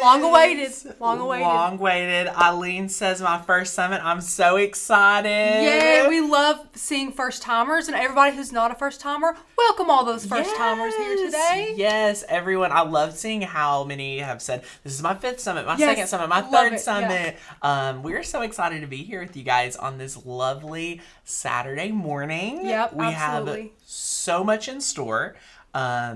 Long awaited. Long awaited. Eileen says my first summit. I'm so excited. Yay, we love seeing first timers, and everybody who's not a first timer, welcome all those first timers here today. Yes, everyone. I love seeing how many have said, this is my 5th summit, my 2nd summit, my 3rd summit. Yeah. We're so excited to be here with you guys on this lovely Saturday morning. Yep, we absolutely. have so much in store.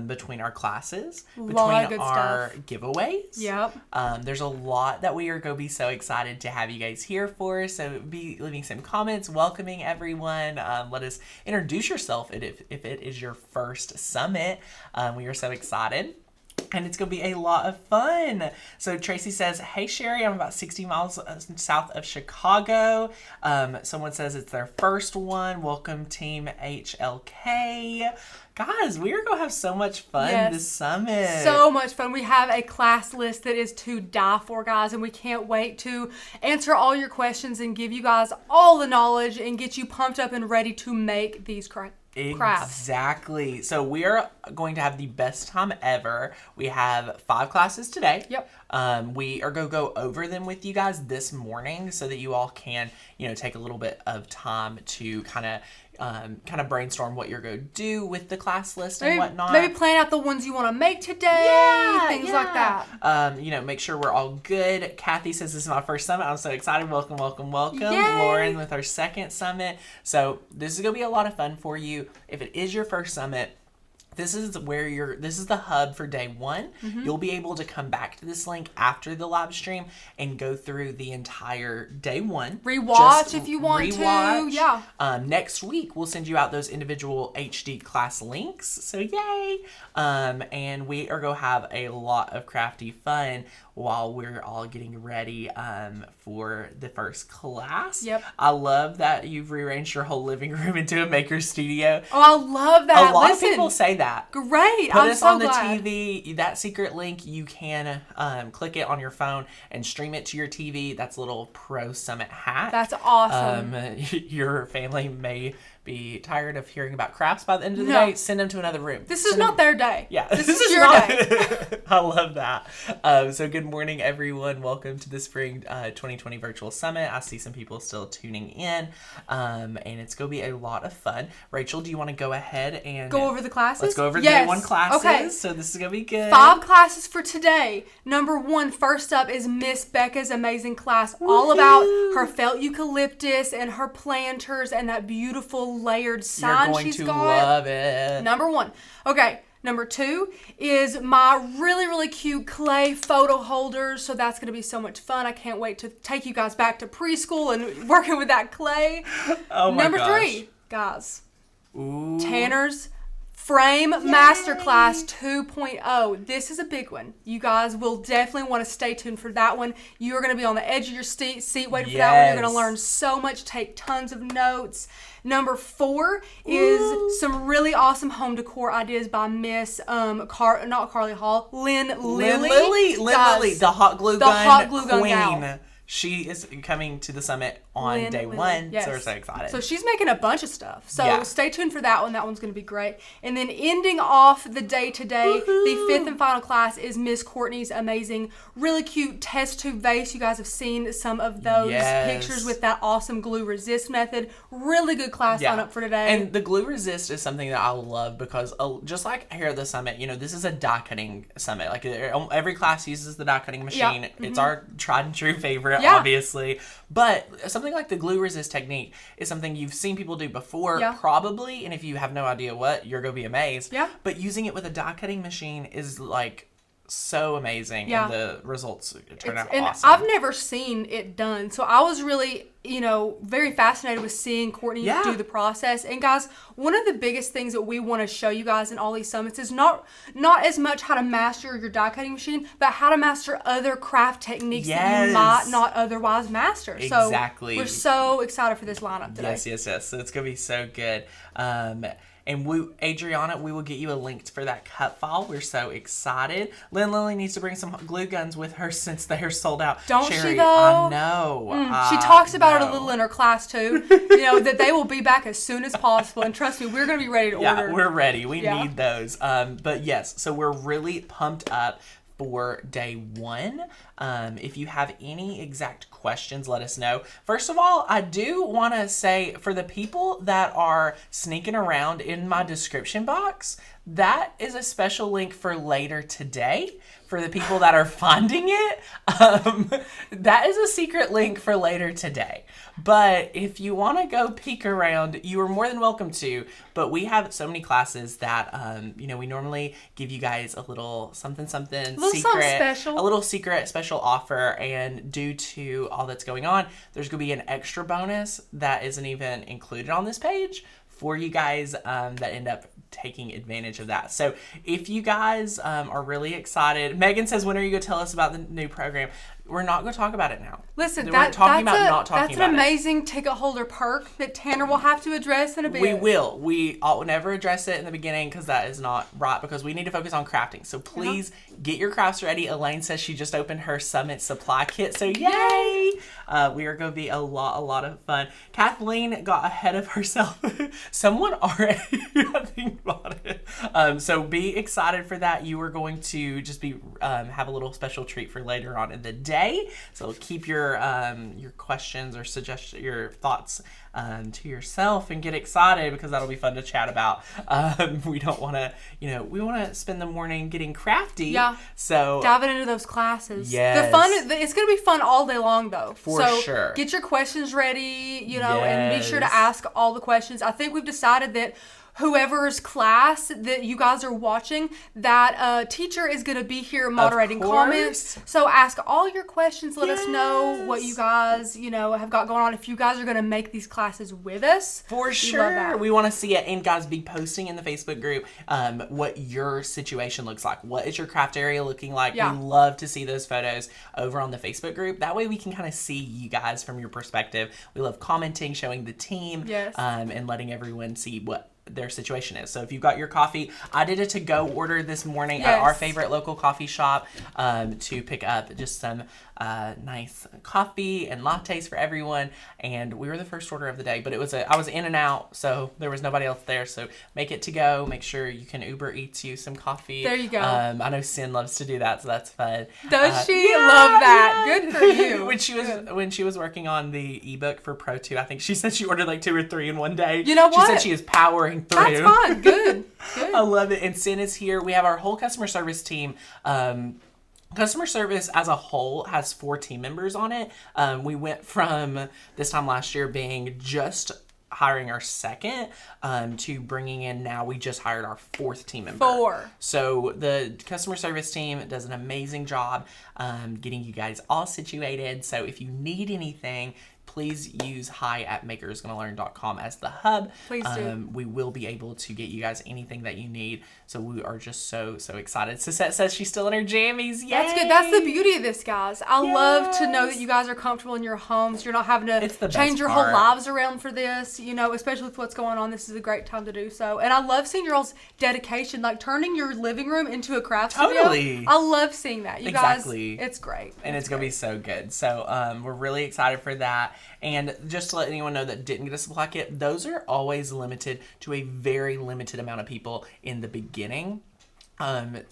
Between our classes, between our giveaways. Yep. There's a lot that we are going to be so excited to have you guys here for. So be leaving some comments, welcoming everyone. Let us introduce yourself if it is your first summit. We are so excited. And it's going to be a lot of fun. So Tracy says, hey, Sherry, I'm about 60 miles south of Chicago. Someone says it's their first one. Welcome, Team HLK. Guys, we are going to have so much fun this summit. So much fun. We have a class list that is to die for, guys, and we can't wait to answer all your questions and give you guys all the knowledge and get you pumped up and ready to make these crafts. Exactly. So we are going to have the best time ever. We have 5 classes today. Yep. We are going to go over them with you guys this morning so that you all can, take a little bit of time to kind of brainstorm what you're going to do with the class list and whatnot. Maybe plan out the ones you want to make today, things like that. Make sure we're all good. Kathy says, this is my first summit. I'm so excited. Welcome, welcome, welcome. Yay. Lauren with our 2nd summit. So this is going to be a lot of fun for you. If it is your first summit, this is the hub for day 1. Mm-hmm. You'll be able to come back to this link after the live stream and go through the entire day 1. Rewatch if you want to. Yeah. Next week, we'll send you out those individual HD class links. So yay. And we are going to have a lot of crafty fun while we're all getting ready for the first class. Yep. I love that you've rearranged your whole living room into a maker studio. Oh, I love that. A lot of people say that. Great. Put us on the TV. That secret link, you can click it on your phone and stream it to your TV. That's a little pro summit hack. That's awesome. Your family may be tired of hearing about crafts by the end of the day. Send them to another room. This is not their day. Yeah. This is your day. I love that. So good morning, everyone. Welcome to the Spring 2020 Virtual Summit. I see some people still tuning in, and it's going to be a lot of fun. Rachel, do you want to go ahead and go over the classes? Let's go over day 1 classes. Okay. So this is going to be good. 5 classes for today. Number 1, first up is Miss Becca's amazing class, all about her felt eucalyptus and her planters and that beautiful layered sign she's got. You're going to love it. Number 1. Okay. Number 2 is my really, really cute clay photo holders. So that's going to be so much fun. I can't wait to take you guys back to preschool and working with that clay. Oh my Number gosh. 3, guys. Ooh. Tanner's Frame Masterclass 2.0. This is a big one. You guys will definitely want to stay tuned for that one. You're going to be on the edge of your seat waiting for that one. You're going to learn so much, take tons of notes. Number 4 is some really awesome home decor ideas by Miss not Carly Hall, Lynn Lilly. Lynn Lilly, the hot glue gun queen. Gal. She is coming to the summit on day 1, so we're so excited. So she's making a bunch of stuff. So stay tuned for that one. That one's going to be great. And then ending off the day today, the 5th and final class is Miss Courtney's amazing, really cute test tube vase. You guys have seen some of those pictures with that awesome glue resist method. Really good class lineup for today. And the glue resist is something that I love because just like here at the summit, this is a die cutting summit. Like every class uses the die cutting machine. Yep. It's our tried and true favorite. Obviously, but something like the glue resist technique is something you've seen people do before, probably, and if you have no idea what, you're gonna be amazed. But using it with a die cutting machine is like so amazing, and the results turn out awesome. I've never seen it done, so I was really, very fascinated with seeing Courtney do the process. And guys, one of the biggest things that we want to show you guys in all these summits is not as much how to master your die cutting machine, but how to master other craft techniques that you might not otherwise master. Exactly. So we're so excited for this lineup today. Yes. So it's gonna be so good. And Adriana, we will get you a link for that cut file. We're so excited. Lynn Lilly needs to bring some glue guns with her since they are sold out. Don't Sherry, she though? I know. She talks about it a little in her class too. That they will be back as soon as possible. And trust me, we're going to be ready to order. Yeah, we're ready. We need those. But yes, so we're really pumped up. for day 1. If you have any exact questions, let us know. First of all, I do want to say for the people that are sneaking around in my description box, that is a special link for later today. For the people that are finding it, that is a secret link for later today. But if you want to go peek around, you are more than welcome to. But we have so many classes that, we normally give you guys a little something secret, special. a little secret special offer. And due to all that's going on, there's going to be an extra bonus that isn't even included on this page for you guys that end up taking advantage of that. So if you guys are really excited, Megan says, when are you going to tell us about the new program? We're not going to talk about it now. Listen, that's an amazing ticket holder perk that Tanner will have to address in a bit. We will. We will never address it in the beginning because that is not right, because we need to focus on crafting. So please get your crafts ready. Elaine says she just opened her Summit supply kit. So yay! We are going to be a lot of fun. Kathleen got ahead of herself. Someone already, I think, bought it. So be excited for that. You are going to just be have a little special treat for later on in the day. So keep your questions or suggestions, your thoughts to yourself, and get excited because that'll be fun to chat about. We don't want to, we want to spend the morning getting crafty. Yeah. So diving into those classes. Yes. It's going to be fun all day long though. For sure. Get your questions ready, and be sure to ask all the questions. I think we've decided that whoever's class that you guys are watching, that teacher is going to be here moderating comments. So ask all your questions. Let us know what you guys, have got going on. If you guys are going to make these classes with us. For sure. We want to see it. And guys, be posting in the Facebook group what your situation looks like. What is your craft area looking like? Yeah. We love to see those photos over on the Facebook group. That way we can kind of see you guys from your perspective. We love commenting, showing the team, and letting everyone see what their situation is. So if you've got your coffee, I did a to-go order this morning at our favorite local coffee shop to pick up just some nice coffee and lattes for everyone, and we were the first order of the day, but I was in and out, so there was nobody else there. So make it to go. Make sure you can Uber Eats you some coffee. There you go. I know Sin loves to do that, so that's fun. Does she? Love that. Good for you. when she was working on the ebook for Pro 2, I think she said she ordered like 2 or 3 in one day. You know what? She said she is powering through. That's fun. Good. I love it. And Sin is here. We have our whole customer service team. Customer service as a whole has 4 team members on it. We went from this time last year being just hiring our second to bringing in, now we just hired our 4th team member. 4. So the customer service team does an amazing job getting you guys all situated. So if you need anything, please use hi@makersgonnalearn.com as the hub. Please do. We will be able to get you guys anything that you need. So we are just so excited. Suzette says she's still in her jammies. Yay! That's good. That's the beauty of this, guys. I love to know that you guys are comfortable in your homes. You're not having to change your whole lives around for this, especially with what's going on. This is a great time to do so. And I love seeing your all's dedication, like turning your living room into a craft studio. I love seeing that. You guys, it's great. And it's going to be so good. So we're really excited for that. And just to let anyone know that didn't get a supply kit, those are always limited to a very limited amount of people in the beginning.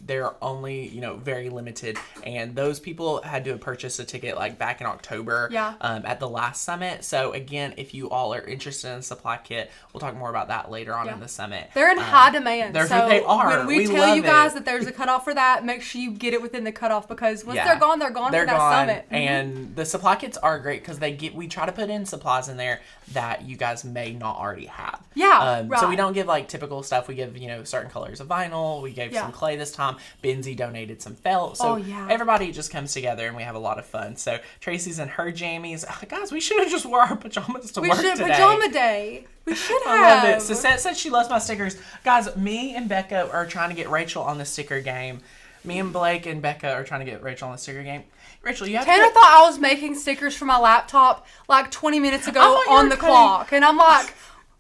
They're only, very limited, and those people had to purchase a ticket like back in October at the last summit. So again, if you all are interested in a supply kit, we'll talk more about that later on in the summit. They're in high demand. They are. When we tell you guys that there's a cutoff for that, make sure you get it within the cutoff, because once they're gone for that summit. And the supply kits are great because we try to put in supplies in there that you guys may not already have. So we don't give like typical stuff. We give, certain colors of vinyl. We gave some clay this time. Benzie donated some felt. So everybody just comes together and we have a lot of fun. So Tracy's in her jammies. Guys, we should have just wore our pajamas to work today. Pajama day. We should have. I love it. Suzette said she loves my stickers. Guys, me and Becca are trying to get Rachel on the sticker game. Me and Blake and Becca are trying to get Rachel on the sticker game. Rachel, you have Tanner thought I was making stickers for my laptop like 20 minutes ago on the clock. And I'm like,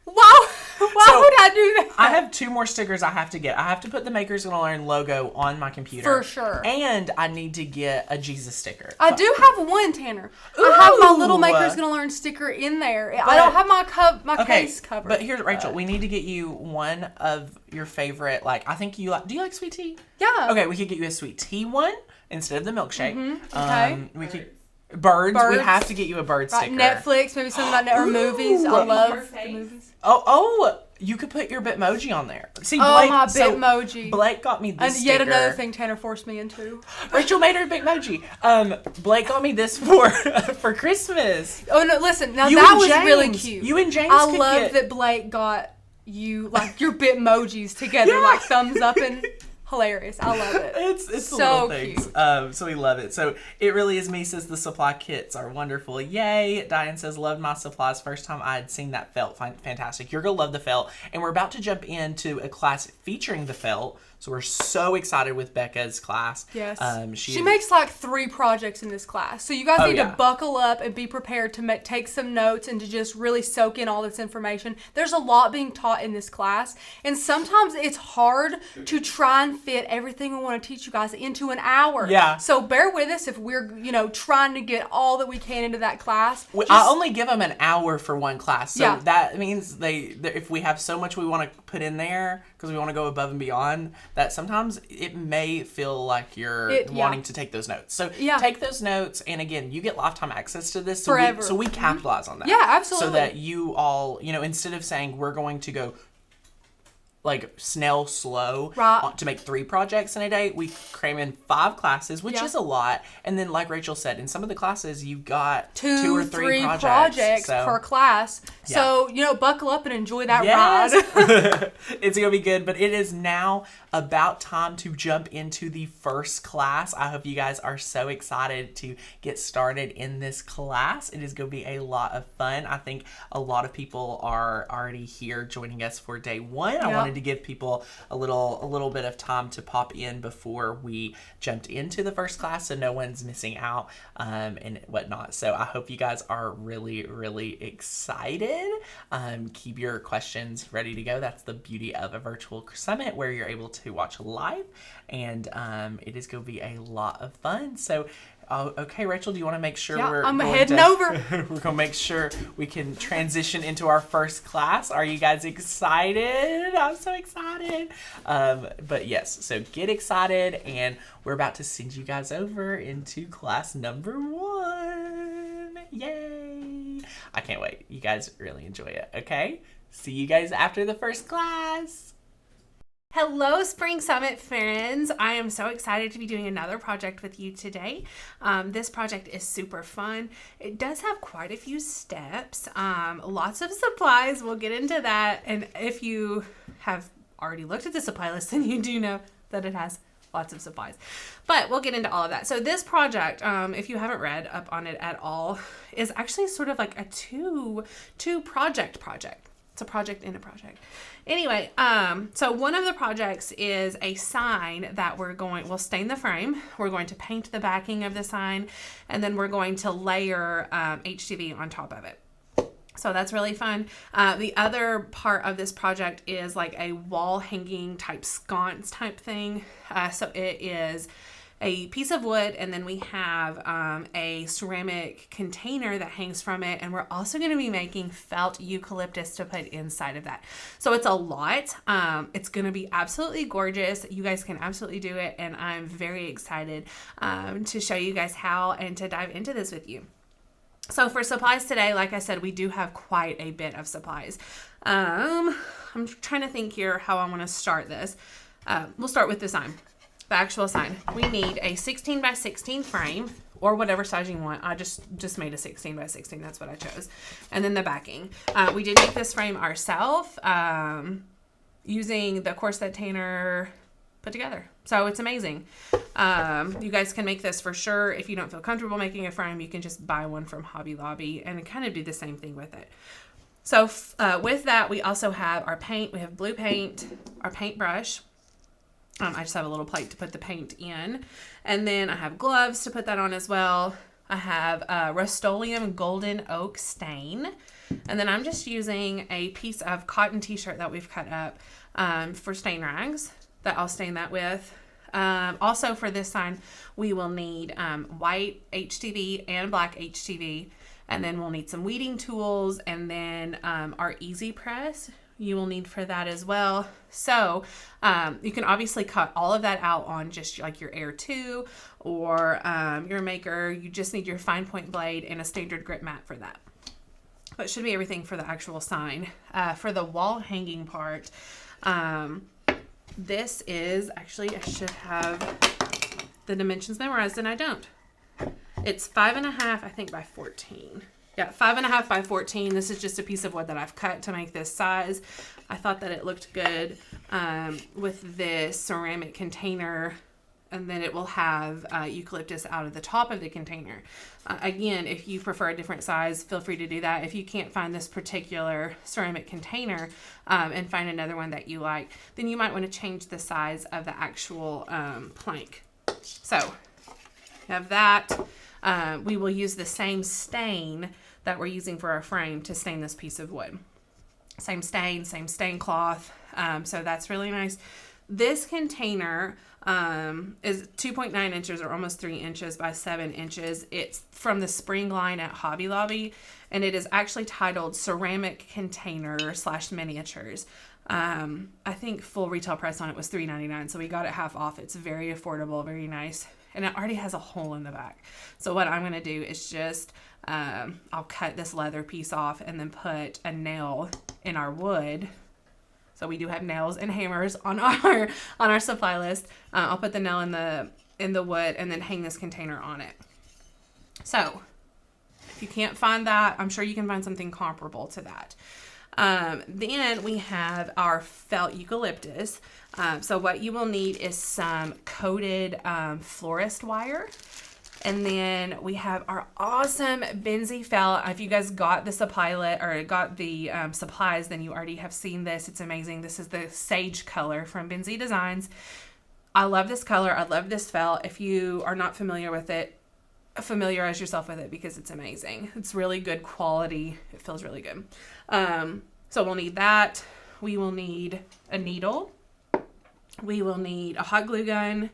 wow. Why would I do that? I have 2 more stickers I have to get. I have to put the Maker's Gonna Learn logo on my computer. For sure. And I need to get a Jesus sticker. I do have one, Tanner. I have my little Maker's Gonna Learn sticker in there. I don't have my case covered. But here's Rachel. We need to get you one of your favorite. Like, I think you like. Do you like sweet tea? Yeah. Okay, we could get you a sweet tea one instead of the milkshake. Okay. We could. Birds. We have to get you a bird sticker. Netflix, maybe something about or movies. I love the movies. Oh, you could put your Bitmoji on there. See, Blake, my so Bitmoji. Blake got me this And yet sticker. another thing Tanner forced me into. Rachel made her Bitmoji. Blake got me this for Christmas. Oh no! Listen, now You that and was James. really cute. You and James. I could love get... that Blake got you like your Bitmojis together, like thumbs up and hilarious. I love it. It's so the little things. cute. So we love it. So it really is me says the supply kits are wonderful. Yay. Diane says loved my supplies. First time I had seen that felt. Fantastic. You're gonna love the felt. And we're about to jump into a class featuring the felt. So we're so excited with Becca's class. Yes. She makes like 3 projects in this class. So you guys need to buckle up and be prepared to take some notes and to just really soak in all this information. There's a lot being taught in this class. And sometimes it's hard to try and fit everything we want to teach you guys into an hour. Yeah. So bear with us if we're, trying to get all that we can into that class. I only give them an hour for one class. So Yeah. that means if we have so much we want to put in there because we want to go above and beyond, that sometimes it may feel like you're wanting to take those notes. So take those notes, and again, you get lifetime access to this. So forever. So we capitalize on that. Yeah, absolutely. So that you all, instead of saying we're going to go like snail slow to make 3 projects in a day, we cram in 5 classes, which is a lot. And then like Rachel said, in some of the classes you got 2 or 3 projects per class. Yeah. So, buckle up and enjoy that ride. It's gonna be good. But it is now about time to jump into the first class. I hope you guys are so excited to get started in this class. It is gonna be a lot of fun. I think a lot of people are already here joining us for day 1. I wanted to give people a little bit of time to pop in before we jumped into the first class, so no one's missing out and whatnot. So I hope you guys are really, really excited. Keep your questions ready to go. That's the beauty of a virtual summit where you're able to watch live, and it is going to be a lot of fun. So okay, Rachel, do you want to make sure I'm heading over. We're going to make sure we can transition into our first class. Are you guys excited? I'm so excited. But yes, so get excited, and we're about to send you guys over into class number 1. Yay! I can't wait. You guys really enjoy it, okay? See you guys after the first class. Hello, Spring Summit friends. I am so excited to be doing another project with you today. This project is super fun. It does have quite a few steps, lots of supplies. We'll get into that. And if you have already looked at the supply list, then you do know that it has lots of supplies. But we'll get into all of that. So this project, if you haven't read up on it at all, is actually sort of like a two project. It's a project in a project. Anyway, so one of the projects is a sign that we'll stain the frame. We're going to paint the backing of the sign, and then we're going to layer HTV on top of it. So that's really fun. The other part of this project is like a wall hanging type sconce type thing. So it is a piece of wood, and then we have a ceramic container that hangs from it, and we're also going to be making felt eucalyptus to put inside of that. So it's a lot. It's going to be absolutely gorgeous. You guys can absolutely do it, and I'm very excited to show you guys how and to dive into this with you. So for supplies today, like I said, we do have quite a bit of supplies. I'm trying to think here how I want to start this. We'll start with the sign. The actual sign. We need a 16 by 16 frame, or whatever size you want. I just made a 16 by 16. That's what I chose. And then the backing. We did make this frame ourselves using the course that Tanner put together. So it's amazing. You guys can make this for sure. If you don't feel comfortable making a frame, you can just buy one from Hobby Lobby and kind of do the same thing with it. So with that, we also have our paint. We have blue paint, our paintbrush. I just have a little plate to put the paint in. And then I have gloves to put that on as well. I have Rust-Oleum Golden Oak Stain. And then I'm just using a piece of cotton t-shirt that we've cut up for stain rags that I'll stain that with. Also for this sign, we will need white HTV and black HTV. And then we'll need some weeding tools, and then our Easy Press you will need for that as well. So you can obviously cut all of that out on just like your Air 2 or your maker. You just need your fine point blade and a standard grip mat for that. That should be everything for the actual sign. For the wall hanging part, this is actually, I should have the dimensions memorized and I don't. It's 5.5, I think, by 14. Yeah, 5.5 by 14. This is just a piece of wood that I've cut to make this size. I thought that it looked good with this ceramic container, and then it will have eucalyptus out of the top of the container. Again, if you prefer a different size, feel free to do that. If you can't find this particular ceramic container and find another one that you like, then you might want to change the size of the actual plank. So, you have that. We will use the same stain that we're using for our frame to stain this piece of wood. Same stain cloth. So that's really nice. This container is 2.9 inches or almost 3 inches by 7 inches. It's from the spring line at Hobby Lobby, and it is actually titled Ceramic Container / Miniatures. I think full retail price on it was $3.99, so we got it half off. It's very affordable, very nice. And it already has a hole in the back. So what I'm going to do is just, I'll cut this leather piece off and then put a nail in our wood. So we do have nails and hammers on our supply list. I'll put the nail in the wood and then hang this container on it. So if you can't find that, I'm sure you can find something comparable to that. Then we have our felt eucalyptus. So what you will need is some coated florist wire. And then we have our awesome Benzie felt. If you guys got the supplies, then you already have seen this. It's amazing. This is the sage color from Benzie Designs. I love this color. I love this felt. If you are not familiar with it, familiarize yourself with it because it's amazing. It's really good quality. It feels really good. So we'll need that. We will need a needle. We will need a hot glue gun.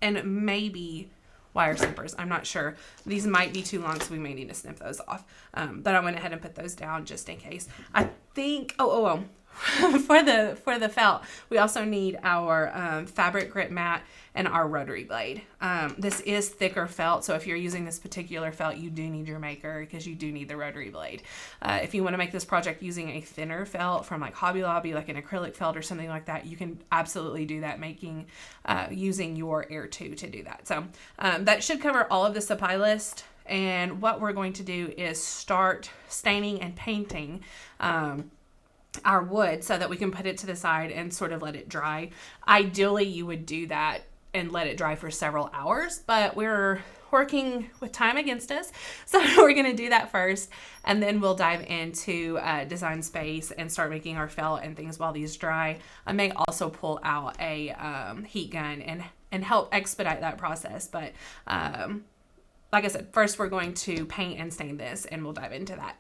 And maybe wire snippers. I'm not sure. These might be too long, so we may need to snip those off. But I went ahead and put those down just in case. I think, for the felt, we also need our fabric grip mat and our rotary blade. This is thicker felt, so if you're using this particular felt, you do need your maker because you do need the rotary blade. If you want to make this project using a thinner felt from like Hobby Lobby, like an acrylic felt or something like that, you can absolutely do that, using your Air 2 to do that. So that should cover all of the supply list. And what we're going to do is start staining and painting our wood so that we can put it to the side and sort of let it dry. Ideally, you would do that and let it dry for several hours, but we're working with time against us. So we're going to do that first, and then we'll dive into Design Space and start making our felt and things while these dry. I may also pull out a heat gun and help expedite that process. But like I said, first we're going to paint and stain this, and we'll dive into that.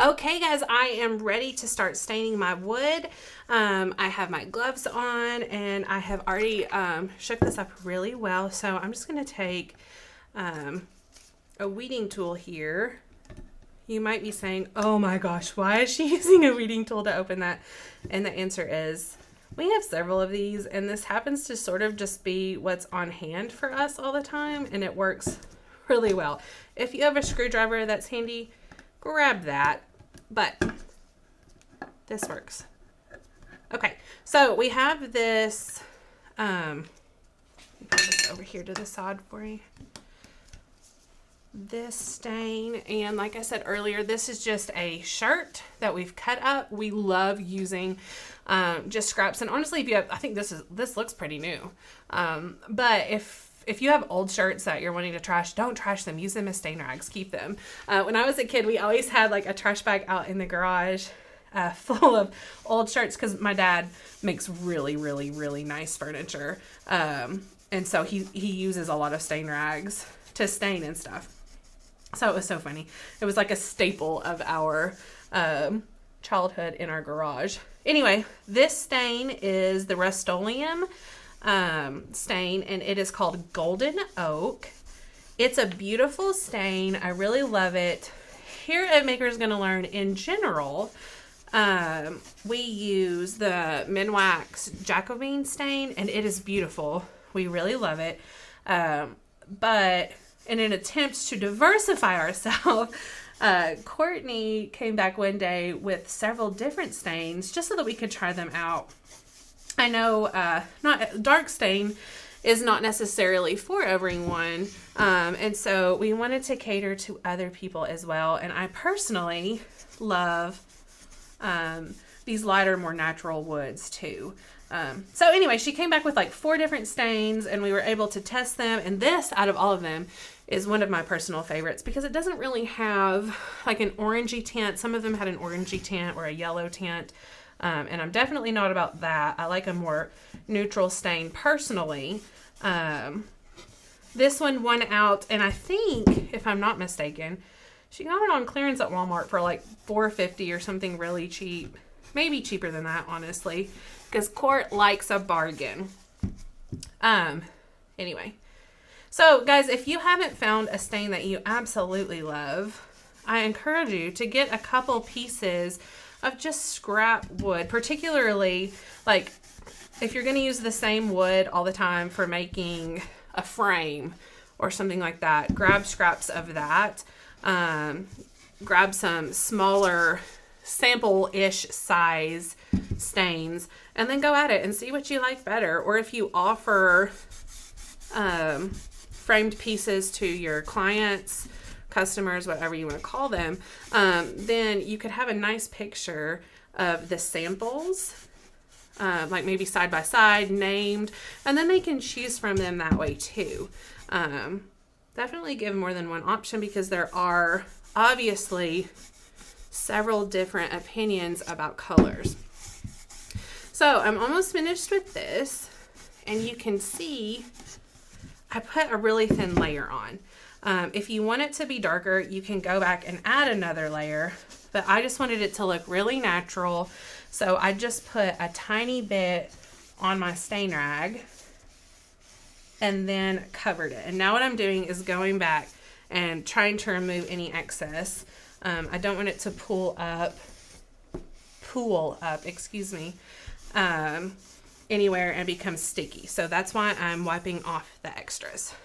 Okay, guys, I am ready to start staining my wood. I have my gloves on, and I have already shook this up really well. So I'm just going to take a weeding tool here. You might be saying, oh my gosh, why is she using a weeding tool to open that? And the answer is, we have several of these, and this happens to sort of just be what's on hand for us all the time, and it works really well. If you have a screwdriver that's handy, grab that, but this works. Okay, so we have this, let me put this over here to the side for you. This stain, and like I said earlier, this is just a shirt that we've cut up. We love using just scraps, and honestly, if you have, I think this looks pretty new, but if you have old shirts that you're wanting to trash, don't trash them. Use them as stain rags. Keep them. When I was a kid, we always had like a trash bag out in the garage full of old shirts because my dad makes really, really, really nice furniture. And so he uses a lot of stain rags to stain and stuff. So it was so funny. It was like a staple of our childhood in our garage. Anyway, this stain is the Rust-Oleum stain, and it is called Golden Oak. It's a beautiful stain. I really love it. Here at Maker's Gonna Learn, in general, we use the Minwax Jacobine stain, and it is beautiful. We really love it. But in an attempt to diversify ourselves, Courtney came back one day with several different stains just so that we could try them out. I know not dark stain is not necessarily for everyone, and so we wanted to cater to other people as well. And I personally love these lighter, more natural woods too. So anyway, she came back with like 4 different stains, and we were able to test them. And this, out of all of them, is one of my personal favorites because it doesn't really have like an orangey tint. Some of them had an orangey tint or a yellow tint. And I'm definitely not about that. I like a more neutral stain personally. This one won out, and I think, if I'm not mistaken, she got it on clearance at Walmart for like $4.50 or something really cheap. Maybe cheaper than that, honestly, because Court likes a bargain. Anyway. So, guys, if you haven't found a stain that you absolutely love, I encourage you to get a couple pieces of just scrap wood, particularly like if you're going to use the same wood all the time for making a frame or something like that. Grab scraps of that. Grab some smaller sample-ish size stains and then go at it and see what you like better. Or if you offer framed pieces to your clients, customers, whatever you want to call them, then you could have a nice picture of the samples, like maybe side by side, named, and then they can choose from them that way too. Definitely give more than one option because there are obviously several different opinions about colors. So I'm almost finished with this, and you can see I put a really thin layer on. If you want it to be darker, you can go back and add another layer, but I just wanted it to look really natural. So I just put a tiny bit on my stain rag and then covered it. And now what I'm doing is going back and trying to remove any excess. I don't want it to pool up, anywhere and become sticky. So that's why I'm wiping off the extras.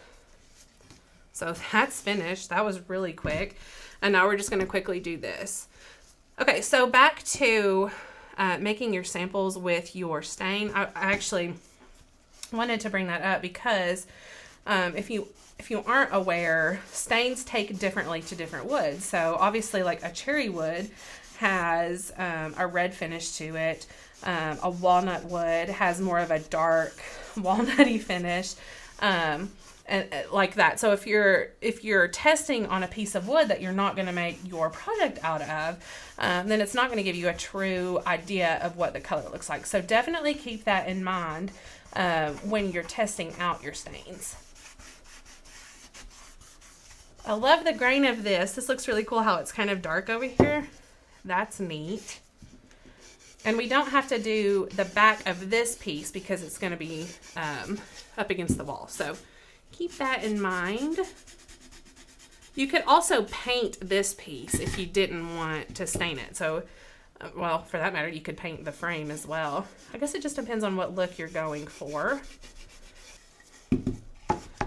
So that's finished. That was really quick. And now we're just going to quickly do this. Okay, so back to making your samples with your stain. I actually wanted to bring that up because if you aren't aware, stains take differently to different woods. So obviously, like a cherry wood has a red finish to it. A walnut wood has more of a dark walnutty finish. And like that. So if you're testing on a piece of wood that you're not going to make your product out of, then it's not going to give you a true idea of what the color looks like. So definitely keep that in mind when you're testing out your stains. I love the grain of this. This looks really cool how it's kind of dark over here. That's neat. And we don't have to do the back of this piece because it's going to be up against the wall. So keep that in mind. You could also paint this piece if you didn't want to stain it. So, well, for that matter, you could paint the frame as well. I guess it just depends on what look you're going for.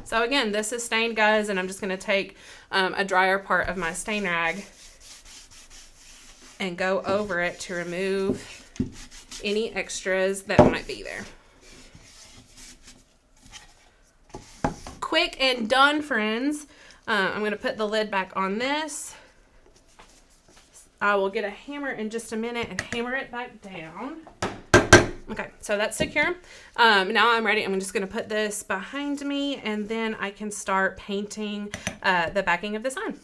So again, this is stained, guys, and I'm just going to take a drier part of my stain rag and go over it to remove any extras that might be there. Quick and done, friends. I'm going to put the lid back on this. I will get a hammer in just a minute and hammer it back down. Okay, so that's secure. Now I'm ready. I'm just going to put this behind me, and then I can start painting the backing of the sign.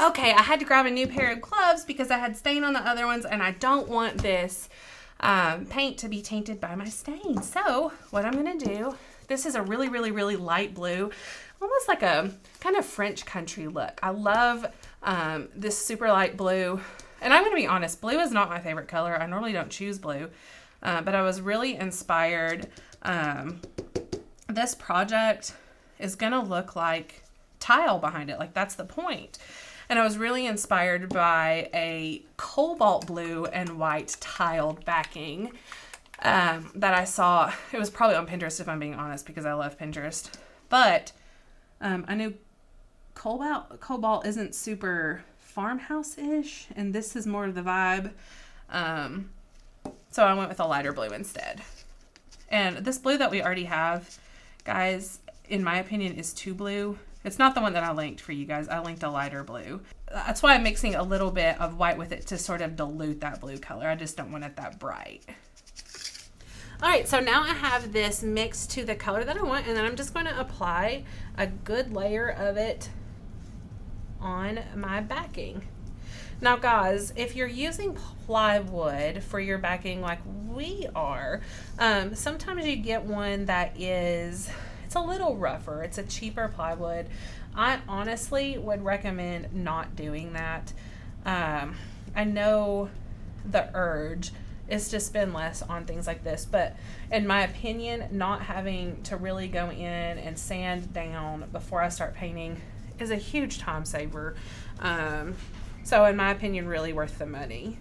Okay, I had to grab a new pair of gloves because I had stain on the other ones, and I don't want this paint to be tainted by my stain. So what I'm going to do, This is a really, really, really light blue, almost like a kind of French country look. I love this super light blue. And I'm going to be honest, blue is not my favorite color. I normally don't choose blue, but I was really inspired. This project is going to look like tile behind it. Like, that's the point. And I was really inspired by a cobalt blue and white tiled backing that I saw. It was probably on Pinterest, if I'm being honest, because I love Pinterest. But I knew cobalt isn't super farmhouse-ish, and this is more of the vibe. So I went with a lighter blue instead. And this blue that we already have, guys, in my opinion, is too blue. It's not the one that I linked for you guys. I linked a lighter blue. That's why I'm mixing a little bit of white with it to sort of dilute that blue color. I just don't want it that bright. All right, so now I have this mixed to the color that I want, and then I'm just going to apply a good layer of it on my backing. Now, guys, if you're using plywood for your backing like we are, sometimes you get one that it's a little rougher. It's a cheaper plywood. I honestly would recommend not doing that. I know the urge is to spend less on things like this, but in my opinion, not having to really go in and sand down before I start painting is a huge time saver. So in my opinion, really worth the money.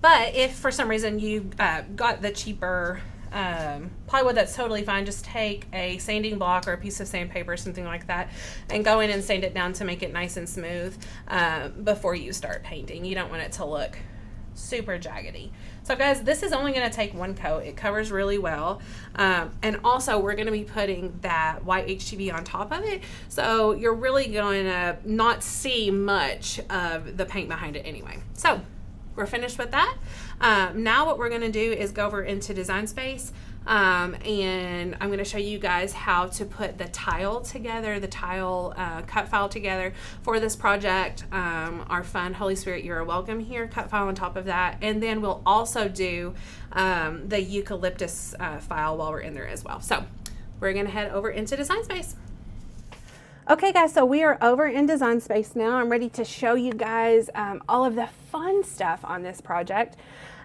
But if for some reason you got the cheaper plywood, that's totally fine. Just take a sanding block or a piece of sandpaper or something like that and go in and sand it down to make it nice and smooth before you start painting. You don't want it to look super jaggedy. So guys, this is only going to take one coat. It covers really well. And also we're going to be putting that white HTV on top of it. So you're really going to not see much of the paint behind it anyway. So we're finished with that. Now what we're going to do is go over into Design Space. And I'm going to show you guys how to put the tile together, the tile cut file together for this project. Our fun Holy Spirit, You're Welcome Here cut file on top of that. And then we'll also do the eucalyptus file while we're in there as well. So we're going to head over into Design Space. Okay guys, so we are over in Design Space now. I'm ready to show you guys all of the fun stuff on this project.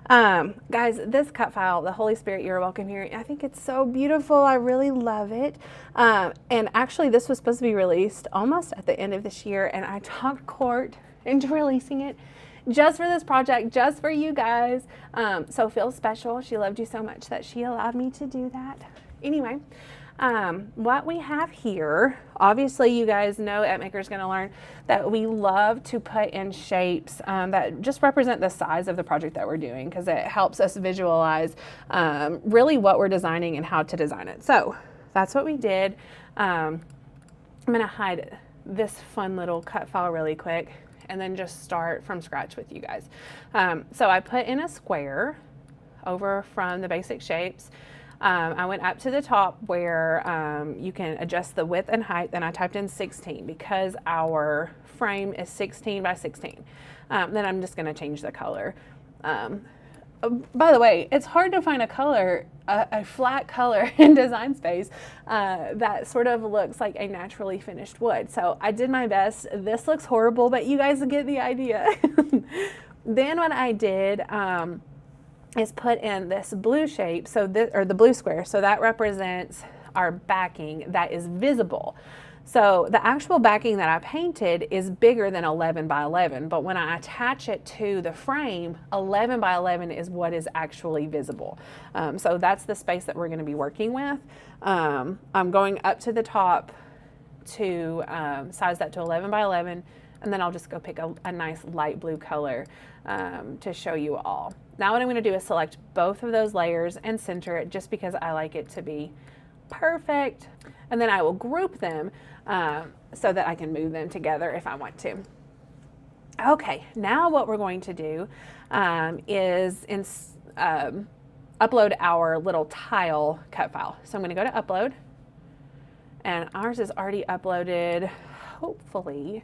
Guys, this cut file, the Holy Spirit, You're Welcome Here, I think it's so beautiful. I really love it. And actually this was supposed to be released almost at the end of this year, and I talked Court into releasing it just for this project, just for you guys. So feel special. She loved you so much that she allowed me to do that. Anyway, what we have here, obviously you guys know at Maker's Gonna Learn that we love to put in shapes that just represent the size of the project that we're doing, because it helps us visualize really what we're designing and how to design it. So that's what we did. I'm gonna hide this fun little cut file really quick and then just start from scratch with you guys. So I put in a square over from the basic shapes. I went up to the top where you can adjust the width and height, and I typed in 16 because our frame is 16 by 16. Then I'm just going to change the color. By the way, it's hard to find a color, a flat color in Design Space that sort of looks like a naturally finished wood. So I did my best. This looks horrible, but you guys get the idea. Then what I did is put in this blue shape, so this, or the blue square, so that represents our backing that is visible. So the actual backing that I painted is bigger than 11 by 11, but when I attach it to the frame, 11 by 11 is what is actually visible. So that's the space that we're going to be working with. I'm going up to the top to size that to 11 by 11, and then I'll just go pick a nice light blue color to show you all. Now what I'm going to do is select both of those layers and center it, just because I like it to be perfect. And then I will group them so that I can move them together if I want to. Okay, now what we're going to do is upload our little tile cut file. So I'm going to go to upload, and ours is already uploaded, hopefully.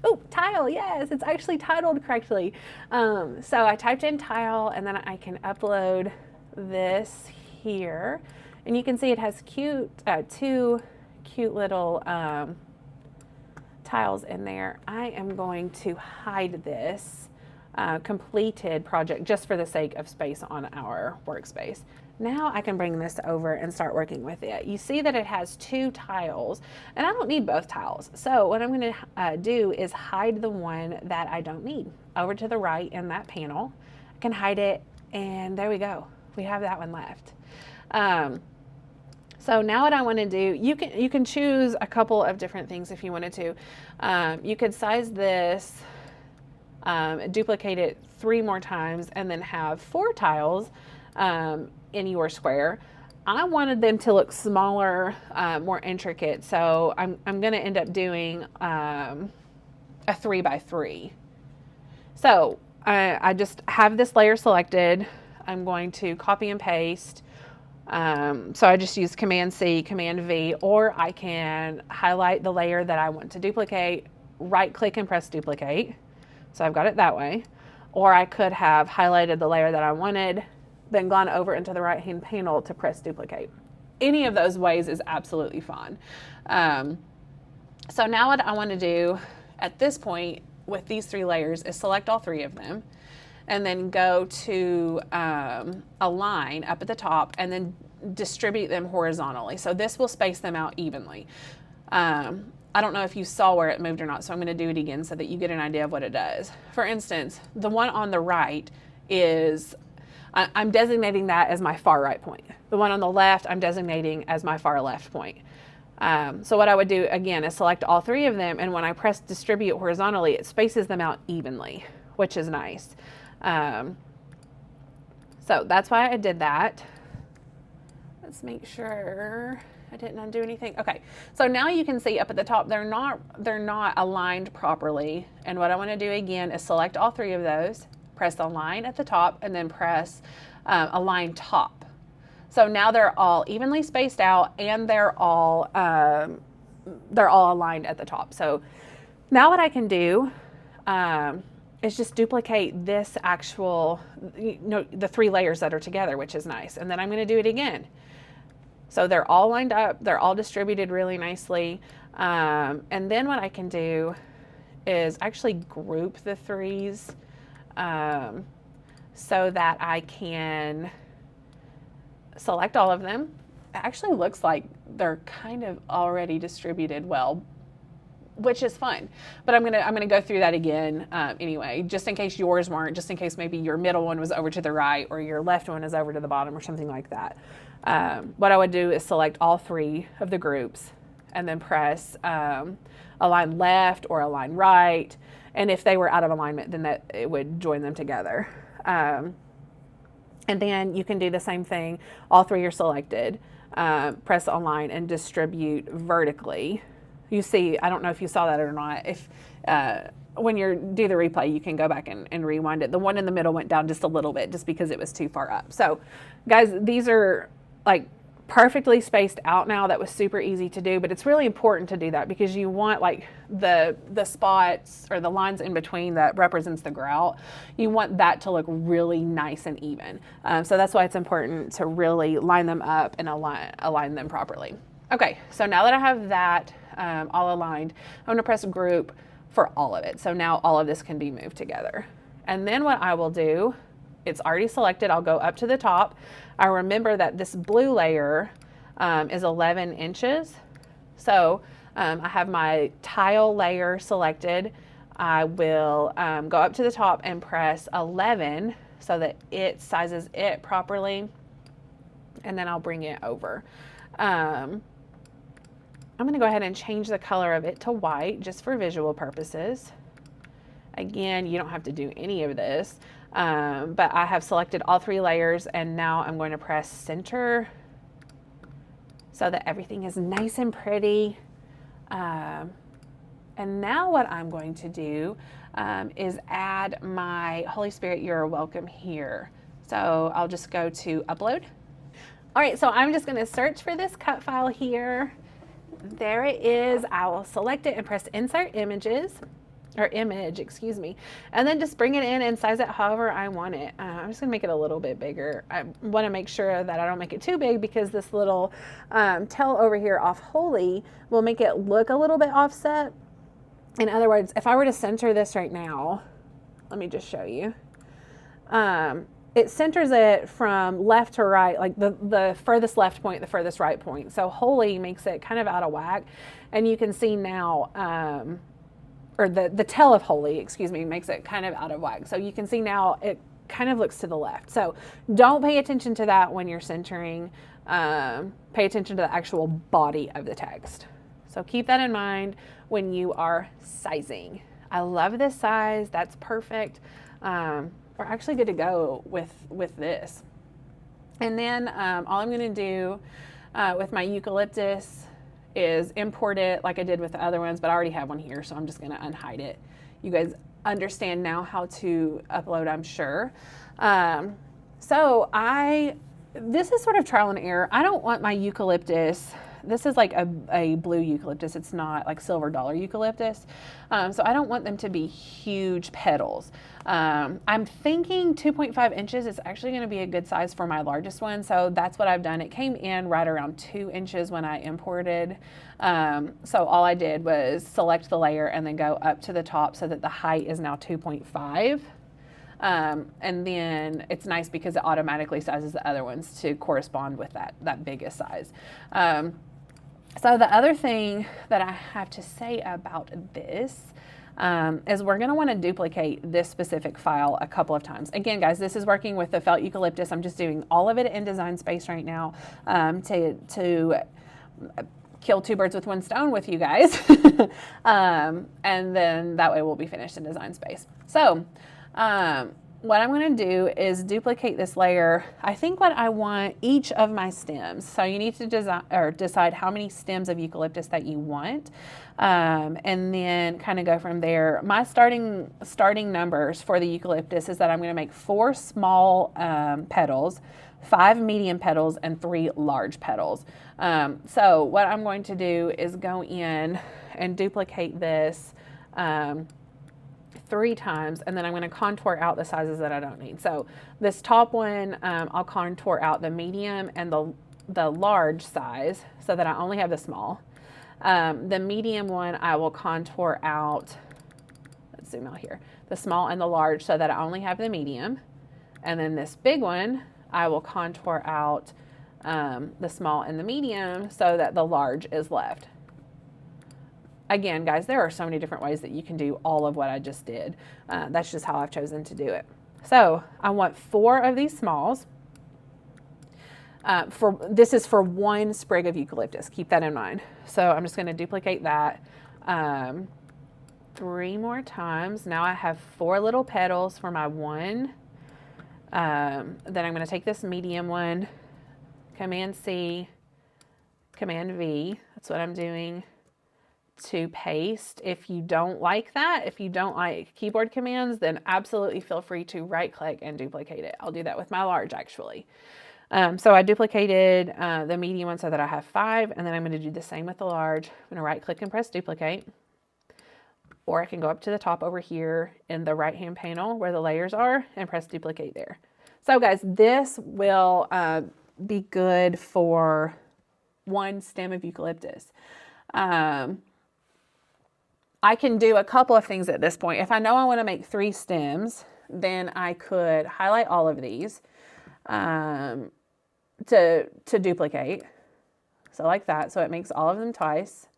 Oh, tile, yes, it's actually titled correctly. So I typed in tile, and then I can upload this here. And you can see it has two cute little tiles in there. I am going to hide this completed project just for the sake of space on our workspace. Now I can bring this over and start working with it. You see that it has 2 tiles, and I don't need both tiles. So what I'm going to do is hide the one that I don't need. Over to the right in that panel, I can hide it, and there we go. We have that one left. So now what I want to do, you can choose a couple of different things if you wanted to. You could size this, duplicate it 3 more times, and then have 4 tiles in your square. I wanted them to look smaller, more intricate, so I'm going to end up doing a 3 by 3. So I just have this layer selected. I'm going to copy and paste. So I just use Command C, Command V, or I can highlight the layer that I want to duplicate, right click and press duplicate. So I've got it that way. Or I could have highlighted the layer that I wanted, then gone over into the right hand panel to press duplicate. Any of those ways is absolutely fine. So now what I want to do at this point with these 3 layers is select all 3 of them, and then go to align up at the top and then distribute them horizontally. So this will space them out evenly. I don't know if you saw where it moved or not, so I'm going to do it again so that you get an idea of what it does. For instance, the one on the right is, I'm designating that as my far right point. The one on the left, I'm designating as my far left point. So what I would do again is select all 3 of them, and when I press distribute horizontally, it spaces them out evenly, which is nice. So that's why I did that. Let's make sure I didn't undo anything. Okay, so now you can see up at the top, they're not aligned properly. And what I want to do again is select all 3 of those, press align at the top, and then press align top. So now they're all evenly spaced out, and they're all aligned at the top. So now what I can do is just duplicate this actual, the 3 layers that are together, which is nice. And then I'm going to do it again. So they're all lined up, they're all distributed really nicely. And then what I can do is actually group the 3s so that I can select all of them. It actually looks like they're kind of already distributed well, which is fun. But I'm gonna go through that again anyway, just in case yours weren't, just in case maybe your middle one was over to the right or your left one is over to the bottom or something like that. What I would do is select all 3 of the groups and then press align left or align right. And if they were out of alignment, then it would join them together. And then you can do the same thing. All 3 are selected. Press align and distribute vertically. You see, I don't know if you saw that or not. If when you do the replay, you can go back and rewind it. The one in the middle went down just a little bit just because it was too far up. So guys, these are like perfectly spaced out now. That was super easy to do, but it's really important to do that because you want like the spots or the lines in between that represents the grout. You want that to look really nice and even. So that's why it's important to really line them up and align them properly. Okay, so now that I have that all aligned, I'm going to press group for all of it. So now all of this can be moved together. And then what I will do, it's already selected. I'll go up to the top. I remember that this blue layer is 11 inches. So I have my tile layer selected. I will go up to the top and press 11 so that it sizes it properly. And then I'll bring it over. I'm going to go ahead and change the color of it to white just for visual purposes. Again, you don't have to do any of this, but I have selected all 3 layers and now I'm going to press center so that everything is nice and pretty. And now what I'm going to do is add my Holy Spirit, You're Welcome Here. So I'll just go to upload. All right, so I'm just going to search for this cut file here. There it is. I will select it and press insert images. or image, excuse me, and then just bring it in and size it however I want it. I'm just gonna make it a little bit bigger. I want to make sure that I don't make it too big, because this little tail over here off Holy will make it look a little bit offset. In other words, if I were to center this right now, let me just show you. It centers it from left to right, like the furthest left point, the furthest right point. So Holy makes it kind of out of whack. And you can see now, or the tail of Holy, excuse me, makes it kind of out of whack. So you can see now it kind of looks to the left. So don't pay attention to that when you're centering. Pay attention to the actual body of the text. So keep that in mind when you are sizing. I love this size. That's perfect. We're actually good to go with this. And then all I'm going to do with my eucalyptus is import it like I did with the other ones, but I already have one here, so I'm just going to unhide it. You guys understand now how to upload, I'm sure. This is sort of trial and error. I don't want my eucalyptus. This is like a blue eucalyptus. It's not like silver dollar eucalyptus. So I don't want them to be huge petals. I'm thinking 2.5 inches is actually going to be a good size for my largest one. So that's what I've done. It came in right around 2 inches when I imported. So all I did was select the layer and then go up to the top so that the height is now 2.5. And then it's nice because it automatically sizes the other ones to correspond with that biggest size. So the other thing that I have to say about this is we're going to want to duplicate this specific file a couple of times. Again, guys, this is working with the felt eucalyptus. I'm just doing all of it in Design Space right now to kill two birds with one stone with you guys. And then that way we'll be finished in Design Space. So what I'm going to do is duplicate this layer. I think what I want each of my stems. So you need to decide how many stems of eucalyptus that you want, and then kind of go from there. My starting numbers for the eucalyptus is that I'm going to make 4 small petals, 5 medium petals, and 3 large petals. So what I'm going to do is go in and duplicate this 3 times, and then I'm going to contour out the sizes that I don't need. So this top one, I'll contour out the medium and the large size so that I only have the small. The medium one, I will contour out, let's zoom out here, the small and the large so that I only have the medium. And then this big one, I will contour out the small and the medium so that the large is left. Again, guys, there are so many different ways that you can do all of what I just did. That's just how I've chosen to do it. So I want 4 of these smalls. This is for 1 sprig of eucalyptus. Keep that in mind. So I'm just going to duplicate that 3 more times. Now I have 4 little petals for my one. Then I'm going to take this medium one, Command C, Command V. That's what I'm doing. To paste. If you don't like that, if you don't like keyboard commands, then absolutely feel free to right click and duplicate it. I'll do that with my large actually. So I duplicated the medium one so that I have 5, and then I'm going to do the same with the large. I'm going to right click and press duplicate, or I can go up to the top over here in the right hand panel where the layers are and press duplicate there. So guys, this will be good for 1 stem of eucalyptus. I can do a couple of things at this point. If I know I want to make 3 stems, then I could highlight all of these to duplicate. So like that, so it makes all of them twice.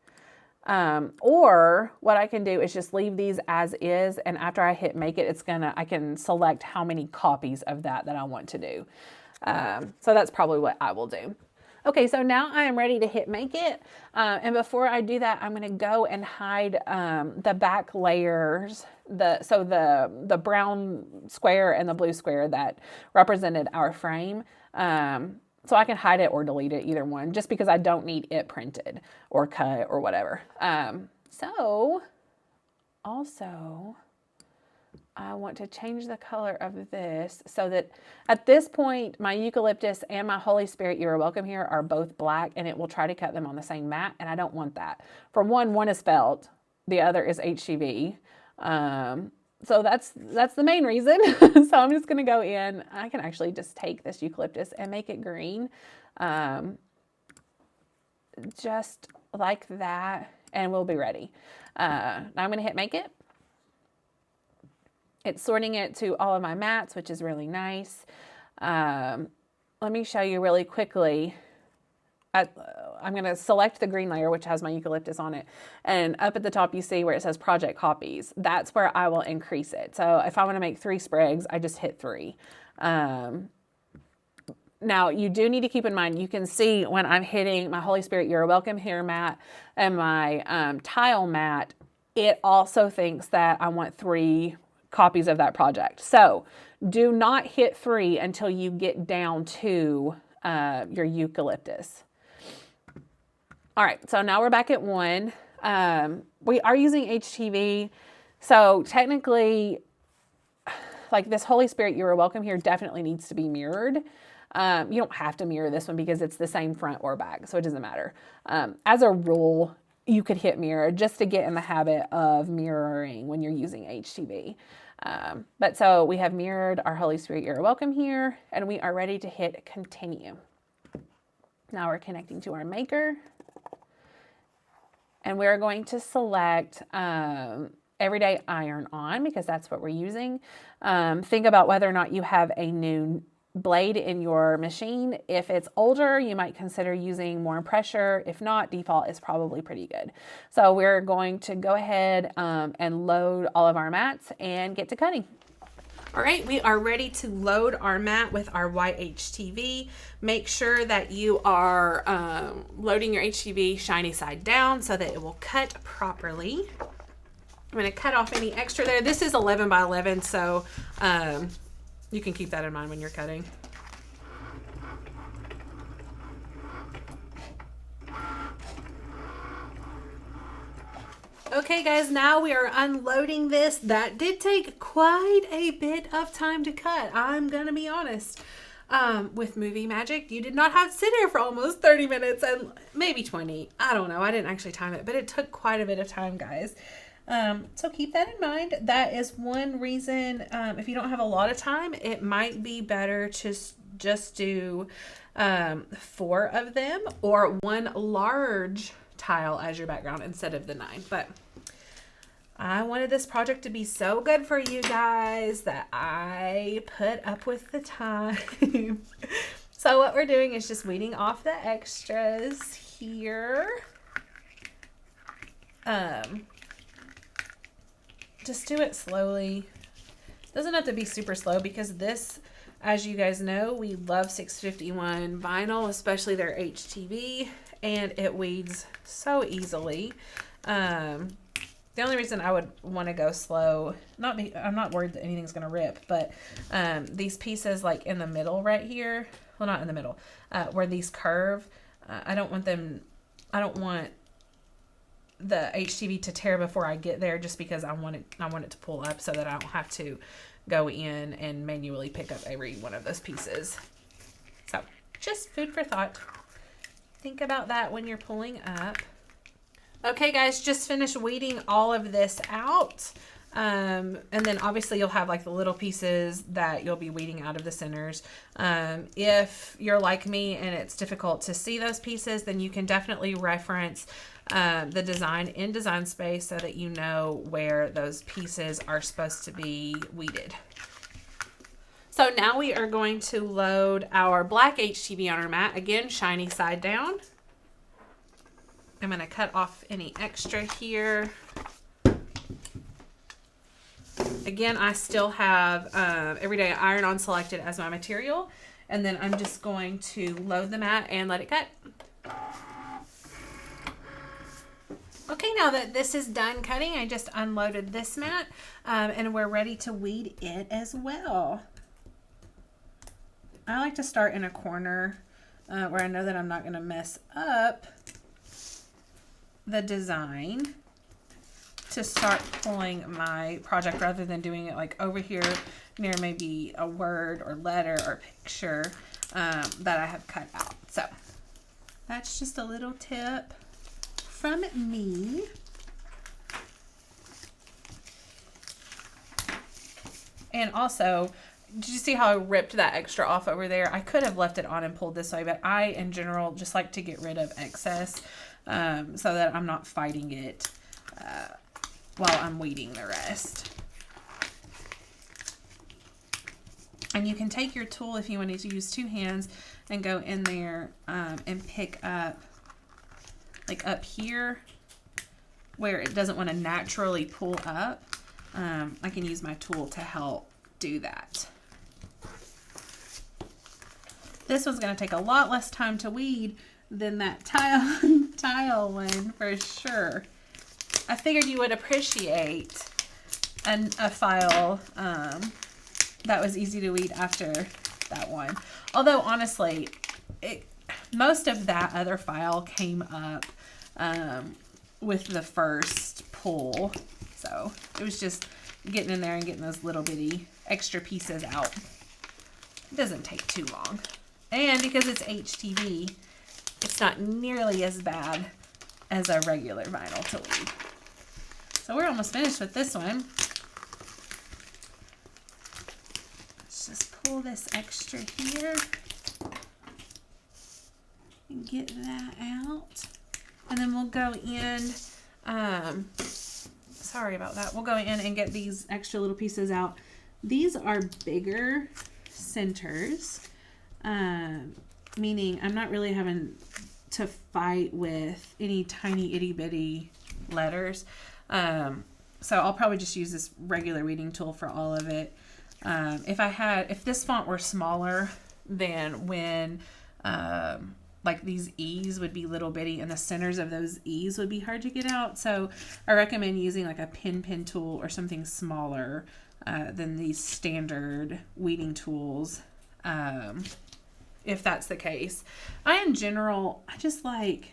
Or what I can do is just leave these as is, and after I hit make it, I can select how many copies of that I want to do. So that's probably what I will do. Okay, so now I am ready to hit make it. And before I do that, I'm gonna go and hide the back layers, the brown square and the blue square that represented our frame. So I can hide it or delete it, either one, just because I don't need it printed or cut or whatever. So also, I want to change the color of this so that at this point, my eucalyptus and my Holy Spirit, You Are Welcome Here, are both black, and it will try to cut them on the same mat, and I don't want that. For one is felt, the other is HCV. So that's the main reason. So I'm just going to go in. I can actually just take this eucalyptus and make it green. Just like that, and we'll be ready. Now I'm going to hit make it. It's sorting it to all of my mats, which is really nice. Let me show you really quickly. I'm going to select the green layer, which has my eucalyptus on it. And up at the top, you see where it says project copies. That's where I will increase it. So if I want to make 3 sprigs, I just hit 3. Now, you do need to keep in mind, you can see when I'm hitting my Holy Spirit, You're Welcome Here mat and my tile mat, it also thinks that I want 3 copies of that project. So do not hit 3 until you get down to your eucalyptus. All right, so now we're back at 1. We are using HTV. So technically, like this Holy Spirit, You're Welcome Here definitely needs to be mirrored. You don't have to mirror this one because it's the same front or back, so it doesn't matter. As a rule, you could hit mirror just to get in the habit of mirroring when you're using HTV. But so we have mirrored our Holy Spirit, You're Welcome Here, and we are ready to hit continue. Now we're connecting to our maker. And we're going to select Everyday Iron On because that's what we're using. Think about whether or not you have a new blade in your machine. If it's older, you might consider using more pressure. If not, default is probably pretty good. So we're going to go ahead and load all of our mats and get to cutting. All right, we are ready to load our mat with our white HTV. Make sure that you are loading your HTV shiny side down so that it will cut properly. I'm going to cut off any extra there. This is 11 by 11, so you can keep that in mind when you're cutting. Okay guys, now we are unloading this. That did take quite a bit of time to cut. I'm gonna be honest. With movie magic, you did not have to sit here for almost 30 minutes and maybe 20. I don't know. I didn't actually time it, but it took quite a bit of time, guys. So keep that in mind. That is one reason, if you don't have a lot of time, it might be better to just do 4 of them or 1 large tile as your background instead of the 9. But I wanted this project to be so good for you guys that I put up with the time. So what we're doing is just weeding off the extras here. Just do it slowly. Doesn't have to be super slow because this, as you guys know, we love 651 vinyl, especially their HTV, and it weeds so easily. The only reason I would want to go slow, I'm not worried that anything's going to rip, but these pieces like in the middle right here, well, not in the middle, where these curve, I don't want the HTV to tear before I get there, just because I want it to pull up so that I don't have to go in and manually pick up every one of those pieces. So just food for thought. Think about that when you're pulling up. Okay guys, just finished weeding all of this out. And then obviously you'll have like the little pieces that you'll be weeding out of the centers. If you're like me and it's difficult to see those pieces, then you can definitely reference the design in Design Space so that you know where those pieces are supposed to be weeded. So now we are going to load our black HTV on our mat. Again, shiny side down. I'm going to cut off any extra here. Again, I still have Everyday Iron On selected as my material. And then I'm just going to load the mat and let it cut. Okay, now that this is done cutting, I just unloaded this mat and we're ready to weed it as well. I like to start in a corner where I know that I'm not going to mess up the design to start pulling my project, rather than doing it like over here near maybe a word or letter or picture that I have cut out. So that's just a little tip from me. And also, did you see how I ripped that extra off over there? I could have left it on and pulled this way, but I, in general, just like to get rid of excess so that I'm not fighting it while I'm weeding the rest. And you can take your tool if you wanted to use 2 hands and go in there and pick up, like up here where it doesn't want to naturally pull up. I can use my tool to help do that. This one's going to take a lot less time to weed than that tile one for sure. I figured you would appreciate a file that was easy to weed after that one. Although honestly, most of that other file came up with the first pull. So it was just getting in there and getting those little bitty extra pieces out. It doesn't take too long. And because it's HTV, it's not nearly as bad as a regular vinyl to weed. So we're almost finished with this one. Let's just pull this extra here and get that out. And then we'll go in, sorry about that. We'll go in and get these extra little pieces out. These are bigger centers, meaning I'm not really having to fight with any tiny itty bitty letters. So I'll probably just use this regular weeding tool for all of it. If this font were smaller, then when, like these E's would be little bitty and the centers of those E's would be hard to get out. So I recommend using like a pen tool or something smaller than these standard weeding tools. If that's the case. In general, I just like,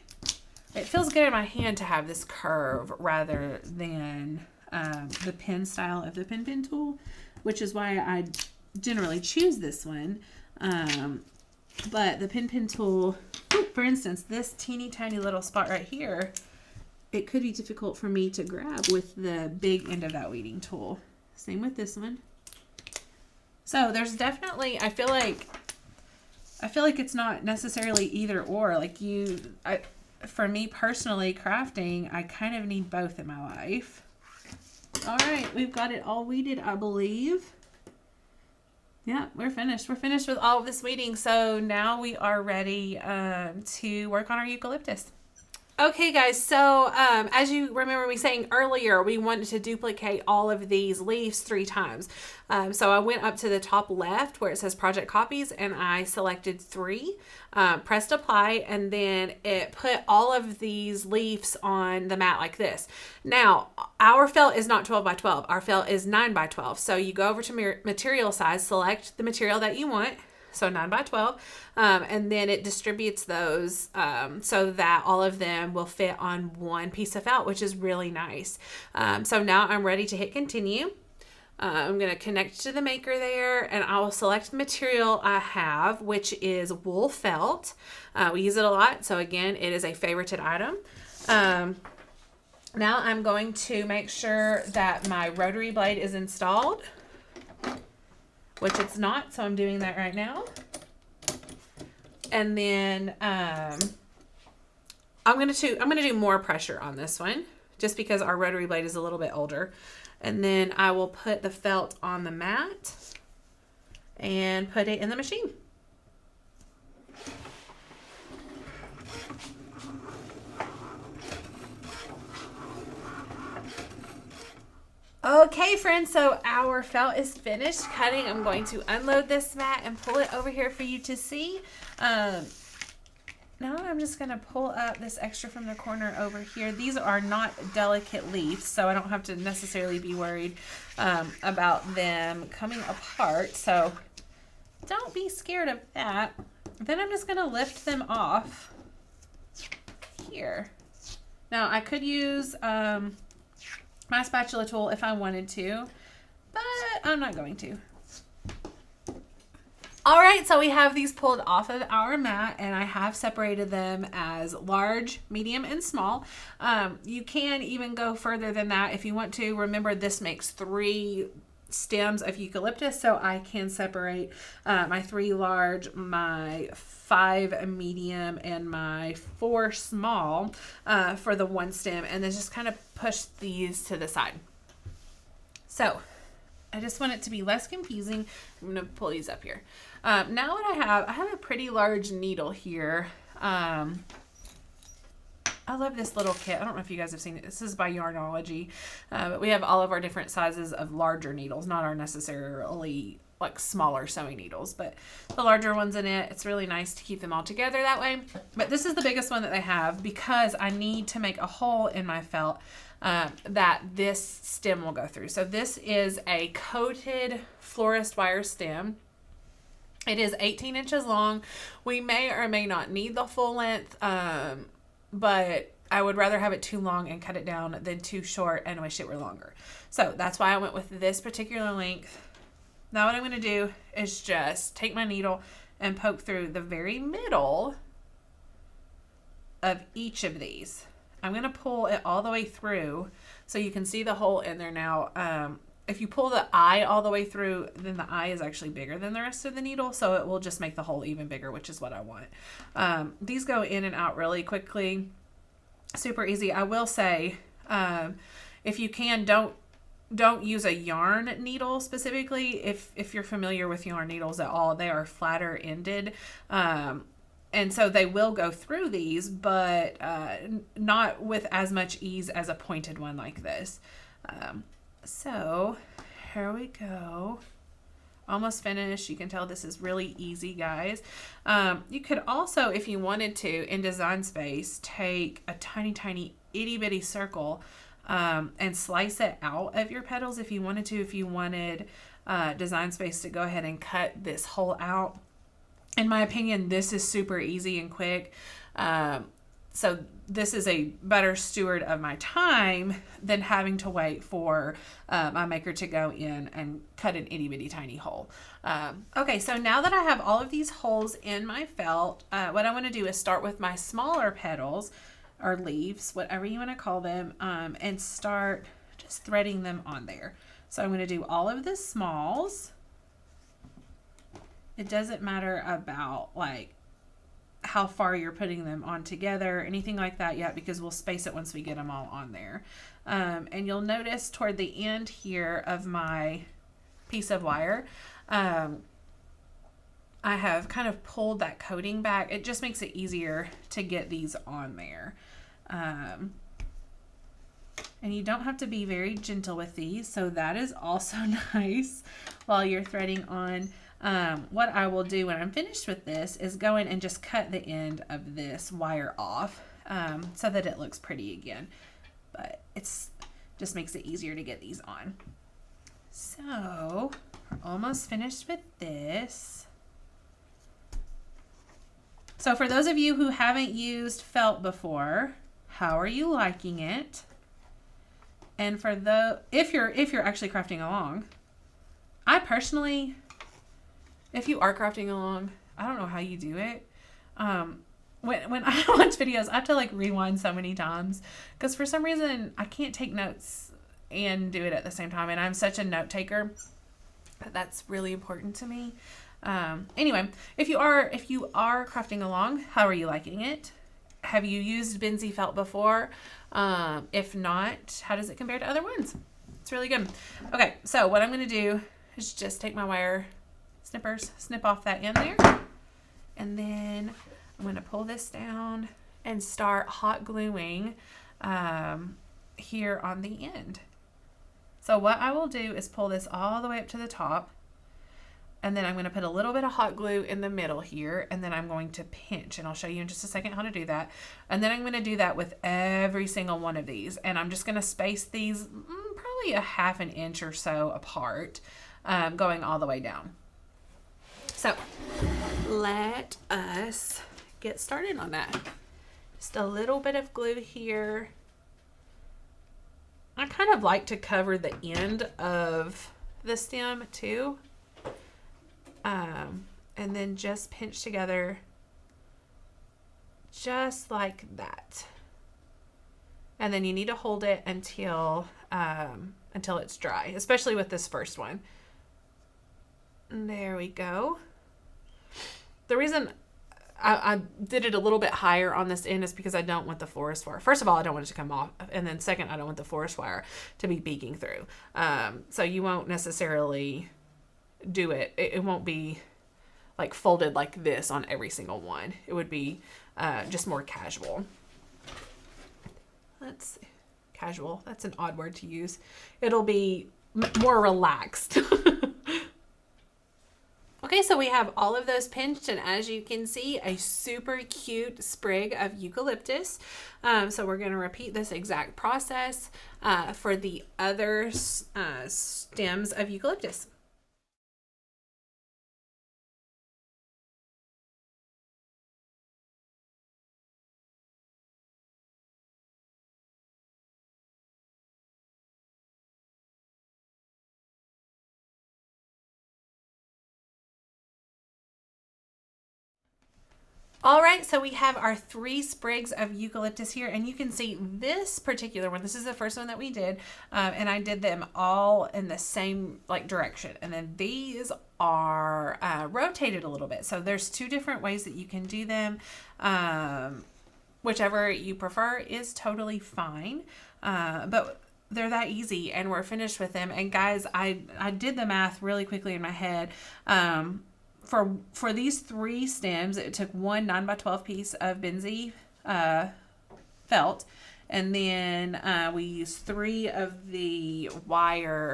it feels good in my hand to have this curve rather than the pen style of the pen tool, which is why I generally choose this one. But the pen tool, for instance, this teeny tiny little spot right here, it could be difficult for me to grab with the big end of that weeding tool. Same with this one. So there's definitely, I feel like it's not necessarily either or. Like for me personally, crafting, I kind of need both in my life. All right, we've got it all weeded, I believe. Yeah, we're finished. We're finished with all of this weeding. So now we are ready to work on our eucalyptus. Okay guys, so as you remember me saying earlier, we wanted to duplicate all of these leaves 3 times. So I went up to the top left where it says project copies and I selected 3, pressed apply, and then it put all of these leaves on the mat like this. Now, our felt is not 12 by 12. Our felt is 9 by 12. So you go over to material size, select the material that you want. So 9 by 12, and then it distributes those so that all of them will fit on one piece of felt, which is really nice. So now I'm ready to hit continue. I'm going to connect to the maker there, and I will select the material I have, which is wool felt. We use it a lot, so again, it is a favorited item. Now I'm going to make sure that my rotary blade is installed, which it's not, so I'm doing that right now. And then I'm gonna do more pressure on this one, just because our rotary blade is a little bit older. And then I will put the felt on the mat and put it in the machine. Okay friends, so our felt is finished cutting. I'm going to unload this mat and pull it over here for you to see. Now I'm just going to pull up this extra from the corner over here. These are not delicate leaves, so I don't have to necessarily be worried about them coming apart. So don't be scared of that. Then I'm just going to lift them off here. Now I could use my spatula tool if I wanted to, but I'm not going to. All right, so we have these pulled off of our mat, and I have separated them as large, medium, and small. You can even go further than that if you want to. Remember, this makes 3 stems of eucalyptus so I can separate my 3 large, my 5 medium, and my 4 small for the one stem, and then just kind of push these to the side. So I just want it to be less confusing. I'm going to pull these up here. Now what I have a pretty large needle here. I love this little kit. I don't know if you guys have seen it. This is by Yarnology. But we have all of our different sizes of larger needles, not our necessarily like smaller sewing needles, but the larger ones in it. It's really nice to keep them all together that way. But this is the biggest one that they have because I need to make a hole in my felt that this stem will go through. So this is a coated florist wire stem. It is 18 inches long. We may or may not need the full length, but I would rather have it too long and cut it down than too short and wish it were longer. So that's why I went with this particular length. Now what I'm going to do is just take my needle and poke through the very middle of each of these. I'm going to pull it all the way through so you can see the hole in there now. If you pull the eye all the way through, then the eye is actually bigger than the rest of the needle, so it will just make the hole even bigger, which is what I want. These go in and out really quickly. Super easy. I will say, if you can, don't use a yarn needle specifically. If you're familiar with yarn needles at all, they are flatter ended. And so they will go through these, but not with as much ease as a pointed one like this. So here we go. Almost finished. You can tell this is really easy, guys. You could also, if you wanted to, in Design Space, take a tiny, tiny itty bitty circle and slice it out of your petals if you wanted to. If you wanted Design Space to go ahead and cut this hole out. In my opinion, this is super easy and quick. So this is a better steward of my time than having to wait for my maker to go in and cut an itty bitty tiny hole. Okay, so now that I have all of these holes in my felt, what I want to do is start with my smaller petals or leaves, whatever you want to call them, and start just threading them on there. So I'm going to do all of the smalls. It doesn't matter about like how far you're putting them on together, anything like that yet, because we'll space it once we get them all on there. And you'll notice toward the end here of my piece of wire, I have kind of pulled that coating back. It just makes it easier to get these on there. And you don't have to be very gentle with these, so that is also nice while you're threading on. What I will do when I'm finished with this is go in and just cut the end of this wire off so that it looks pretty again. But it's just makes it easier to get these on. So we're almost finished with this. So for those of you who haven't used felt before, how are you liking it? And for if you're actually crafting along, I personally, if you are crafting along, I don't know how you do it. When I watch videos, I have to like rewind so many times because for some reason I can't take notes and do it at the same time. And I'm such a note taker. That's really important to me. Anyway, if you are crafting along, how are you liking it? Have you used Benzie felt before? If not, how does it compare to other ones? It's really good. Okay, so what I'm going to do is just take my wire snippers, snip off that end there, and then I'm going to pull this down and start hot gluing here on the end. So what I will do is pull this all the way up to the top, and then I'm going to put a little bit of hot glue in the middle here, and then I'm going to pinch, and I'll show you in just a second how to do that. And then I'm going to do that with every single one of these, and I'm just going to space these probably a ½ an inch or so apart, going all the way down. So let us get started on that. Just a little bit of glue here. I kind of like to cover the end of the stem too. And then just pinch together just like that. And then you need to hold it until until it's dry, especially with this first one. And there we go. The reason I did it a little bit higher on this end is because I don't want the forest wire. First of all, I don't want it to come off. And then second, I don't want the forest wire to be peeking through. So you won't necessarily do it. It won't be like folded like this on every single one. It would be just more casual. Let's see. Casual. That's an odd word to use. It'll be more relaxed. Okay, so we have all of those pinched, and as you can see, a super cute sprig of eucalyptus. So we're going to repeat this exact process for the other stems of eucalyptus. All right, so we have our 3 sprigs of eucalyptus here, and you can see this particular one. This is the first one that we did, and I did them all in the same direction. And then these are rotated a little bit. So there's 2 different ways that you can do them. Whichever you prefer is totally fine, but they're that easy, and we're finished with them. And guys, I did the math really quickly in my head. For these 3 stems, it took 1 9x12 piece of Benzie felt, and then we used 3 of the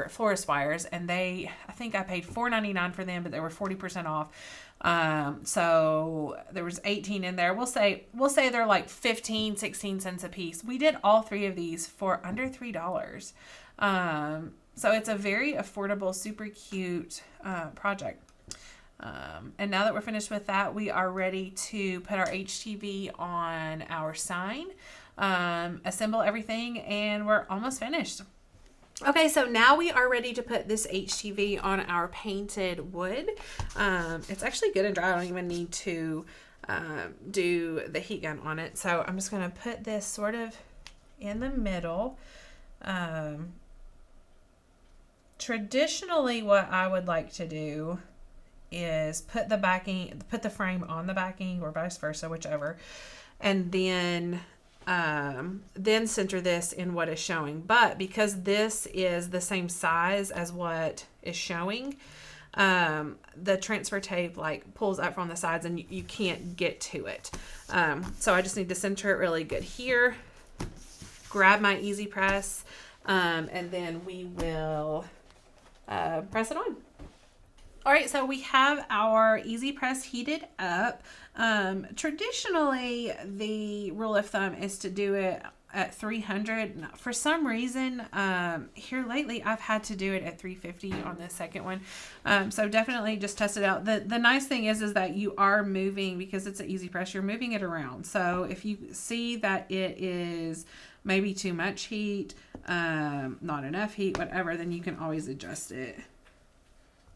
florist wires, and I think I paid $4.99 for them, but they were 40% off. So there was 18 in there. We'll say they're like 15, 16 cents a piece. We did all 3 of these for under $3. So it's a very affordable, super cute project. And now that we're finished with that, we are ready to put our HTV on our sign, assemble everything, and we're almost finished. Okay, so now we are ready to put this HTV on our painted wood. It's actually good and dry. I don't even need to do the heat gun on it. So I'm just going to put this sort of in the middle. Traditionally, what I would like to do is put the frame on the backing, or vice versa, whichever, and then center this in what is showing. But because this is the same size as what is showing, the transfer tape pulls up from the sides, and you can't get to it. So I just need to center it really good here, grab my easy press, and then we will press it on. All right, so we have our easy press heated up. Traditionally, the rule of thumb is to do it at 300. For some reason, here lately, I've had to do it at 350 on the second one. So definitely just test it out. The nice thing is that you are moving, because it's an easy press, you're moving it around. So if you see that it is maybe too much heat, not enough heat, whatever, then you can always adjust it.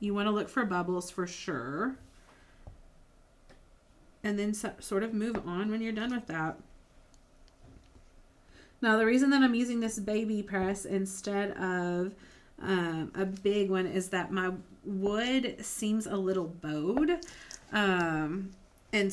You want to look for bubbles for sure. And then sort of move on when you're done with that. Now, the reason that I'm using this baby press instead of a big one is that my wood seems a little bowed. And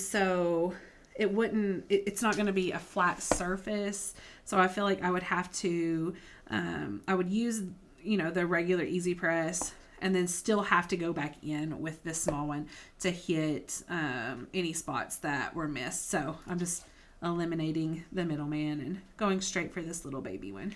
so it's not going to be a flat surface. So I feel like I would have to, I would use, the regular easy press, and then still have to go back in with this small one to hit any spots that were missed. So I'm just eliminating the middleman and going straight for this little baby one.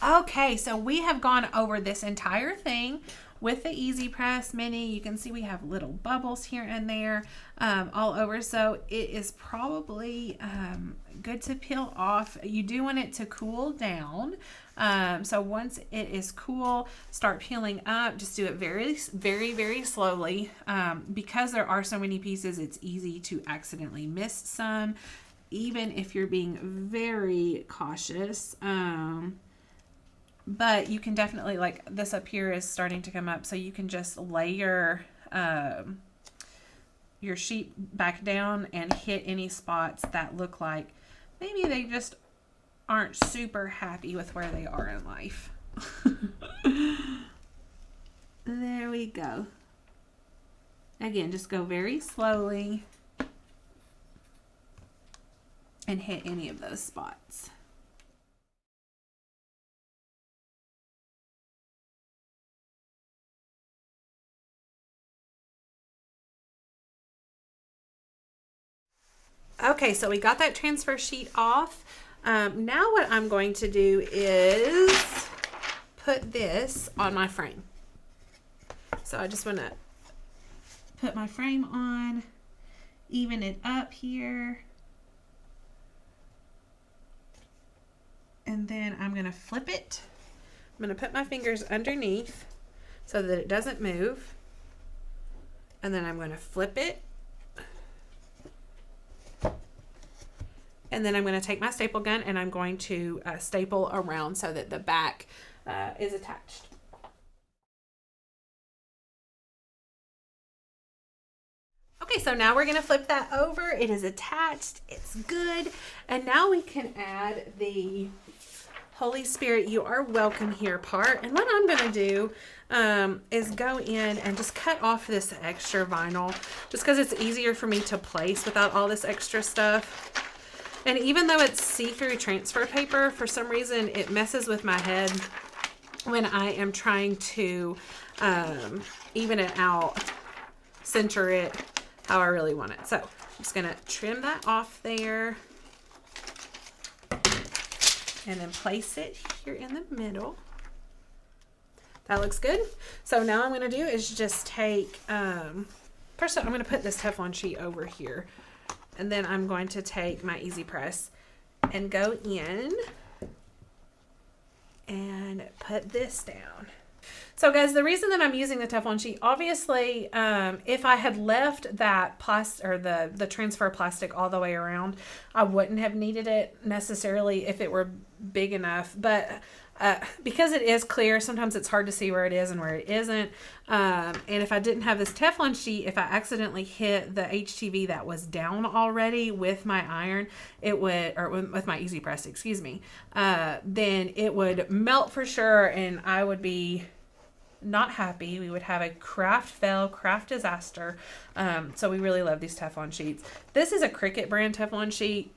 Okay, so we have gone over this entire thing with the Easy Press Mini. You can see we have little bubbles here and there all over, so it is probably good to peel off. You do want it to cool down, so once it is cool, start peeling up. Just do it very, very, very slowly. Because there are so many pieces, it's easy to accidentally miss some, even if you're being very cautious. But you can definitely, like this up here is starting to come up, so you can just lay your sheet back down and hit any spots that look like maybe they just aren't super happy with where they are in life. There we go. Again, just go very slowly and hit any of those spots. Okay, so we got that transfer sheet off. Now what I'm going to do is put this on my frame. So I just want to put my frame on, even it up here. And then I'm going to flip it. I'm going to put my fingers underneath so that it doesn't move. And then I'm going to flip it. And then I'm going to take my staple gun and I'm going to staple around so that the back is attached. Okay, so now we're going to flip that over. It is attached. It's good. And now we can add the Holy Spirit, you are welcome here part. And what I'm going to do is go in and just cut off this extra vinyl just because it's easier for me to place without all this extra stuff. And even though it's see-through transfer paper, for some reason it messes with my head when I am trying to even it out, center it how I really want it. So I'm just going to trim that off there and then place it here in the middle. That looks good. So now I'm going to do is just take, first I'm going to put this Teflon sheet over here. And then I'm going to take my Easy Press and go in and put this down. So guys, the reason that I'm using the Teflon sheet, obviously, if I had left that plastic or the transfer plastic all the way around, I wouldn't have needed it necessarily if it were big enough. But because it is clear, sometimes it's hard to see where it is and where it isn't. And if I didn't have this Teflon sheet, if I accidentally hit the HTV that was down already with my iron, it would, or with my Easy Press, excuse me, then it would melt for sure and I would be not happy. We would have a craft fail, craft disaster. So we really love these Teflon sheets. This is a Cricut brand Teflon sheet.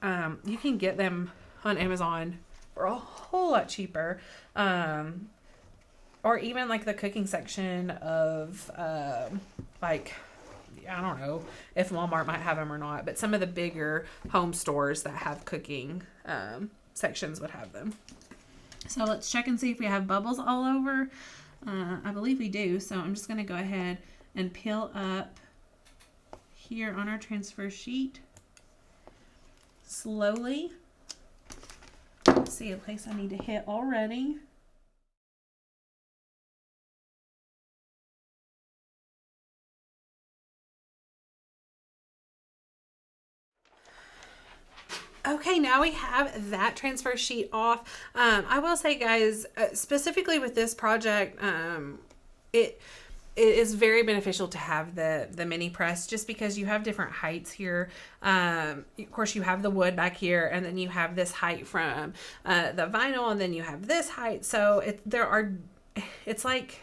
You can get them on Amazon for a whole lot cheaper. Or even like the cooking section of like, I don't know if Walmart might have them or not, but some of the bigger home stores that have cooking sections would have them. So let's check and see if we have bubbles all over. I believe we do. So I'm just going to go ahead and peel up here on our transfer sheet slowly. See a place I need to hit already. Okay, now we have that transfer sheet off. I will say, guys, specifically with this project, it is very beneficial to have the mini press just because you have different heights here. Of course, you have the wood back here, and then you have this height from the vinyl, and then you have this height. So it's like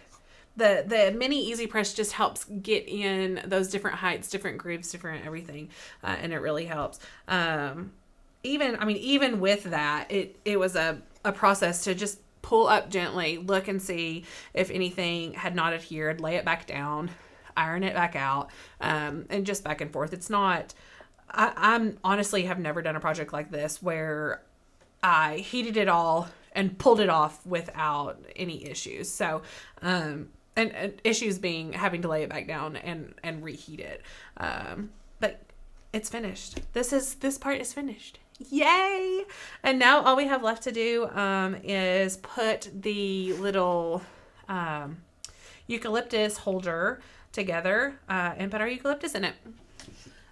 the mini Easy Press just helps get in those different heights, different grooves, different everything, and it really helps. Even with that, it was a process to just pull up gently, look and see if anything had not adhered, lay it back down, iron it back out, and just back and forth. It's not, I'm honestly have never done a project like this where I heated it all and pulled it off without any issues. So, and issues being having to lay it back down and reheat it. But it's finished. This part is finished. Yay! And now all we have left to do is put the little eucalyptus holder together and put our eucalyptus in it.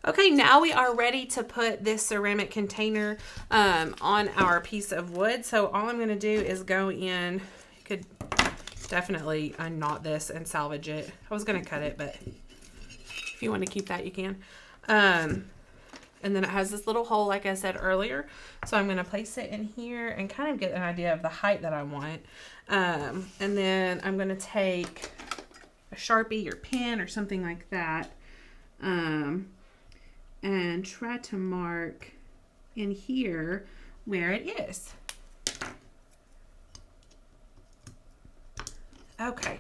Okay, now we are ready to put this ceramic container on our piece of wood. So all I'm going to do is go in, you could definitely unknot this and salvage it. I was going to cut it, but if you want to keep that, you can. And then it has this little hole, like I said earlier. So I'm going to place it in here and kind of get an idea of the height that I want. And then I'm going to take a Sharpie or pen or something like that. And try to mark in here where it is. Okay,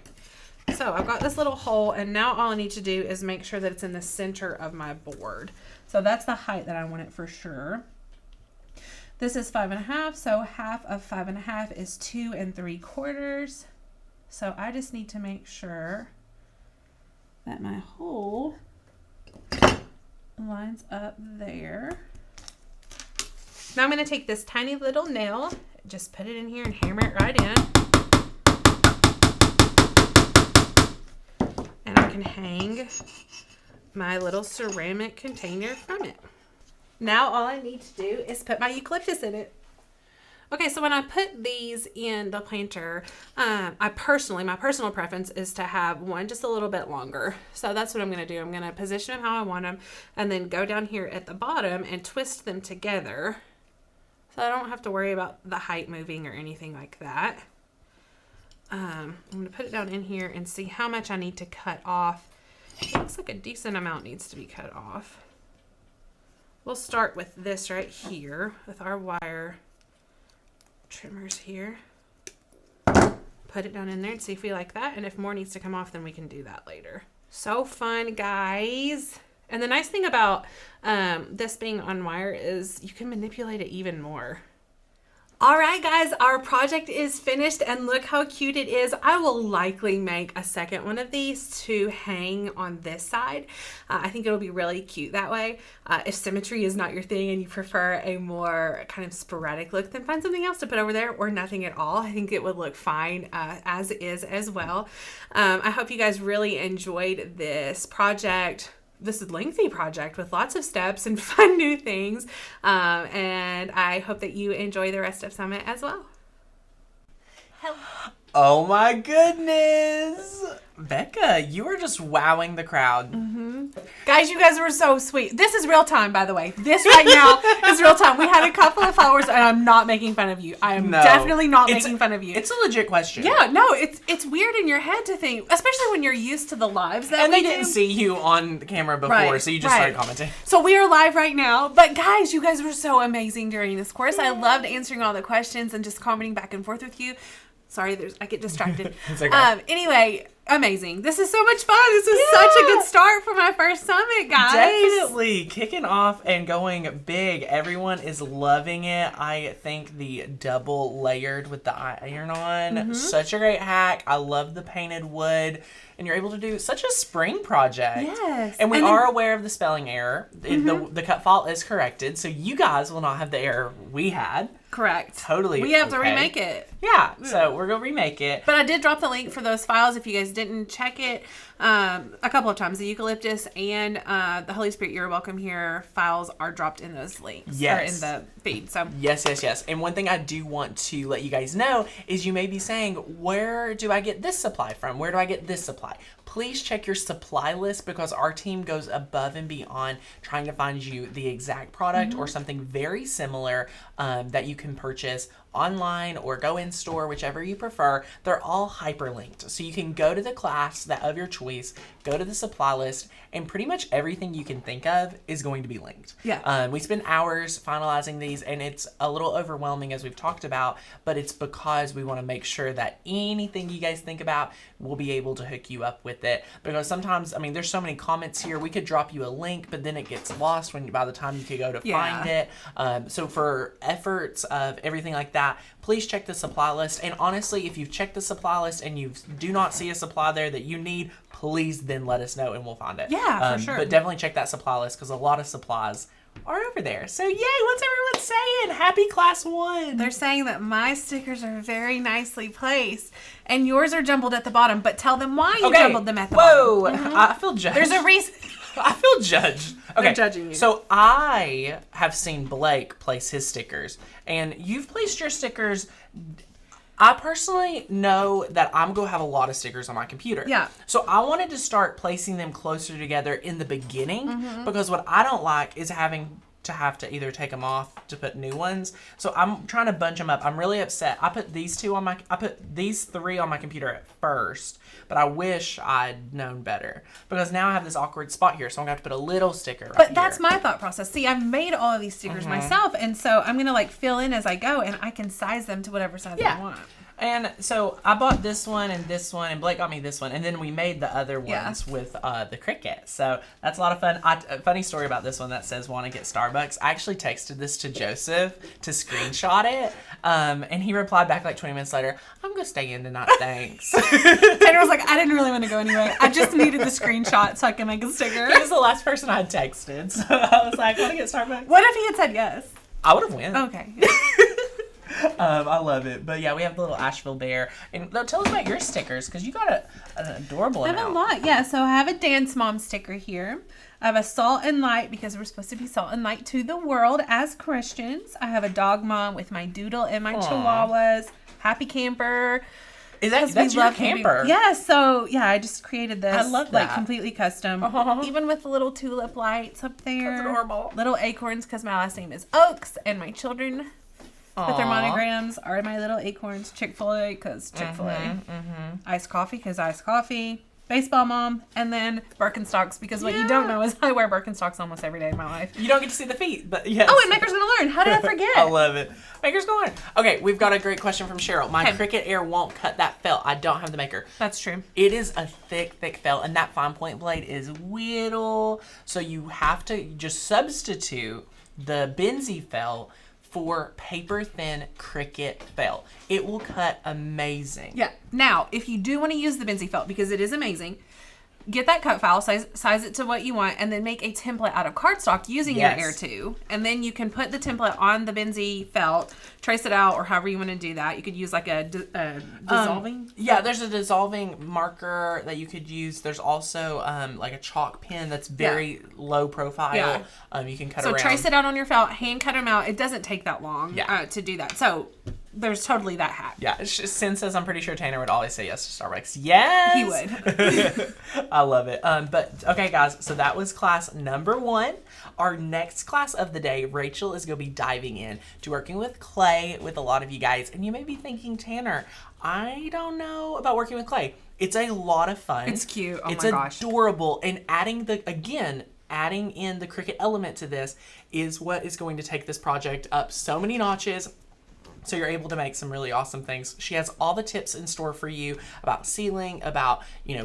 so I've got this little hole, and now all I need to do is make sure that it's in the center of my board. So that's the height that I want it for sure. This is 5.5, so half of 5.5 is 2 3/4. So I just need to make sure that my hole lines up there. Now I'm going to take this tiny little nail, just put it in here and hammer it right in. And I can hang my little ceramic container from it. Now all I need to do is put my eucalyptus in it. Okay, so when I put these in the planter, my personal preference is to have one just a little bit longer. So that's what I'm going to do. I'm going to position them how I want them and then go down here at the bottom and twist them together. So I don't have to worry about the height moving or anything like that. I'm going to put it down in here and see how much I need to cut off. It looks like a decent amount needs to be cut off. We'll start with this right here with our wire trimmers here. Put it down in there and see if we like that. And if more needs to come off, then we can do that later. So fun, guys. And the nice thing about this being on wire is you can manipulate it even more. All right, guys, our project is finished and look how cute it is. I will likely make a second one of these to hang on this side. I think it'll be really cute that way. If symmetry is not your thing and you prefer a more kind of sporadic look, then find something else to put over there or nothing at all. I think it would look fine as is as well. I hope you guys really enjoyed this project. This is a lengthy project with lots of steps and fun new things. And I hope that you enjoy the rest of Summit as well. Hello. Oh my goodness. Becca, you are just wowing the crowd. Guys, you guys were so sweet. This is real time, by the way. This right now is real time. We had a couple of followers, and I'm not making fun of you. I am definitely not making fun of you. It's a legit question. Yeah, no, it's weird in your head to think, especially when you're used to the lives that and we they didn't see you on the camera before, Right, so you just started commenting. So we are live right now. But guys, you guys were so amazing during this course. I loved answering all the questions and just commenting back and forth with you. Sorry, I get distracted. It's okay. Anyway, amazing. This is so much fun. This is such a good start for my first Summit, guys. Definitely kicking off and going big. Everyone is loving it. I think the double layered with the iron on, such a great hack. I love the painted wood. And you're able to do such a spring project. Yes. And we are aware of the spelling error. The cut fault is corrected, so you guys will not have the error we had. Correct. Totally. We have to remake it. Yeah, so we're going to remake it. But I did drop the link for those files if you guys didn't check it a couple of times. The eucalyptus and the Holy Spirit You're Welcome Here files are dropped in those links. Yes. Or in the feed. So Yes. And one thing I do want to let you guys know is you may be saying, where do I get this supply from? Where do I get this supply? Please check your supply list because our team goes above and beyond trying to find you the exact product or something very similar that you can purchase online or go in store, whichever you prefer. They're all hyperlinked. So you can go to the class that of your choice, go to the supply list, and pretty much everything you can think of is going to be linked. Yeah. We spend hours finalizing these and it's a little overwhelming as we've talked about, but it's because we want to make sure that anything you guys think about, we'll be able to hook you up with it. Because sometimes, there's so many comments here, we could drop you a link, but then it gets lost by the time you could go to find it. So for efforts of everything like that, please check the supply list. And honestly, if you've checked the supply list and you do not see a supply there that you need, please then let us know and we'll find it. Yeah, for sure. But definitely check that supply list because a lot of supplies are over there. So yay, what's everyone saying? Happy class 1. they're saying that my stickers are very nicely placed and yours are jumbled at the bottom, but tell them why you jumbled them at the bottom. Whoa, I feel judged. There's a reason. I feel judged. Okay, They're judging you. So I have seen Blake place his stickers, and you've placed your stickers. I personally know that I'm going to have a lot of stickers on my computer. Yeah. So I wanted to start placing them closer together in the beginning because what I don't like is having to either take them off to put new ones. So I'm trying to bunch them up. I'm really upset. I put these 3 on my computer at first, but I wish I'd known better because now I have this awkward spot here. So I'm going to have to put a little sticker right But that's here. my thought process. See, I've made all of these stickers myself, and so I'm gonna like fill in as I go, and I can size them to whatever size I want. And so I bought this one, and Blake got me this one, and then we made the other ones with the Cricut. So that's a lot of fun. A funny story about this one that says want to get Starbucks. I actually texted this to Joseph to screenshot it, and he replied back like 20 minutes later, I'm going to stay in tonight, thanks. Tanner was like, I didn't really want to go anyway. I just needed the screenshot so I can make a sticker. He was the last person I had texted, so I was like, want to get Starbucks? What if he had said yes? I would have went. Okay. I love it. But yeah, we have the little Asheville bear. And tell us about your stickers, because you got an adorable I have amount. a lot, yeah. So I have a Dance Mom sticker here. I have a Salt and Light because we're supposed to be salt and light to the world as Christians. I have a Dog Mom with my doodle and my chihuahuas. Happy Camper. Is that's your camper? Yeah, so yeah, I just created this. I love like that. completely custom. Even with the little tulip lights up there. That's adorable. Little acorns because my last name is Oaks, and my children with their monograms are my little acorns. Chick-fil-A because Chick-fil-A. Iced coffee because iced coffee. Baseball Mom, and then Birkenstocks because what you don't know is I wear Birkenstocks almost every day of my life. You don't get to see the feet, but yes. Oh, and Maker's Gonna Learn. How did I forget? I love it. Maker's Gonna Learn. Okay, we've got a great question from Cheryl. My Cricut Air won't cut that felt. I don't have the maker. That's true. It is a thick felt, and that fine point blade is whittle. So you have to just substitute the Benzie felt for paper thin Cricut felt. It will cut amazing. Yeah. Now, if you do want to use the Benzie felt because it is amazing, get that cut file, size it to what you want, and then make a template out of cardstock using your Air 2. And then you can put the template on the Benzie felt, trace it out, or however you want to do that. You could use like a dissolving. Yeah, there's a dissolving marker that you could use. There's also like a chalk pen that's very low profile. Yeah. You can cut So around. trace it out on your felt, hand cut them out. It doesn't take that long to do that. So there's totally that hack. Yeah, Sin says I'm pretty sure Tanner would always say yes to Starbucks. Yes! He would. I love it. But okay, guys, so that was class number 1. Our next class of the day, Rachel is going to be diving in to working with clay with a lot of you guys. And you may be thinking, Tanner, I don't know about working with clay. It's a lot of fun. It's cute. Oh it's my gosh. adorable. And adding in the Cricut element to this is what is going to take this project up so many notches. So you're able to make some really awesome things. She has all the tips in store for you about sealing, about,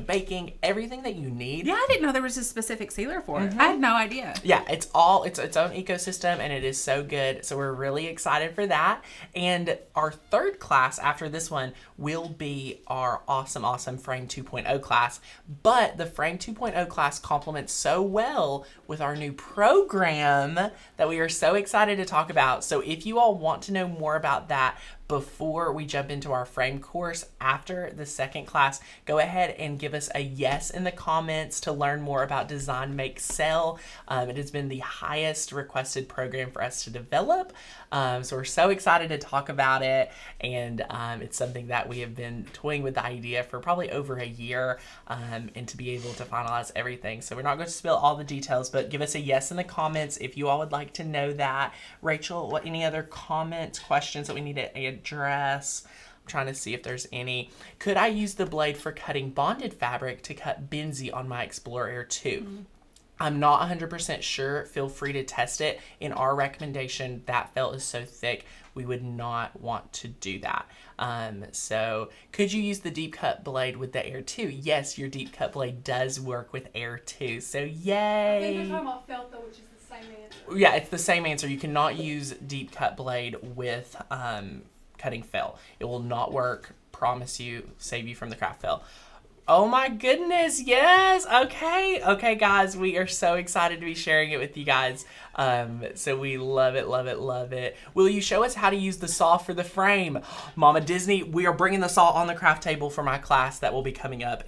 baking, everything that you need. Yeah, I didn't know there was a specific sealer for it. I had no idea. Yeah, it's its own ecosystem, and it is so good. So we're really excited for that. And our third class after this one will be our awesome Frame 2.0 class. But the Frame 2.0 class complements so well with our new program that we are so excited to talk about. So if you all want to know more about that before we jump into our frame course after the second class, go ahead and give us a yes in the comments to learn more about Design, Make, Sell. It has been the highest requested program for us to develop. So we're so excited to talk about it. And it's something that we have been toying with the idea for probably over a year, and to be able to finalize everything. So we're not going to spill all the details, but give us a yes in the comments if you all would like to know that. Rachel, any other comments, questions that we need to address? I'm trying to see if there's any. Could I use the blade for cutting bonded fabric to cut Benzie on my Explorer Air 2? I'm not 100% sure. Feel free to test it. In our recommendation, that felt is so thick, we would not want to do that. So could you use the deep cut blade with the Air 2? Yes, your deep cut blade does work with Air 2. So yay. I think you're talking about felt though, which is the same answer. Yeah, it's the same answer. You cannot use deep cut blade with cutting felt. It will not work. Promise you. Save you from the craft felt. Oh my goodness, yes. Okay, guys, we are so excited to be sharing it with you guys. So we love it. Will you show us how to use the saw for the frame? Mama Disney, we are bringing the saw on the craft table for my class that will be coming up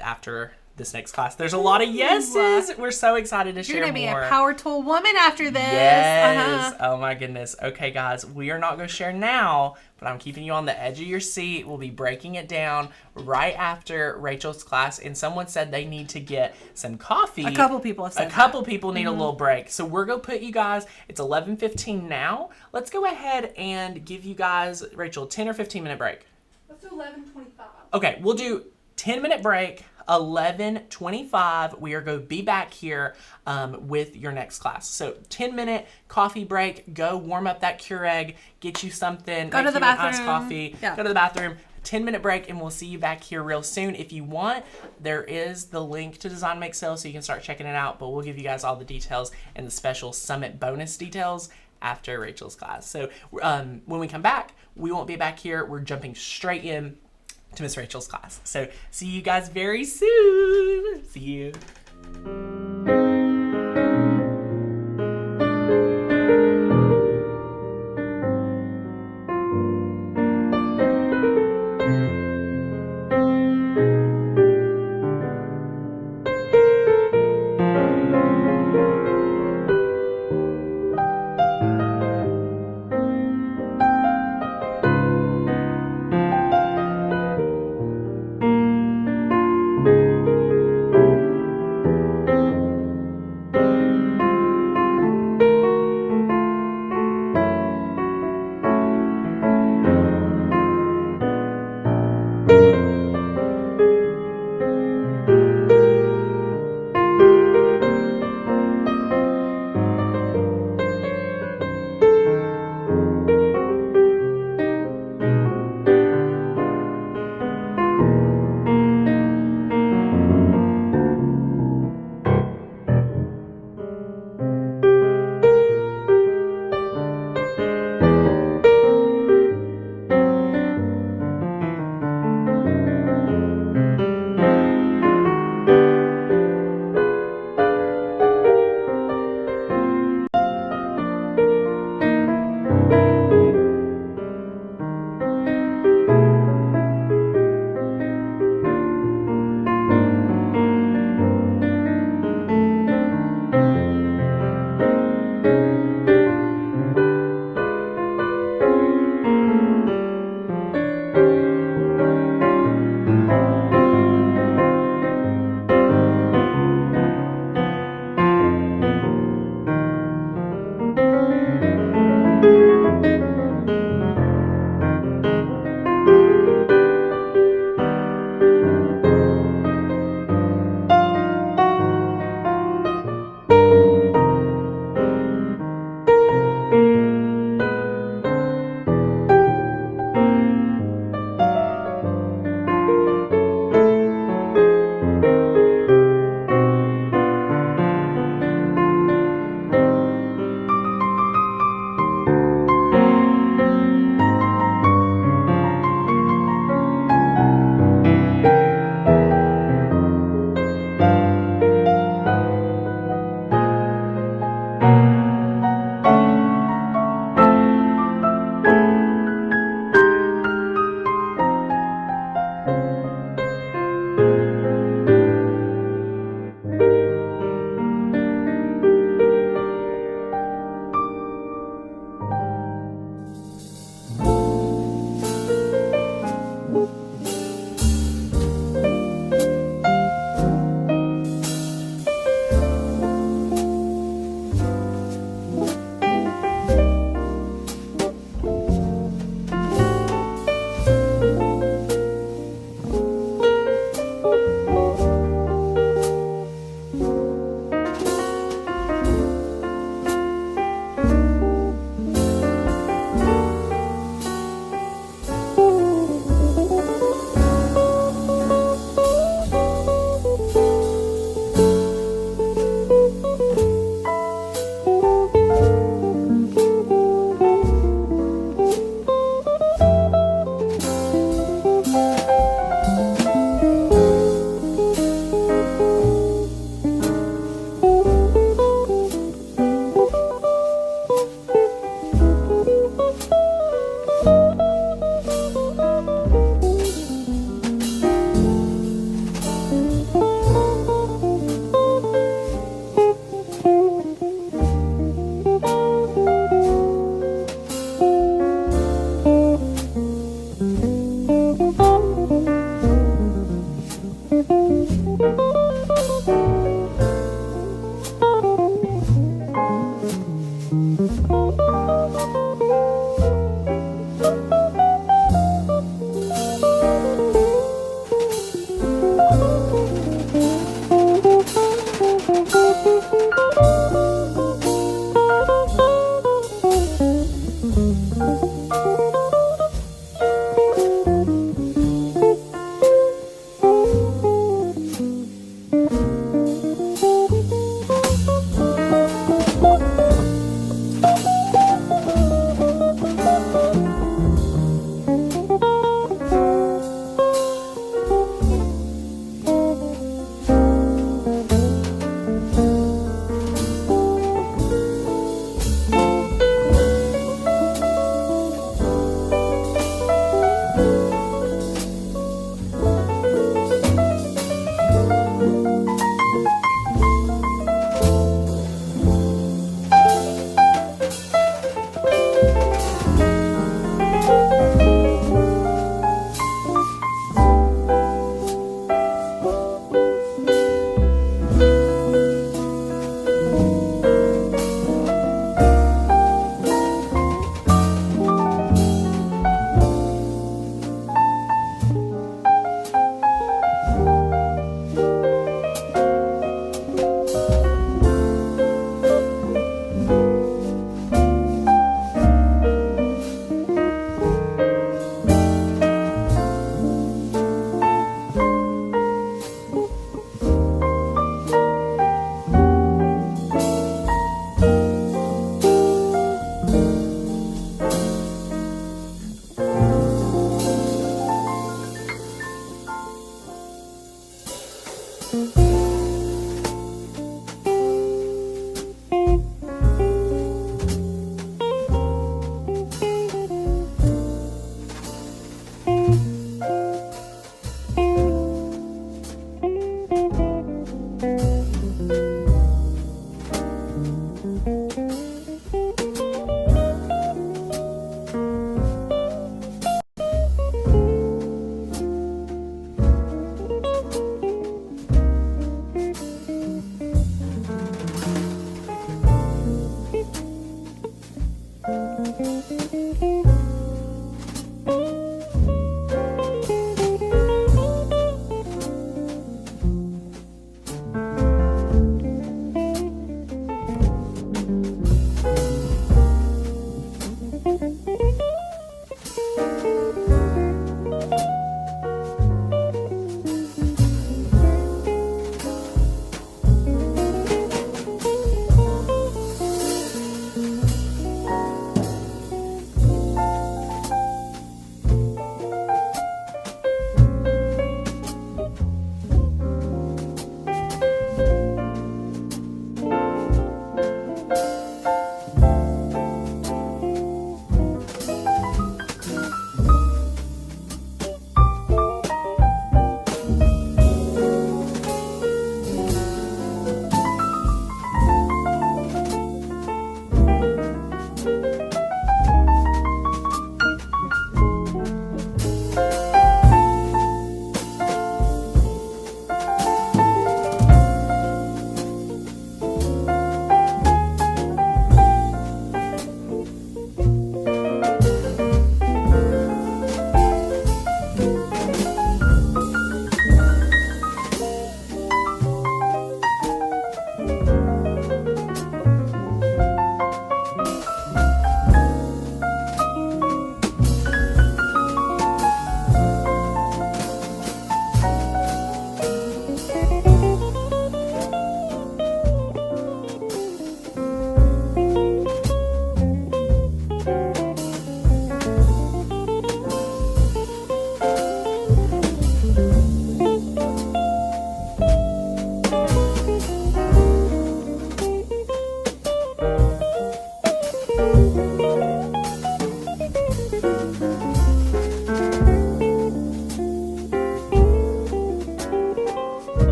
after this next class. There's a lot of yeses. We're so excited to share You're more. going to be a power tool woman after this. Yes. Oh my goodness. Okay, guys, we are not going to share now, but I'm keeping you on the edge of your seat. We'll be breaking it down right after Rachel's class. And someone said they need to get some coffee. A couple people have said A couple people need a little break. So we're going to put you guys, it's 11:15 now. Let's go ahead and give you guys, Rachel, 10 or 15 minute break. Let's do 11:25. Okay, we'll do 10-minute break. 11:25, we are going to be back here with your next class. So 10-minute coffee break. Go warm up that Keurig. Get you something. Go to the you an iced bathroom. coffee. Yeah. Go to the bathroom. 10-minute break, and we'll see you back here real soon. If you want, there is the link to Design Make Sale, so you can start checking it out. But we'll give you guys all the details and the special Summit bonus details after Rachel's class. So when we come back, we won't be back here. We're jumping straight in to Miss Rachel's class. So see you guys very soon. See you.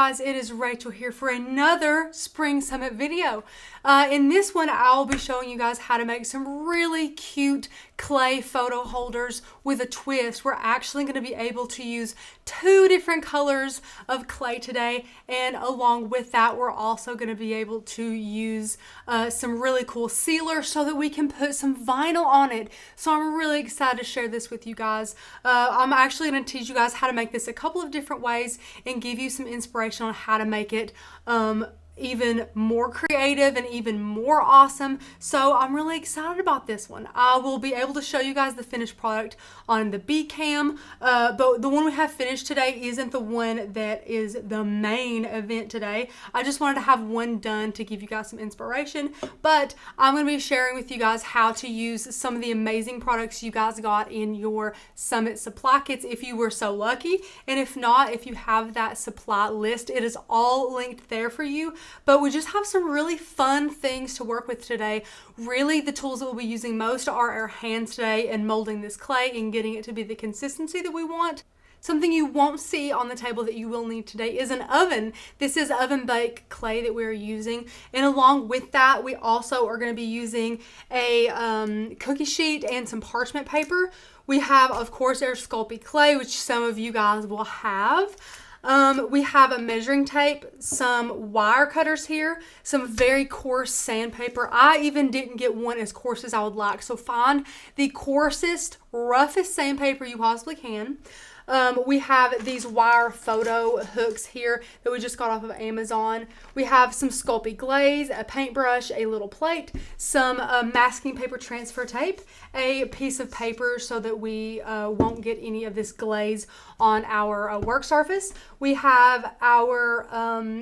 guys, it is Rachel here for another Spring Summit video. In this one, I'll be showing you guys how to make some really cute clay photo holders with a twist. We're actually going to be able to use 2 different colors of clay today, and along with that, we're also going to be able to use some really cool sealer so that we can put some vinyl on it. So I'm really excited to share this with you guys. I'm actually going to teach you guys how to make this a couple of different ways and give you some inspiration on how to make it even more creative and even more awesome. So I'm really excited about this one. I will be able to show you guys the finished product on the B cam, but the one we have finished today isn't the one that is the main event today. I just wanted to have one done to give you guys some inspiration, but I'm going to be sharing with you guys how to use some of the amazing products you guys got in your Summit supply kits if you were so lucky, and if not, if you have that supply list, it is all linked there for you. But we just have some really fun things to work with today. Really, the tools that we'll be using most are our hands today and molding this clay and getting it to be the consistency that we want. Something you won't see on the table that you will need today is an oven. This is oven bake clay that we're using. And along with that, we also are going to be using a cookie sheet and some parchment paper. We have, of course, our Sculpey clay, which some of you guys will have. We have a measuring tape, some wire cutters here, some very coarse sandpaper. I even didn't get one as coarse as I would like, so find the coarsest, roughest sandpaper you possibly can. We have these wire photo hooks here that we just got off of Amazon. We have some Sculpey glaze, a paintbrush, a little plate, some masking paper transfer tape, a piece of paper so that we won't get any of this glaze on our work surface. We have our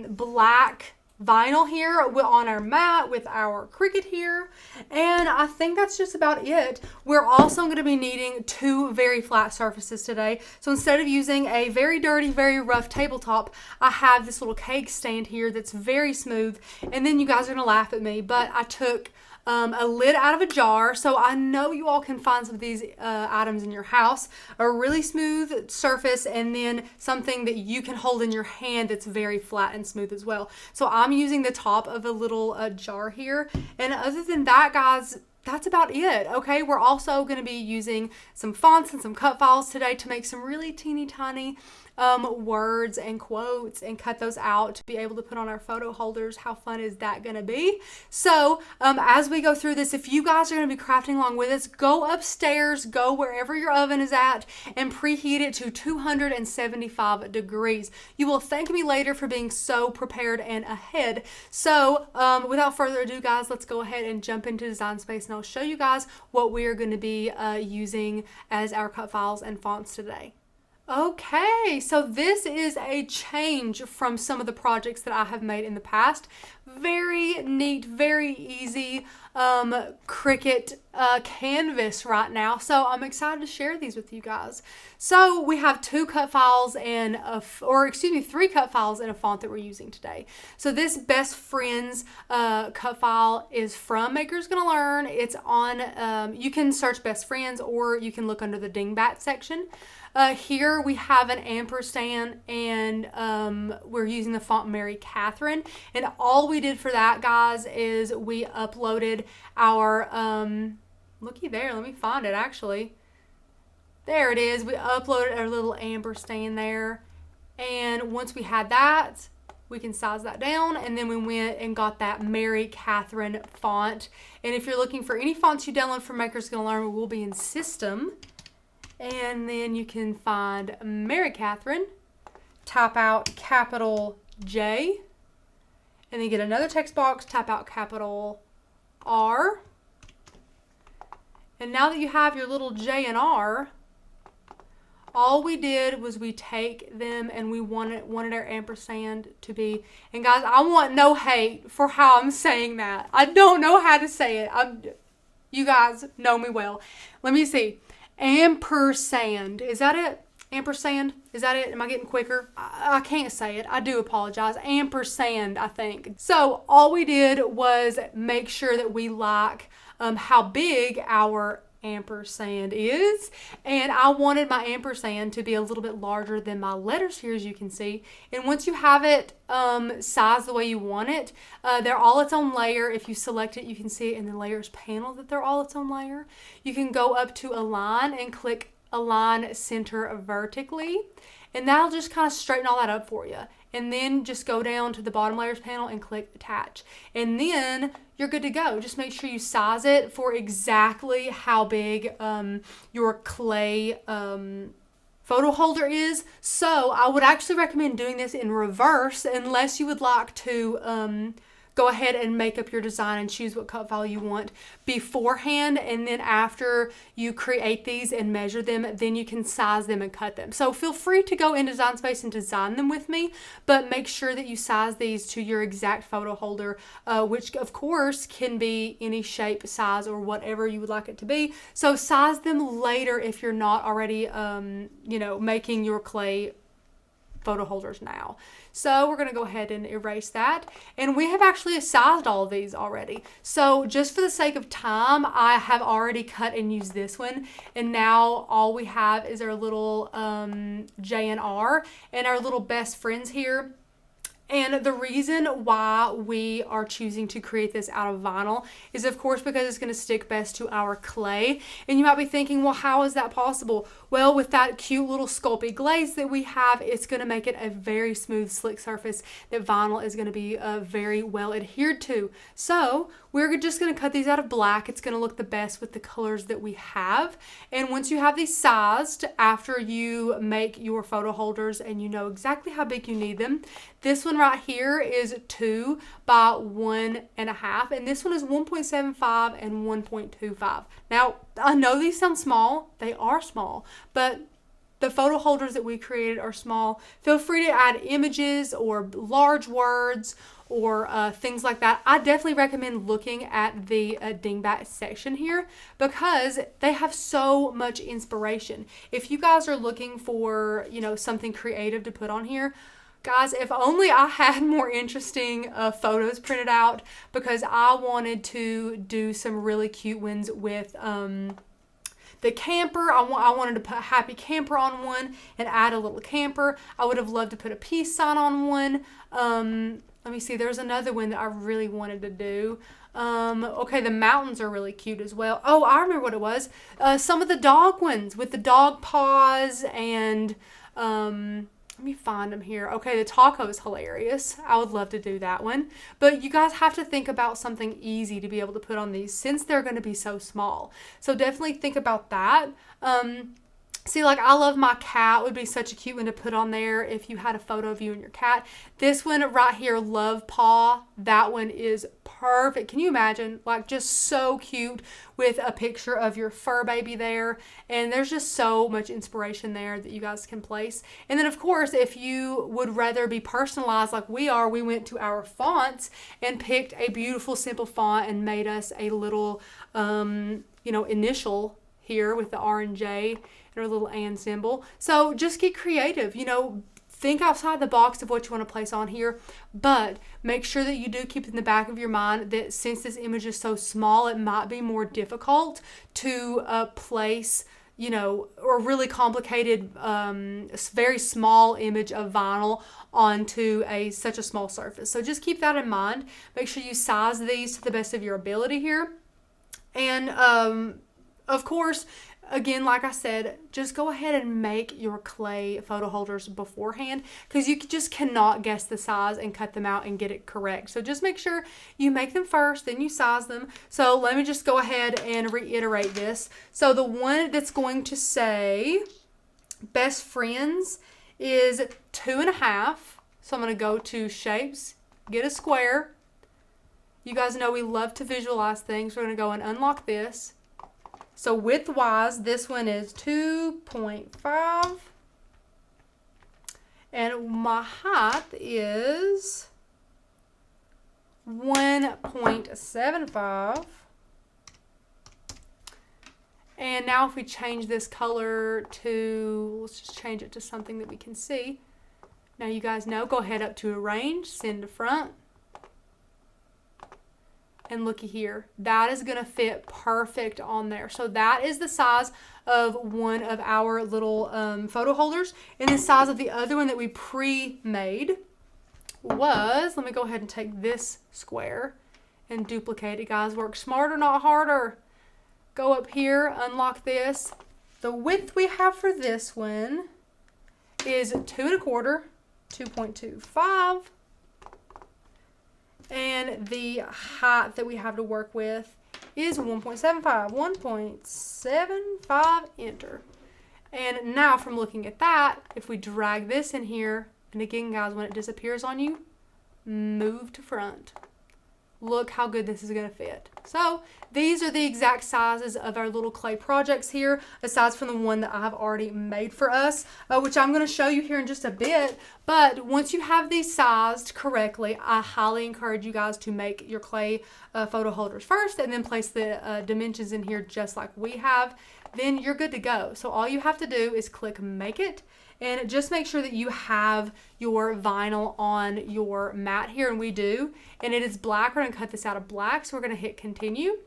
black vinyl here on our mat with our Cricut here. And I think that's just about it. We're also going to be needing 2 very flat surfaces today. So instead of using a very dirty, very rough tabletop, I have this little cake stand here that's very smooth. And then you guys are going to laugh at me, but I took a lid out of a jar. So I know you all can find some of these items in your house. A really smooth surface, and then something that you can hold in your hand that's very flat and smooth as well. So I'm using the top of a little jar here. And other than that, guys, that's about it. Okay, we're also going to be using some fonts and some cut files today to make some really teeny tiny words and quotes and cut those out to be able to put on our photo holders. How fun is that going to be? So as we go through this, if you guys are going to be crafting along with us, go upstairs, go wherever your oven is at, and preheat it to 275 degrees. You will thank me later for being so prepared and ahead. So without further ado, guys, let's go ahead and jump into Design Space, and I'll show you guys what we are going to be using as our cut files and fonts today. Okay, so this is a change from some of the projects that I have made in the past. Very neat, very easy Cricut canvas right now. So I'm excited to share these with you guys. So we have 2 cut files and 3 cut files and a font that we're using today. So this Best Friends cut file is from Makers Gonna Learn. It's on, you can search Best Friends, or you can look under the dingbat section. Here we have an ampersand, and we're using the font Mary Catherine. And all we did for that, guys, is we uploaded our, looky there, let me find it actually. There it is. We uploaded our little ampersand there. And once we had that, we can size that down, and then we went and got that Mary Catherine font. And if you're looking for any fonts you download from Makers Gonna Learn, we will be in System. And then you can find Mary Catherine, type out capital J, and then get another text box, type out capital R. And now that you have your little J and R, all we did was we take them and we wanted our ampersand to be, and guys, I want no hate for how I'm saying that. I don't know how to say it. You guys know me well. Let me see. Ampersand. Is that it? Ampersand? Is that it? Am I getting quicker? I can't say it. I do apologize. Ampersand, I think. So all we did was make sure that we like how big our ampersand is, and I wanted my ampersand to be a little bit larger than my letters here, as you can see. And once you have it sized the way you want it, they're all its own layer. If you select it, you can see it in the layers panel that they're all its own layer. You can go up to Align and click Align Center Vertically, and that'll just kind of straighten all that up for you. And then just go down to the bottom layers panel and click Attach, and then you're good to go. Just make sure you size it for exactly how big your clay photo holder is. So I would actually recommend doing this in reverse, unless you would like to go ahead and make up your design and choose what cut file you want beforehand, and then after you create these and measure them, then you can size them and cut them. So feel free to go in Design Space and design them with me, but make sure that you size these to your exact photo holder, which of course can be any shape, size, or whatever you would like it to be. So size them later if you're not already making your clay photo holders now. So we're going to go ahead and erase that. And we have actually sized all of these already. So just for the sake of time, I have already cut and used this one. And now all we have is our little J and R and our little Best Friends here. And the reason why we are choosing to create this out of vinyl is, of course, because it's going to stick best to our clay. And you might be thinking, well, how is that possible? Well, with that cute little Sculpey glaze that we have, it's going to make it a very smooth, slick surface that vinyl is going to be very well adhered to. So we're just going to cut these out of black. It's going to look the best with the colors that we have. And once you have these sized, after you make your photo holders and you know exactly how big you need them, this one right here is 2 by 1.5, and this one is 1.75 and 1.25. Now, I know these sound small. They are small, but the photo holders that we created are small. Feel free to add images or large words or things like that, I definitely recommend looking at the dingbat section here because they have so much inspiration. If you guys are looking for, you know, something creative to put on here, guys, if only I had more interesting photos printed out, because I wanted to do some really cute ones with the camper. I wanted to put happy camper on one and add a little camper. I would have loved to put a peace sign on one. Let me see, there's another one that I really wanted to do. Okay, the mountains are really cute as well. Oh, I remember what it was. Some of the dog ones with the dog paws and let me find them here. Okay, the taco is hilarious. I would love to do that one. But you guys have to think about something easy to be able to put on these since they're going to be so small. So definitely think about that. See, like, I love my cat. Would be such a cute one to put on there if you had a photo of you and your cat. This one right here, Love Paw, that one is perfect. Can you imagine? Like, just so cute with a picture of your fur baby there. And there's just so much inspiration there that you guys can place. And then, of course, if you would rather be personalized like we are, we went to our fonts and picked a beautiful, simple font and made us a little, you know, initial here with the R&J. Or a little and symbol. So just get creative, you know, think outside the box of what you want to place on here, but make sure that you do keep in the back of your mind that since this image is so small, it might be more difficult to place, you know, or really complicated, very small image of vinyl onto such a small surface. So just keep that in mind. Make sure you size these to the best of your ability here. And of course, again, like I said, just go ahead and make your clay photo holders beforehand because you just cannot guess the size and cut them out and get it correct. So just make sure you make them first, then you size them. So let me just go ahead and reiterate this. So the one that's going to say best friends is 2.5. So I'm going to go to shapes, get a square. You guys know we love to visualize things. We're going to go and unlock this. So width-wise, this one is 2.5. And my height is 1.75. And now if we change this color to, let's just change it to something that we can see. Now you guys know, go ahead up to arrange, send to front. And looky here, that is going to fit perfect on there. So that is the size of one of our little photo holders. And the size of the other one that we pre-made was, let me go ahead and take this square and duplicate it, guys. Work smarter, not harder. Go up here, unlock this. The width we have for this one is 2.25, 2.25. And the height that we have to work with is 1.75. 1.75, enter. And now from looking at that, if we drag this in here, and again, guys, when it disappears on you, move to front. Look how good this is going to fit. So these are the exact sizes of our little clay projects here, aside from the one that I have already made for us, which I'm going to show you here in just a bit. But once you have these sized correctly, I highly encourage you guys to make your clay photo holders first and then place the dimensions in here just like we have. Then you're good to go. So all you have to do is click make it. And just make sure that you have your vinyl on your mat here, and we do. And it is black. We're going to cut this out of black, so we're going to hit continue.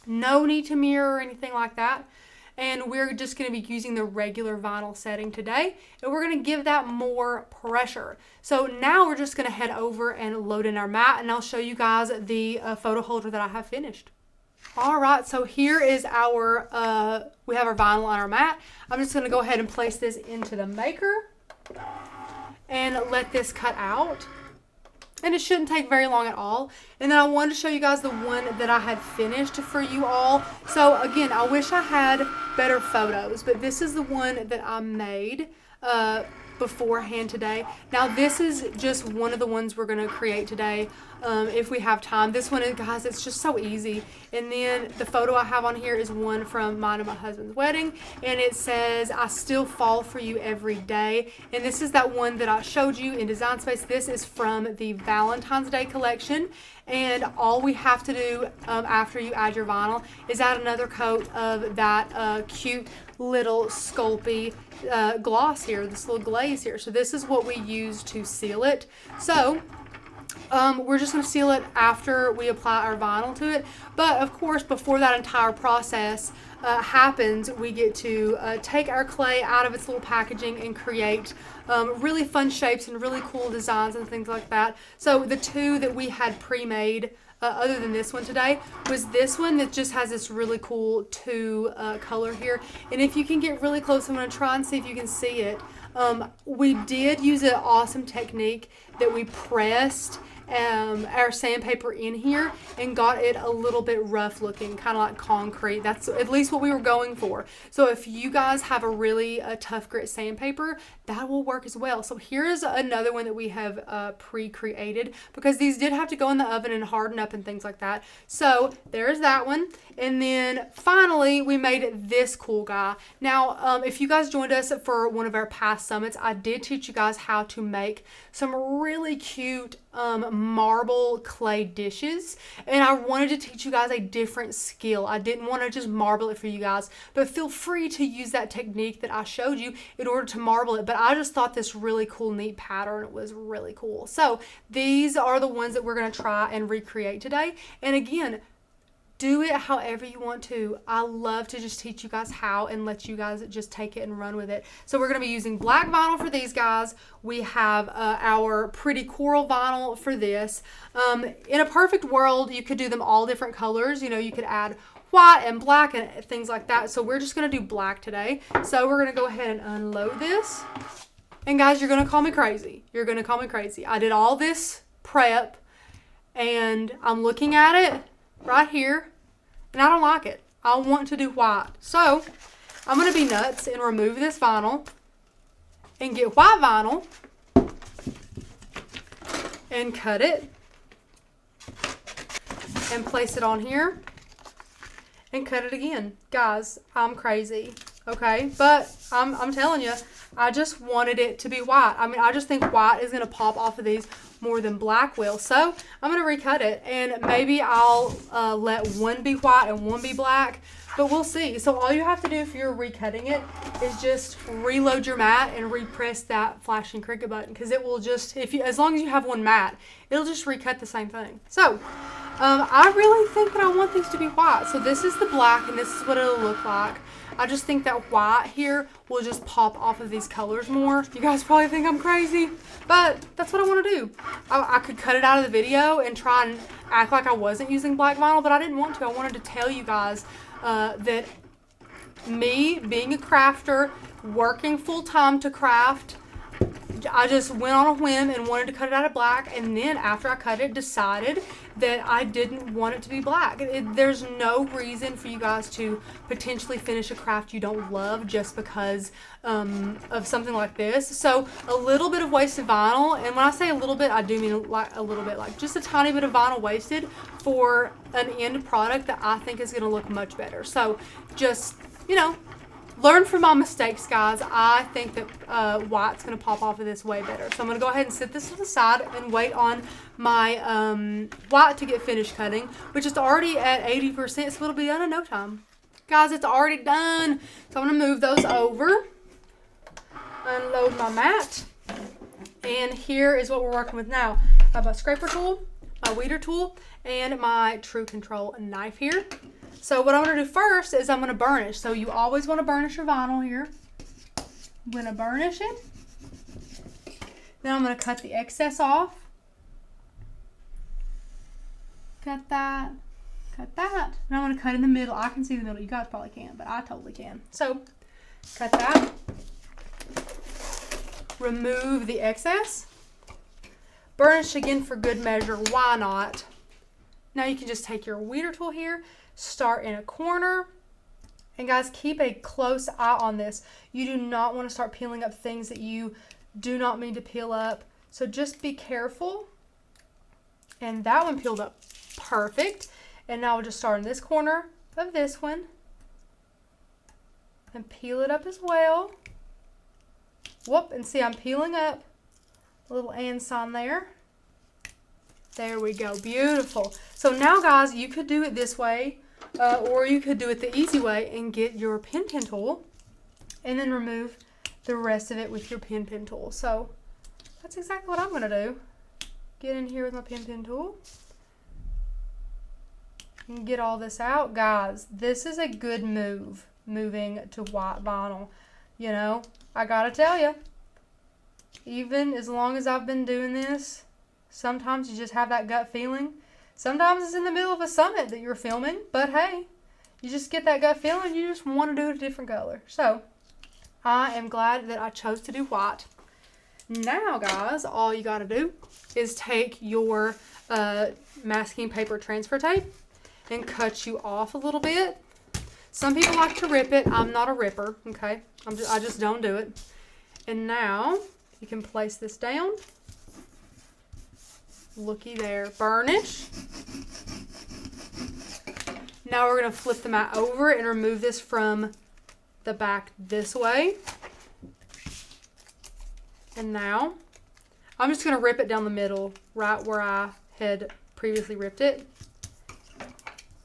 No need to mirror or anything like that. And we're just going to be using the regular vinyl setting today, and we're going to give that more pressure. So now we're just going to head over and load in our mat, and I'll show you guys the photo holder that I have finished. All right, so here is our, we have our vinyl on our mat. I'm just going to go ahead and place this into the maker and let this cut out. And it shouldn't take very long at all. And then I wanted to show you guys the one that I had finished for you all. So again, I wish I had better photos, but this is the one that I made. beforehand today. Now this is just one of the ones we're going to create today if we have time. This one, guys, it's just so easy. And then the photo I have on here is one from mine and my husband's wedding, and it says, I still fall for you every day. And this is that one that I showed you in Design Space. This is from the Valentine's Day collection, and all we have to do after you add your vinyl is add another coat of that cute little Sculpey gloss here, this little glaze here. So this is what we use to seal it. So we're just going to seal it after we apply our vinyl to it. But of course, before that entire process happens, we get to take our clay out of its little packaging and create really fun shapes and really cool designs and things like that. So the two that we had pre-made, other than this one today, was this one that just has this really cool two color here. And if you can get really close, I'm going to try and see if you can see it. We did use an awesome technique that we pressed our sandpaper in here and got it a little bit rough looking, kind of like concrete. That's at least what we were going for. So if you guys have a really tough grit sandpaper, that will work as well. So here's another one that we have pre-created, because these did have to go in the oven and harden up and things like that. So there's that one. And then finally, we made this cool guy. Now, if you guys joined us for one of our past summits, I did teach you guys how to make some really cute marble clay dishes, and I wanted to teach you guys a different skill. I didn't want to just marble it for you guys, but feel free to use that technique that I showed you in order to marble it. But I just thought this really cool, neat pattern was really cool. So these are the ones that we're going to try and recreate today. And again, do it however you want to. I love to just teach you guys how and let you guys just take it and run with it. So we're going to be using black vinyl for these guys. We have our pretty coral vinyl for this. In a perfect world, you could do them all different colors. You know, you could add white and black and things like that. So we're just going to do black today. So we're going to go ahead and unload this. And guys, you're going to call me crazy. You're going to call me crazy. I did all this prep and I'm looking at it right here, and I don't like it. I want to do white. So I'm going to be nuts and remove this vinyl and get white vinyl and cut it and place it on here and cut it again. Guys, I'm crazy, okay? But I'm telling you, I just wanted it to be white. I mean, I just think white is going to pop off of these more than black will. So I'm going to recut it, and maybe I'll let one be white and one be black, but we'll see. So all you have to do if you're recutting it is just reload your mat and repress that flashing Cricut button, because it will just, as long as you have one mat, it'll just recut the same thing. So I really think that I want these to be white. So this is the black, and this is what it'll look like. I just think that white here will just pop off of these colors more. You guys probably think I'm crazy, but that's what I want to do. I could cut it out of the video and try and act like I wasn't using black vinyl, but I didn't want to. I wanted to tell you guys that me being a crafter, working full time to craft, I just went on a whim and wanted to cut it out of black, and then after I cut it, decided that I didn't want it to be black. There's no reason for you guys to potentially finish a craft you don't love just because of something like this. So a little bit of wasted vinyl, and when I say a little bit, I do mean like a little bit, like just a tiny bit of vinyl wasted for an end product that I think is going to look much better. So just, you know, learn from my mistakes, guys. I think that white's going to pop off of this way better. So I'm going to go ahead and set this to the side and wait on my white to get finished cutting, which is already at 80%, so it'll be done in no time. Guys, it's already done. So I'm going to move those over, unload my mat, and here is what we're working with now. I have my scraper tool, my weeder tool, and my True Control knife here. So what I'm going to do first is I'm going to burnish. So you always want to burnish your vinyl here. I'm going to burnish it. Then I'm going to cut the excess off. Cut that. Cut that. And I'm going to cut in the middle. I can see the middle. You guys probably can't, but I totally can. So cut that. Remove the excess. Burnish again for good measure. Why not? Now you can just take your weeder tool here, start in a corner, and guys, keep a close eye on this. You do not want to start peeling up things that you do not mean to peel up. So just be careful. And that one peeled up perfect. And now we'll just start in this corner of this one and peel it up as well. Whoop, and see I'm peeling up a little and sign there. There we go, beautiful. So now guys, you could do it this way or you could do it the easy way and get your pen tool and then remove the rest of it with your pen tool. So that's exactly what I'm gonna do. Get in here with my pen tool and get all this out. Guys, this is a good move, moving to white vinyl. You know, I gotta tell you, even as long as I've been doing this, sometimes you just have that gut feeling. Sometimes it's in the middle of a summit that you're filming, but hey, you just get that gut feeling, you just want to do it a different color. So, I am glad that I chose to do white. Now, guys, all you gotta do is take your masking paper transfer tape and cut you off a little bit. Some people like to rip it. I'm not a ripper, okay? I just don't do it. And now you can place this down. Looky there, burnish. Now we're gonna flip the mat over and remove this from the back this way. And now I'm just gonna rip it down the middle, right where I had previously ripped it.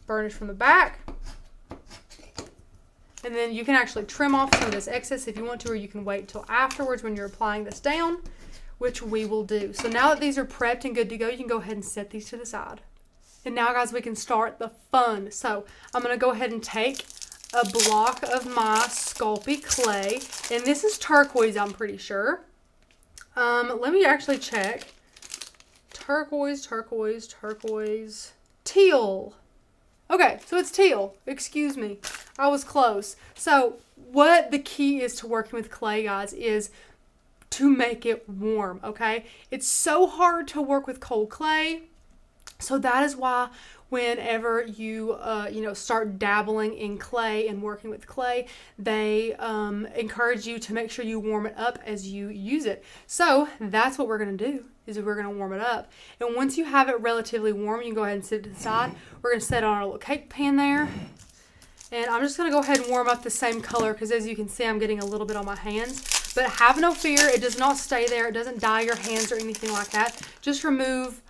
Burnish from the back. And then you can actually trim off some of this excess if you want to, or you can wait till afterwards when you're applying this down, which we will do. So now that these are prepped and good to go, you can go ahead and set these to the side. And now, guys, we can start the fun. So I'm gonna go ahead and take a block of my Sculpey clay, and this is turquoise, I'm pretty sure. Let me actually check. Turquoise, teal. Okay, so it's teal. Excuse me. I was close. So what the key is to working with clay, guys, is to make it warm, okay? It's so hard to work with cold clay. So that is why whenever you, start dabbling in clay and working with clay, they encourage you to make sure you warm it up as you use it. So that's what we're going to do, is we're going to warm it up. And once you have it relatively warm, you can go ahead and set it to the side. We're going to set it on our little cake pan there. And I'm just going to go ahead and warm up the same color because as you can see, I'm getting a little bit on my hands. But have no fear, it does not stay there. It doesn't dye your hands or anything like that. Just remove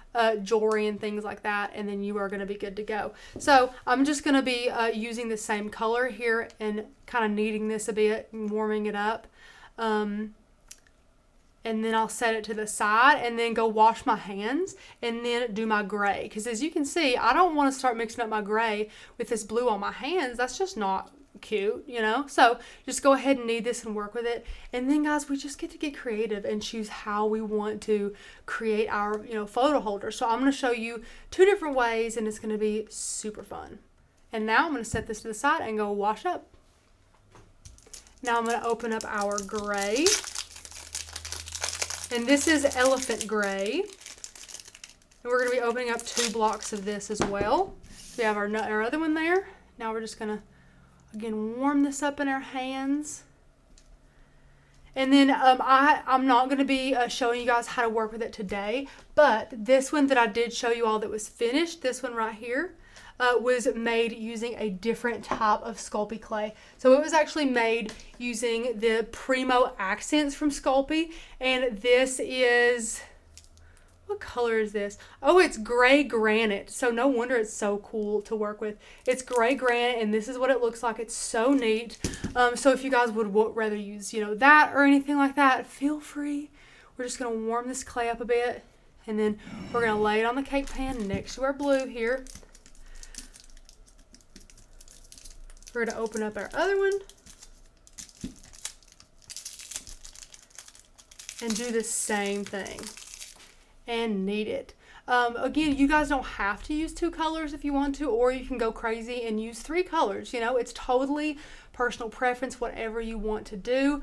jewelry and things like that, and then you are going to be good to go. So I'm just going to be using the same color here and kind of kneading this a bit and warming it up. And then I'll set it to the side and then go wash my hands and then do my gray. Because as you can see, I don't want to start mixing up my gray with this blue on my hands. That's just not cute, you know? So just go ahead and knead this and work with it. And then, guys, we just get to get creative and choose how we want to create our, photo holder. So I'm going to show you 2 different ways, and it's going to be super fun. And now I'm going to set this to the side and go wash up. Now I'm going to open up our gray. And this is elephant gray. And we're going to be opening up 2 blocks of this as well. So we have our other one there. Now we're just going to, again, warm this up in our hands. And then I'm not going to be showing you guys how to work with it today. But this one that I did show you all that was finished, this one right here, was made using a different type of Sculpey clay. So it was actually made using the Primo Accents from Sculpey, and this is, what color is this? Oh, it's gray granite. So no wonder it's so cool to work with. It's gray granite, and this is what it looks like. It's so neat. So if you guys would rather use, that or anything like that, feel free. We're just gonna warm this clay up a bit, and then we're gonna lay it on the cake pan next to our blue here. We're going to open up our other one and do the same thing and knead it. Again, you guys don't have to use 2 colors if you want to, or you can go crazy and use 3 colors. It's totally personal preference, whatever you want to do.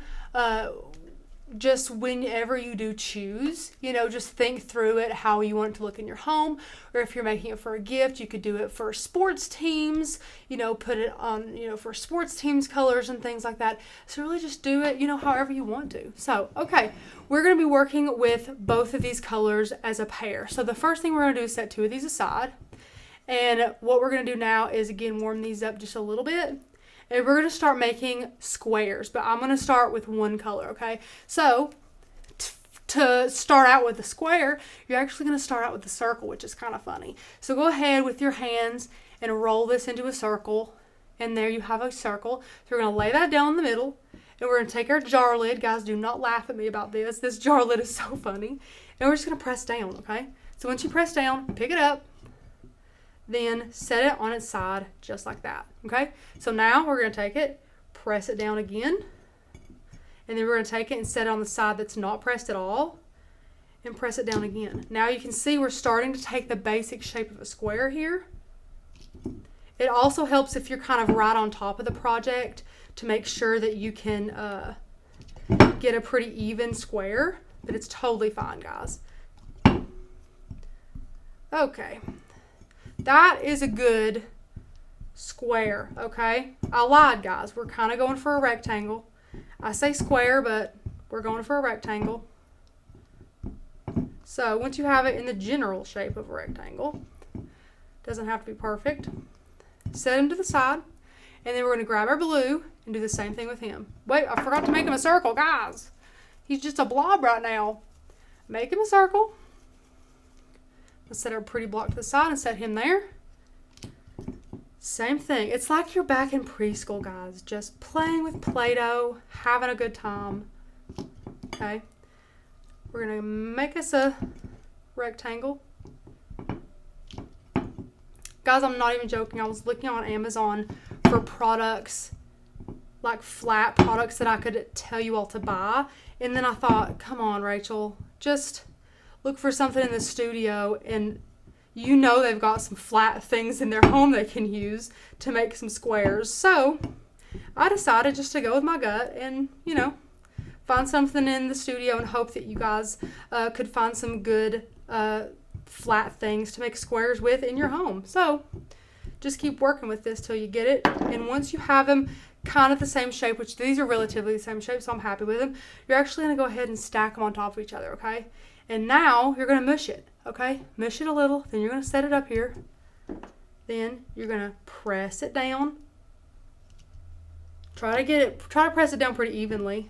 just whenever you do choose, just think through it, how you want it to look in your home, or if you're making it for a gift, you could do it for sports teams, put it on, for sports teams colors and things like that. So really just do it, however you want to. So, okay, we're going to be working with both of these colors as a pair. So the first thing we're going to do is set 2 of these aside. And what we're going to do now is, again, warm these up just a little bit. And we're going to start making squares, but I'm going to start with one color, okay? So, to start out with a square, you're actually going to start out with a circle, which is kind of funny. So go ahead with your hands and roll this into a circle, and there you have a circle. So we're going to lay that down in the middle, and we're going to take our jar lid. Guys, do not laugh at me about this. This jar lid is so funny. And we're just going to press down, okay? So once you press down, pick it up, then set it on its side just like that, okay? So now we're going to take it, press it down again, and then we're going to take it and set it on the side that's not pressed at all, and press it down again. Now you can see we're starting to take the basic shape of a square here. It also helps if you're kind of right on top of the project to make sure that you can get a pretty even square, but it's totally fine, guys. Okay. That is a good square, okay? I lied, guys. We're kind of going for a rectangle. I say square, but we're going for a rectangle. So once you have it in the general shape of a rectangle, doesn't have to be perfect, set him to the side, and then we're going to grab our blue and do the same thing with him. Wait, I forgot to make him a circle, guys. He's just a blob right now. Make him a circle. Let's set our pretty block to the side and set him there. Same thing. It's like you're back in preschool, guys. Just playing with Play-Doh, having a good time. Okay. We're going to make us a rectangle. Guys, I'm not even joking. I was looking on Amazon for products, like flat products that I could tell you all to buy. And then I thought, come on, Rachel, just look for something in the studio, and they've got some flat things in their home they can use to make some squares. So I decided just to go with my gut and, find something in the studio and hope that you guys could find some good flat things to make squares with in your home. So just keep working with this till you get it. And once you have them kind of the same shape, which these are relatively the same shape, so I'm happy with them, you're actually going to go ahead and stack them on top of each other, okay? And now you're going to mush it, okay? Mush it a little, then you're going to set it up here. Then you're going to press it down. Try to press it down pretty evenly.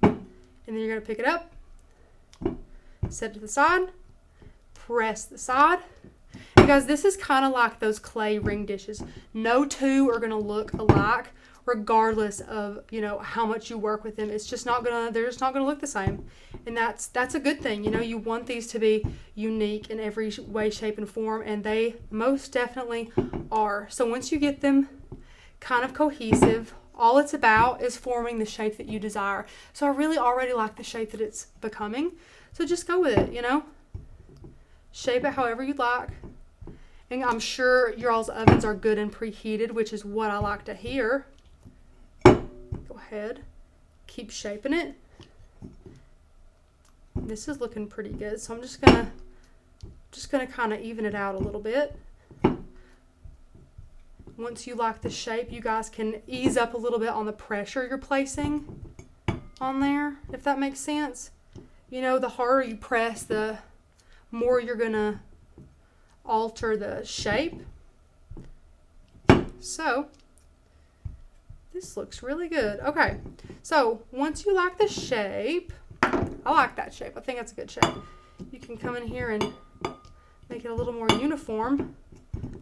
And then you're going to pick it up, set it to the side, press the side. And guys, this is kind of like those clay ring dishes. No two are going to look alike, regardless of, how much you work with them. It's just they're just not going to look the same. And that's a good thing. You want these to be unique in every way, shape, and form, and they most definitely are. So once you get them kind of cohesive, all it's about is forming the shape that you desire. So I really already like the shape that it's becoming. So just go with it, Shape it however you'd like. And I'm sure your all's ovens are good and preheated, which is what I like to hear. Go ahead, keep shaping it. This is looking pretty good, so I'm just gonna kind of even it out a little bit. Once you like the shape, you guys can ease up a little bit on the pressure you're placing on there, if that makes sense. The harder you press, the more you're gonna alter the shape. So this looks really good. Okay, so once you like the shape, I like that shape. I think that's a good shape. You can come in here and make it a little more uniform.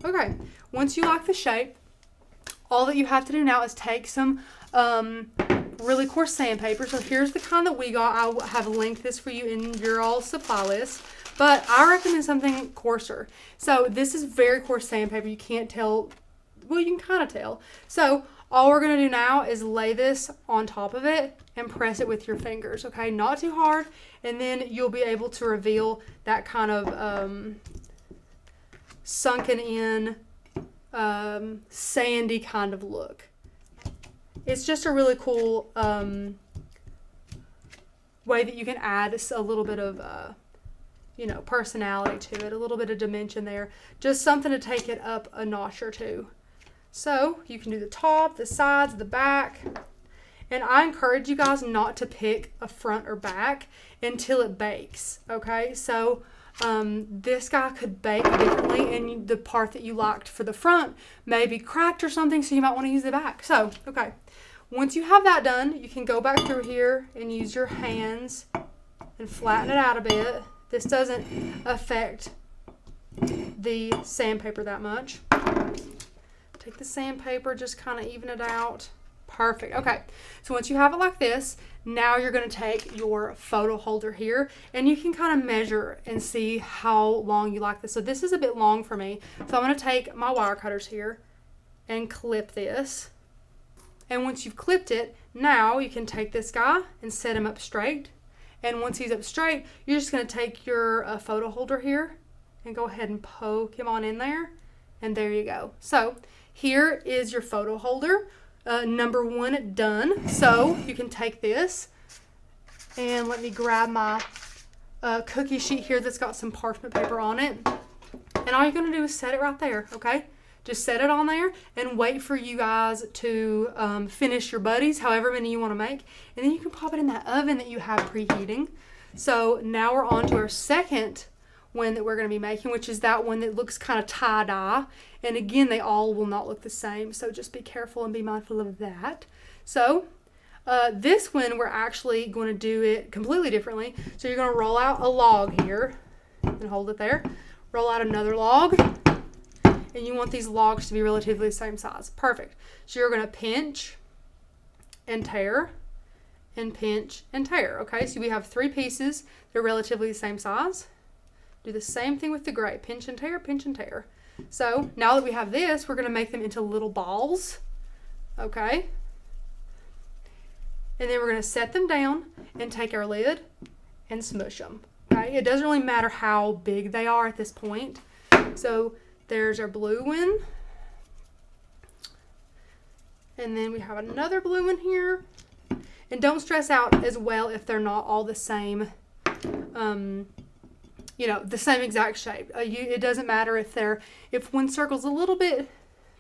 Okay, once you like the shape, all that you have to do now is take some really coarse sandpaper. So here's the kind that we got. I'll have linked this for you in your all supply list. But I recommend something coarser. So this is very coarse sandpaper. You can't tell. Well, you can kind of tell. So all we're going to do now is lay this on top of it and press it with your fingers, okay? Not too hard. And then you'll be able to reveal that kind of sunken in, sandy kind of look. It's just a really cool way that you can add a little bit of, you know, personality to it, a little bit of dimension there. Just something to take it up a notch or two. So you can do the top, the sides, the back. And I encourage you guys not to pick a front or back until it bakes, okay? So this guy could bake differently, and the part that you liked for the front may be cracked or something, so you might want to use the back. So, okay, once you have that done, you can go back through here and use your hands and flatten it out a bit. This doesn't affect the sandpaper that much. Take the sandpaper, just kind of even it out. Perfect. Okay, so once you have it like this, now you're going to take your photo holder here, and you can kind of measure and see how long you like this. So this is a bit long for me, so I'm going to take my wire cutters here and clip this. And once you've clipped it, now you can take this guy and set him up straight. And once he's up straight, you're just going to take your photo holder here and go ahead and poke him on in there, and there you go. So here is your photo holder. Number 1 done. So you can take this, and let me grab my cookie sheet here that's got some parchment paper on it. And all you're going to do is set it right there, okay? Just set it on there and wait for you guys to finish your buddies, however many you want to make. And then you can pop it in that oven that you have preheating. So now we're on to our second one that we're going to be making, which is that one that looks kind of tie-dye. And again, they all will not look the same, so just be careful and be mindful of that. So this one, we're actually going to do it completely differently. So you're going to roll out a log here and hold it there. Roll out another log, and you want these logs to be relatively the same size. Perfect. So you're going to pinch and tear and pinch and tear. Okay, so we have 3 pieces. They're relatively the same size. Do the same thing with the gray. Pinch and tear, pinch and tear. So now that we have this, we're going to make them into little balls. Okay. And then we're going to set them down and take our lid and smush them. Okay. It doesn't really matter how big they are at this point. So there's our blue one. And then we have another blue one here. And don't stress out as well if they're not all the same, you know, the same exact shape. It doesn't matter if one circle's a little bit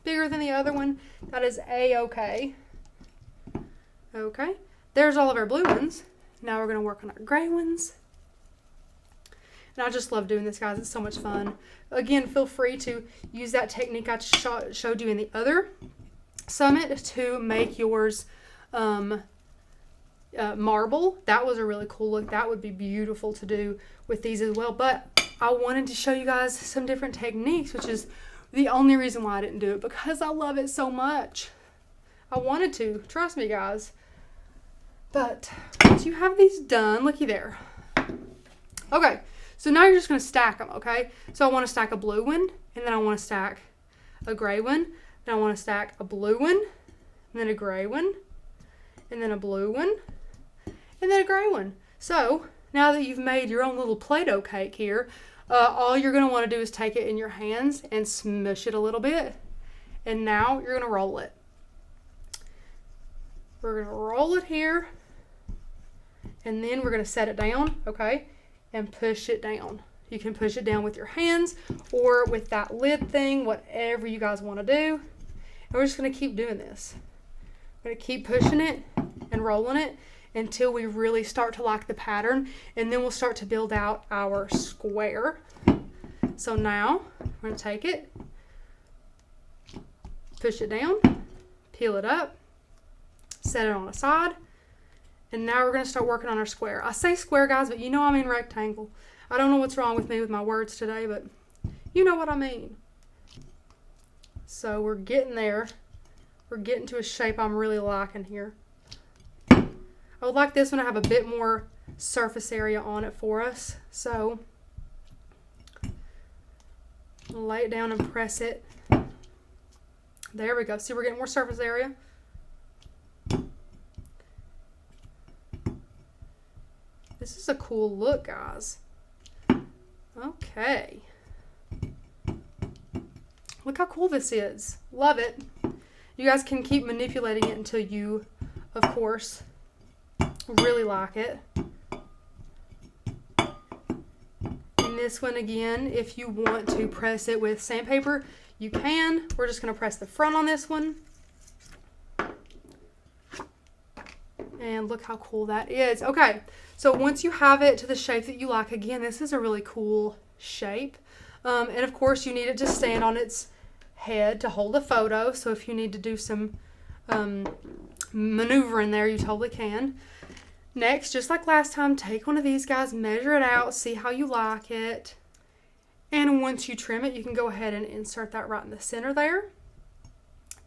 bigger than the other one. That is A-okay. Okay, there's all of our blue ones. Now we're going to work on our gray ones. And I just love doing this, guys. It's so much fun. Again, feel free to use that technique I showed you in the other summit to make yours marble. That was a really cool look. That would be beautiful to do with these as well. But I wanted to show you guys some different techniques, which is the only reason why I didn't do it, because I love it so much. I wanted to. Trust me, guys. But once you have these done, looky there. Okay, so now you're just going to stack them, okay? So I want to stack a blue one, and then I want to stack a gray one. Then I want to stack a blue one, and then a gray one, and then a blue one, and then a gray one. So now that you've made your own little Play-Doh cake here, all you're going to want to do is take it in your hands and smush it a little bit. And now you're going to roll it. We're going to roll it here. And then we're going to set it down, okay, and push it down. You can push it down with your hands or with that lid thing, whatever you guys want to do. And we're just going to keep doing this. We're going to keep pushing it and rolling it until we really start to like the pattern, and then we'll start to build out our square. So now we're going to take it, push it down, peel it up, set it on a side, and now we're going to start working on our square. I say square, guys, but you know I mean rectangle. I don't know what's wrong with me with my words today, but you know what I mean. So we're getting there. We're getting to a shape I'm really liking here. I would like this one to have a bit more surface area on it for us. So lay it down and press it. There we go. See, we're getting more surface area. This is a cool look, guys. Okay. Look how cool this is. Love it. You guys can keep manipulating it until you, of course, really like it. this one again, if you want to press it with sandpaper, you can. We're just going to press the front on this one. And look how cool that is. Okay, so once you have it to the shape that you like, again, this is a really cool shape. And of course, you need it to stand on its head to hold a photo. So if you need to do some maneuver in there, you totally can. Next, just like last time, take one of these guys, measure it out, see how you like it. And once you trim it, you can go ahead and insert that right in the center there.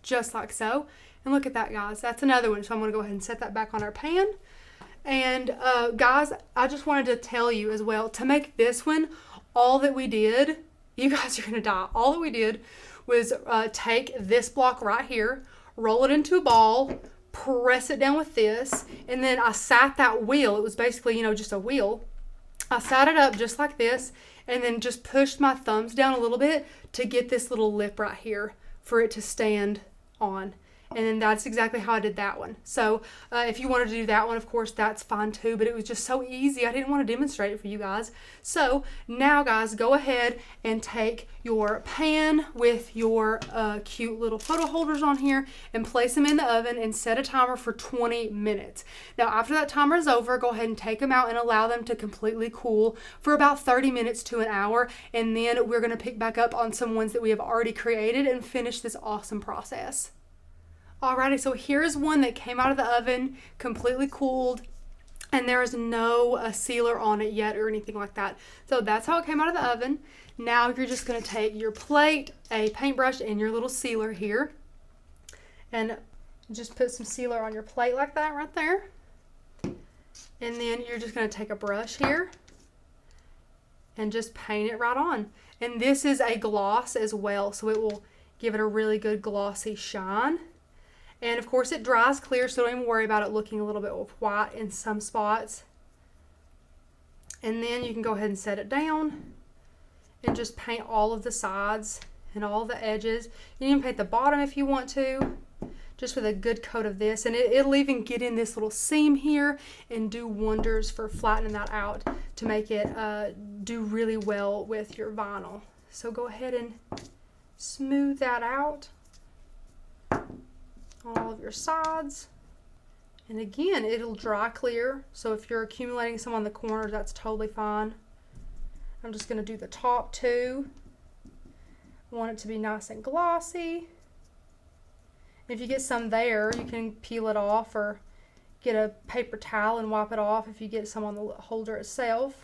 Just like so. And look at that, guys. That's another one. So I'm going to go ahead and set that back on our pan. And guys, I just wanted to tell you as well, to make this one, all that we did, you guys are going to die. All that we did was take this block right here, roll it into a ball, press it down with this, and then I sat that wheel. It was basically, just a wheel. I sat it up just like this, and then just pushed my thumbs down a little bit to get this little lip right here for it to stand on. And then that's exactly how I did that one. So if you wanted to do that one, of course, that's fine too. But it was just so easy. I didn't want to demonstrate it for you guys. So now, guys, go ahead and take your pan with your cute little photo holders on here and place them in the oven and set a timer for 20 minutes. Now, after that timer is over, go ahead and take them out and allow them to completely cool for about 30 minutes to an hour. And then we're going to pick back up on some ones that we have already created and finish this awesome process. Alrighty, so here's one that came out of the oven, completely cooled, and there is no sealer on it yet or anything like that. So that's how it came out of the oven. Now you're just going to take your plate, a paintbrush, and your little sealer here, and just put some sealer on your plate like that right there. And then you're just going to take a brush here and just paint it right on. And this is a gloss as well, so it will give it a really good glossy shine. And of course it dries clear, so don't even worry about it looking a little bit white in some spots. And then you can go ahead and set it down and just paint all of the sides and all the edges. You can paint the bottom if you want to, just with a good coat of this. And it'll even get in this little seam here and do wonders for flattening that out to make it do really well with your vinyl. So go ahead and smooth that out. All of your sides, and again, it'll dry clear, so if you're accumulating some on the corners, that's totally fine. I'm just going to do the top too. I want it to be nice and glossy. If you get some there, you can peel it off or get a paper towel and wipe it off if you get some on the holder itself.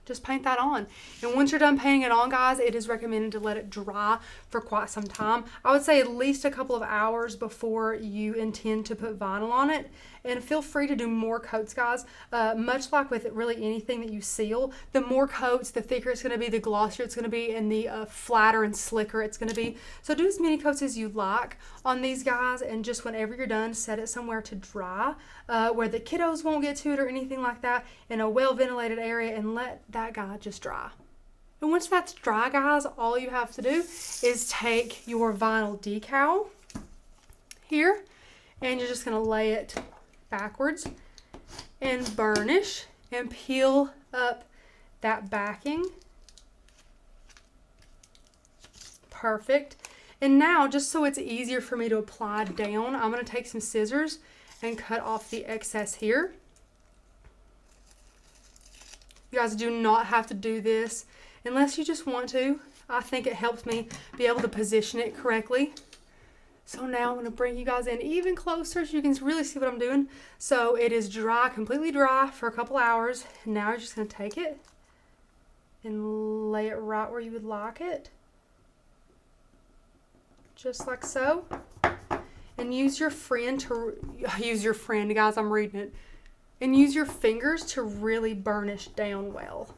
Just paint that on. And once you're done painting it on, guys, it is recommended to let it dry for quite some time. I would say at least a couple of hours before you intend to put vinyl on it. And feel free to do more coats, guys. Much like with really anything that you seal, the more coats, the thicker it's going to be, the glossier it's going to be, and the flatter and slicker it's going to be. So do as many coats as you like on these guys, and just whenever you're done, set it somewhere to dry where the kiddos won't get to it or anything like that, in a well-ventilated area, and let that guy just dry. And once that's dry, guys, all you have to do is take your vinyl decal here, and you're just going to lay it backwards and burnish and peel up that backing. Perfect. And now, just so it's easier for me to apply down, I'm going to take some scissors and cut off the excess here. You guys do not have to do this unless you just want to. I think it helps me be able to position it correctly. So now I'm going to bring you guys in even closer so you can really see what I'm doing. So it is dry, completely dry for a couple hours. And now you're just going to take it and lay it right where you would like it. Just like so. And use your friend, guys, I'm reading it. And use your fingers to really burnish down well.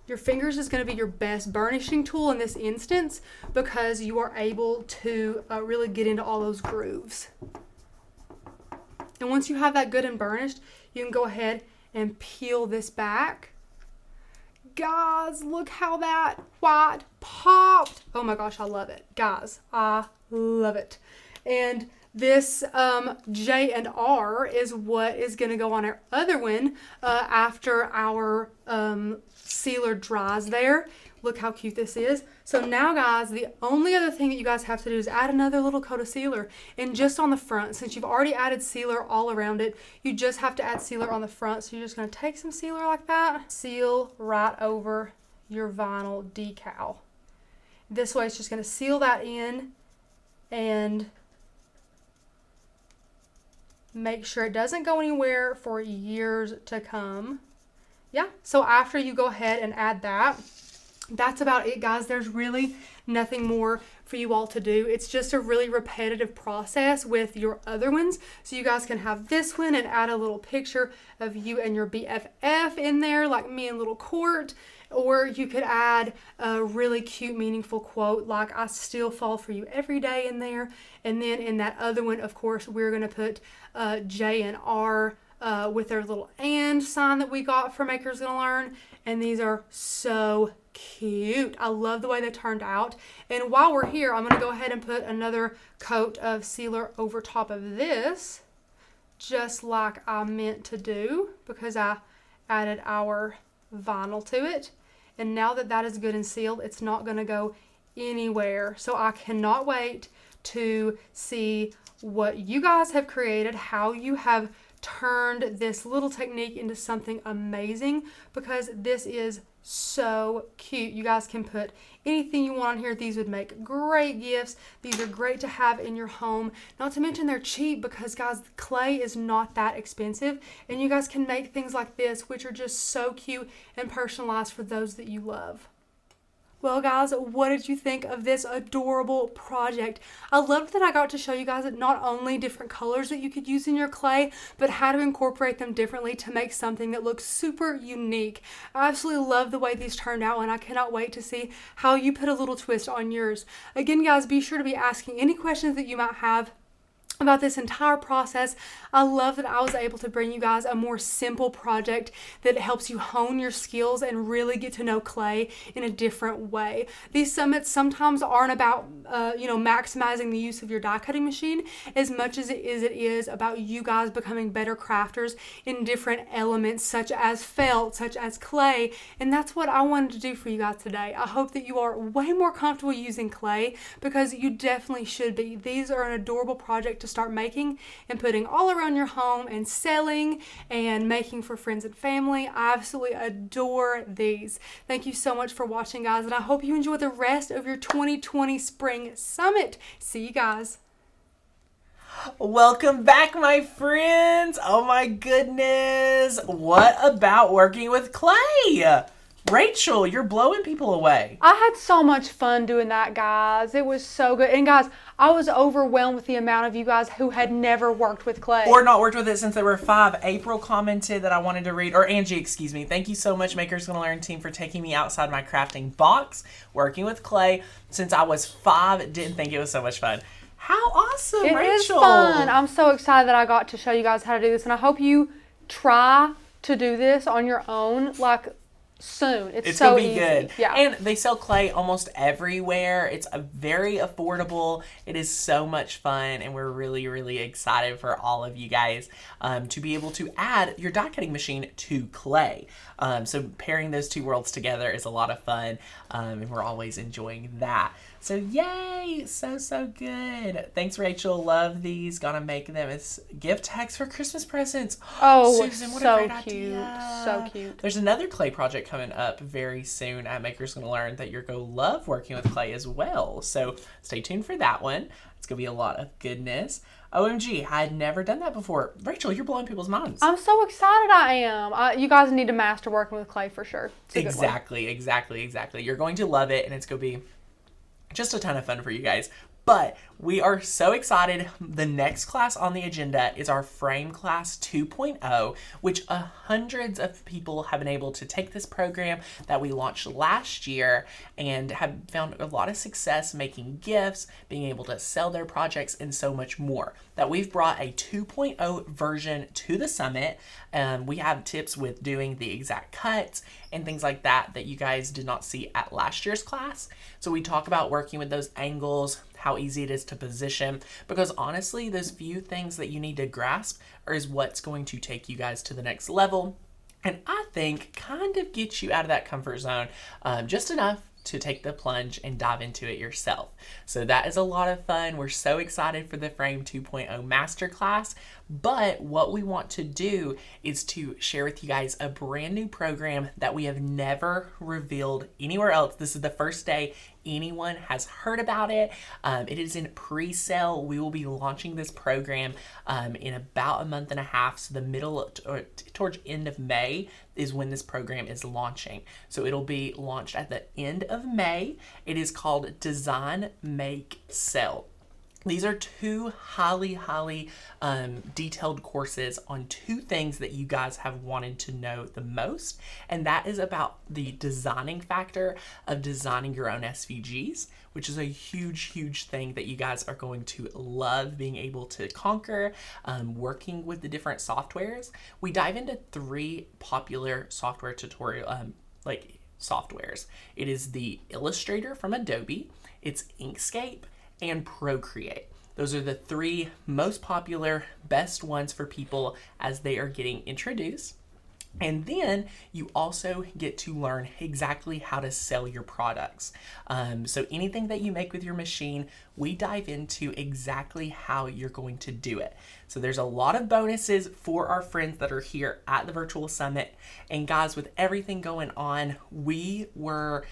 Your fingers is going to be your best burnishing tool in this instance because you are able to really get into all those grooves. And once you have that good and burnished, you can go ahead and peel this back. Guys, look how that white popped. Oh my gosh, I love it. Guys, I love it. And This J and R is what is going to go on our other one after our sealer dries there. Look how cute this is. So now, guys, the only other thing that you guys have to do is add another little coat of sealer. And just on the front, since you've already added sealer all around it, you just have to add sealer on the front. So you're just going to take some sealer like that, seal right over your vinyl decal. This way it's just going to seal that in and make sure it doesn't go anywhere for years to come. Yeah, so after you go ahead and add that, that's about it, guys. There's really nothing more for you all to do. It's just a really repetitive process with your other ones. So you guys can have this one and add a little picture of you and your BFF in there, like me and little Court. Or you could add a really cute, meaningful quote like, "I still fall for you every day" in there. And then in that other one, of course, we're going to put J and R with their little and sign that we got from Makers Gonna Learn. And these are so cute. I love the way they turned out. And while we're here, I'm going to go ahead and put another coat of sealer over top of this, just like I meant to do, because I added our vinyl to it. And now that that is good and sealed, it's not going to go anywhere. So I cannot wait to see what you guys have created, how you have turned this little technique into something amazing, because this is so cute. You guys can put anything you want on here. These would make great gifts. These are great to have in your home. Not to mention they're cheap, because guys, clay is not that expensive, and you guys can make things like this, which are just so cute and personalized for those that you love. Well, guys, what did you think of this adorable project? I loved that I got to show you guys not only different colors that you could use in your clay, but how to incorporate them differently to make something that looks super unique. I absolutely love the way these turned out, and I cannot wait to see how you put a little twist on yours. Again, guys, be sure to be asking any questions that you might have about this entire process. I love that I was able to bring you guys a more simple project that helps you hone your skills and really get to know clay in a different way. These summits sometimes aren't about maximizing the use of your die cutting machine as much as it is about you guys becoming better crafters in different elements, such as felt, such as clay. And that's what I wanted to do for you guys today. I hope that you are way more comfortable using clay, because you definitely should be. These are an adorable project to start making and putting all around your home and selling and making for friends and family. I absolutely adore these. Thank you so much for watching, guys, and I hope you enjoy the rest of your 2020 Spring Summit. See you guys. Welcome back, my friends. Oh my goodness. What about working with clay? Rachel, you're blowing people away. I had so much fun doing that, guys. It was so good. And guys, I was overwhelmed with the amount of you guys who had never worked with clay. Or not worked with it since there were 5. April commented that I wanted to read, or Angie, excuse me. Thank you so much, Makers Gonna Learn team, for taking me outside my crafting box, working with clay since I was 5. Didn't think it was so much fun. How awesome, Rachel. It is fun. I'm so excited that I got to show you guys how to do this, and I hope you try to do this on your own, like, soon. It's so gonna be easy. good. Yeah. And they sell clay almost everywhere. It's a very affordable. It is so much fun, and we're really, really excited for all of you guys to be able to add your die cutting machine to clay. So pairing those two worlds together is a lot of fun, and we're always enjoying that. So yay, so good. Thanks, Rachel. Love these. Gonna make them as gift tags for Christmas presents. Oh, Susan, what so a great cute. idea. So cute. There's another clay project coming up very soon at Makers Gonna Learn that you're gonna love working with clay as well. So stay tuned for that one. It's gonna be a lot of goodness. OMG, I had never done that before. Rachel, you're blowing people's minds. I'm so excited I am. You guys need to master working with clay for sure. It's a good one. Exactly. You're going to love it, and it's going to be just a ton of fun for you guys. But we are so excited. The next class on the agenda is our Frame Class 2.0, which hundreds of people have been able to take this program that we launched last year and have found a lot of success making gifts, being able to sell their projects, and so much more. That we've brought a 2.0 version to the summit. We have tips with doing the exact cuts and things like that that you guys did not see at last year's class. So we talk about working with those angles, how easy it is to position, because honestly, those few things that you need to grasp is what's going to take you guys to the next level. And I think kind of get you out of that comfort zone just enough to take the plunge and dive into it yourself. So that is a lot of fun. We're so excited for the Frame 2.0 Masterclass. But what we want to do is to share with you guys a brand new program that we have never revealed anywhere else. This is the first day anyone has heard about it. It is in pre-sale. We will be launching this program in about a month and a half. So the middle or towards end of May is when this program is launching. So it'll be launched at the end of May. It is called Design, Make, Sell. These are two highly detailed courses on two things that you guys have wanted to know the most, and that is about the designing factor of designing your own SVGs, which is a huge thing that you guys are going to love being able to conquer, working with the different softwares. We dive into 3 popular software tutorial softwares. It is the Illustrator from Adobe, it's Inkscape, and Procreate. Those are the 3 most popular, best ones for people as they are getting introduced. And then you also get to learn exactly how to sell your products. So anything that you make with your machine, we dive into exactly how you're going to do it. So there's a lot of bonuses for our friends that are here at the virtual summit. And guys, with everything going on, we were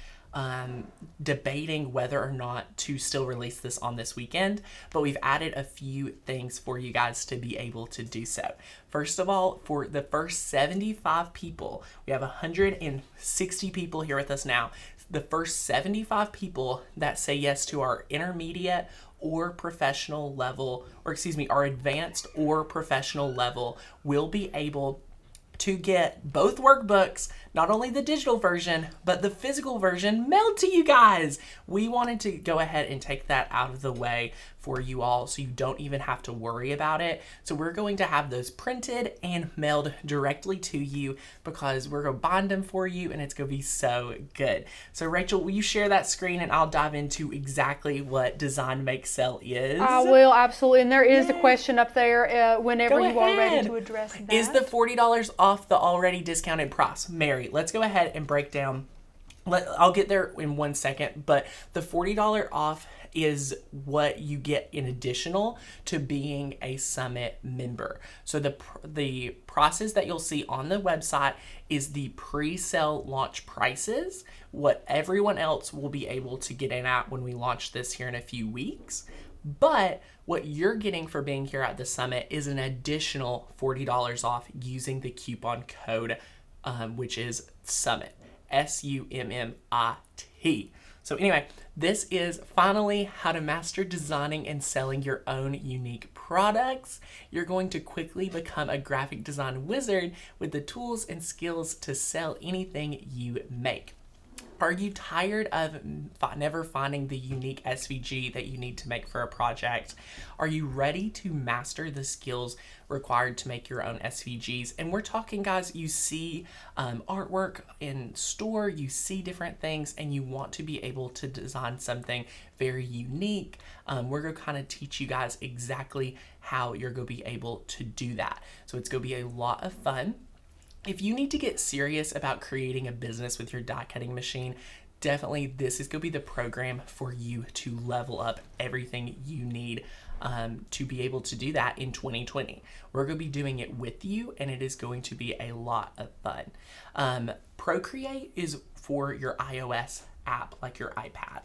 debating whether or not to still release this on this weekend, but we've added a few things for you guys to be able to do so. First of all, for the first 75 people, we have 160 people here with us now. The first 75 people that say yes to our intermediate or professional level, our advanced or professional level, will be able to get both workbooks, not only the digital version, but the physical version mailed to you guys. We wanted to go ahead and take that out of the way for you all so you don't even have to worry about it. So we're going to have those printed and mailed directly to you because we're going to bind them for you and it's going to be so good. So Rachel, will you share that screen and I'll dive into exactly what Design, Make, Sell is? I will, absolutely. And there is a question up there whenever you are ready to address that. Is the $40 off the already discounted price? Mary, let's go ahead and break down. I'll get there in 1 second, but the $40 off is what you get in additional to being a Summit member. So the process that you'll see on the website is the pre-sale launch prices, what everyone else will be able to get in at when we launch this here in a few weeks. But what you're getting for being here at the Summit is an additional $40 off using the coupon code, which is Summit, SUMMIT. So anyway, this is finally how to master designing and selling your own unique products. You're going to quickly become a graphic design wizard with the tools and skills to sell anything you make. Are you tired of never finding the unique SVG that you need to make for a project? Are you ready to master the skills required to make your own SVGs? And we're talking, guys, you see artwork in store, you see different things, and you want to be able to design something very unique. We're going to kind of teach you guys exactly how you're going to be able to do that. So it's going to be a lot of fun. If you need to get serious about creating a business with your die cutting machine, definitely this is going to be the program for you to level up everything you need to be able to do that in 2020. We're going to be doing it with you, and it is going to be a lot of fun. Procreate is for your iOS app, like your iPad.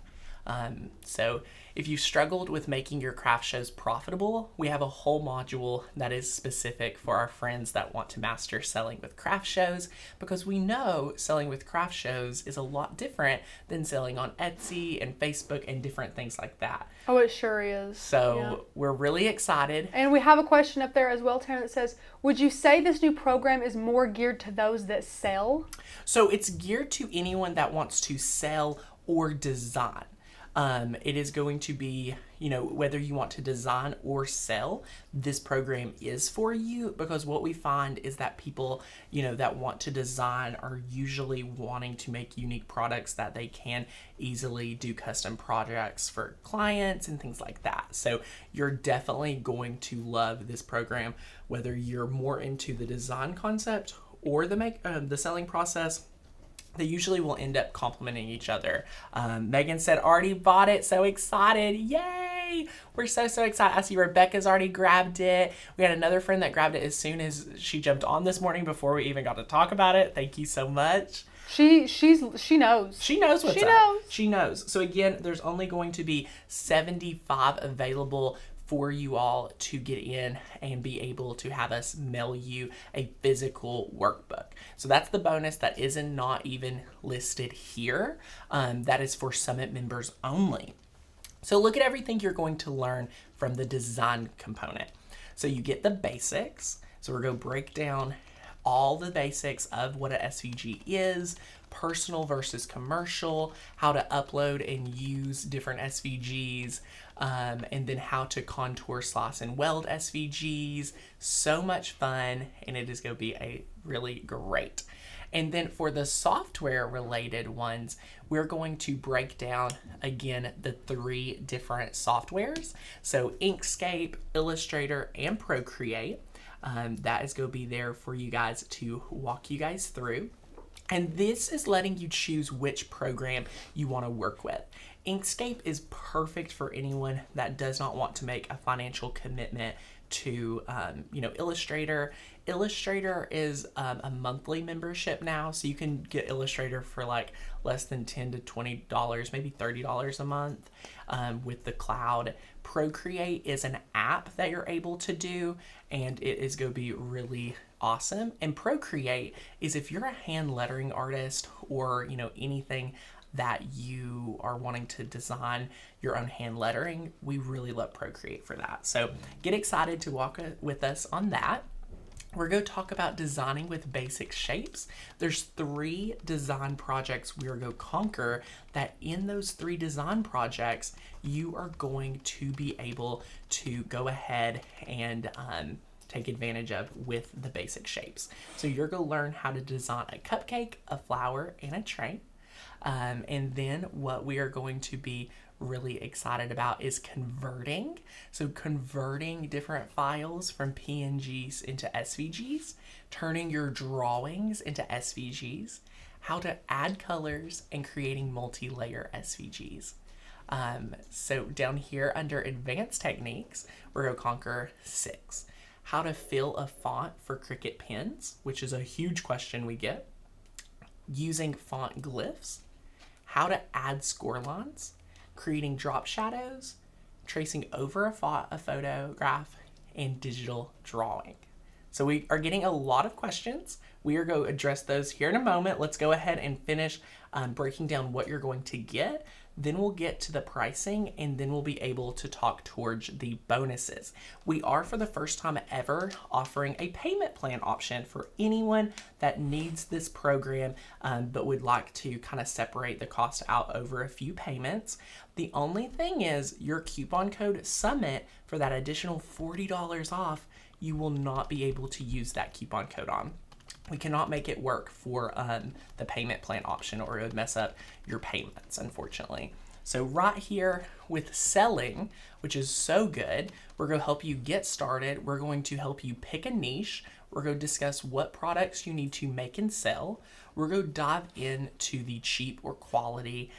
So if you struggled with making your craft shows profitable, we have a whole module that is specific for our friends that want to master selling with craft shows, because we know selling with craft shows is a lot different than selling on Etsy and Facebook and different things like that. Oh, it sure is. So we're really excited. And we have a question up there as well, Tanner, that says, would you say this new program is more geared to those that sell? So it's geared to anyone that wants to sell or design. It is going to be, whether you want to design or sell, this program is for you, because what we find is that people, that want to design are usually wanting to make unique products that they can easily do custom projects for clients and things like that. So you're definitely going to love this program, whether you're more into the design concept or the selling process. They usually will end up complementing each other. Megan said, already bought it. So excited. Yay. We're so excited. I see Rebecca's already grabbed it. We had another friend that grabbed it as soon as she jumped on this morning before we even got to talk about it. Thank you so much. She knows. She knows what's She up. knows. She knows. So again, there's only going to be 75 available for you all to get in and be able to have us mail you a physical workbook. So that's the bonus that isn't not even listed here. That is for Summit members only. So look at everything you're going to learn from the design component. So you get the basics. So we're going to break down all the basics of what a SVG is, personal versus commercial, how to upload and use different SVGs, and then how to contour, slice, and weld SVGs. So much fun, and it is going to be a really great. And then for the software related ones, we're going to break down again the 3 different softwares. So Inkscape, Illustrator, and Procreate. That is going to be there for you guys to walk you guys through. And this is letting you choose which program you want to work with. Inkscape is perfect for anyone that does not want to make a financial commitment to, Illustrator. Illustrator is a monthly membership now, so you can get Illustrator for like less than $10 to $20, maybe $30 a month with the cloud. Procreate is an app that you're able to do, and it is going to be really awesome. And Procreate is if you're a hand lettering artist or, anything that you are wanting to design your own hand lettering, we really love Procreate for that. So get excited to walk with us on that. We're going to talk about designing with basic shapes. There's 3 design projects we are going to conquer that in those 3 design projects, you are going to be able to go ahead and take advantage of with the basic shapes. So you're going to learn how to design a cupcake, a flower, and a tray. And then what we are going to be really excited about is converting. So converting different files from PNGs into SVGs, turning your drawings into SVGs, how to add colors, and creating multi-layer SVGs. So down here under advanced techniques, we're going to conquer 6. How to fill a font for Cricut pens, which is a huge question we get. Using font glyphs. How to add score lines, creating drop shadows, tracing over a photograph, and digital drawing. So we are getting a lot of questions. We are going to address those here in a moment. Let's go ahead and finish breaking down what you're going to get. Then we'll get to the pricing, and then we'll be able to talk towards the bonuses. We are, for the first time ever, offering a payment plan option for anyone that needs this program, but would like to kind of separate the cost out over a few payments. The only thing is your coupon code SUMMIT for that additional $40 off, you will not be able to use that coupon code on. We cannot make it work for the payment plan option, or it would mess up your payments, unfortunately. So right here with selling, which is so good, we're going to help you get started. We're going to help you pick a niche. We're going to discuss what products you need to make and sell. We're going to dive into the cheap or quality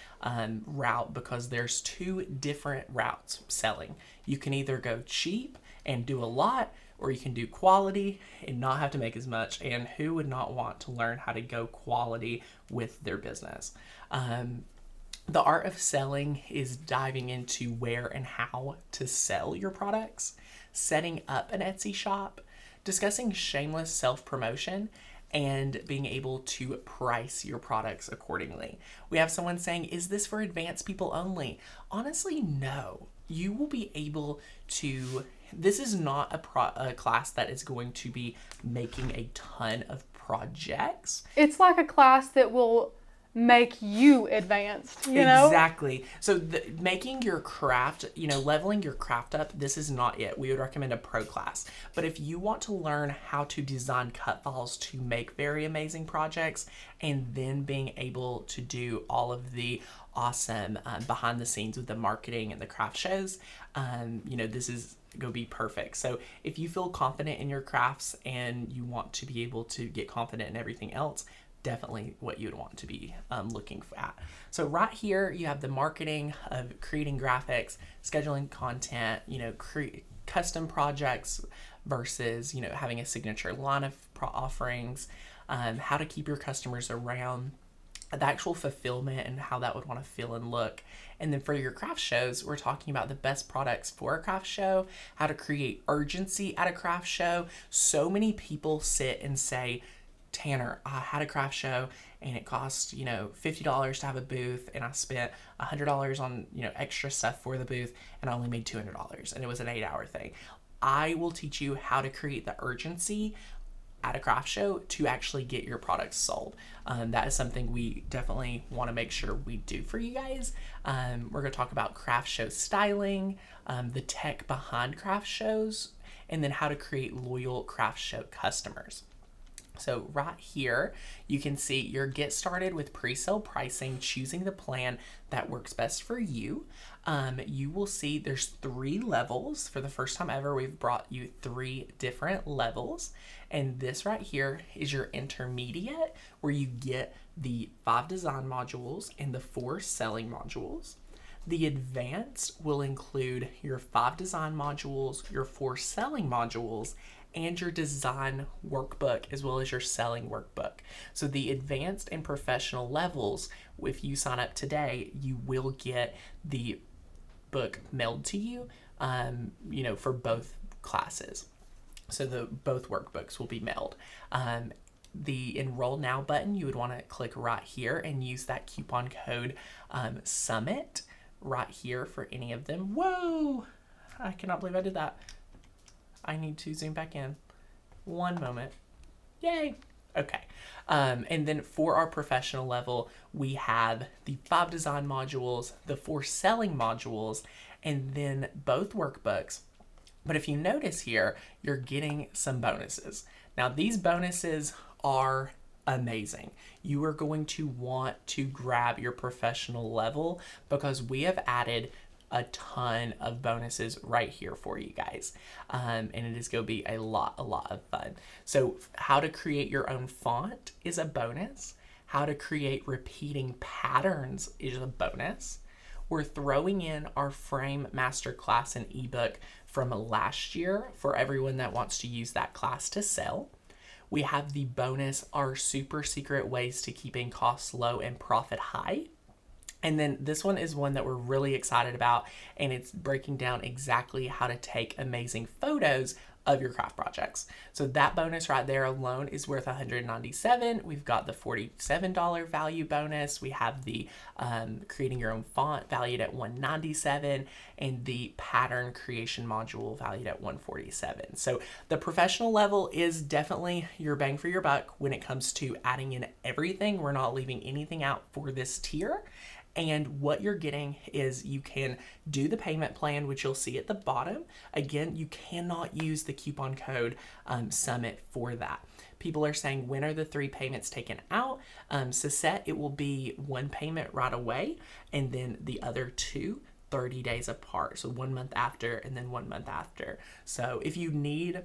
route, because there's 2 different routes selling. You can either go cheap and do a lot, or you can do quality and not have to make as much. And who would not want to learn how to go quality with their business? The art of selling is diving into where and how to sell your products, setting up an Etsy shop, discussing shameless self-promotion, and being able to price your products accordingly. We have someone saying, is this for advanced people only? Honestly, no. You will be able to, this is not a class that is going to be making a ton of projects. It's like a class that will make you advanced, you know? Exactly. So making your craft, leveling your craft up, this is not it. We would recommend a pro class. But if you want to learn how to design cut files to make very amazing projects, and then being able to do all of the awesome behind the scenes with the marketing and the craft shows, this is go be perfect. So if you feel confident in your crafts and you want to be able to get confident in everything else, definitely what you would want to be looking at. So right here, you have the marketing of creating graphics, scheduling content, custom projects versus, having a signature line of offerings, how to keep your customers around, the actual fulfillment and how that would want to feel and look. And then for your craft shows, we're talking about the best products for a craft show, how to create urgency at a craft show. So many people sit and say, Tanner, I had a craft show and it cost, $50 to have a booth, and I spent $100 on, extra stuff for the booth, and I only made $200, and it was an 8-hour thing. I will teach you how to create the urgency at a craft show to actually get your products sold. That is something we definitely want to make sure we do for you guys. We're going to talk about craft show styling, the tech behind craft shows, and then how to create loyal craft show customers. So right here, you can see your get started with pre-sale pricing, choosing the plan that works best for you. You will see there's 3 levels. For the first time ever, we've brought you 3 different levels. And this right here is your intermediate, where you get the 5 design modules and the 4 selling modules. The advanced will include your 5 design modules, your 4 selling modules, and your design workbook, as well as your selling workbook. So the advanced and professional levels, if you sign up today, you will get the book mailed to you, for both classes. So both workbooks will be mailed. The Enroll Now button, you would want to click right here and use that coupon code SUMMIT right here for any of them. Whoa! I cannot believe I did that. I need to zoom back in. One moment. Yay! Okay. And then for our professional level, we have the 5 design modules, the 4 selling modules, and then both workbooks. But if you notice here, you're getting some bonuses. Now, these bonuses are amazing. You are going to want to grab your professional level because we have added a ton of bonuses right here for you guys. And it is going to be a lot of fun. So how to create your own font is a bonus. How to create repeating patterns is a bonus. We're throwing in our frame masterclass and ebook from last year for everyone that wants to use that class to sell. We have the bonus, our super secret ways to keeping costs low and profit high. And then this one is one that we're really excited about, and it's breaking down exactly how to take amazing photos of your craft projects. So that bonus right there alone is worth $197. We've got the $47 value bonus. We have the creating your own font valued at $197, and the pattern creation module valued at $147. So the professional level is definitely your bang for your buck when it comes to adding in everything. We're not leaving anything out for this tier. And what you're getting is you can do the payment plan, which you'll see at the bottom. Again, you cannot use the coupon code SUMMIT for that. People are saying, when are the 3 payments taken out? Sisette, it will be 1 payment right away, and then the other 2 30 days apart. So 1 month after, and then 1 month after. So if you need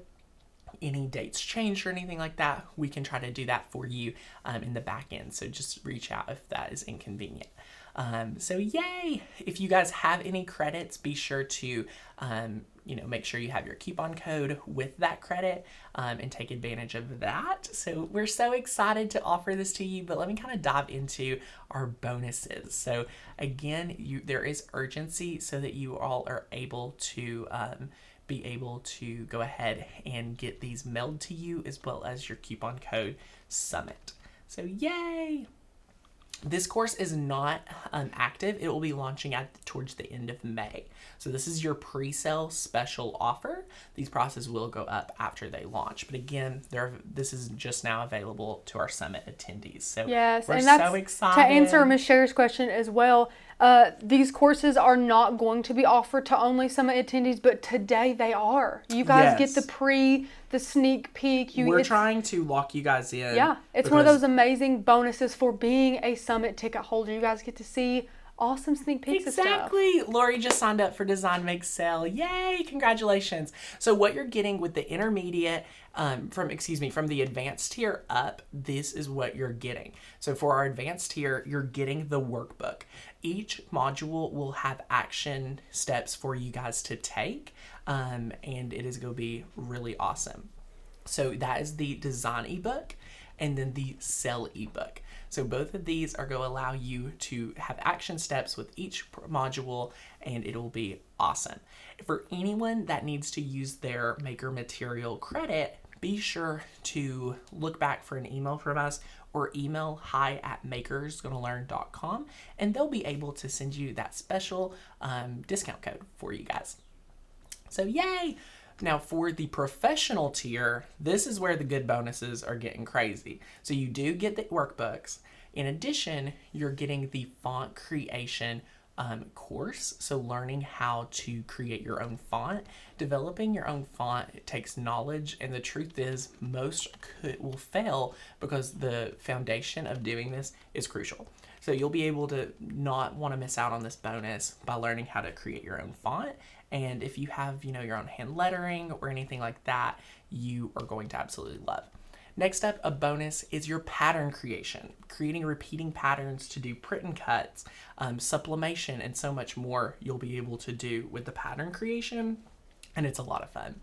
any dates changed or anything like that, we can try to do that for you in the back end. So just reach out if that is inconvenient. So yay! If you guys have any credits, be sure to, make sure you have your coupon code with that credit and take advantage of that. So we're so excited to offer this to you, but let me kind of dive into our bonuses. So again, there is urgency so that you all are able to be able to go ahead and get these mailed to you, as well as your coupon code SUMMIT. So yay! This course is not active. It will be launching towards the end of May. So this is your pre-sale special offer. These prices will go up after they launch. But again, this is just now available to our summit attendees. So Yes, we're and that's so excited. to answer Ms. Sherry's question as well. These courses are not going to be offered to only summit attendees, but today they are. You guys Yes. get the sneak peek. We're trying to lock you guys in. Yeah, it's one of those amazing bonuses for being a summit ticket holder. You guys get to see awesome sneak peeks of stuff. Exactly. Lori just signed up for Design Makes Sell. Yay! Congratulations. So what you're getting with the intermediate, from the advanced tier up, this is what you're getting. So for our advanced tier, you're getting the workbook. Each module will have action steps for you guys to take, and it is going to be really awesome. So that is the design ebook and then the sell ebook. So both of these are going to allow you to have action steps with each module, and it'll be awesome. For anyone that needs to use their maker material credit, be sure to look back for an email from us or email hi@makersgonnalearn.com, and they'll be able to send you that special discount code for you guys. So yay! Now for the professional tier, this is where the good bonuses are getting crazy. So you do get the workbooks. In addition, you're getting the font creation course. So learning how to create your own font. Developing your own font, it takes knowledge, and the truth is most will fail because the foundation of doing this is crucial. So you'll be able to not want to miss out on this bonus by learning how to create your own font. And if you have, your own hand lettering or anything like that, you are going to absolutely love. Next up, a bonus is your pattern creation, creating repeating patterns to do print and cuts, sublimation, and so much more you'll be able to do with the pattern creation, and it's a lot of fun.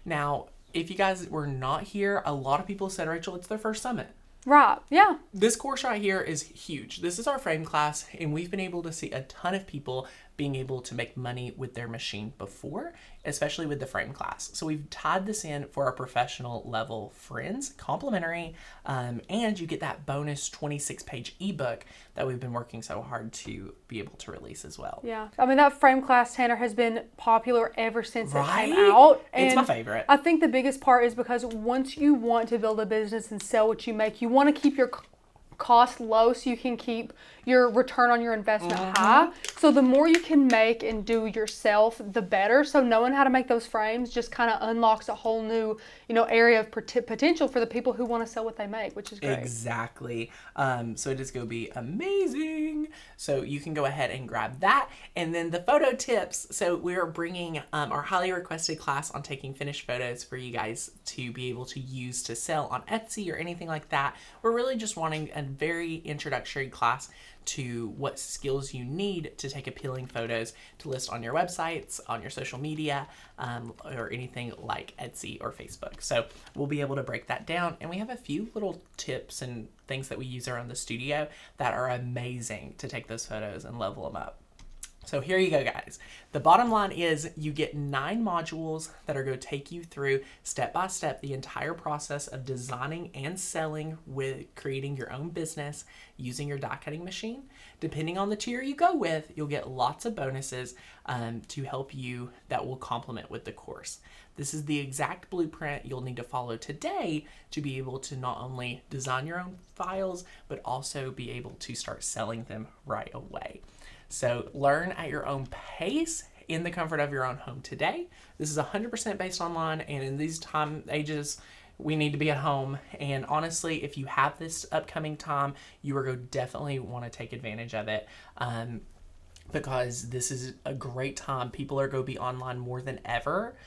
Now, if you guys were not here, a lot of people said, Rachel, it's their first summit. Right, yeah. This course right here is huge. This is our frame class, and we've been able to see a ton of people being able to make money with their machine before, especially with the frame class. So we've tied this in for our professional level friends, complimentary, and you get that bonus 26-page ebook that we've been working so hard to be able to release as well. Yeah, I mean, that frame class, Tanner, has been popular ever since it Right? came out. It's And my favorite. I think the biggest part is because once you want to build a business and sell what you make, you want to keep your cost low so you can keep your return on your investment high. So the more you can make and do yourself, the better. So knowing how to make those frames just kind of unlocks a whole new, area of potential for the people who want to sell what they make, which is great. Exactly. So it is going to be amazing. So you can go ahead and grab that. And then the photo tips. So we are bringing our highly requested class on taking finished photos for you guys to be able to use to sell on Etsy or anything like that. We're really just wanting a very introductory class to what skills you need to take appealing photos to list on your websites, on your social media, or anything like Etsy or Facebook. So we'll be able to break that down. And we have a few little tips and things that we use around the studio that are amazing to take those photos and level them up. So here you go, guys. The bottom line is you get 9 modules that are going to take you through step by step the entire process of designing and selling with creating your own business using your die cutting machine. Depending on the tier you go with, you'll get lots of bonuses to help you that will complement with the course. This is the exact blueprint you'll need to follow today to be able to not only design your own files, but also be able to start selling them right away. So learn at your own pace in the comfort of your own home today. This is 100% based online, and in these time ages, we need to be at home. And honestly, if you have this upcoming time, you are going to definitely want to take advantage of it because this is a great time. People are going to be online more than ever,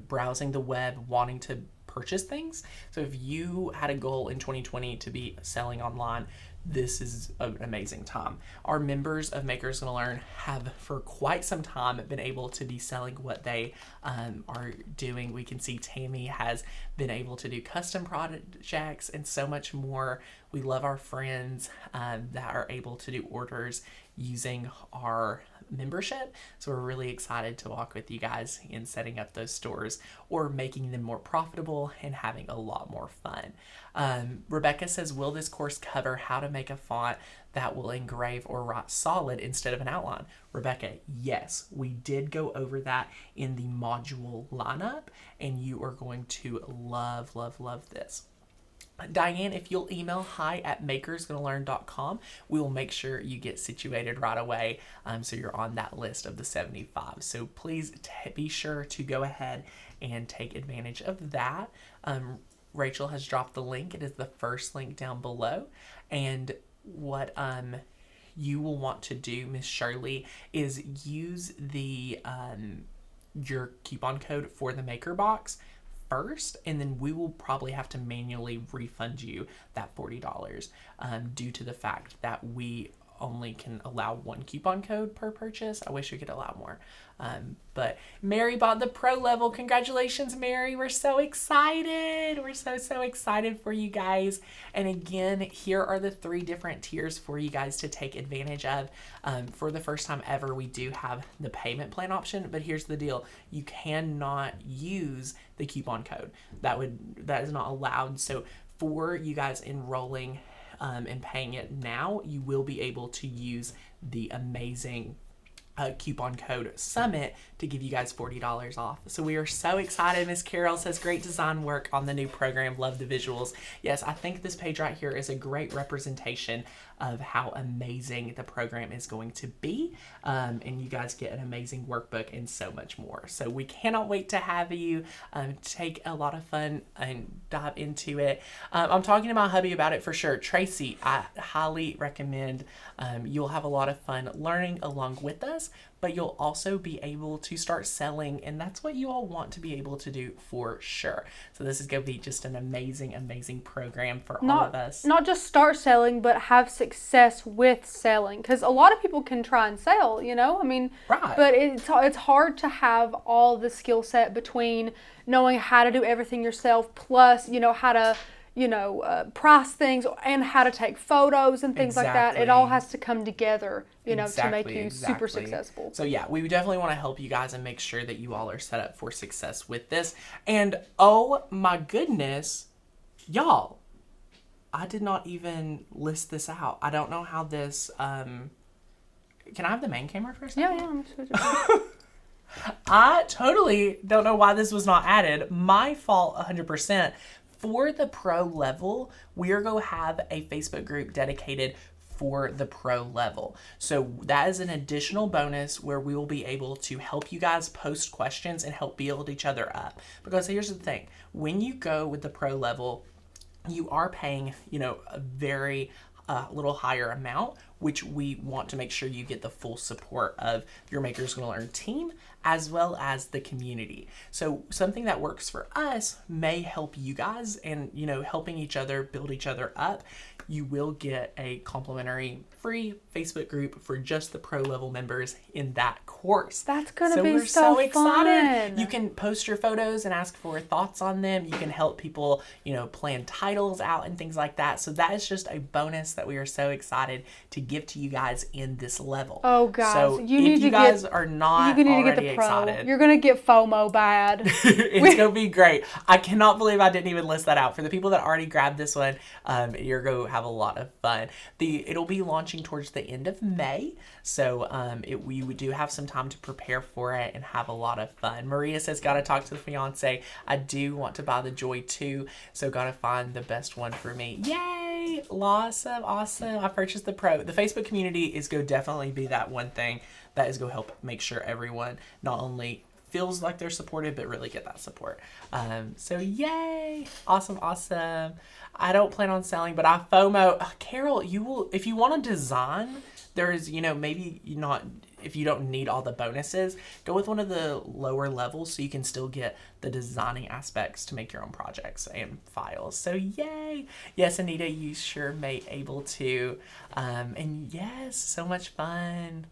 browsing the web, wanting to purchase things. So if you had a goal in 2020 to be selling online, this is an amazing time. Our members of Makers Gonna Learn have for quite some time been able to be selling what they are doing. We can see Tammy has been able to do custom projects and so much more. We love our friends that are able to do orders using our membership. So we're really excited to walk with you guys in setting up those stores or making them more profitable and having a lot more fun. Rebecca says, will this course cover how to make a font that will engrave or write solid instead of an outline. Rebecca, yes, we did go over that in the module lineup, and you are going to love, love, love this. Diane, if you'll email hi@makersgonnalearn.com, we will make sure you get situated right away, so you're on that list of the 75. So please be sure to go ahead and take advantage of that. Rachel has dropped the link. It is the first link down below. And what you will want to do, Miss Shirley, is use the your coupon code for the maker box first, and then we will probably have to manually refund you that $40 due to the fact that we only can allow one coupon code per purchase. I wish we could allow more. But Mary bought the pro level. Congratulations, Mary. We're so excited. We're so excited for you guys. And again, here are the 3 different tiers for you guys to take advantage of. For the first time ever, we do have the payment plan option, but here's the deal. You cannot use the coupon code. That is not allowed. So for you guys enrolling and paying it now, you will be able to use the amazing coupon code SUMMIT to give you guys $40 off. So we are so excited. Miss Carol says, great design work on the new program. Love the visuals. Yes, I think this page right here is a great representation of how amazing the program is going to be. And you guys get an amazing workbook and so much more. So we cannot wait to have you take a lot of fun and dive into it. I'm talking to my hubby about it for sure. Tracy, I highly recommend. You'll have a lot of fun learning along with us, but you'll also be able to start selling, and that's what you all want to be able to do for sure. So this is going to be just an amazing, amazing program for all of us. Not just start selling, but have success with selling, because a lot of people can try and sell, you know? I mean, right. But it's hard to have all the skill set between knowing how to do everything yourself, plus, you know, how to price things and how to take photos and things like that. It all has to come together, to make you super successful. So yeah, we definitely want to help you guys and make sure that you all are set up for success with this. And oh my goodness, y'all, I did not even list this out. I don't know how this, can I have the main camera for a second? Yeah, I'm switch it. I totally don't know why this was not added. My fault 100%. For the pro level, we are going to have a Facebook group dedicated for the pro level. So that is an additional bonus where we will be able to help you guys post questions and help build each other up. Because here's the thing, when you go with the pro level, you are paying, a very little higher amount, which we want to make sure you get the full support of your Makers Gonna Learn team, as well as the community. So something that works for us may help you guys, and helping each other build each other up. You will get a complimentary free Facebook group for just the pro level members in that course. That's gonna be we're so excited. fun. You can post your photos and ask for thoughts on them. You can help people, plan titles out and things like that. So that is just a bonus that we are so excited to give to you guys in this level. Oh, guys, so you need if you to guys get, are not you need already to get the pro. excited, You're gonna get FOMO bad. it's gonna be great. I cannot believe I didn't even list that out. For the people that already grabbed this one, you're gonna have a lot of fun. It'll be launching towards the end of May, so we do have some time to prepare for it and have a lot of fun. Maria says, gotta talk to the fiance. I do want to buy the Joy too, so gotta find the best one for me. Yay! Awesome. I purchased the Pro. The Facebook community is going to definitely be that one thing that is going to help make sure everyone not only feels like they're supported, but really get that support. So yay! Awesome. I don't plan on selling, but I FOMO. Carol, you will, if you want to design, there's, maybe not, if you don't need all the bonuses, go with one of the lower levels so you can still get the designing aspects to make your own projects and files. So yay! Yes, Anita, you sure may able to. And yes, so much fun.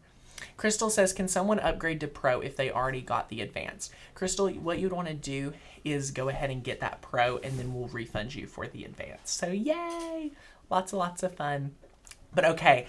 Crystal says, can someone upgrade to Pro if they already got the Advanced? Crystal, what you'd want to do is go ahead and get that Pro, and then we'll refund you for the Advanced. So yay! Lots of fun. But okay,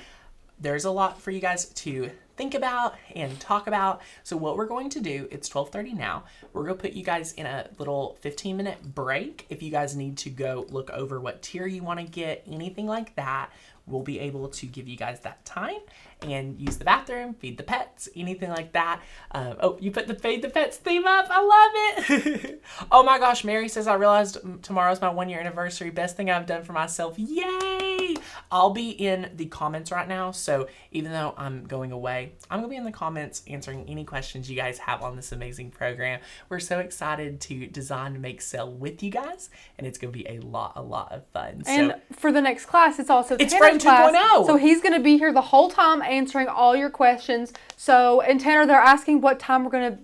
there's a lot for you guys to think about and talk about. So what we're going to do, it's 12:30 now. We're going to put you guys in a little 15-minute break. If you guys need to go look over what tier you want to get, anything like that, we'll be able to give you guys that time and use the bathroom, feed the pets, anything like that. Oh, you put the Feed the Pets theme up. I love it. Oh my gosh, Mary says, I realized tomorrow's my 1-year anniversary. Best thing I've done for myself. Yay! I'll be in the comments right now. So even though I'm going away, I'm going to be in the comments answering any questions you guys have on this amazing program. We're so excited to design, make, sell with you guys. And it's going to be a lot of fun. And for the next class, it's also it's Tanner's class. 2.0. So he's going to be here the whole time answering all your questions. So, and Tanner, they're asking what time we're going to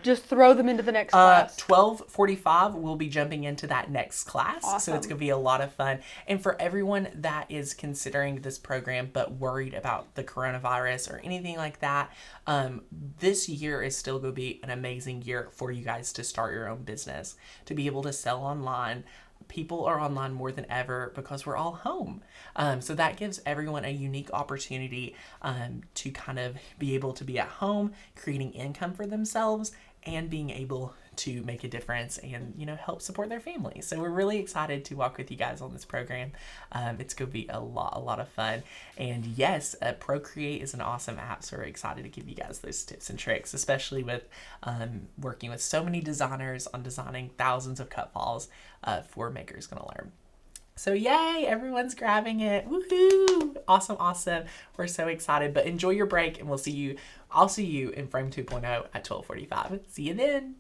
just throw them into the next class. 12:45, we'll be jumping into that next class. Awesome. So it's going to be a lot of fun. And for everyone that is considering this program but worried about the coronavirus or anything like that, this year is still going to be an amazing year for you guys to start your own business, to be able to sell online. People are online more than ever because we're all home. So that gives everyone a unique opportunity to kind of be able to be at home, creating income for themselves and being able to make a difference and, you know, help support their family. So we're really excited to walk with you guys on this program. It's going to be a lot of fun. And yes, Procreate is an awesome app. So we're excited to give you guys those tips and tricks, especially with working with so many designers on designing thousands of cut files for Makers Gonna Learn. So yay, everyone's grabbing it. Woohoo! Awesome. We're so excited. But enjoy your break and I'll see you in Frame 2.0 at 12:45. See you then.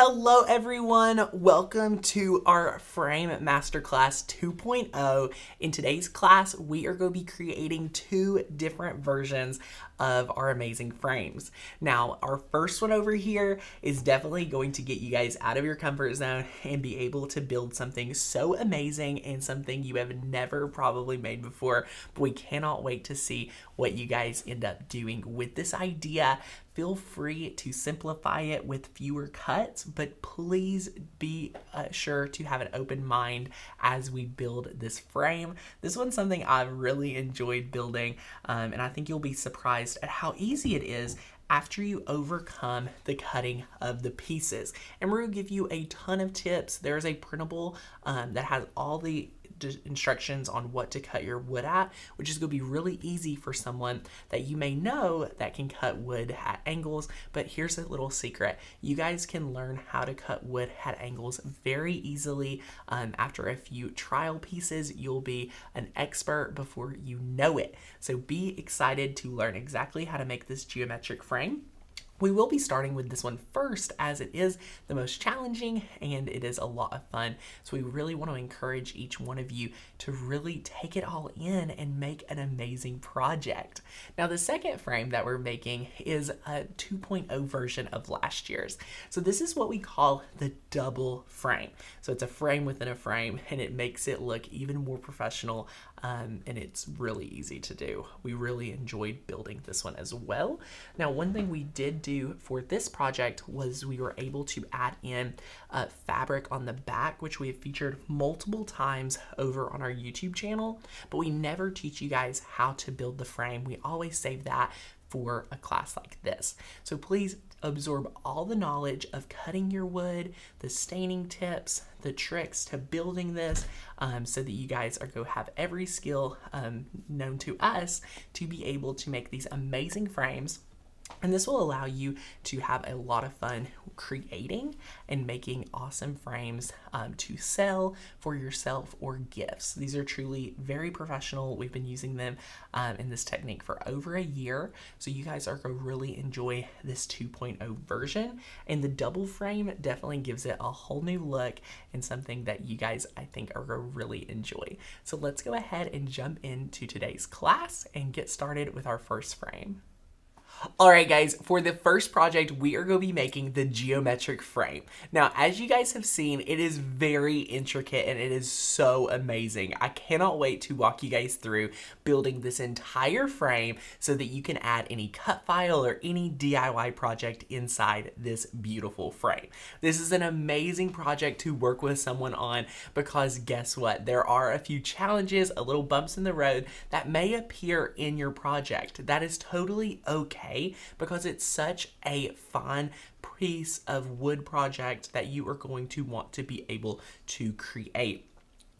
Hello everyone, welcome to our Frame Masterclass 2.0. In today's class, we are going to be creating 2 different versions of our amazing frames. Now, our first one over here is definitely going to get you guys out of your comfort zone and be able to build something so amazing and something you have never probably made before, but we cannot wait to see what you guys end up doing with this idea. Feel free to simplify it with fewer cuts, but please be sure to have an open mind as we build this frame. This one's something I've really enjoyed building, and I think you'll be surprised at how easy it is after you overcome the cutting of the pieces. And we're going to give you a ton of tips. There's a printable that has all the instructions on what to cut your wood at, which is going to be really easy for someone that you may know that can cut wood at angles. But here's a little secret: you guys can learn how to cut wood at angles very easily. After a few trial pieces, you'll be an expert before you know it. So be excited to learn exactly how to make this geometric frame. We will be starting with this one first, as it is the most challenging and it is a lot of fun. So we really want to encourage each one of you to really take it all in and make an amazing project. Now, the second frame that we're making is a 2.0 version of last year's. So this is what we call the double frame. So it's a frame within a frame, and it makes it look even more professional, and it's really easy to do. We really enjoyed building this one as well. Now, one thing we did do for this project was we were able to add in fabric on the back, which we have featured multiple times over on our YouTube channel, but we never teach you guys how to build the frame. We always save that for a class like this. So please absorb all the knowledge of cutting your wood, the staining tips, the tricks to building this, so that you guys are going to have every skill known to us to be able to make these amazing frames. And this will allow you to have a lot of fun creating and making awesome frames to sell for yourself or gifts. These are truly very professional. We've been using them in this technique for over a year. So you guys are going to really enjoy this 2.0 version. And the double frame definitely gives it a whole new look and something that you guys, I think, are going to really enjoy. So let's go ahead and jump into today's class and get started with our first frame. All right, guys, for the first project, we are going to be making the geometric frame. Now, as you guys have seen, it is very intricate and it is so amazing. I cannot wait to walk you guys through building this entire frame so that you can add any cut file or any DIY project inside this beautiful frame. This is an amazing project to work with someone on because guess what? There are a few challenges, a little bumps in the road that may appear in your project. That is totally okay, because it's such a fun piece of wood project that you are going to want to be able to create.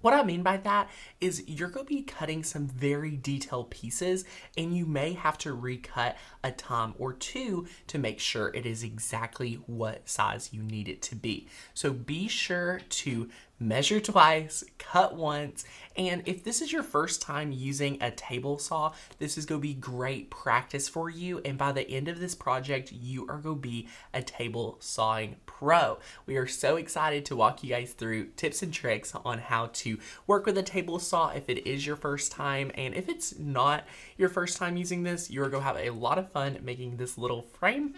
What I mean by that is you're going to be cutting some very detailed pieces, and you may have to recut a time or two to make sure it is exactly what size you need it to be. So be sure to measure twice, cut once, and if this is your first time using a table saw, this is going to be great practice for you, and by the end of this project, you are going to be a table sawing pro. We are so excited to walk you guys through tips and tricks on how to work with a table saw if it is your first time, and if it's not your first time using this, you're going to have a lot of fun making this little frame.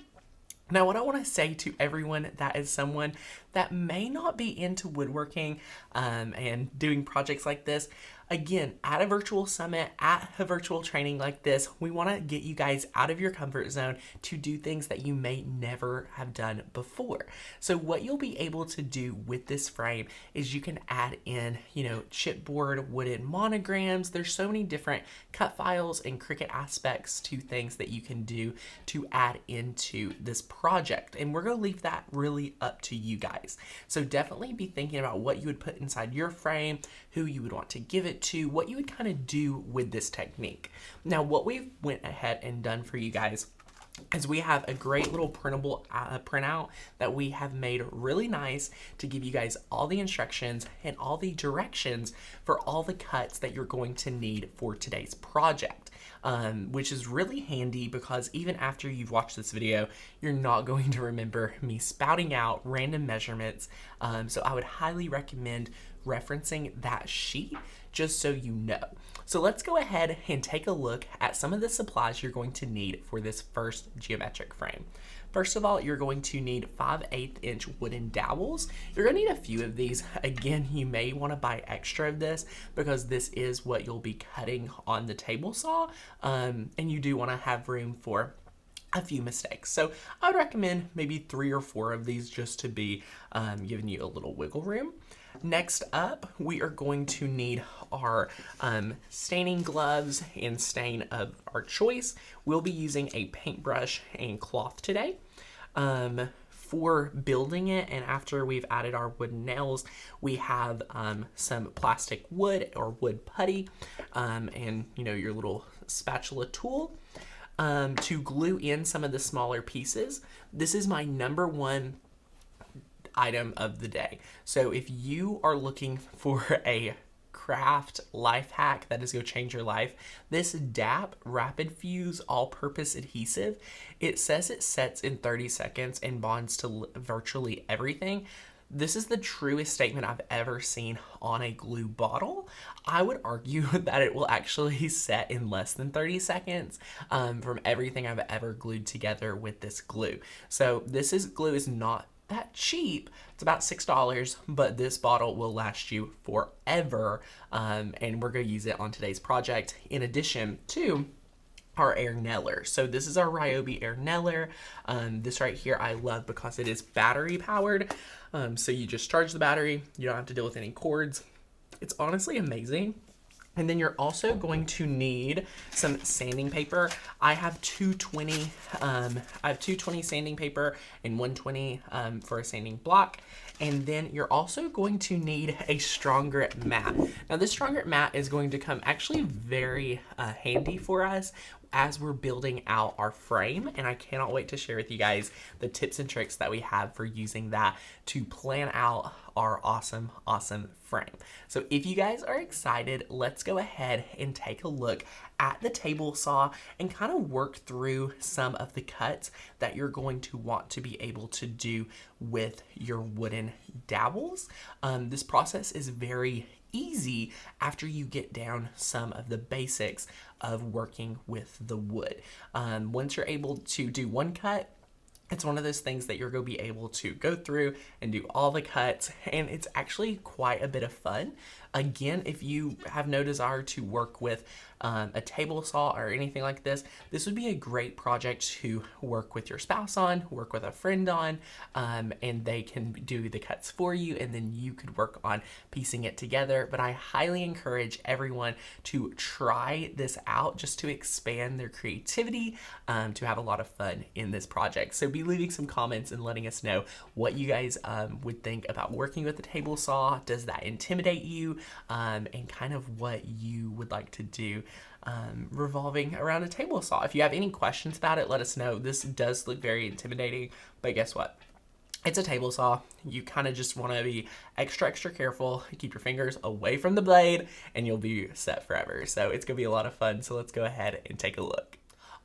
Now, what I want to say to everyone that is someone that may not be into woodworking and doing projects like this, again, at a virtual summit, at a virtual training like this, we want to get you guys out of your comfort zone to do things that you may never have done before. So what you'll be able to do with this frame is you can add in, chipboard wooden monograms. There's so many different cut files and Cricut aspects to things that you can do to add into this project. And we're going to leave that really up to you guys. So definitely be thinking about what you would put inside your frame, who you would want to give it to, what you would kind of do with this technique. Now, what we've went ahead and done for you guys is we have a great little printable printout that we have made really nice to give you guys all the instructions and all the directions for all the cuts that you're going to need for today's project. which is really handy because even after you've watched this video, you're not going to remember me spouting out random measurements. So I would highly recommend referencing that sheet just so you know. So let's go ahead and take a look at some of the supplies you're going to need for this first geometric frame. First of all, you're going to need 5/8 inch wooden dowels. You're going to need a few of these. Again, you may want to buy extra of this because this is what you'll be cutting on the table saw, and you do want to have room for a few mistakes. So I would recommend maybe 3 or 4 of these just to be giving you a little wiggle room. Next up, we are going to need our staining gloves and stain of our choice. We'll be using a paintbrush and cloth today. For building it, and after we've added our wooden nails, we have some plastic wood or wood putty, and your little spatula tool to glue in some of the smaller pieces. This is my number one item of the day. So if you are looking for a craft life hack that is going to change your life, this DAP Rapid Fuse all-purpose adhesive, it says it sets in 30 seconds and bonds to virtually everything. This is the truest statement I've ever seen on a glue bottle. I would argue that it will actually set in less than 30 seconds from everything I've ever glued together with this glue. So glue is not that cheap. It's about $6, but this bottle will last you forever, and we're going to use it on today's project in addition to our air nailer. So this is our Ryobi air nailer. This right here I love because it is battery powered, so you just charge the battery, you don't have to deal with any cords. It's honestly amazing. And then you're also going to need some sanding paper. I have 220 sanding paper and 120 for a sanding block. And then you're also going to need a Strong Grip mat. Now this Strong Grip mat is going to come actually very handy for us as we're building out our frame, and I cannot wait to share with you guys the tips and tricks that we have for using that to plan out our awesome frame. So if you guys are excited, let's go ahead and take a look at the table saw and kind of work through some of the cuts that you're going to want to be able to do with your wooden dowels. This process is very easy after you get down some of the basics of working with the wood. Once you're able to do one cut, it's one of those things that you're going to be able to go through and do all the cuts, and it's actually quite a bit of fun. Again, if you have no desire to work with a table saw or anything like this, this would be a great project to work with your spouse on, work with a friend on, and they can do the cuts for you, and then you could work on piecing it together. But I highly encourage everyone to try this out just to expand their creativity, to have a lot of fun in this project. So be leaving some comments and letting us know what you guys would think about working with the table saw. Does that intimidate you? And kind of what you would like to do revolving around a table saw. If you have any questions about it, let us know. This does look very intimidating, but guess what? It's a table saw. You kind of just want to be extra careful, keep your fingers away from the blade, and you'll be set forever. So it's going to be a lot of fun. So let's go ahead and take a look.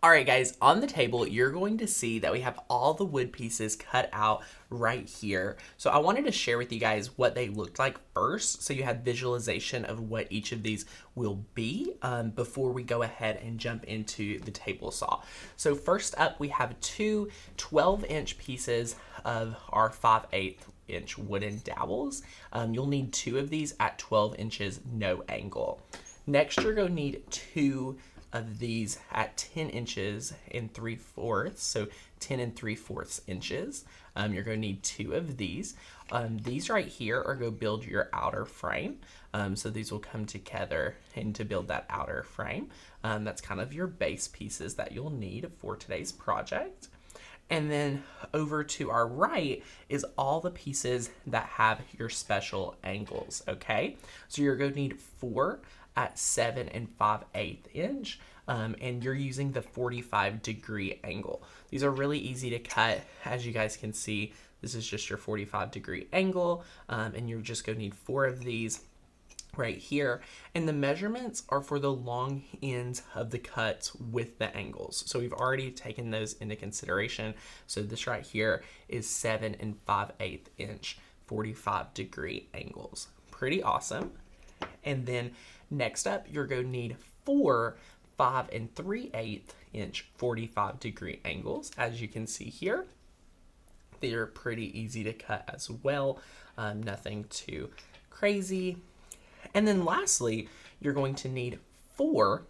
All right, guys, on the table, you're going to see that we have all the wood pieces cut out right here. So I wanted to share with you guys what they looked like first, so you had visualization of what each of these will be before we go ahead and jump into the table saw. So first up, we have two 12-inch pieces of our 5/8 inch wooden dowels. You'll need 2 of these at 12 inches, no angle. Next, you're going to need 2 of these at 10 inches and 3/4, so 10 3/4 inches. You're going to need 2 of these. These right here are going to build your outer frame. So these will come together and to build that outer frame. That's kind of your base pieces that you'll need for today's project. And then over to our right is all the pieces that have your special angles, okay? So you're going to need 4 at 7 5/8 inch, and you're using the 45-degree angle. These are really easy to cut. As you guys can see, this is just your 45-degree angle, and you're just going to need 4 of these. right here. And the measurements are for the long ends of the cuts with the angles. So we've already taken those into consideration. So this right here is 7 5/8 inch 45-degree angles. Pretty awesome. And then next up, you're going to need 4 5 3/8 inch 45-degree angles. As you can see here, they're pretty easy to cut as well. Nothing too crazy. And then lastly, you're going to need 4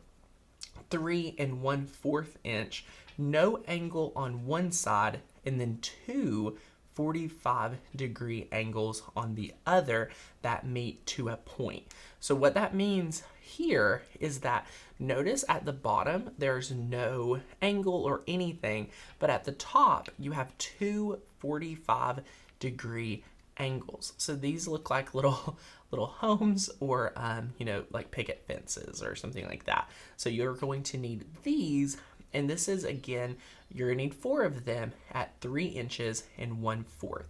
3 1/4 inch no angle on one side, and then 2 45-degree angles on the other that meet to a point. So what that means here is that notice at the bottom there's no angle or anything, but at the top you have 2 45-degree angles. So these look like little homes, or like picket fences or something like that. So you're going to need these, and this is, again, you're gonna need 4 of them at 3 inches 1/4.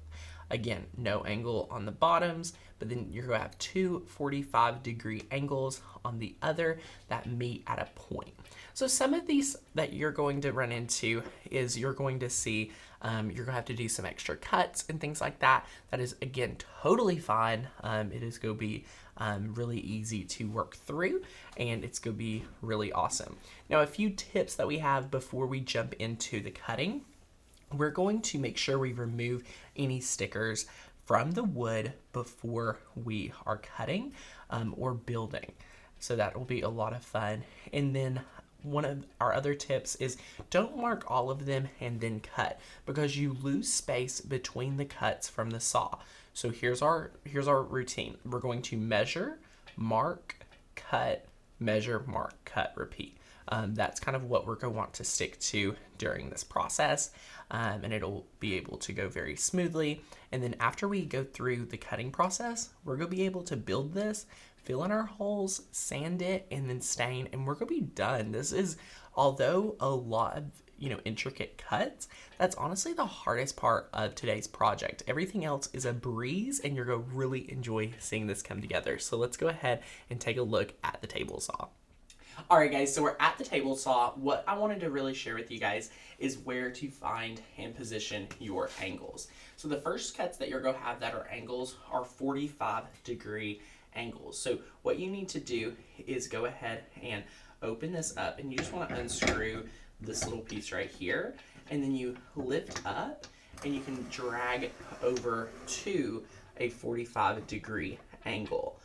Again, no angle on the bottoms, but then you're gonna have 2 45-degree angles on the other that meet at a point. So some of these that you're going to run into is you're going to see you're gonna have to do some extra cuts and things like that. That is, again, totally fine. It is gonna be really easy to work through, and it's gonna be really awesome. Now, a few tips that we have before we jump into the cutting. We're going to make sure we remove any stickers from the wood before we are cutting or building. So that will be a lot of fun. And then one of our other tips is don't mark all of them and then cut, because you lose space between the cuts from the saw. So here's our routine. We're going to measure, mark, cut, measure, mark, cut, repeat. That's kind of what we're going to want to stick to during this process, and it'll be able to go very smoothly. And then after we go through the cutting process, we're going to be able to build this, fill in our holes, sand it, and then stain, and we're going to be done. This is, although a lot of intricate cuts, that's honestly the hardest part of today's project. Everything else is a breeze, and you're going to really enjoy seeing this come together. So let's go ahead and take a look at the table saw. All right, guys, so we're at the table saw. What I wanted to really share with you guys is where to find and position your angles. So the first cuts that you're going to have that are angles are 45-degree angles. So what you need to do is go ahead and open this up, and you just want to unscrew this little piece right here, and then you lift up and you can drag over to a 45-degree angle.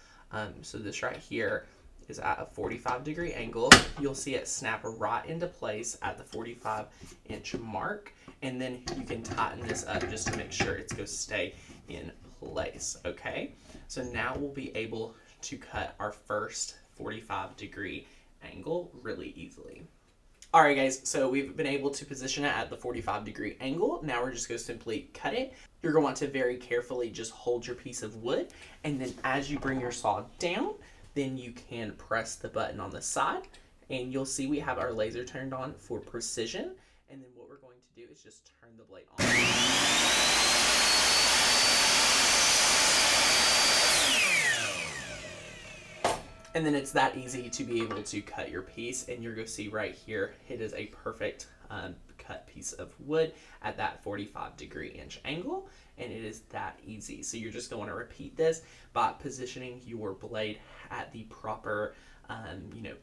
So this right here is at a 45-degree angle. You'll see it snap right into place at the 45-inch mark, and then you can tighten this up just to make sure it's going to stay in place. Okay, so now we'll be able to cut our first 45-degree angle really easily. All right, guys, so we've been able to position it at the 45-degree angle. Now we're just going to simply cut it. You're going to want to very carefully just hold your piece of wood, and then as you bring your saw down, then you can press the button on the side, and you'll see we have our laser turned on for precision. And then what we're going to do is just turn the blade on. And then it's that easy to be able to cut your piece, and you're going to see right here, it is a perfect cut piece of wood at that 45-degree inch angle, and it is that easy. So you're just going to want to repeat this by positioning your blade at the proper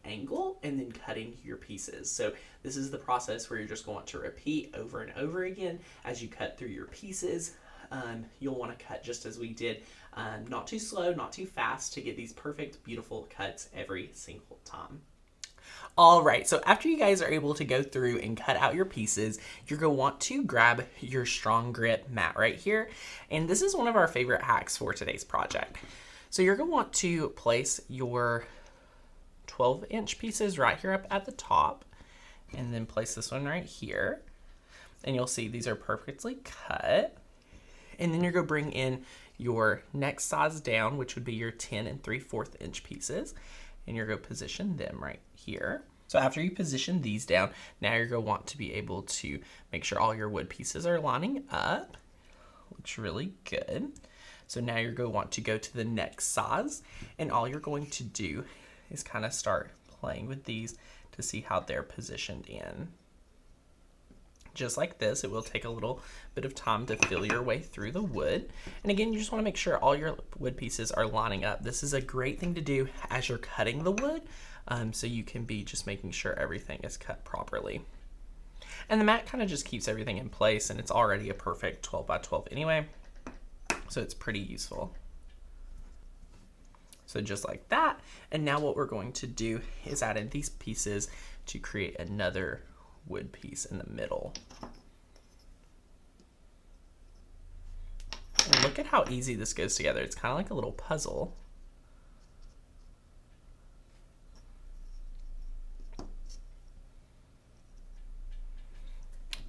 angle, and then cutting your pieces. So this is the process where you're just going to repeat over and over again as you cut through your pieces. You'll want to cut just as we did, not too slow, not too fast, to get these perfect, beautiful cuts every single time. All right, so after you guys are able to go through and cut out your pieces, you're going to want to grab your strong grip mat right here. And this is one of our favorite hacks for today's project. So you're going to want to place your 12-inch pieces right here up at the top, and then place this one right here. And you'll see these are perfectly cut. And then you're going to bring in your next size down, which would be your 10 3/4 inch pieces. And you're going to position them right here. So after you position these down, now you're going to want to be able to make sure all your wood pieces are lining up. Looks really good. So now you're going to want to go to the next size, and all you're going to do is kind of start playing with these to see how they're positioned in. Just like this, it will take a little bit of time to feel your way through the wood. And again, you just want to make sure all your wood pieces are lining up. This is a great thing to do as you're cutting the wood, so you can be just making sure everything is cut properly. And the mat kind of just keeps everything in place, and it's already a perfect 12 by 12 anyway, so it's pretty useful. So just like that. And now what we're going to do is add in these pieces to create another wood piece in the middle. And look at how easy this goes together. It's kind of like a little puzzle.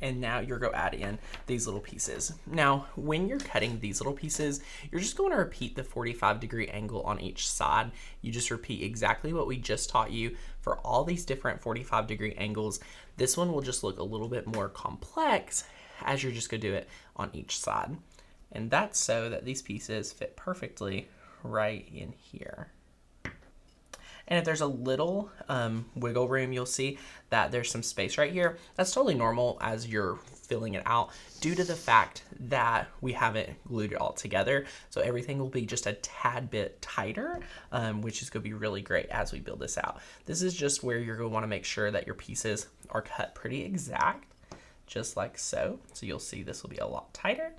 And now you're going to add in these little pieces. Now, when you're cutting these little pieces, you're just going to repeat the 45-degree angle on each side. You just repeat exactly what we just taught you for all these different 45-degree angles. This one will just look a little bit more complex as you're just going to do it on each side. And that's so that these pieces fit perfectly right in here. And if there's a little wiggle room, you'll see that there's some space right here. That's totally normal as you're filling it out due to the fact that we haven't glued it all together. So everything will be just a tad bit tighter, which is going to be really great as we build this out. This is just where you're going to want to make sure that your pieces are cut pretty exact, just like so. So you'll see this will be a lot tighter,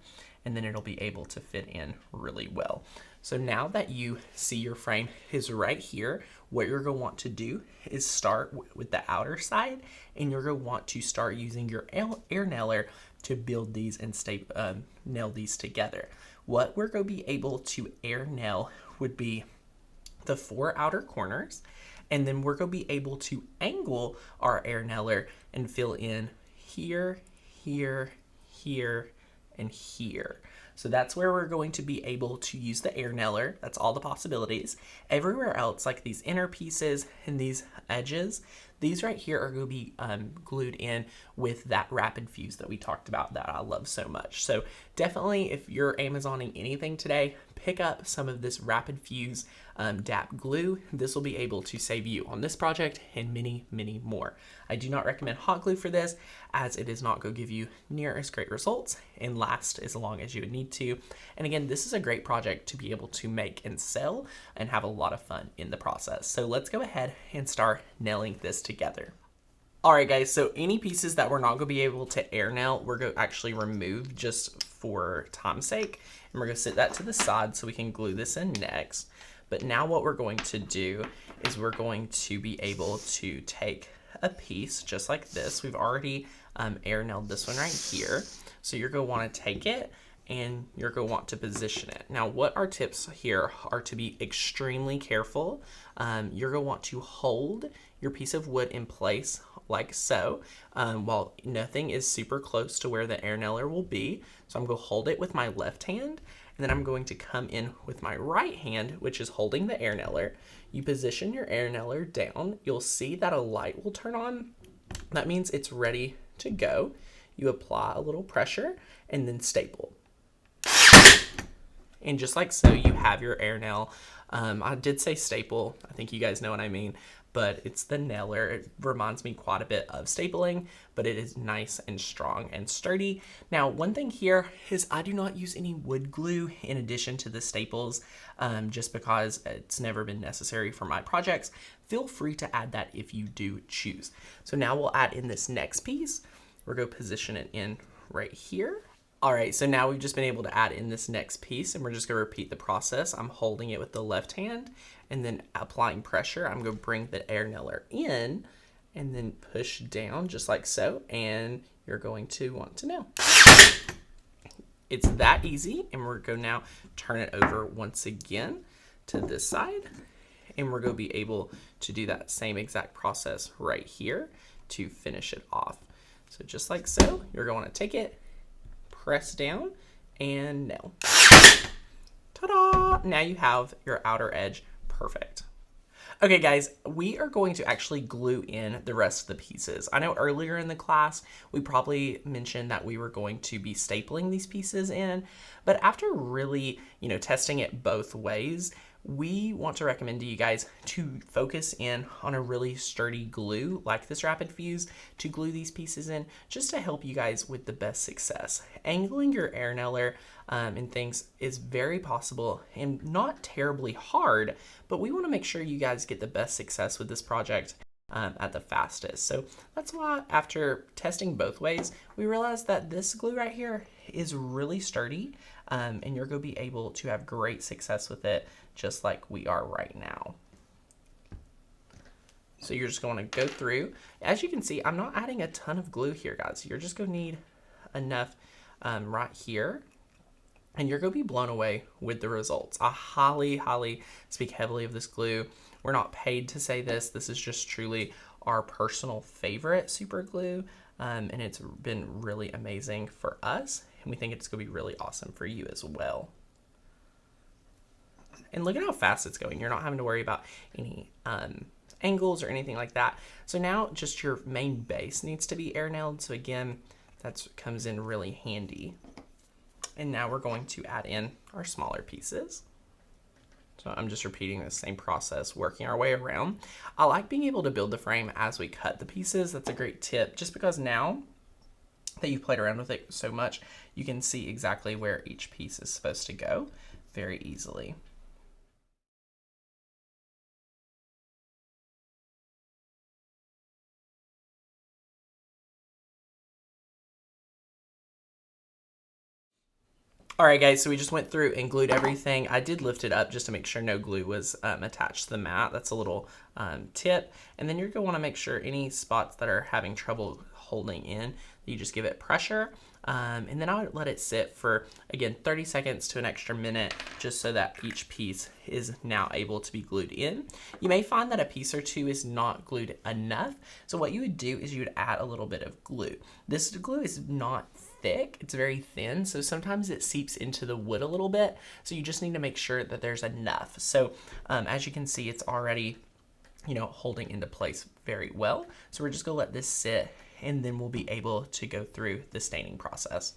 and then it'll be able to fit in really well. So now that you see your frame is right here, what you're going to want to do is start with the outer side, and you're going to want to start using your air nailer to build these and nail these together. What we're going to be able to air nail would be the 4 outer corners, and then we're going to be able to angle our air nailer and fill in here, here, here, and here. So that's where we're going to be able to use the air nailer. That's all the possibilities. Everywhere else, like these inner pieces and these edges, these right here are going to be glued in with that rapid fuse that we talked about that I love so much. So definitely, if you're Amazoning anything today, pick up some of this rapid fuse DAP glue. This will be able to save you on this project and many, many more. I do not recommend hot glue for this, as it is not going to give you near as great results and last as long as you would need to. And again, this is a great project to be able to make and sell and have a lot of fun in the process. So let's go ahead and start nailing this together. All right, guys, so any pieces that we're not going to be able to air nail, we're going to actually remove just for time's sake. And we're going to set that to the side so we can glue this in next. But now what we're going to do is we're going to be able to take a piece just like this. We've already air nailed this one right here. So you're going to want to take it and you're going to want to position it. Now, what our tips here are to be extremely careful. You're going to want to hold your piece of wood in place like so, while nothing is super close to where the air nailer will be. So I'm going to hold it with my left hand, and then I'm going to come in with my right hand, which is holding the air nailer. You position your air nailer down. You'll see that a light will turn on. That means it's ready to go. You apply a little pressure and then staple. And just like so, you have your air nail. I did say staple. I think you guys know what I mean, but it's the nailer. It reminds me quite a bit of stapling, but it is nice and strong and sturdy. Now, one thing here is I do not use any wood glue in addition to the staples, just because it's never been necessary for my projects. Feel free to add that if you do choose. So now we'll add in this next piece. We're going to position it in right here. All right, so now we've just been able to add in this next piece, and we're just going to repeat the process. I'm holding it with the left hand and then applying pressure. I'm going to bring the air nailer in and then push down just like so, and you're going to want to nail. It's that easy, and we're going to now turn it over once again to this side, and we're going to be able to do that same exact process right here to finish it off. So just like so, you're going to take it, press down, and nail. Ta-da! Now you have your outer edge perfect. Okay, guys, we are going to actually glue in the rest of the pieces. I know earlier in the class, we probably mentioned that we were going to be stapling these pieces in, but after really, testing it both ways, we want to recommend to you guys to focus in on a really sturdy glue like this Rapid Fuse to glue these pieces in, just to help you guys with the best success. Angling your air nailer and things is very possible and not terribly hard, but we want to make sure you guys get the best success with this project at the fastest. So that's why after testing both ways, we realized that this glue right here is really sturdy and you're going to be able to have great success with it just like we are right now. So you're just going to go through. As you can see, I'm not adding a ton of glue here, guys. You're just going to need enough right here, and you're going to be blown away with the results. I highly speak heavily of this glue. We're not paid to say this. This is just truly our personal favorite super glue, and it's been really amazing for us, and we think it's going to be really awesome for you as well. And look at how fast it's going. You're not having to worry about any angles or anything like that. So now just your main base needs to be air nailed. So again, that comes in really handy. And now we're going to add in our smaller pieces. So I'm just repeating the same process, working our way around. I like being able to build the frame as we cut the pieces. That's a great tip, just because now that you've played around with it so much, you can see exactly where each piece is supposed to go very easily. All right, guys, so we just went through and glued everything. I did lift it up just to make sure no glue was attached to the mat. That's a little tip. And then you're going to want to make sure any spots that are having trouble holding in, you just give it pressure. And then I would let it sit for, again, 30 seconds to an extra minute, just so that each piece is now able to be glued in. You may find that a piece or two is not glued enough. So what you would do is you would add a little bit of glue. This glue is not thick, it's very thin, so sometimes it seeps into the wood a little bit, so you just need to make sure that there's enough. So as you can see, it's already holding into place very well. So we're just gonna let this sit, and then we'll be able to go through the staining process.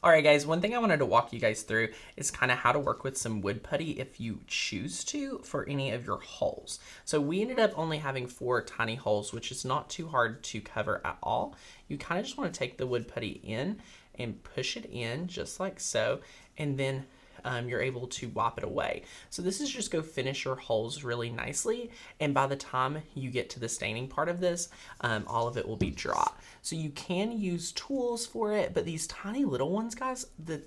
All right, guys, one thing I wanted to walk you guys through is kind of how to work with some wood putty if you choose to for any of your holes. So we ended up only having 4 tiny holes, which is not too hard to cover at all. You kind of just want to take the wood putty in and push it in just like so, and then you're able to wop it away. So this is just go finish your holes really nicely, and by the time you get to the staining part of this, all of it will be dry. So you can use tools for it, but these tiny little ones, guys, the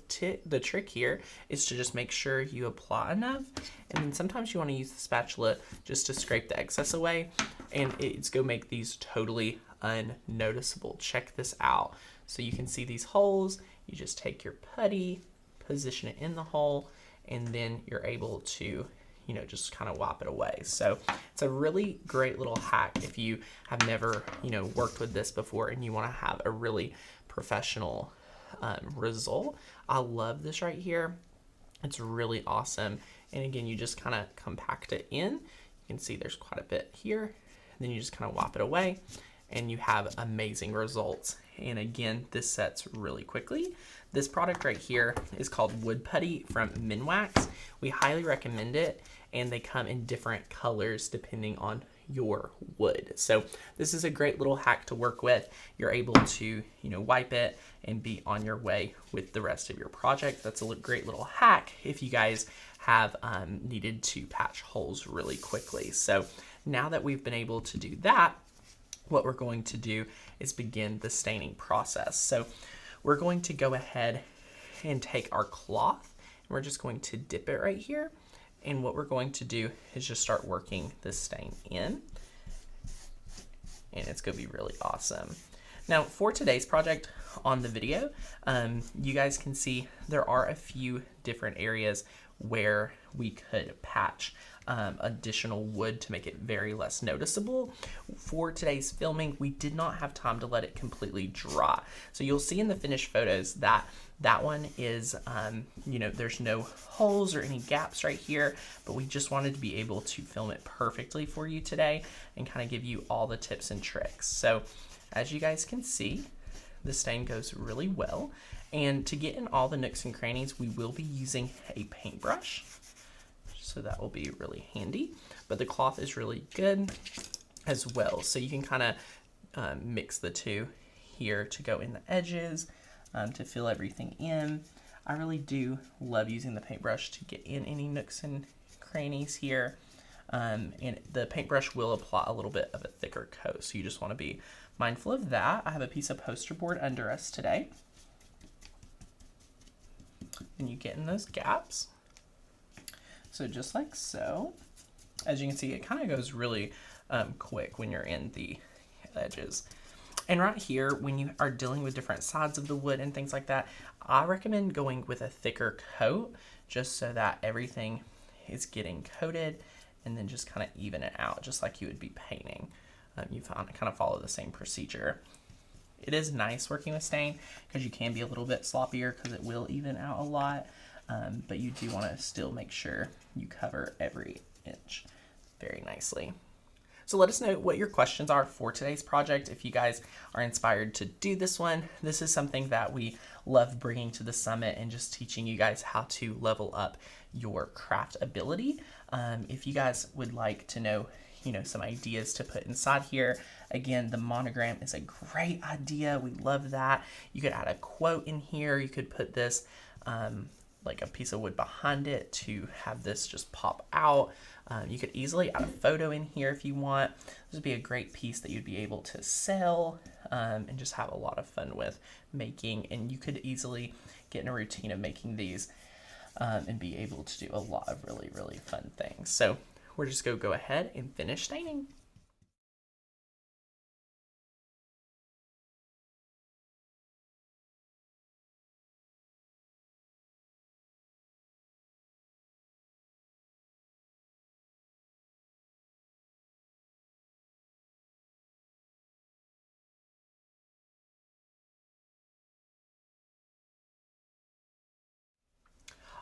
trick here is to just make sure you apply enough, and then sometimes you want to use the spatula just to scrape the excess away, and it's gonna make these totally unnoticeable. Check this out. So you can see these holes, you just take your putty, position it in the hole, and then you're able to just kind of wop it away. So it's a really great little hack if you have never worked with this before and you want to have a really professional result. I love this right here. It's really awesome. And again, you just kind of compact it in. You can see there's quite a bit here, and then you just kind of wop it away, and you have amazing results. And again, this sets really quickly. This product right here is called Wood Putty from Minwax. We highly recommend it, and they come in different colors depending on your wood. So this is a great little hack to work with. You're able to, wipe it and be on your way with the rest of your project. That's a great little hack if you guys have needed to patch holes really quickly. So now that we've been able to do that, what we're going to do is begin the staining process. So we're going to go ahead and take our cloth, and we're just going to dip it right here. And what we're going to do is just start working the stain in, and it's going to be really awesome. Now for today's project on the video, you guys can see there are a few different areas where we could patch additional wood to make it very less noticeable. For today's filming, we did not have time to let it completely dry. So you'll see in the finished photos that that one is, there's no holes or any gaps right here, but we just wanted to be able to film it perfectly for you today and kind of give you all the tips and tricks. So as you guys can see, the stain goes really well. And to get in all the nooks and crannies, we will be using a paintbrush. So that will be really handy. But the cloth is really good as well. So you can kind of mix the two here to go in the edges, to fill everything in. I really do love using the paintbrush to get in any nooks and crannies here. And the paintbrush will apply a little bit of a thicker coat. So you just want to be mindful of that. I have a piece of poster board under us today. And you get in those gaps. So just like so. As you can see, it kind of goes really quick when you're in the edges. And right here, when you are dealing with different sides of the wood and things like that, I recommend going with a thicker coat just so that everything is getting coated, and then just kind of even it out just like you would be painting. You kind of follow the same procedure. It is nice working with stain because you can be a little bit sloppier because it will even out a lot, but you do want to still make sure you cover every inch very nicely. So let us know what your questions are for today's project. If you guys are inspired to do this one, this is something that we love bringing to the summit and just teaching you guys how to level up your craft ability. If you guys would like to know, some ideas to put inside here, again, the monogram is a great idea. We love that. You could add a quote in here. You could put this like a piece of wood behind it to have this just pop out. You could easily add a photo in here if you want. This would be a great piece that you'd be able to sell and just have a lot of fun with making. And you could easily get in a routine of making these and be able to do a lot of really, really fun things. So we're just going to go ahead and finish staining.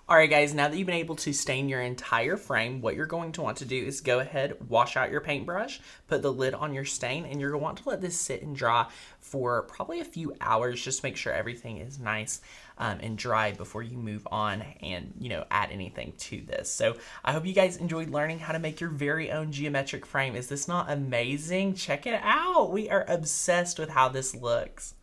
Alright guys, now that you've been able to stain your entire frame, what you're going to want to do is go ahead, wash out your paintbrush, put the lid on your stain, and you're going to want to let this sit and dry for probably a few hours. Just make sure everything is nice and dry before you move on and add anything to this. So I hope you guys enjoyed learning how to make your very own geometric frame. Is this not amazing? Check it out. We are obsessed with how this looks.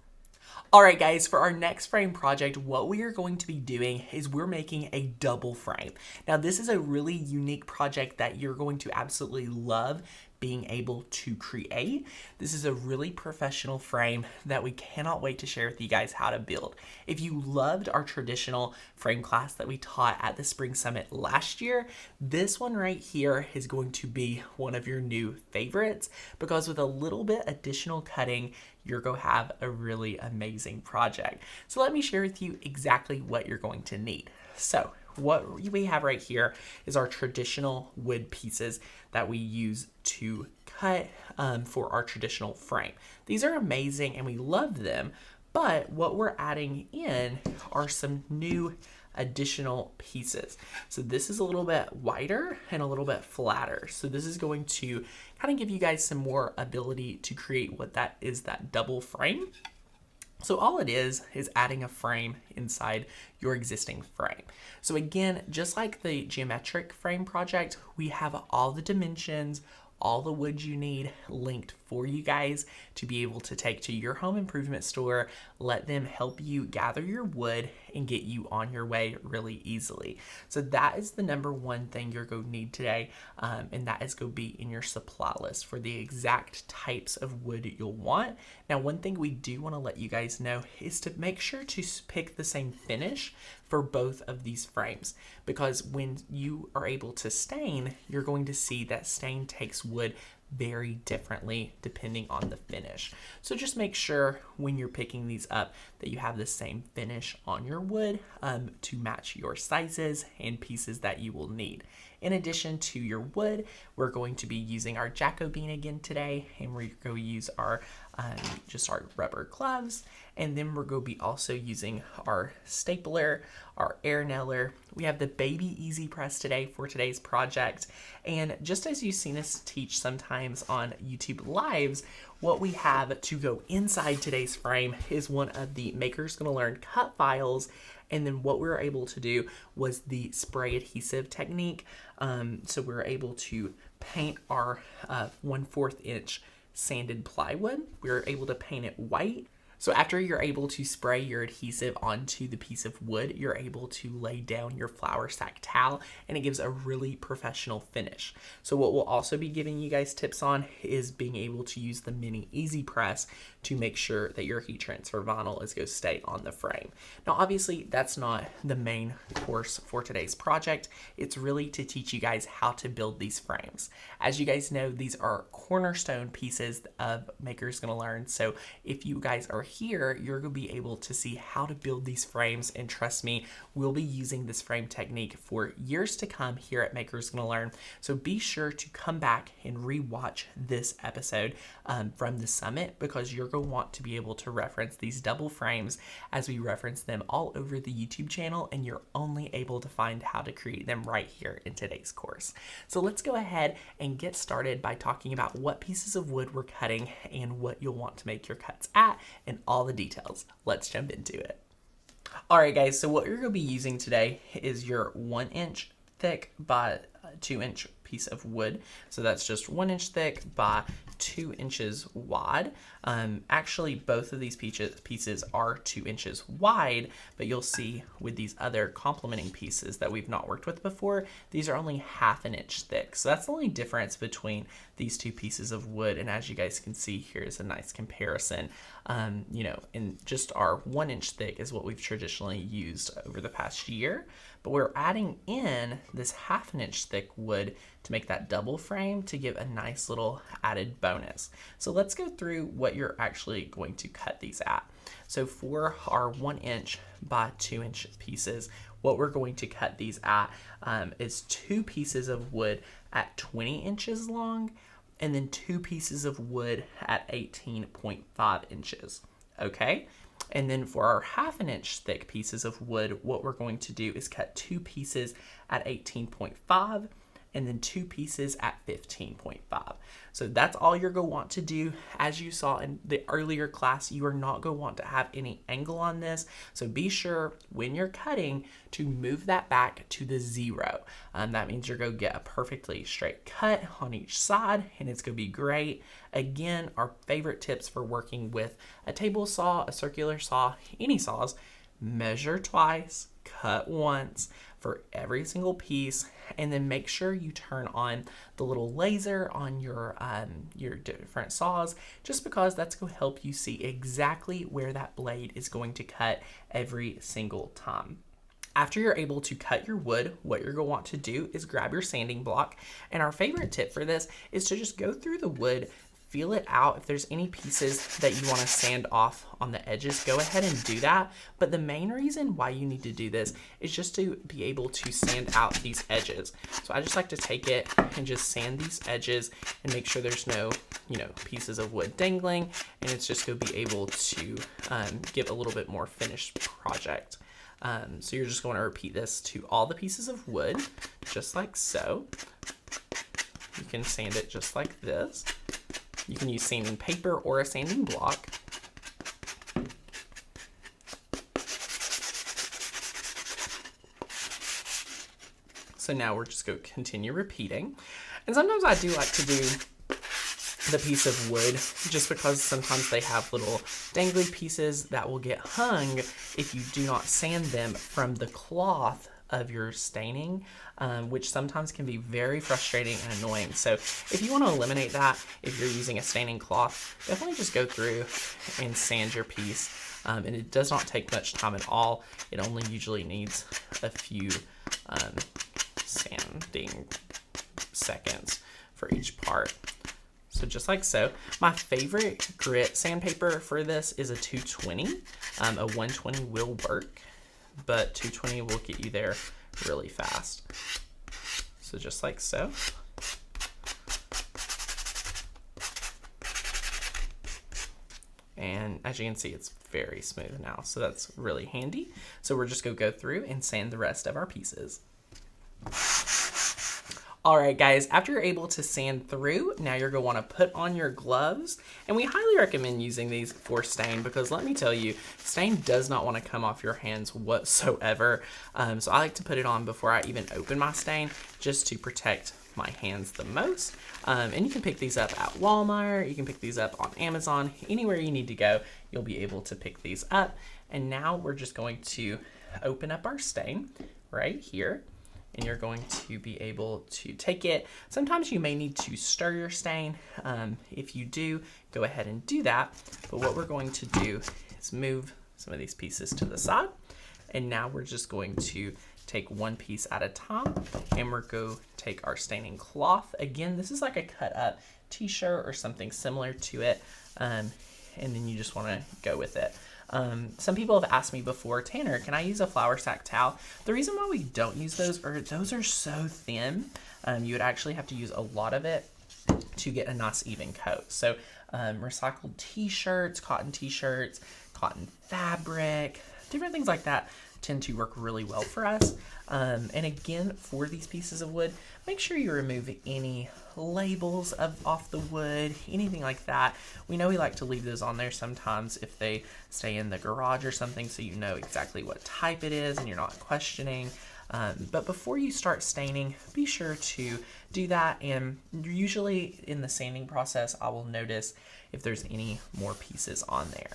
Alright guys, for our next frame project, what we are going to be doing is we're making a double frame. Now this is a really unique project that you're going to absolutely love being able to create. This is a really professional frame that we cannot wait to share with you guys how to build. If you loved our traditional frame class that we taught at the Spring Summit last year, this one right here is going to be one of your new favorites because with a little bit additional cutting, you're going to have a really amazing project. So let me share with you exactly what you're going to need. So what we have right here is our traditional wood pieces that we use to cut for our traditional frame. These are amazing and we love them, but what we're adding in are some new additional pieces. So this is a little bit wider and a little bit flatter. So this is going to kind of give you guys some more ability to create what that is, that double frame. So all it is adding a frame inside your existing frame. So again, just like the geometric frame project, we have all the dimensions, all the wood you need linked for you guys to be able to take to your home improvement store, let them help you gather your wood and get you on your way really easily. So that is the number one thing you're going to need today, and that is going to be in your supply list for the exact types of wood you'll want. Now, one thing we do want to let you guys know is to make sure to pick the same finish for both of these frames, because when you are able to stain, you're going to see that stain takes wood vary differently depending on the finish. So just make sure when you're picking these up that you have the same finish on your wood to match your sizes and pieces that you will need. In addition to your wood, we're going to be using our Jacobean again today, and we're going to use our just our rubber gloves, and then we're going to be also using our stapler, our air nailer. We have the baby easy press today for today's project, and just as you've seen us teach sometimes on YouTube lives, what we have to go inside today's frame is one of the Maker's Gonna Learn cut files. And then what we were able to do was the spray adhesive technique. So we were able to paint our 1/4 inch sanded plywood. We were able to paint it white. So after you're able to spray your adhesive onto the piece of wood, you're able to lay down your flour sack towel, and it gives a really professional finish. So what we'll also be giving you guys tips on is being able to use the mini easy press to make sure that your heat transfer vinyl is going to stay on the frame. Now obviously that's not the main course for today's project. It's really to teach you guys how to build these frames. As you guys know, these are cornerstone pieces of Maker's Gonna Learn. So if you guys are here, you're going to be able to see how to build these frames, and trust me, we'll be using this frame technique for years to come here at Maker's Gonna Learn. So be sure to come back and rewatch this episode from the summit, because you're going to want to be able to reference these double frames as we reference them all over the YouTube channel, and you're only able to find how to create them right here in today's course. So let's go ahead and get started by talking about what pieces of wood we're cutting and what you'll want to make your cuts at, and all the details. Let's jump into it. All right, guys, so what you're going to be using today is your 1 inch thick by 2 inch piece of wood. So that's just 1 inch thick by 2 inches wide. Actually, both of these pieces are 2 inches wide, but you'll see with these other complementing pieces that we've not worked with before, these are only 1/2 inch thick. So that's the only difference between these two pieces of wood. And as you guys can see, here's a nice comparison. And just our 1 inch thick is what we've traditionally used over the past year, but we're adding in this 1/2 inch thick wood to make that double frame to give a nice little added bonus. So let's go through what you're actually going to cut these at. So for our 1 inch by 2 inch pieces, what we're going to cut these at is 2 pieces of wood at 20 inches long, and then 2 pieces of wood at 18.5 inches. Okay? And then for our 1/2 inch thick pieces of wood, what we're going to do is cut 2 pieces at 18.5 and then 2 pieces at 15.5. So that's all you're going to want to do. As you saw in the earlier class, you are not going to want to have any angle on this. So be sure when you're cutting to move that back to the 0. That means you're going to get a perfectly straight cut on each side, and it's going to be great. Again, our favorite tips for working with a table saw, a circular saw, any saws: measure twice, cut once for every single piece, and then make sure you turn on the little laser on your different saws, just because that's going to help you see exactly where that blade is going to cut every single time. After you're able to cut your wood, what you're going to want to do is grab your sanding block, and our favorite tip for this is to just go through the wood, feel it out. If there's any pieces that you want to sand off on the edges, go ahead and do that. But the main reason why you need to do this is just to be able to sand out these edges. So I just like to take it and just sand these edges and make sure there's no, pieces of wood dangling, and it's just going to be able to give a little bit more finished project. So you're just going to repeat this to all the pieces of wood, just like so. You can sand it just like this. You can use sanding paper or a sanding block. So now we're just going to continue repeating. And sometimes I do like to do the piece of wood just because sometimes they have little dangly pieces that will get hung if you do not sand them from the cloth of your staining, which sometimes can be very frustrating and annoying. So if you want to eliminate that, if you're using a staining cloth, definitely just go through and sand your piece. And it does not take much time at all. It only usually needs a few sanding seconds for each part. So just like so. My favorite grit sandpaper for this is a 220. A 120 will work, but 220 will get you there really fast. So just like so. And as you can see, it's very smooth now, so that's really handy. So we're just gonna go through and sand the rest of our pieces. All right, guys, after you're able to sand through, now you're gonna wanna put on your gloves. And we highly recommend using these for stain because let me tell you, stain does not wanna come off your hands whatsoever. So I like to put it on before I even open my stain just to protect my hands the most. And you can pick these up at Walmart, you can pick these up on Amazon, anywhere you need to go, you'll be able to pick these up. And now we're just going to open up our stain right here. And you're going to be able to take it. Sometimes you may need to stir your stain. If you do, go ahead and do that. But what we're going to do is move some of these pieces to the side. And now we're just going to take one piece at a time, and we're going to take our staining cloth. Again, this is like a cut up t-shirt or something similar to it. And then you just want to go with it. Some people have asked me before, Tanner, can I use a flour sack towel? The reason why we don't use those are so thin. You would actually have to use a lot of it to get a nice even coat. So recycled t-shirts, cotton fabric, different things like that tend to work really well for us. And again, for these pieces of wood, make sure you remove any labels off the wood, anything like that. We know we like to leave those on there sometimes if they stay in the garage or something, so you know exactly what type it is and you're not questioning. But before you start staining, be sure to do that. And usually in the sanding process, I will notice if there's any more pieces on there.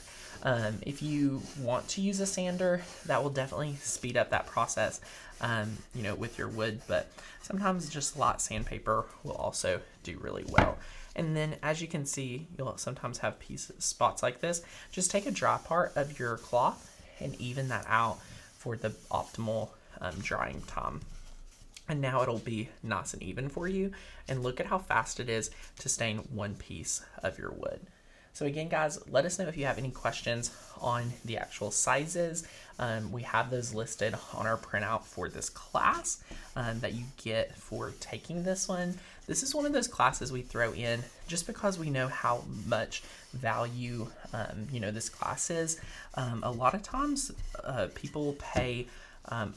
If you want to use a sander, that will definitely speed up that process, with your wood, but sometimes just light sandpaper will also do really well. And then as you can see, you'll sometimes have spots like this. Just take a dry part of your cloth and even that out for the optimal drying time. And now it'll be nice and even for you. And look at how fast it is to stain one piece of your wood. So again, guys, let us know if you have any questions on the actual sizes. We have those listed on our printout for this class that you get for taking this one. This is one of those classes we throw in just because we know how much value, this class is. A lot of times people pay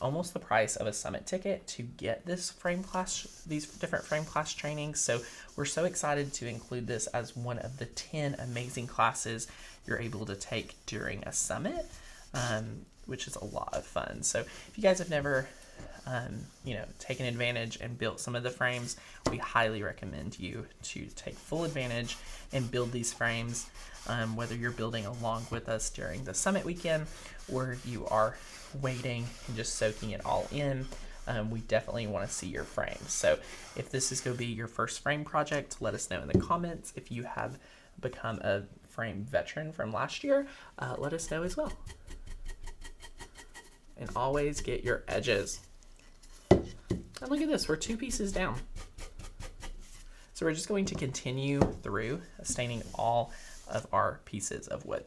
almost the price of a summit ticket to get this these different frame class trainings. So we're so excited to include this as one of the 10 amazing classes you're able to take during a summit, which is a lot of fun. So if you guys have never, taken advantage and built some of the frames, we highly recommend you to take full advantage and build these frames, whether you're building along with us during the summit weekend or you are waiting and just soaking it all in. We definitely want to see your frames. So if this is going to be your first frame project, let us know in the comments. If you have become a frame veteran from last year, let us know as well. And always get your edges. And look at this, we're 2 pieces down. So we're just going to continue through staining all of our pieces of wood.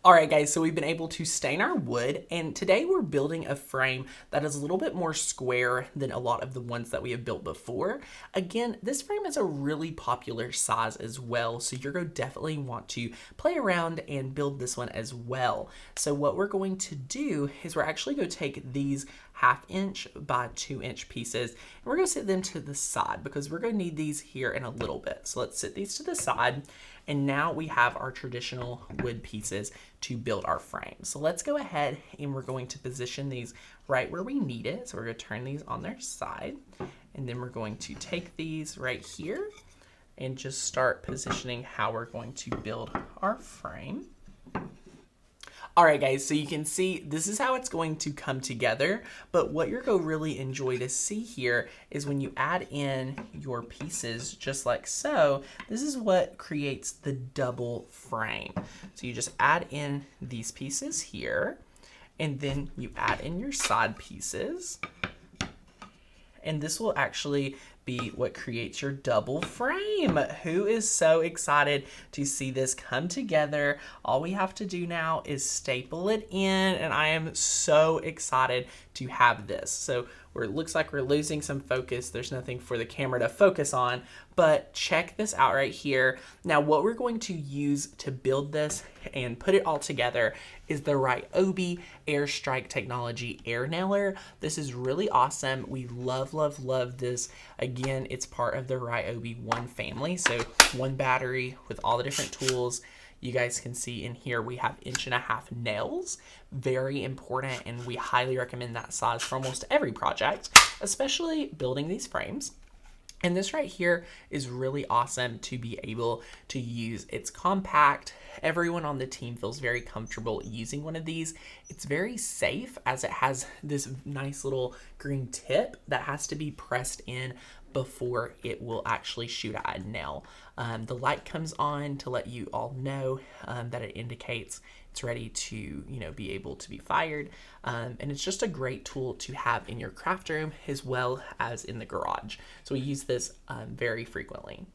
All right, guys, so we've been able to stain our wood, and today we're building a frame that is a little bit more square than a lot of the ones that we have built before. Again, this frame is a really popular size as well, so you're going to definitely want to play around and build this one as well. So what we're going to do is we're actually going to take these 1/2 inch by 2 inch pieces, and we're going to sit them to the side because we're going to need these here in a little bit. So let's sit these to the side. And now we have our traditional wood pieces to build our frame. So let's go ahead and we're going to position these right where we need it. So we're going to turn these on their side. And then we're going to take these right here and just start positioning how we're going to build our frame. All right, guys, so you can see this is how it's going to come together, but what you're going to really enjoy to see here is when you add in your pieces just like so, this is what creates the double frame. So you just add in these pieces here, and then you add in your side pieces, and this will actually be what creates your double frame. Who is so excited to see this come together? All we have to do now is staple it in, and I am so excited to have this. So it looks like we're losing some focus. There's nothing for the camera to focus on, but check this out right here. Now what we're going to use to build this and put it all together is the Ryobi Airstrike Technology Air Nailer. This is really awesome. We love, love, love this. Again, it's part of the Ryobi One family. So one battery with all the different tools. You guys can see in here we have 1.5 inch nails. Very important, and we highly recommend that size for almost every project, especially building these frames. And this right here is really awesome to be able to use. It's compact. Everyone on the team feels very comfortable using one of these. It's very safe as it has this nice little green tip that has to be pressed in before it will actually shoot at a nail. The light comes on to let you all know that it indicates it's ready to, be able to be fired. And it's just a great tool to have in your craft room as well as in the garage. So we use this very frequently.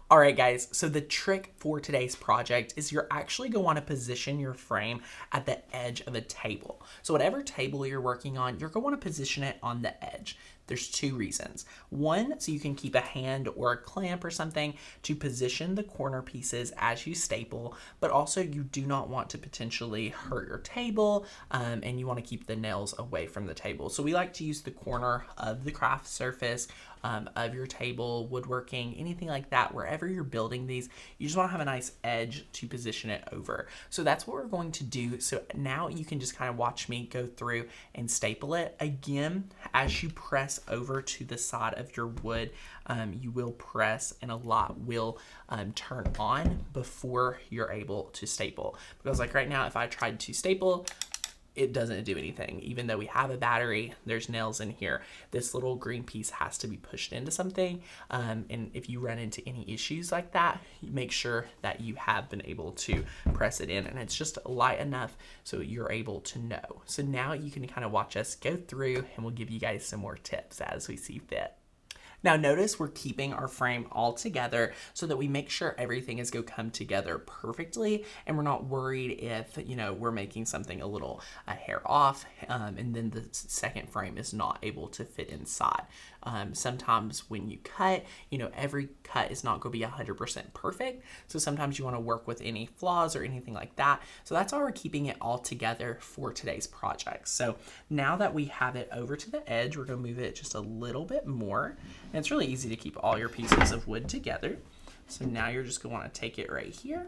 All right, guys, so the trick for today's project is you're actually going to want to position your frame at the edge of a table. So whatever table you're working on, you're going to want to position it on the edge. There's two reasons. One, so you can keep a hand or a clamp or something to position the corner pieces as you staple, but also you do not want to potentially hurt your table, and you want to keep the nails away from the table. So we like to use the corner of the craft surface of your table, woodworking, anything like that. Wherever you're building these, you just want to have a nice edge to position it over. So that's what we're going to do. So now you can just kind of watch me go through and staple it. Again, as you press over to the side of your wood, you will press and a lot will turn on before you're able to staple. Because like right now, if I tried to staple, it doesn't do anything. Even though we have a battery, there's nails in here. This little green piece has to be pushed into something. And if you run into any issues like that, you make sure that you have been able to press it in and it's just light enough so you're able to know. So now you can kind of watch us go through and we'll give you guys some more tips as we see fit. Now notice we're keeping our frame all together so that we make sure everything is going to come together perfectly and we're not worried if, we're making something a little a hair off and then the second frame is not able to fit inside. Sometimes when you cut, every cut is not going to be 100% perfect. So sometimes you want to work with any flaws or anything like that. So that's why we're keeping it all together for today's project. So now that we have it over to the edge, we're going to move it just a little bit more. And it's really easy to keep all your pieces of wood together. So now you're just going to want to take it right here,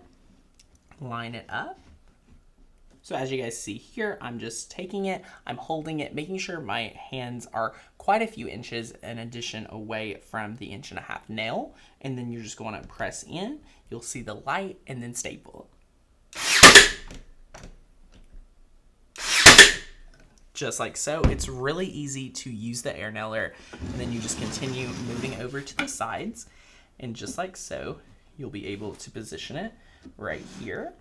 line it up. So as you guys see here, I'm just taking it, I'm holding it, making sure my hands are quite a few inches in addition away from the 1.5 inch nail. And then you're just going to press in, you'll see the light and then staple. Just like so. It's really easy to use the air nailer, and then you just continue moving over to the sides, and just like so, you'll be able to position it right here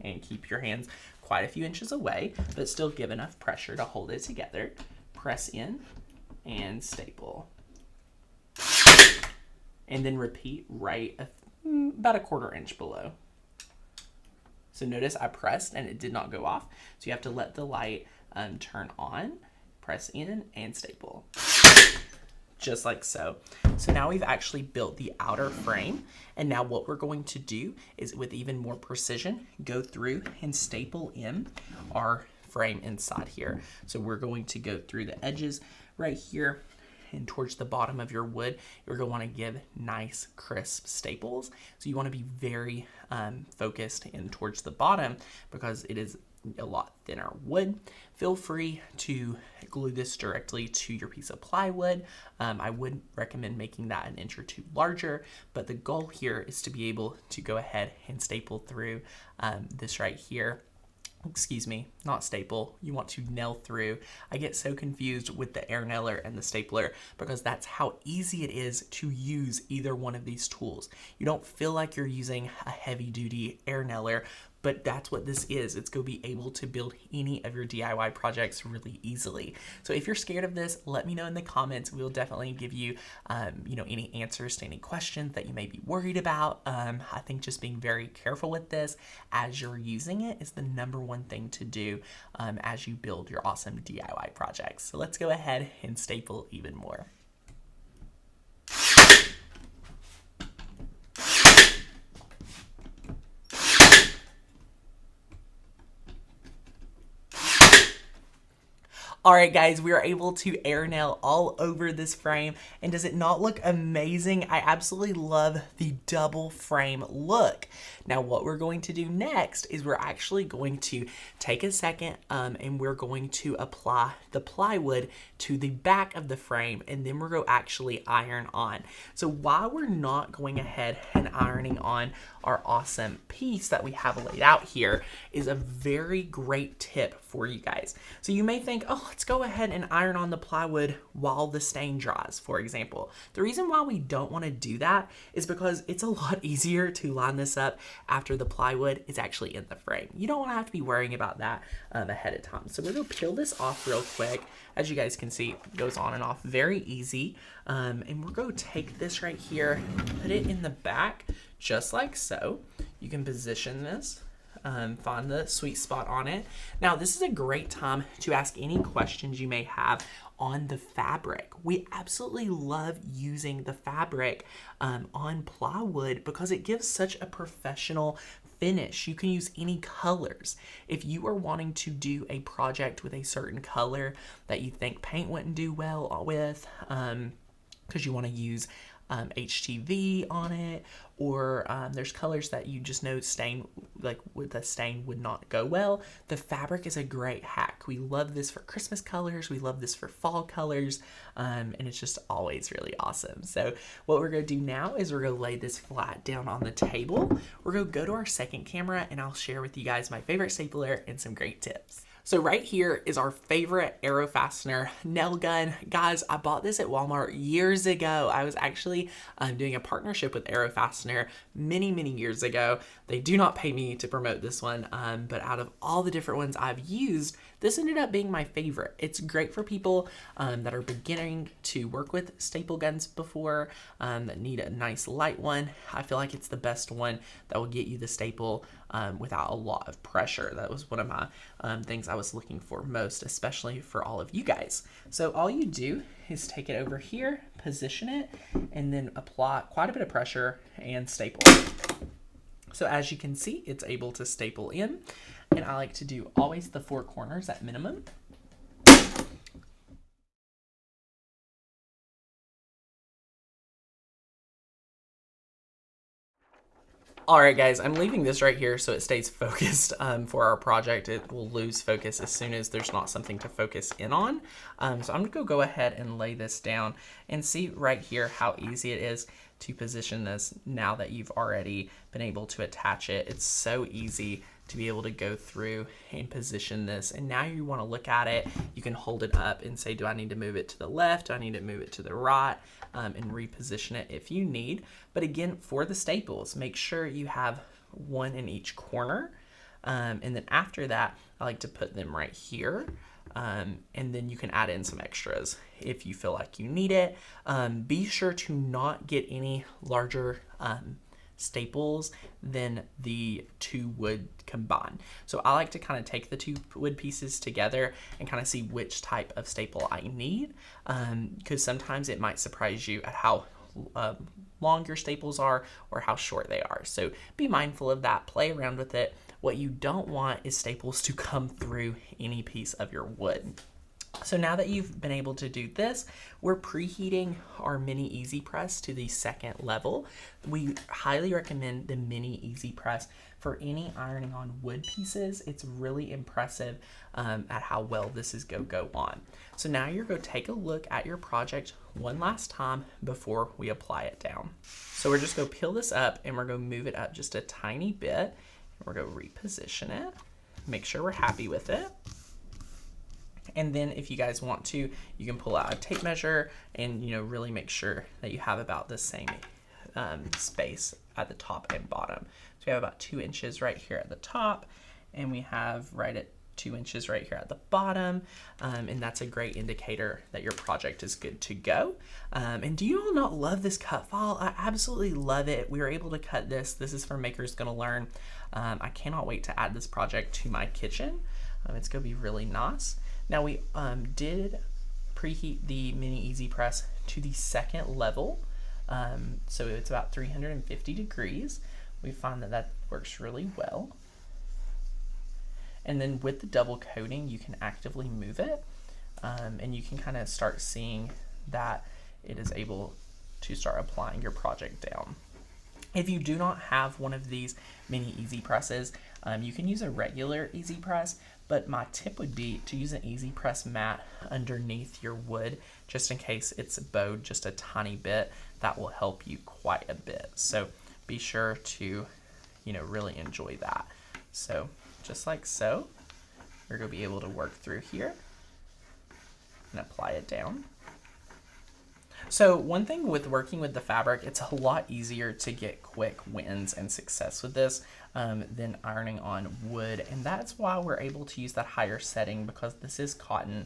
and keep your hands quite a few inches away, but still give enough pressure to hold it together. Press in and staple. And then repeat right about 1/4 inch below. So notice I pressed and it did not go off. So you have to let the light turn on, press in and staple. Just like so. So now we've actually built the outer frame. And now what we're going to do is with even more precision, go through and staple in our frame inside here. So we're going to go through the edges right here and towards the bottom of your wood. You're going to want to give nice crisp staples. So you want to be very focused in towards the bottom because it is a lot thinner wood. Feel free to glue this directly to your piece of plywood. I would recommend making that 1 inch or 2 larger, but the goal here is to be able to go ahead and staple through this right here excuse me, not staple, you want to nail through. I get so confused with the air nailer and the stapler because that's how easy it is to use either one of these tools. You don't feel like you're using a heavy duty air nailer, but that's what this is. It's going to be able to build any of your DIY projects really easily. So if you're scared of this, let me know in the comments. We'll definitely give you, any answers to any questions that you may be worried about. I think just being very careful with this as you're using it is the number one thing to do as you build your awesome DIY projects. So let's go ahead and staple even more. All right, guys, we are able to air nail all over this frame. And does it not look amazing? I absolutely love the double frame look. Now, what we're going to do next is we're actually going to take a second and we're going to apply the plywood to the back of the frame, and then we're going to actually iron on. So while we're not going ahead and ironing on our awesome piece that we have laid out here is a very great tip for you guys. So you may think, oh, let's go ahead and iron on the plywood while the stain dries, for example. The reason why we don't want to do that is because it's a lot easier to line this up after the plywood is actually in the frame. You don't want to have to be worrying about that ahead of time. So we're going to peel this off real quick. As you guys can see, it goes on and off very easy. And we're going to take this right here, put it in the back, just like so. You can position this, find the sweet spot on it. Now, this is a great time to ask any questions you may have on the fabric. We absolutely love using the fabric on plywood because it gives such a professional finish. You can use any colors. If you are wanting to do a project with a certain color that you think paint wouldn't do well with, because you want to use HTV on it, or there's colors that you just know stain, like with a stain would not go well, the fabric is a great hack. We love this for Christmas colors, we love this for fall colors, and it's just always really awesome. So what we're going to do now is we're going to lay this flat down on the table. We're going to go to our second camera and I'll share with you guys my favorite stapler and some great tips. So right here is our favorite arrow fastener nail gun. Guys, I bought this at Walmart years ago. I was actually doing a partnership with Arrow Fastener many years ago. They do not pay me to promote this one, but out of all the different ones I've used, this ended up being my favorite. It's great for people that are beginning to work with staple guns before, that need a nice light one. I feel like it's the best one that will get you the staple without a lot of pressure. That was one of my things I was looking for most, especially for all of you guys. So all you do is take it over here, position it, and then apply quite a bit of pressure and staple. So as you can see, it's able to staple in, and I like to do always the 4 corners at minimum. All right, guys, I'm leaving this right here so it stays focused for our project. It will lose focus as soon as there's not something to focus in on. So I'm gonna go ahead and lay this down and see right here how easy it is to position this now that you've already been able to attach it. It's so easy to be able to go through and position this. And now you wanna look at it, you can hold it up and say, do I need to move it to the left? Do I need to move it to the right? And reposition it if you need. But again, for the staples, make sure you have one in each corner. And then after that, I like to put them right here. And then you can add in some extras if you feel like you need it. Be sure to not get any larger staples than the 2 wood combined. So I like to kind of take the 2 wood pieces together and kind of see which type of staple I need, because sometimes it might surprise you at how long your staples are or how short they are. So be mindful of that, play around with it. What you don't want is staples to come through any piece of your wood. So now that you've been able to do this, we're preheating our mini easy press to the 2nd level. We highly recommend the mini easy press for any ironing on wood pieces. It's really impressive at how well this is go on. So now you're going to take a look at your project one last time before we apply it down. So we're just going to peel this up and we're going to move it up just a tiny bit. We're going to reposition it. make sure we're happy with it. And then if you guys want to, you can pull out a tape measure and, you know, really make sure that you have about the same space at the top and bottom. So we have about 2 inches right here at the top, and we have right at 2 inches right here at the bottom, and that's a great indicator that your project is good to go. And do you all not love this cut file? I absolutely love it. We were able to cut this. This is for Makers Gonna Learn. I cannot wait to add this project to my kitchen. It's gonna be really nice. Now we did preheat the mini easy press to the 2nd level, so it's about 350 degrees. We find that that works really well. And then with the double coating, you can actively move it, and you can kind of start seeing that it is able to start applying your project down. If you do not have one of these mini easy presses, you can use a regular easy press, but my tip would be to use an easy press mat underneath your wood, just in case it's bowed just a tiny bit. That will help you quite a bit. So be sure to, you know, really enjoy that. So just like so, we're gonna be able to work through here and apply it down. So one thing with working with the fabric, it's a lot easier to get quick wins and success with this than ironing on wood. And that's why we're able to use that higher setting, because this is cotton,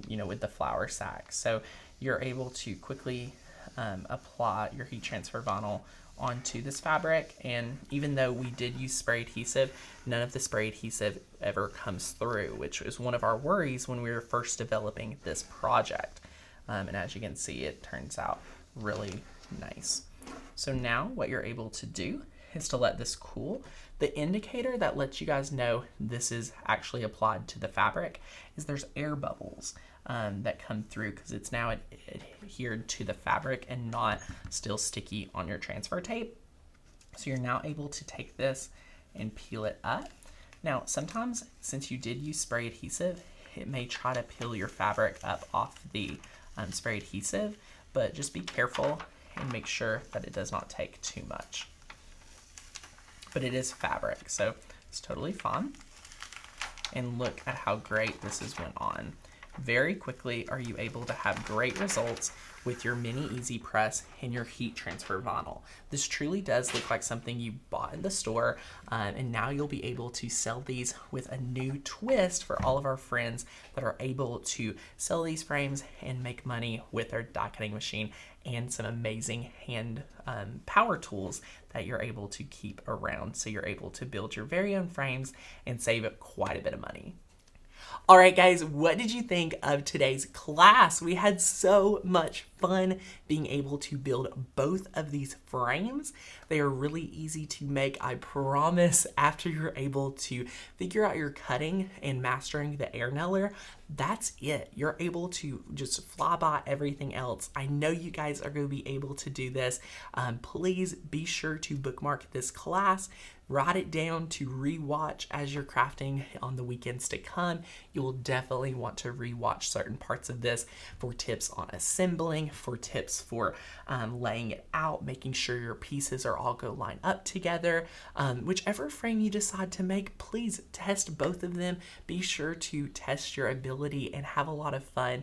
you know, with the flour sack. So you're able to quickly apply your heat transfer vinyl onto this fabric. And even though we did use spray adhesive, none of the spray adhesive ever comes through, which was one of our worries when we were first developing this project. And as you can see, it turns out really nice. So now what you're able to do is to let this cool. The indicator that lets you guys know this is actually applied to the fabric is there's air bubbles that come through, because it's now adhered to the fabric and not still sticky on your transfer tape. So you're now able to take this and peel it up. Now, sometimes since you did use spray adhesive, it may try to peel your fabric up off the spray adhesive, but just be careful and make sure that it does not take too much. But it is fabric, so it's totally fine. And look at how great this has went on. Very quickly are you able to have great results with your mini easy press and your heat transfer vinyl. This truly does look like something you bought in the store, and now you'll be able to sell these with a new twist for all of our friends that are able to sell these frames and make money with their die cutting machine and some amazing hand power tools that you're able to keep around, so you're able to build your very own frames and save quite a bit of money. All right, guys, what did you think of today's class? We had so much fun being able to build both of these frames. They are really easy to make. I promise after you're able to figure out your cutting and mastering the air nailer, that's it. You're able to just fly by everything else. I know you guys are going to be able to do this. Please be sure to bookmark this class. Write it down to rewatch as you're crafting on the weekends to come. You will definitely want to rewatch certain parts of this for tips on assembling, for tips for laying it out, making sure your pieces are all go line up together. Whichever frame you decide to make, please test both of them. Be sure to test your ability and have a lot of fun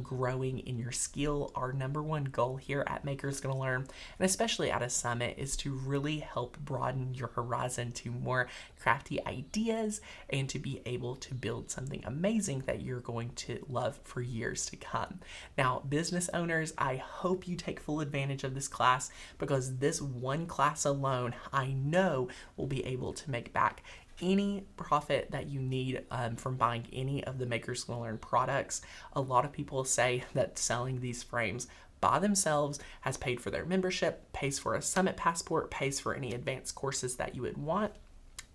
growing in your skill. Our number one goal here at Makers Gonna Learn, and especially at a summit, is to really help broaden your horizon to more crafty ideas and to be able to build something amazing that you're going to love for years to come. Now, business owners, I hope you take full advantage of this class, because this one class alone, I know, will be able to make back any profit that you need from buying any of the Makers Gonna Learn products. A lot of people say that selling these frames by themselves has paid for their membership, pays for a summit passport, pays for any advanced courses that you would want.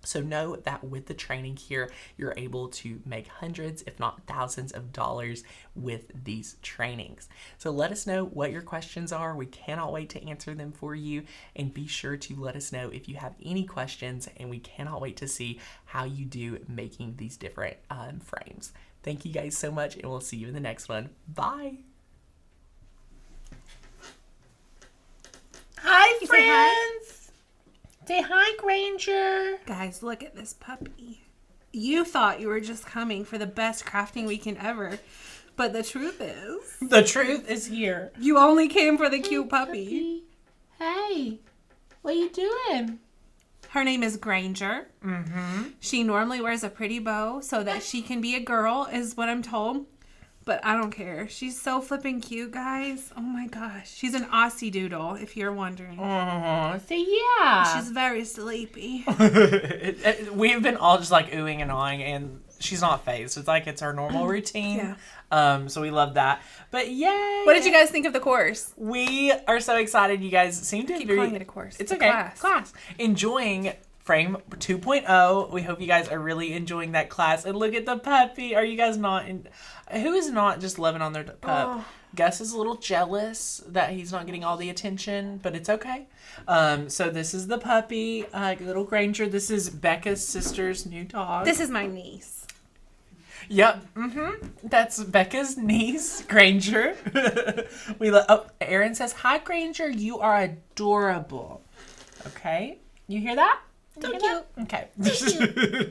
So know that with the training here, you're able to make hundreds, if not thousands of dollars with these trainings. So let us know what your questions are. We cannot wait to answer them for you. And be sure to let us know if you have any questions, and we cannot wait to see how you do making these different frames. Thank you guys so much, and we'll see you in the next one. Bye. Hi, friends. Say hi, Granger. Guys, look at this puppy. You thought you were just coming for the best crafting weekend ever, but the truth is, The truth is here. you only came for the cute puppy. Hey, what you doing? Her name is Granger. Mm-hmm. She normally wears a pretty bow so that she can be a girl, is what I'm told. But I don't care. She's so flipping cute, guys. Oh my gosh. She's an Aussie doodle, if you're wondering. Oh, so yeah. She's very sleepy. We've been all just like oohing and awing, and she's not phased. It's like it's her normal routine. Yeah. So we love that. But yay! What did you guys think of the course? We are so excited. You guys seem to Keep be calling it a course. It's a okay. Class. Enjoying Frame 2.0. We hope you guys are really enjoying that class. And look at the puppy. Are you guys not? Who is not just loving on their pup? Oh. Gus is a little jealous that he's not getting all the attention, but it's okay. So this is the puppy, little Granger. This is Becca's sister's new dog. This is my niece. Yep. Mm-hmm. That's Becca's niece, Granger. Erin says, "Hi, Granger. You are adorable." Okay. You hear that? So You hear that? Okay.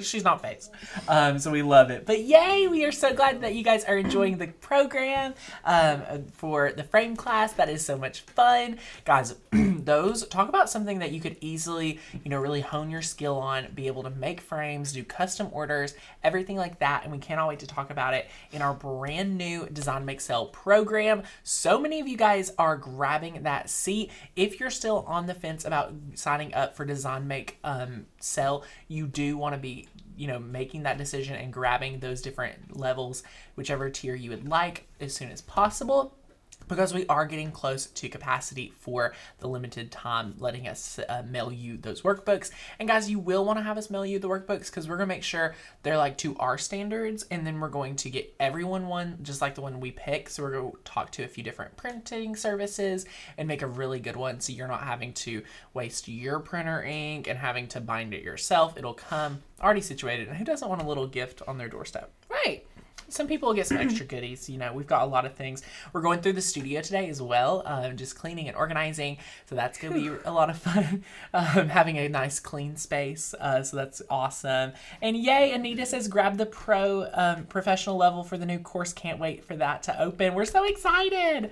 She's not phased. So we love it. But yay, we are so glad that you guys are enjoying the program for the frame class. That is so much fun. Guys, talk about something that you could easily, really hone your skill on, be able to make frames, do custom orders, everything like that. And we cannot wait to talk about it in our brand new Design Make Sell program. So many of you guys are grabbing that seat. If you're still on the fence about signing up for Design Make Sell, you do want to be making that decision and grabbing those different levels, whichever tier you would like, as soon as possible, because we are getting close to capacity for the limited time letting us mail you those workbooks. And guys, you will want to have us mail you the workbooks because we're going to make sure they're like to our standards, and then we're going to get everyone one just like the one we pick. So we're going to talk to a few different printing services and make a really good one, so you're not having to waste your printer ink and having to bind it yourself. It'll come already situated, and who doesn't want a little gift on their doorstep? Right. Some people will get some extra goodies. We've got a lot of things. We're going through the studio today as well, just cleaning and organizing. So that's going to be a lot of fun, having a nice clean space. So that's awesome. And yay, Anita says, grab the professional level for the new course. Can't wait for that to open. We're so excited.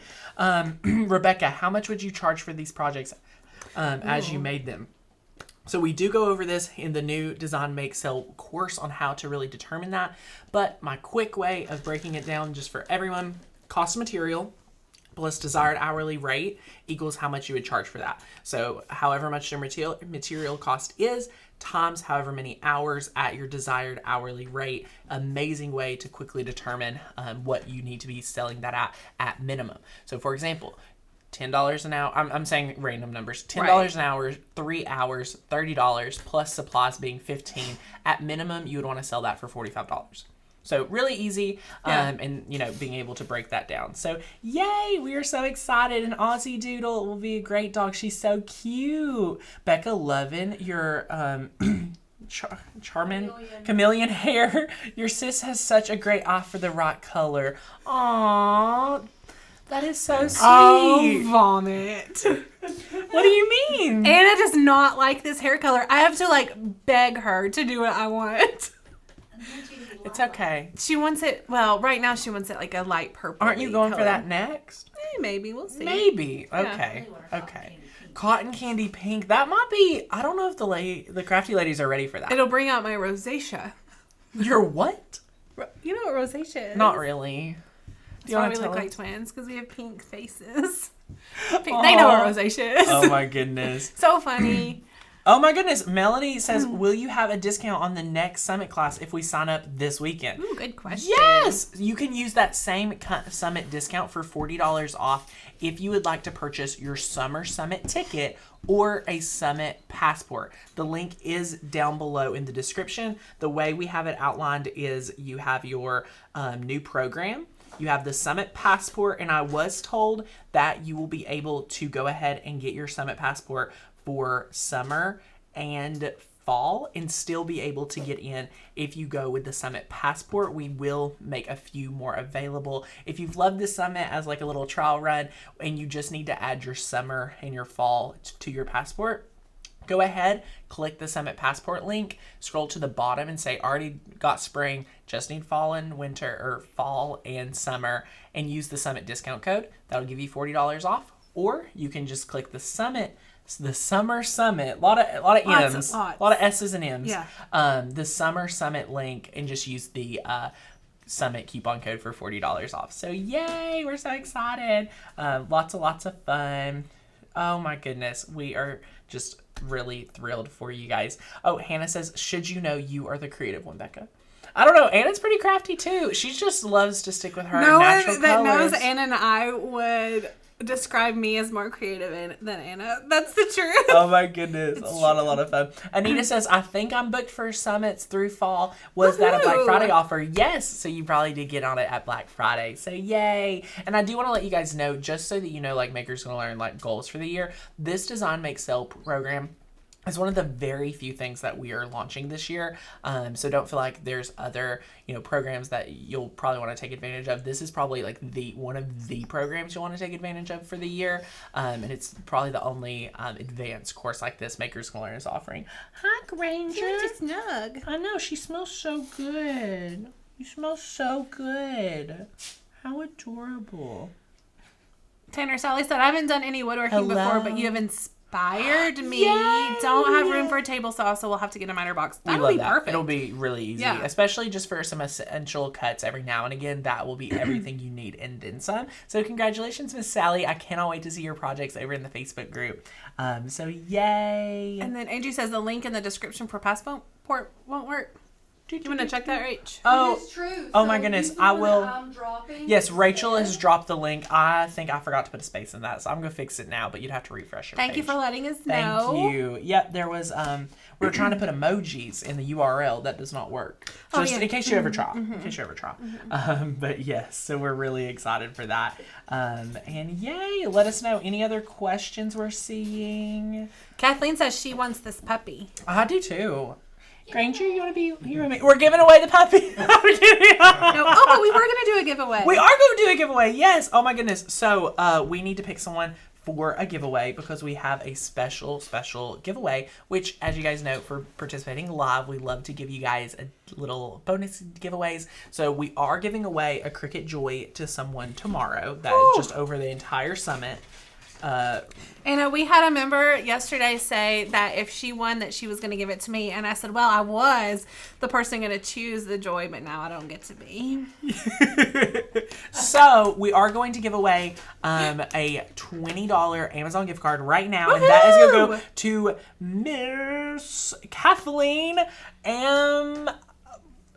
Rebecca, how much would you charge for these projects as you made them? So we do go over this in the new Design Make Sell course on how to really determine that. But my quick way of breaking it down just for everyone, cost of material plus desired hourly rate equals how much you would charge for that. So however much your material cost is times however many hours at your desired hourly rate. Amazing way to quickly determine what you need to be selling that at minimum. So for example, $10 an hour. I'm saying random numbers. $10 an hour, 3 hours, $30 plus supplies being $15. At minimum, you would want to sell that for $45. So really easy, and being able to break that down. So yay, we are so excited. An Aussie Doodle will be a great dog. She's so cute. Becca, loving your chameleon hair. Your sis has such a great eye for the right color. Aww. That is so sweet. Oh, vomit. What do you mean? Anna does not like this hair color. I have to beg her to do what I want. It's okay. She wants it, right now she wants it like a light purple. Aren't you going for that next? Maybe, we'll see. Maybe. Okay. Yeah. Okay. Cotton candy pink. That might be, I don't know if the crafty ladies are ready for that. It'll bring out my rosacea. Your what? You know what rosacea is? Not really. That's why we look like twins, because we have pink faces. They know what rosacea is. Oh my goodness. So funny. Oh my goodness. Melanie says, will you have a discount on the next summit class if we sign up this weekend? Ooh, good question. Yes! You can use that same summit discount for $40 off if you would like to purchase your summer summit ticket or a summit passport. The link is down below in the description. The way we have it outlined is you have your new program. You have the Summit Passport, and I was told that you will be able to go ahead and get your Summit Passport for summer and fall and still be able to get in if you go with the Summit Passport. We will make a few more available. If you've loved the Summit as like a little trial run and you just need to add your summer and your fall to your passport, go ahead, click the Summit Passport link, scroll to the bottom and say, already got spring, just need fall and winter, or fall and summer, and use the Summit discount code. That'll give you $40 off. Or you can just click the Summer Summit, a lot of M's, a lot of S's and M's. Yeah. The Summer Summit link, and just use the Summit coupon code for $40 off. So yay, we're so excited. Lots of fun. Oh my goodness, we are just really thrilled for you guys. Oh, Hannah says, should you know you are the creative one, Becca? I don't know. Anna's pretty crafty too. She just loves to stick with her natural one that colors. knows Anna and I would describe me as more creative than Anna. That's the truth. Oh my goodness. A lot of fun. Anita says, I think I'm booked for summits through fall. Was that a Black Friday offer? Yes. So you probably did get on it at Black Friday. So yay. And I do want to let you guys know, just so that you know, like, Maker's Gonna Learn, like, goals for the year, this Design Make Sell program is one of the very few things that we are launching this year. So don't feel like there's other, programs that you'll probably want to take advantage of. This is probably like one of the programs you'll want to take advantage of for the year. And it's probably the only advanced course like this Maker's Gonna Learn is offering. Hi, Granger. She's snug. I know, she smells so good. You smell so good. How adorable. Tanner, Sally said, I haven't done any woodworking before, but you have inspired me. Yay! Don't have room for a table saw, so we'll have to get a miter box. That'll be perfect. It'll be really easy, especially just for some essential cuts every now and again. That will be everything you need and then some. So congratulations, Miss Sally. I cannot wait to see your projects over in the Facebook group. So yay. And then Andrew says the link in the description for passport won't work. Do you want to check that, Rach? Oh, It is true. oh So my goodness, use the I one will. that I'm dropping Yes, Rachel has instead. dropped the link. I think I forgot to put a space in that, so I'm gonna fix it now. But you'd have to refresh your Thank you page. for letting us know. Thank you. Yep, there was we were trying to put emojis in the URL. That does not work. Just in case you ever try. In case you ever try. But yes, so we're really excited for that. And yay, let us know any other questions we're seeing. Kathleen says she wants this puppy. I do too. Granger, you want to be here with me? We're giving away the puppy. I'm kidding. No, but we were going to do a giveaway. We are going to do a giveaway. Yes. Oh my goodness. So we need to pick someone for a giveaway because we have a special giveaway, which, as you guys know, for participating live, we love to give you guys a little bonus giveaways. So we are giving away a Cricut Joy to someone tomorrow. That is just over the entire summit. And we had a member yesterday say that if she won, that she was going to give it to me. And I said, well, I was the person going to choose the Joy, but now I don't get to be. So we are going to give away a $20 Amazon gift card right now. And that is going to go to Miss Kathleen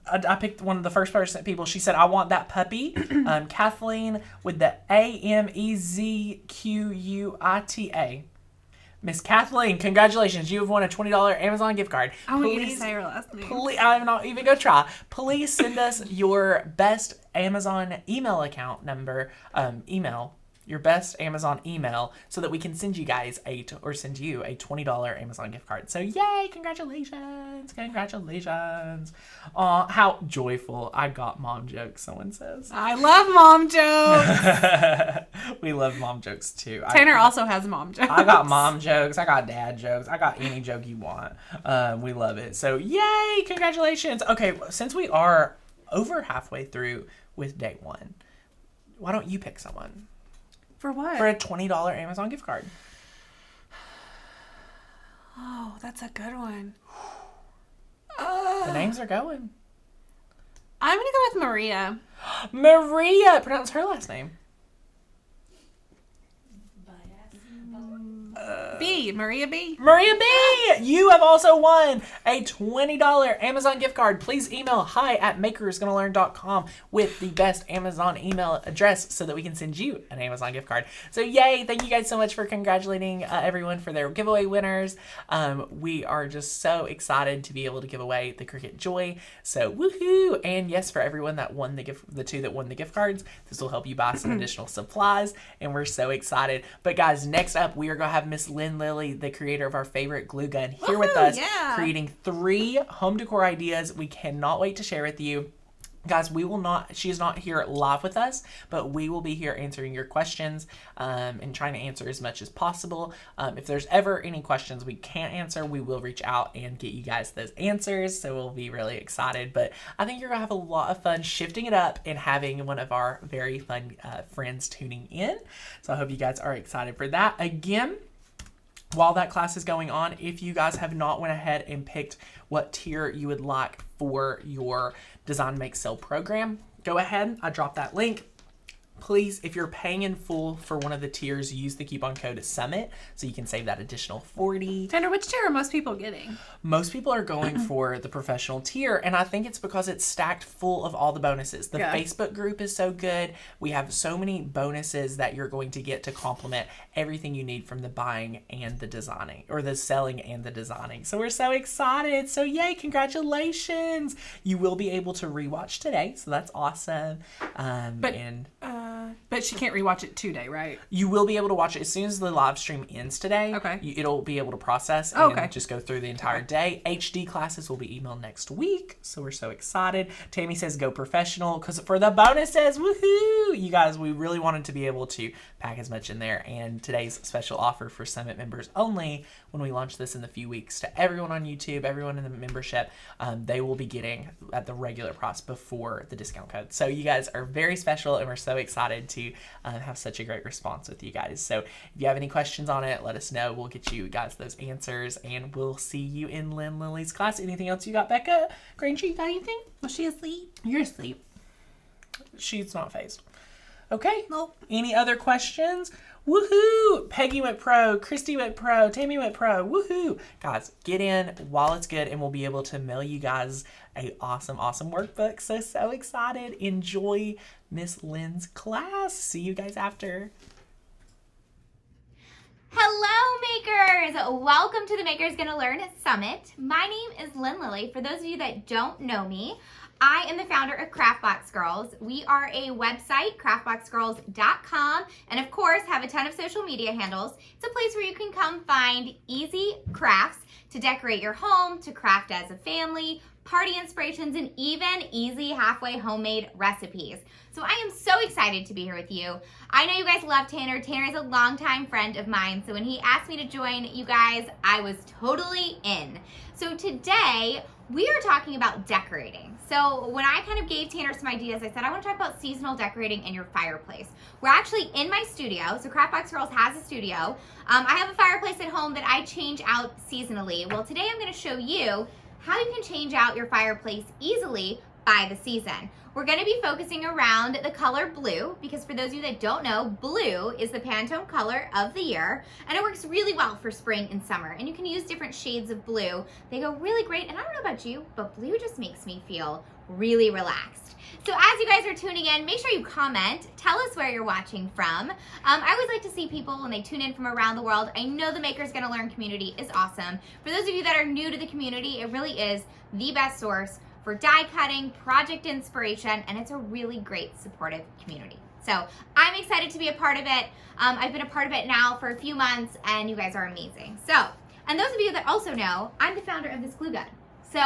I picked one of the first people. She said, I want that puppy. Kathleen with the AMEZQUITA. Miss Kathleen, congratulations. You have won a $20 Amazon gift card. I want you to say her last name. I'm not even going to try. Please send us your best Amazon email account number, your best Amazon email, so that we can send you guys send you a $20 Amazon gift card. So yay, congratulations. Aw, how joyful. I got mom jokes, someone says. I love mom jokes. We love mom jokes too. Tanner also has mom jokes. I got mom jokes. I got dad jokes. I got any joke you want. We love it. So yay, congratulations. Okay, since we are over halfway through with day one, why don't you pick someone? For what? For a $20 Amazon gift card. Oh, that's a good one. The names are going. I'm going to go with Maria. Maria! Pronounce her last name. B. Maria B. Maria B! You have also won a $20 Amazon gift card. Please email hi@makersgonnalearn.com with the best Amazon email address so that we can send you an Amazon gift card. So yay, thank you guys so much for congratulating everyone for their giveaway winners. We are just so excited to be able to give away the Cricut Joy. So woohoo! And yes, for everyone that won the two that won the gift cards, this will help you buy some additional supplies, and we're so excited. But guys, next up, we are going to have Miss Lynn Lilly, the creator of our favorite glue gun, here with us, creating 3 home decor ideas we cannot wait to share with you. Guys, she is not here live with us, but we will be here answering your questions and trying to answer as much as possible. If there's ever any questions we can't answer, we will reach out and get you guys those answers. So we'll be really excited. But I think you're going to have a lot of fun shifting it up and having one of our very fun friends tuning in. So I hope you guys are excited for that. Again, while that class is going on, if you guys have not went ahead and picked what tier you would like for your Design, Make, Sell program, go ahead. I dropped that link. Please, if you're paying in full for one of the tiers, use the coupon code SUMMIT so you can save that additional $40. Tanner, which tier are most people getting? Most people are going for the professional tier, and I think it's because it's stacked full of all the bonuses. The Facebook group is so good. We have so many bonuses that you're going to get to complement everything you need from the buying and the designing, or the selling and the designing. So we're so excited. So yay, congratulations. You will be able to rewatch today, so that's awesome. But she can't rewatch it today, right? You will be able to watch it as soon as the live stream ends today. Okay. It'll be able to process and just go through the entire day. HD classes will be emailed next week, so we're so excited. Tammy says go professional because for the bonuses, woohoo! You guys, we really wanted to be able to pack as much in there, and today's special offer for Summit members only, when we launch this in a few weeks, to everyone on YouTube, everyone in the membership, they will be getting at the regular price before the discount code. So you guys are very special, and we're so excited to have such a great response with you guys. So if you have any questions on it, let us know. We'll get you guys those answers, and we'll see you in Lynn Lily's class. Anything else you got, Becca? Granger, you got anything? Was she asleep? You're asleep. She's not phased. Okay. Nope. Any other questions? Woohoo! Peggy went pro, Christy went pro, Tammy went pro. Woohoo! Guys, get in while it's good, and we'll be able to mail you guys a awesome workbook. So excited. Enjoy Miss Lynn's class. See you guys after. Hello, makers! Welcome to the Makers Gonna Learn Summit. My name is Lynn Lily. For those of you that don't know me, I am the founder of Craftbox Girls. We are a website, craftboxgirls.com, and of course have a ton of social media handles. It's a place where you can come find easy crafts to decorate your home, to craft as a family, party inspirations, and even easy halfway homemade recipes. So I am so excited to be here with you. I know you guys love Tanner. Tanner is a longtime friend of mine, so when he asked me to join you guys, I was totally in. So today, we are talking about decorating. So when I kind of gave Tanner some ideas, I said, I want to talk about seasonal decorating in your fireplace. We're actually in my studio. So Craftbox Girls has a studio. I have a fireplace at home that I change out seasonally. Well, today I'm going to show you how you can change out your fireplace easily by the season. We're going to be focusing around the color blue, because for those of you that don't know, blue is the Pantone color of the year, and it works really well for spring and summer. And you can use different shades of blue. They go really great, and I don't know about you, but blue just makes me feel really relaxed. So as you guys are tuning in, make sure you comment. Tell us where you're watching from. I always like to see people when they tune in from around the world. I know the Makers Gonna Learn community is awesome. For those of you that are new to the community, it really is the best source for die cutting, project inspiration, and it's a really great supportive community. So I'm excited to be a part of it. I've been a part of it now for a few months, and you guys are amazing. So, and those of you that also know, I'm the founder of this glue gun. So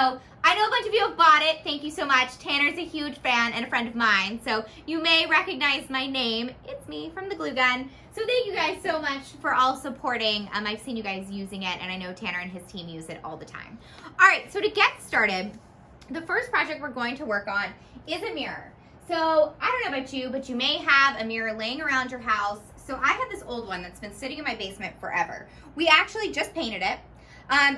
I know a bunch of you have bought it. Thank you so much. Tanner's a huge fan and a friend of mine, so you may recognize my name. It's me from the glue gun. So thank you guys so much for all supporting. I've seen you guys using it, and I know Tanner and his team use it all the time. All right, so to get started, the first project we're going to work on is a mirror. So I don't know about you, but you may have a mirror laying around your house. So I have this old one that's been sitting in my basement forever. We actually just painted it.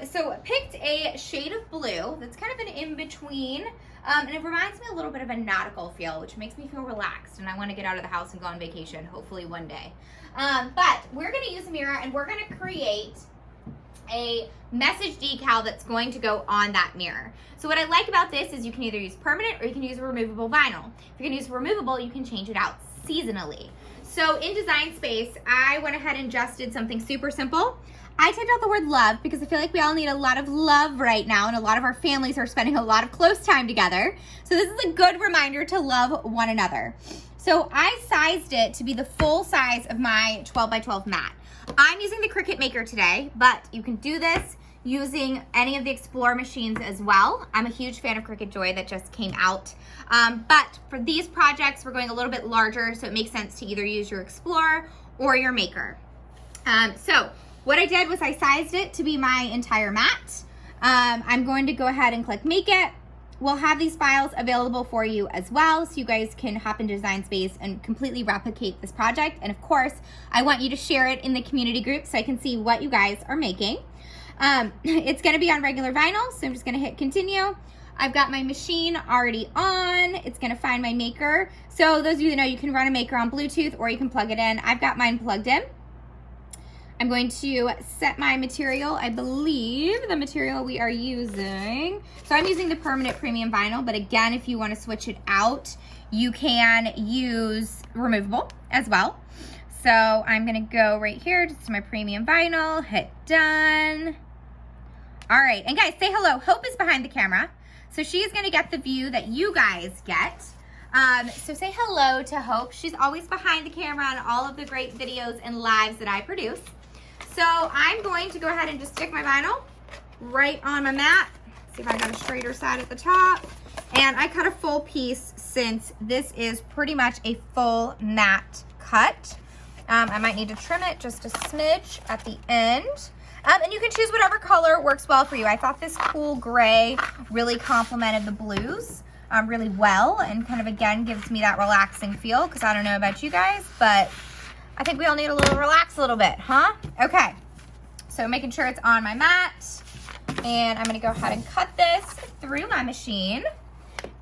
So picked a shade of blue that's kind of an in-between, and it reminds me a little bit of a nautical feel, which makes me feel relaxed, and I want to get out of the house and go on vacation, hopefully one day. But we're going to use a mirror, and we're going to create a message decal that's going to go on that mirror. So what I like about this is you can either use permanent or you can use a removable vinyl. If you're going to use removable, you can change it out seasonally. So in Design Space, I went ahead and just did something super simple. I typed out the word love because I feel like we all need a lot of love right now, and a lot of our families are spending a lot of close time together. So this is a good reminder to love one another. So I sized it to be the full size of my 12 by 12 mat. I'm using the Cricut Maker today, but you can do this using any of the Explore machines as well. I'm a huge fan of Cricut Joy that just came out. But for these projects, we're going a little bit larger, so it makes sense to either use your Explore or your Maker. So what I did was I sized it to be my entire mat. I'm going to go ahead and click Make It. We'll have these files available for you as well, so you guys can hop into Design Space and completely replicate this project. And of course, I want you to share it in the community group so I can see what you guys are making. It's gonna be on regular vinyl, so I'm just gonna hit continue. I've got my machine already on. It's gonna find my Maker. So those of you that know, you can run a Maker on Bluetooth or you can plug it in. I've got mine plugged in. I'm going to set my material. I believe the material we are using, so I'm using the permanent premium vinyl, but again, if you want to switch it out, you can use removable as well. So I'm going to go right here just to my premium vinyl, hit done. All right, and guys, say hello. Hope is behind the camera, so she's going to get the view that you guys get. So say hello to Hope. She's always behind the camera on all of the great videos and lives that I produce. So I'm going to go ahead and just stick my vinyl right on my mat. See if I got a straighter side at the top. And I cut a full piece since this is pretty much a full mat cut. I might need to trim it just a smidge at the end. And you can choose whatever color works well for you. I thought this cool gray really complemented the blues really well, and kind of again gives me that relaxing feel, because I don't know about you guys, but I think we all need a little relax a little bit, huh? Okay, so making sure it's on my mat, and I'm gonna go ahead and cut this through my machine.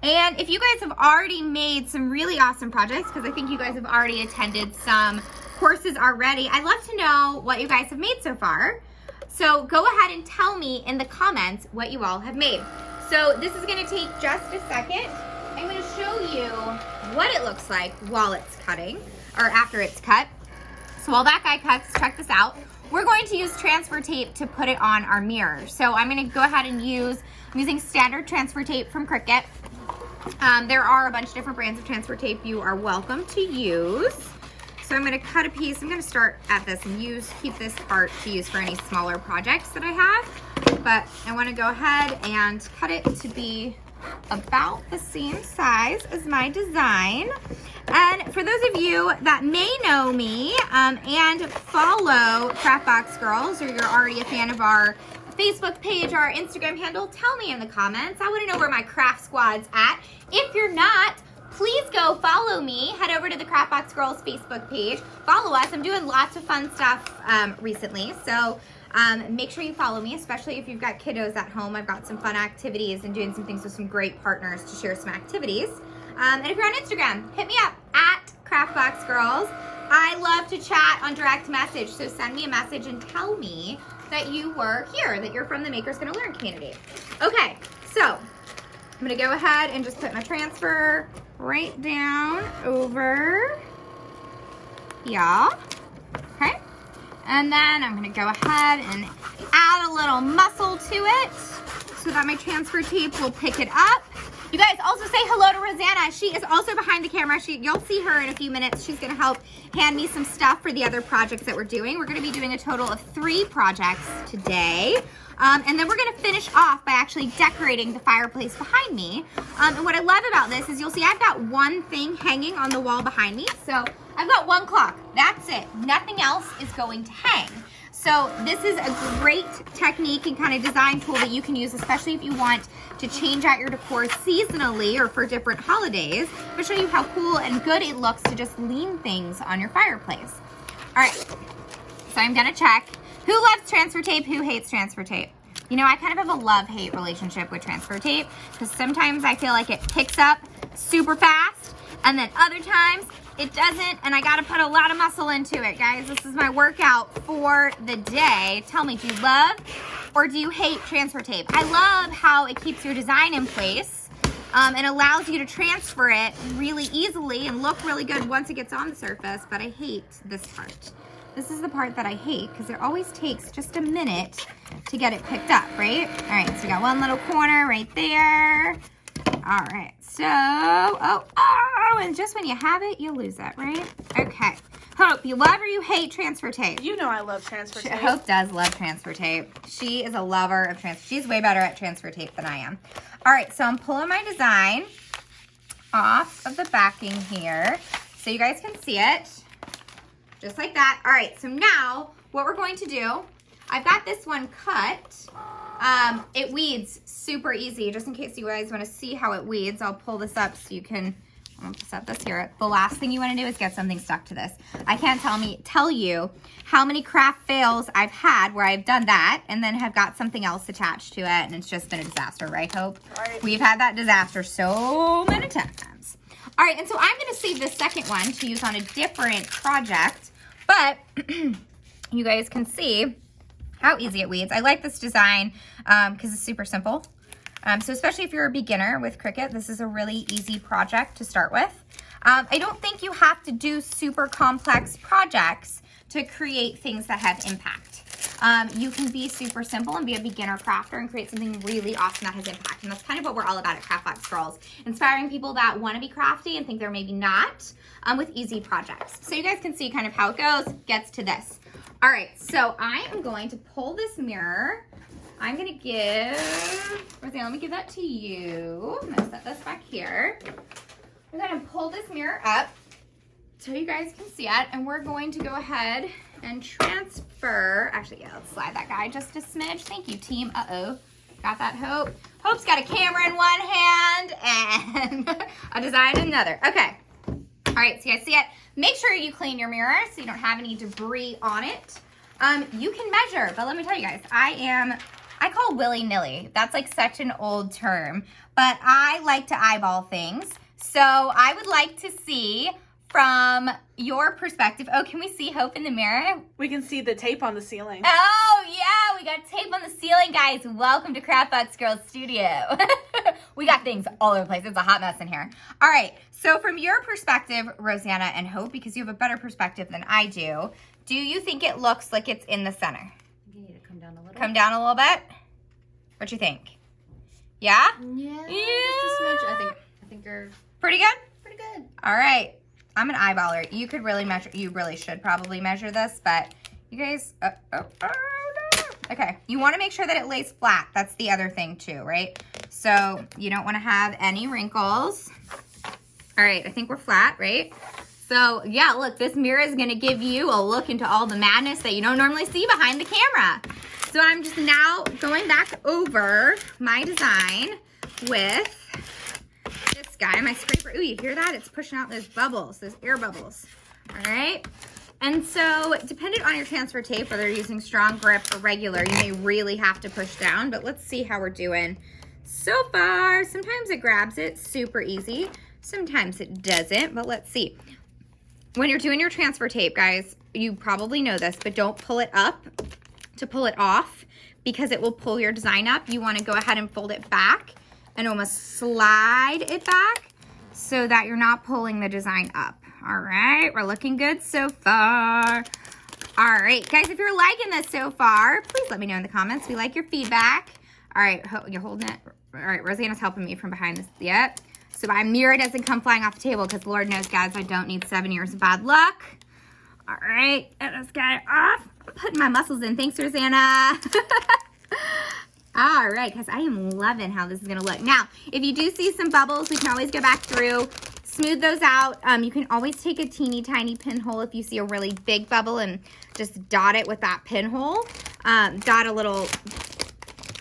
And if you guys have already made some really awesome projects, because I think you guys have already attended some courses already, I'd love to know what you guys have made so far. So go ahead and tell me in the comments what you all have made. So this is gonna take just a second. I'm gonna show you what it looks like while it's cutting, or after it's cut. So while that guy cuts, check this out. We're going to use transfer tape to put it on our mirror. So I'm gonna go ahead and I'm using standard transfer tape from Cricut. There are a bunch of different brands of transfer tape you are welcome to use. So I'm gonna cut a piece. I'm gonna start at this and keep this part to use for any smaller projects that I have. But I wanna go ahead and cut it to be about the same size as my design. And for those of you that may know me and follow Craft Box Girls, or you're already a fan of our Facebook page or our Instagram handle, tell me in the comments. I want to know where my craft squad's at. If you're not, please go follow me. Head over to the Craft Box Girls Facebook page. Follow us. I'm doing lots of fun stuff recently, so make sure you follow me, especially if you've got kiddos at home. I've got some fun activities and doing some things with some great partners to share some activities. And if you're on Instagram, hit me up at Craft Box Girls. I love to chat on direct message, so send me a message and tell me that you were here, that you're from the Makers Gonna Learn community. Okay, so I'm gonna go ahead and just put my transfer right down over here. Okay, and then I'm gonna go ahead and add a little muscle to it so that my transfer tape will pick it up. You guys also say hello to Rosanna. She is also behind the camera. You'll see her in a few minutes. She's gonna help hand me some stuff for the other projects that we're doing. We're gonna be doing a total of 3 projects today. And then we're gonna finish off by actually decorating the fireplace behind me. And what I love about this is you'll see I've got one thing hanging on the wall behind me. So I've got one clock, that's it. Nothing else is going to hang. So this is a great technique and kind of design tool that you can use, especially if you want to change out your decor seasonally or for different holidays. I'll show you how cool and good it looks to just lean things on your fireplace. All right, so I'm gonna check. Who loves transfer tape? Who hates transfer tape? You know, I kind of have a love-hate relationship with transfer tape, because sometimes I feel like it picks up super fast, and then other times it doesn't, and I gotta put a lot of muscle into it, guys. This is my workout for the day. Tell me, do you love or do you hate transfer tape? I love how it keeps your design in place and allows you to transfer it really easily and look really good once it gets on the surface, but I hate this part. This is the part that I hate, because it always takes just a minute to get it picked up, right? All right, so we got one little corner right there. All right, so, and just when you have it, you lose it, right? Okay. Hope, you love or you hate transfer tape? You know I love transfer tape. Hope does love transfer tape. She is a lover of transfer. She's way better at transfer tape than I am. All right, so I'm pulling my design off of the backing here so you guys can see it. Just like that. All right, so now what we're going to do, I've got this one cut. It weeds super easy. Just in case you guys want to see how it weeds, I'll pull this up so you can, I'm going to set this here. The last thing you want to do is get something stuck to this. I can't tell you how many craft fails I've had where I've done that and then have got something else attached to it and it's just been a disaster, right, Hope? Right. We've had that disaster so many times. All right, and so I'm going to save the second one to use on a different project, but you guys can see how easy it weeds. I like this design because it's super simple. So especially if you're a beginner with Cricut, this is a really easy project to start with. I don't think you have to do super complex projects to create things that have impact. You can be super simple and be a beginner crafter and create something really awesome that has impact. And that's kind of what we're all about at CraftBox Girls, inspiring people that want to be crafty and think they're maybe not with easy projects. So you guys can see kind of how it goes, gets to this. All right, so I am going to pull this mirror. I'm gonna give, Rosanna, let me give that to you. I'm gonna set this back here. We're gonna pull this mirror up so you guys can see it, and we're going to go ahead and transfer, actually, yeah, let's slide that guy just a smidge. Thank you, team. Uh-oh, got that, Hope? Hope's got a camera in one hand and a design in another. Okay, all right, so you guys see it. Make sure you clean your mirror so you don't have any debris on it. You can measure, but let me tell you guys, I call willy-nilly. That's like such an old term, but I like to eyeball things. So I would like to see from your perspective. Oh, can we see Hope in the mirror? We can see the tape on the ceiling. Oh, yeah, we got tape on the ceiling, guys. Welcome to CraftBox Girls Studio. We got things all over the place. It's a hot mess in here. All right, so from your perspective, Rosanna and Hope, because you have a better perspective than I do you think it looks like it's in the center? You need to come down a little. Come down a little bit? What you think? Yeah? Yeah, just a smidge. I think you're Pretty good? pretty good. All right. I'm an eyeballer. You could really measure, you really should probably measure this, but you guys, no. Okay. You want to make sure that it lays flat. That's the other thing too, right? So you don't want to have any wrinkles. All right. I think we're flat, right? So yeah, look, this mirror is going to give you a look into all the madness that you don't normally see behind the camera. So I'm just now going back over my design with this guy, my scraper. Ooh, you hear that? It's pushing out those bubbles, those air bubbles. All right. And so depending on your transfer tape, whether you're using strong grip or regular, you may really have to push down, but let's see how we're doing so far. Sometimes it grabs it super easy. Sometimes it doesn't, but let's see. When you're doing your transfer tape, guys, you probably know this, but don't pull it up to pull it off because it will pull your design up. You want to go ahead and fold it back and almost slide it back so that you're not pulling the design up. All right, we're looking good so far. All right, guys, if you're liking this so far, please let me know in the comments. We like your feedback. All right, you're holding it. All right, Rosanna's helping me from behind this. Yep. So my mirror doesn't come flying off the table because Lord knows, guys, I don't need 7 years of bad luck. All right, get this guy off. I'm putting my muscles in. Thanks, Rosanna. All right, guys, I am loving how this is going to look. Now, if you do see some bubbles, we can always go back through, smooth those out. You can always take a teeny tiny pinhole if you see a really big bubble and just dot it with that pinhole. Dot a little,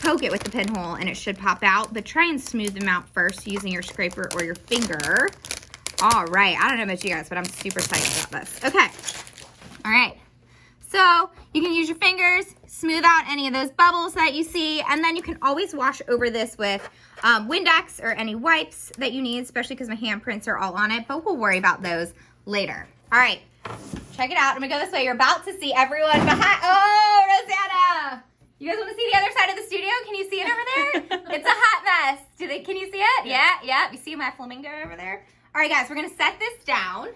poke it with the pinhole and it should pop out, but try and smooth them out first using your scraper or your finger. All right, I don't know about you guys, but I'm super excited about this. Okay, all right. So you can use your fingers, smooth out any of those bubbles that you see, and then you can always wash over this with Windex or any wipes that you need, especially because my handprints are all on it, but we'll worry about those later. All right, check it out. I'm gonna go this way. You're about to see everyone behind. Oh, Rosanna! You guys want to see the other side of the studio? Can you see it over there? It's a hot mess. Can you see it? Yeah. You see my flamingo over there? All right, guys, we're gonna set this down.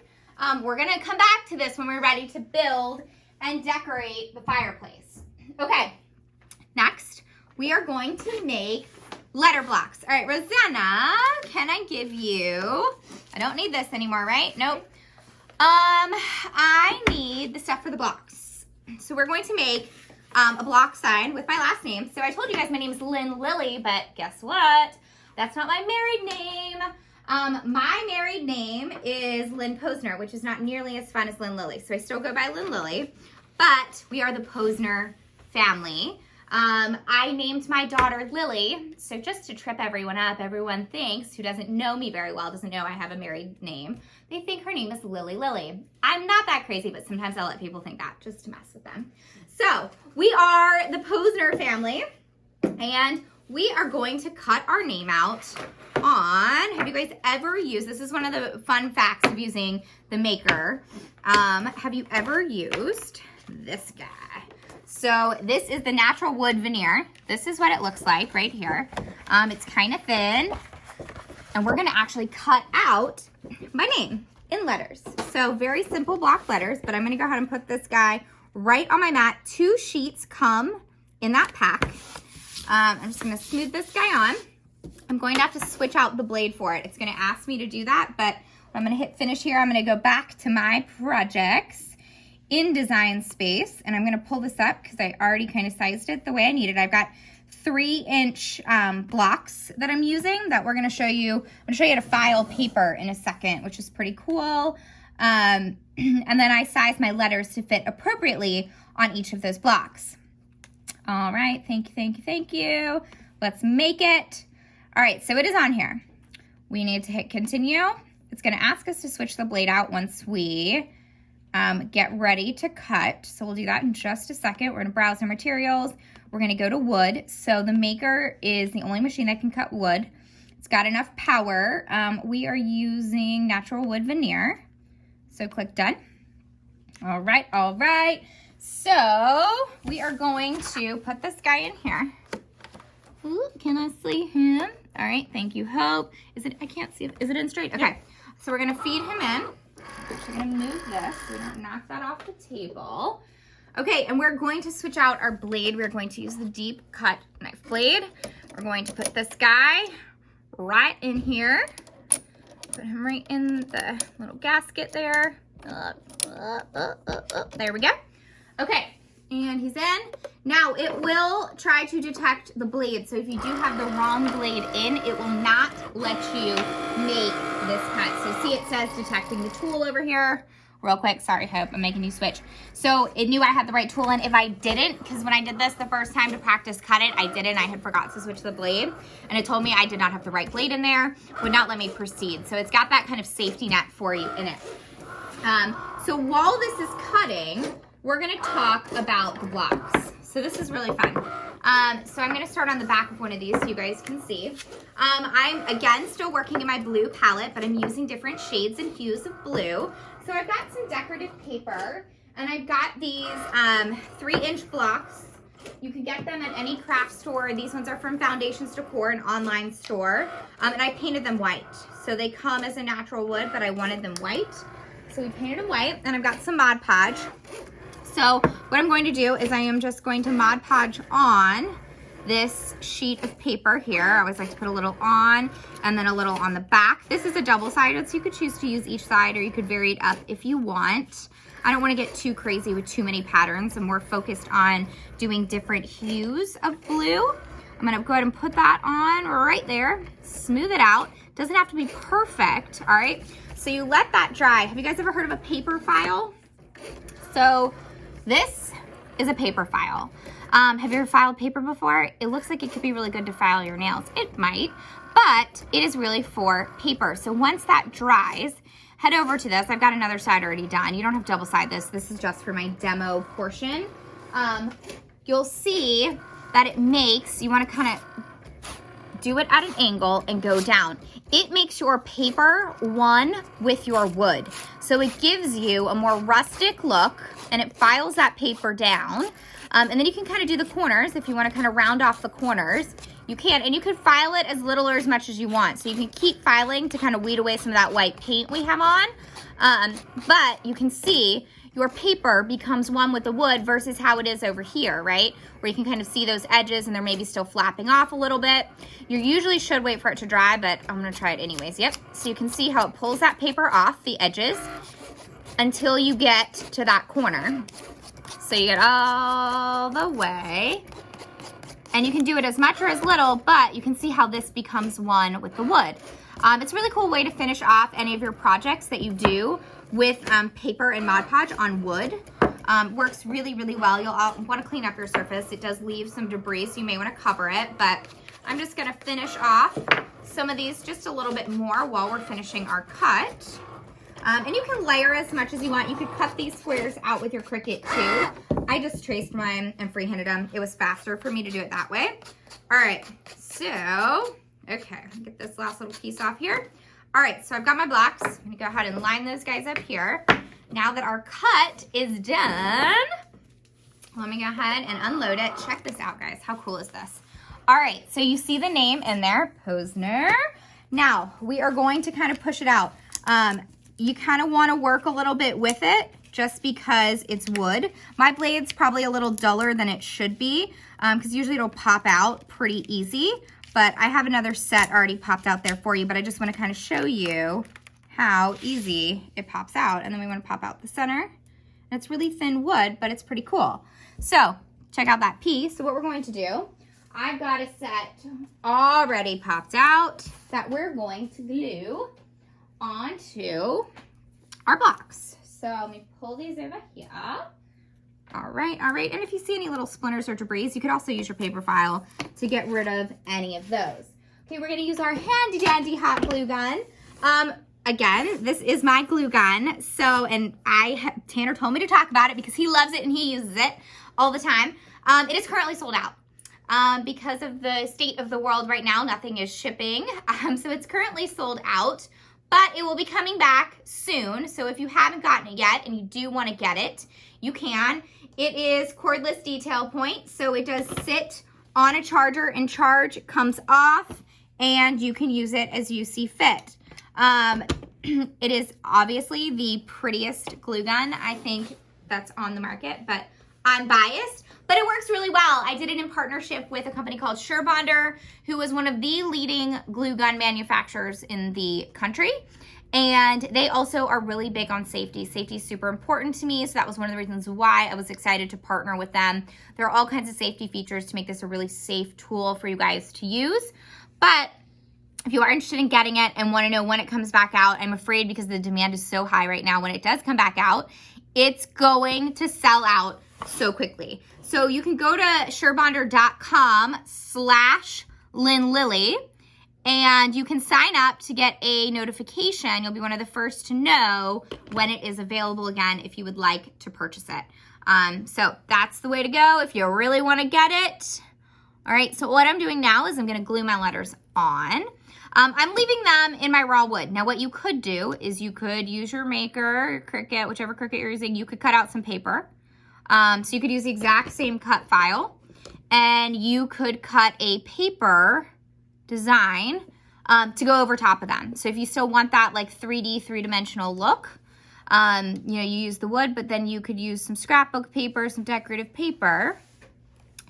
We're gonna come back to this when we're ready to build and decorate the fireplace. Okay, next, we are going to make letter blocks. All right, Rosanna, can I give you, I don't need this anymore, right? Nope. I need the stuff for the blocks. So we're going to make a block sign with my last name. So I told you guys my name is Lynn Lily, but guess what? That's not my married name. My married name is Lynn Posner, which is not nearly as fun as Lynn Lily. So I still go by Lynn Lily, but we are the Posner family. I named my daughter Lily, so just to trip everyone up, everyone thinks, who doesn't know me very well, doesn't know I have a married name, they think her name is Lily Lily. I'm not that crazy, but sometimes I'll let people think that just to mess with them. So we are the Posner family, and we are going to cut our name out on, have you guys ever used, this is one of the fun facts of using the Maker, have you ever used this guy? So this is the natural wood veneer. This is what it looks like right here. It's kind of thin, and we're gonna actually cut out my name in letters. So very simple block letters, but I'm gonna go ahead and put this guy right on my mat. 2 sheets come in that pack. I'm just gonna smooth this guy on. I'm going to have to switch out the blade for it. It's gonna ask me to do that, but I'm gonna hit finish here. I'm gonna go back to my projects in Design Space, and I'm gonna pull this up because I already kind of sized it the way I need it. I've got 3-inch blocks that I'm using that we're gonna show you. I'm gonna show you how to file paper in a second, which is pretty cool. And then I size my letters to fit appropriately on each of those blocks. All right, thank you, thank you, thank you. Let's make it. All right, so it is on here. We need to hit continue. It's gonna ask us to switch the blade out once we get ready to cut. So we'll do that in just a second. We're gonna browse our materials. We're gonna go to wood. So the Maker is the only machine that can cut wood. It's got enough power. We are using natural wood veneer. So click done. All right, all right. So we are going to put this guy in here. Ooh, can I see him? All right, thank you, Hope. Is it, I can't see it. Is it in straight? Okay, so we're gonna feed him in. I'm gonna move this so we don't knock that off the table. Okay, and we're going to switch out our blade. We're going to use the deep cut knife blade. We're going to put this guy right in here. Put him right in the little gasket there. There we go. Okay, and he's in. Now it will try to detect the blade. So if you do have the wrong blade in, it will not let you make this cut. So see, it says detecting the tool over here. Real quick, sorry, Hope, I'm making you switch. So it knew I had the right tool in. If I didn't, because when I did this the first time to practice cut it, I didn't, I had forgot to switch the blade. And it told me I did not have the right blade in there, would not let me proceed. So it's got that kind of safety net for you in it. So while this is cutting, we're gonna talk about the blocks. So this is really fun. So I'm gonna start on the back of one of these so you guys can see. I'm, again, still working in my blue palette, but I'm using different shades and hues of blue. So I've got some decorative paper, and I've got these 3-inch blocks. You can get them at any craft store. These ones are from Foundations Decor, an online store. And I painted them white. So they come as a natural wood, but I wanted them white. So we painted them white, and I've got some Mod Podge. So what I'm going to do is I am just going to Mod Podge on this sheet of paper here. I always like to put a little on and then a little on the back. This is a double-sided, so you could choose to use each side, or you could vary it up if you want. I don't want to get too crazy with too many patterns. I'm more focused on doing different hues of blue. I'm going to go ahead and put that on right there, smooth it out. Doesn't have to be perfect, all right? So you let that dry. Have you guys ever heard of a paper file? So this is a paper file. Have you ever filed paper before? It looks like it could be really good to file your nails. It might, but it is really for paper. So once that dries, head over to this. I've got another side already done. You don't have to double side this. This is just for my demo portion. You'll see that it makes, you want to kind of do it at an angle and go down. It makes your paper one with your wood. So it gives you a more rustic look, and it files that paper down. And then you can kind of do the corners if you want to kind of round off the corners. You can, and you can file it as little or as much as you want. So you can keep filing to kind of weed away some of that white paint we have on. But you can see your paper becomes one with the wood versus how it is over here, right? Where you can kind of see those edges and they're maybe still flapping off a little bit. You usually should wait for it to dry, but I'm gonna try it anyways. Yep, so you can see how it pulls that paper off the edges. until you get to that corner. So you get all the way. And you can do it as much or as little, but you can see how this becomes one with the wood. It's a really cool way to finish off any of your projects that you do with paper and Mod Podge on wood. Works really, really well. You'll want to clean up your surface. It does leave some debris, so you may want to cover it, but I'm just going to finish off some of these just a little bit more while we're finishing our cut. And you can layer as much as you want. You could cut these squares out with your Cricut too. I just traced mine and freehanded them. It was faster for me to do it that way. All right, so, okay, get this last little piece off here. All right, so I've got my blocks. I'm gonna go ahead and line those guys up here. Now that our cut is done, let me go ahead and unload it. Check this out, guys. How cool is this? All right, so you see the name in there, Posner. Now, we are going to kind of push it out. You kind of want to work a little bit with it just because it's wood. My blade's probably a little duller than it should be because usually it'll pop out pretty easy. But I have another set already popped out there for you, but I just want to kind of show you how easy it pops out. And then we want to pop out the center. And it's really thin wood, but it's pretty cool. So check out that piece. So what we're going to do, I've got a set already popped out that we're going to glue onto our blocks. So let me pull these over here. All right. And if you see any little splinters or debris, you could also use your paper file to get rid of any of those. Okay, we're gonna use our handy dandy hot glue gun. Again, this is my glue gun. So, and Tanner told me to talk about it because he loves it and he uses it all the time. It is currently sold out. Because of the state of the world right now, nothing is shipping. So it's currently sold out. But it will be coming back soon. So if you haven't gotten it yet and you do want to get it, you can. It is cordless detail point. So it does sit on a charger and charge comes off and you can use it as you see fit. It is obviously the prettiest glue gun I think that's on the market, but I'm biased. But it works really well. I did it in partnership with a company called SureBonder, who is one of the leading glue gun manufacturers in the country. And they also are really big on safety. Safety is super important to me, so that was one of the reasons why I was excited to partner with them. There are all kinds of safety features to make this a really safe tool for you guys to use. But if you are interested in getting it and want to know when it comes back out, I'm afraid because the demand is so high right now, when it does come back out, it's going to sell out so quickly. So you can go to surebonder.com/LynLily and you can sign up to get a notification. You'll be one of the first to know when it is available again if you would like to purchase it. So that's the way to go if you really want to get it. All right, so what I'm doing now is I'm going to glue my letters on. I'm leaving them in my raw wood. Now what you could do is you could use your maker, Cricut, whichever Cricut you're using, you could cut out some paper. So you could use the exact same cut file and you could cut a paper design to go over top of them. So if you still want that like 3D, three-dimensional look, you use the wood, but then you could use some scrapbook paper, some decorative paper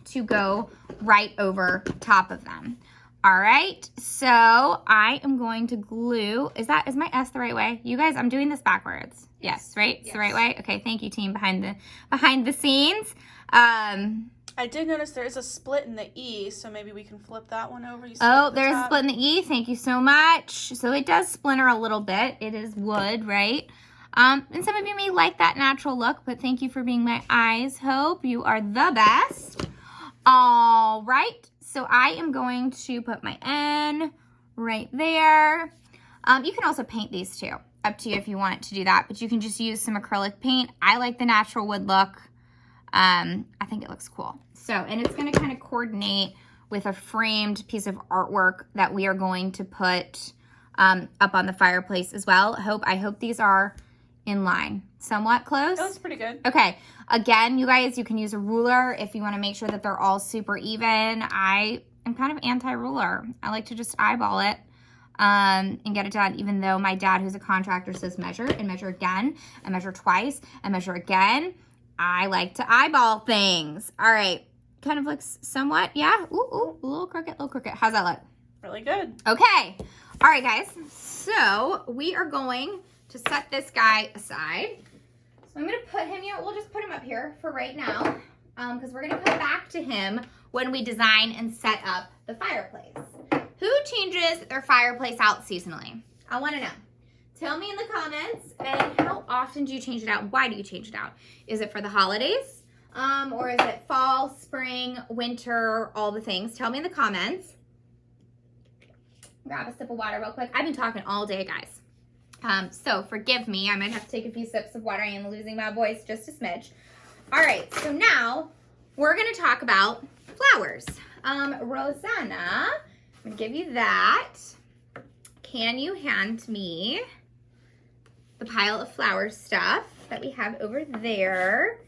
to go right over top of them. All right, so I am going to glue. Is my S the right way? You guys, I'm doing this backwards. Yes, right? It's the right way? Okay, thank you, team behind the scenes. I did notice there is a split in the E, so maybe we can flip that one over. You see there's a split in the E. Thank you so much. So it does splinter a little bit. It is wood, right? And some of you may like that natural look, but thank you for being my eyes, Hope. You are the best. All right. So I am going to put my N right there. You can also paint these too. Up to you if you want to do that, but you can just use some acrylic paint. I like the natural wood look. I think it looks cool. So, and it's going to kind of coordinate with a framed piece of artwork that we are going to put up on the fireplace as well. I hope these are in line. Somewhat close? That was pretty good. Okay. Again, you guys, you can use a ruler if you want to make sure that they're all super even. I am kind of anti-ruler. I like to just eyeball it and get it done, even though my dad, who's a contractor, says measure and measure again and measure twice and measure again. I like to eyeball things. All right. Kind of looks somewhat, yeah. Ooh, a little crooked, How's that look? Really good. Okay. All right, guys. So we are going to set this guy aside. So I'm going to put him, we'll just put him up here for right now, because we're going to come back to him when we design and set up the fireplace. Who changes their fireplace out seasonally? I want to know. Tell me in the comments, and how often do you change it out? Why do you change it out? Is it for the holidays? Or is it fall, spring, winter, all the things? Tell me in the comments. Grab a sip of water real quick. I've been talking all day, guys. So forgive me. I might have to take a few sips of water. I am losing my voice just a smidge. All right, so now we're going to talk about flowers. Rosanna, I'm going to give you that. Can you hand me the pile of flower stuff that we have over there?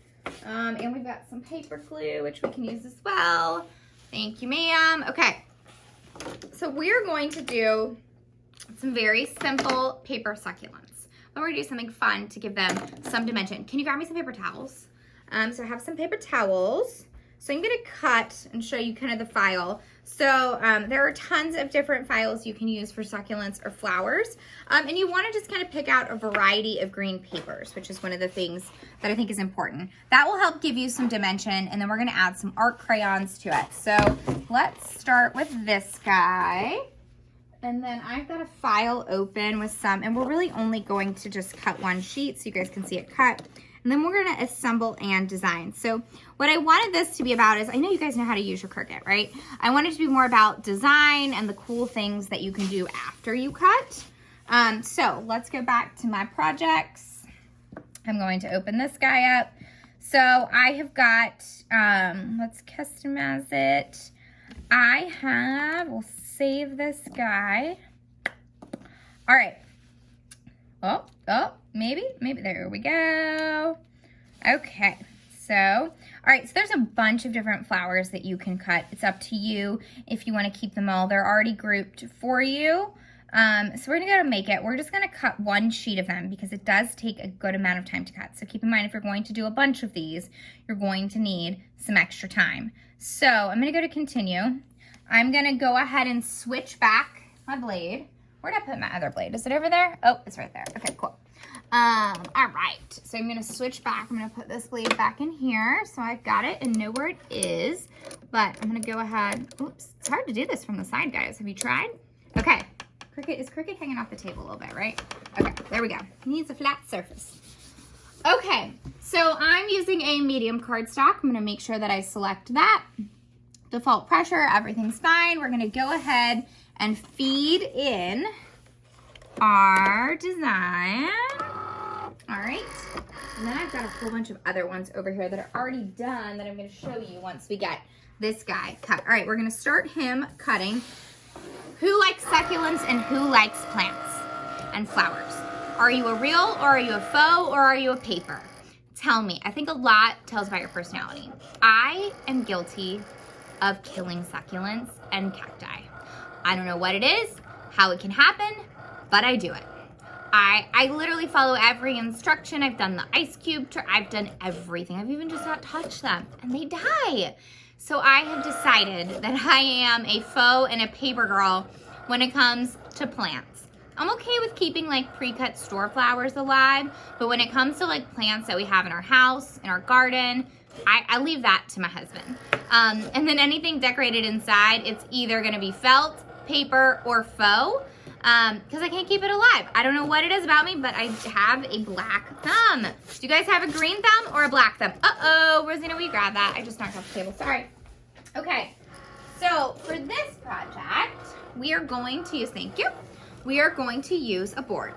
And we've got some paper glue, which we can use as well. Thank you, ma'am. Okay, so we're going to do some very simple paper succulents. But we're going to do something fun to give them some dimension. Can you grab me some paper towels? So I have some paper towels. So I'm going to cut and show you kind of the file. So there are tons of different files you can use for succulents or flowers. And you want to just kind of pick out a variety of green papers, which is one of the things that I think is important. That will help give you some dimension, and then we're going to add some art crayons to it. So let's start with this guy. And then I've got a file open with some, and we're really only going to just cut one sheet so you guys can see it cut. And then we're gonna assemble and design. So what I wanted this to be about is, I know you guys know how to use your Cricut, right? I wanted it to be more about design and the cool things that you can do after you cut. So let's go back to my projects. I'm going to open this guy up. So I have got, let's customize it. We'll save this guy. All right. Maybe, there we go. Okay, so, all right, so there's a bunch of different flowers that you can cut. It's up to you if you want to keep them all. They're already grouped for you. So we're gonna go to make it. We're just gonna cut one sheet of them because it does take a good amount of time to cut. So keep in mind, if you're going to do a bunch of these, you're going to need some extra time. So I'm gonna go to continue. I'm gonna go ahead and switch back my blade. Where'd I put my other blade? Is it over there? Oh, it's right there. Okay, cool. All right, so I'm gonna switch back. I'm gonna put this blade back in here so I've got it and know where it is. But I'm gonna go ahead, oops, it's hard to do this from the side, guys. Have you tried? Okay, is Cricut hanging off the table a little bit, right? Okay, there we go. It needs a flat surface. Okay, so I'm using a medium cardstock. I'm gonna make sure that I select that. Default pressure, everything's fine. We're gonna go ahead and feed in our design. All right, and then I've got a whole bunch of other ones over here that are already done that I'm going to show you once we get this guy cut. All right, we're going to start him cutting. Who likes succulents and who likes plants and flowers? Are you a real, or are you a faux, or are you a paper? Tell me. I think a lot tells about your personality. I am guilty of killing succulents and cacti. I don't know what it is, how it can happen, but I do it. I literally follow every instruction. I've done the ice cube, I've done everything. I've even just not touched them, and they die. So I have decided that I am a faux and a paper girl when it comes to plants. I'm okay with keeping like pre-cut store flowers alive, but when it comes to like plants that we have in our house, in our garden, I leave that to my husband. And then anything decorated inside, it's either gonna be felt, paper, or faux. Because I can't keep it alive. I don't know what it is about me, but I have a black thumb. Do you guys have a green thumb or a black thumb? Uh-oh, Rosina, will you grab that? I just knocked off the table, sorry. Okay, so for this project, we are going to use, thank you, we are going to use a board.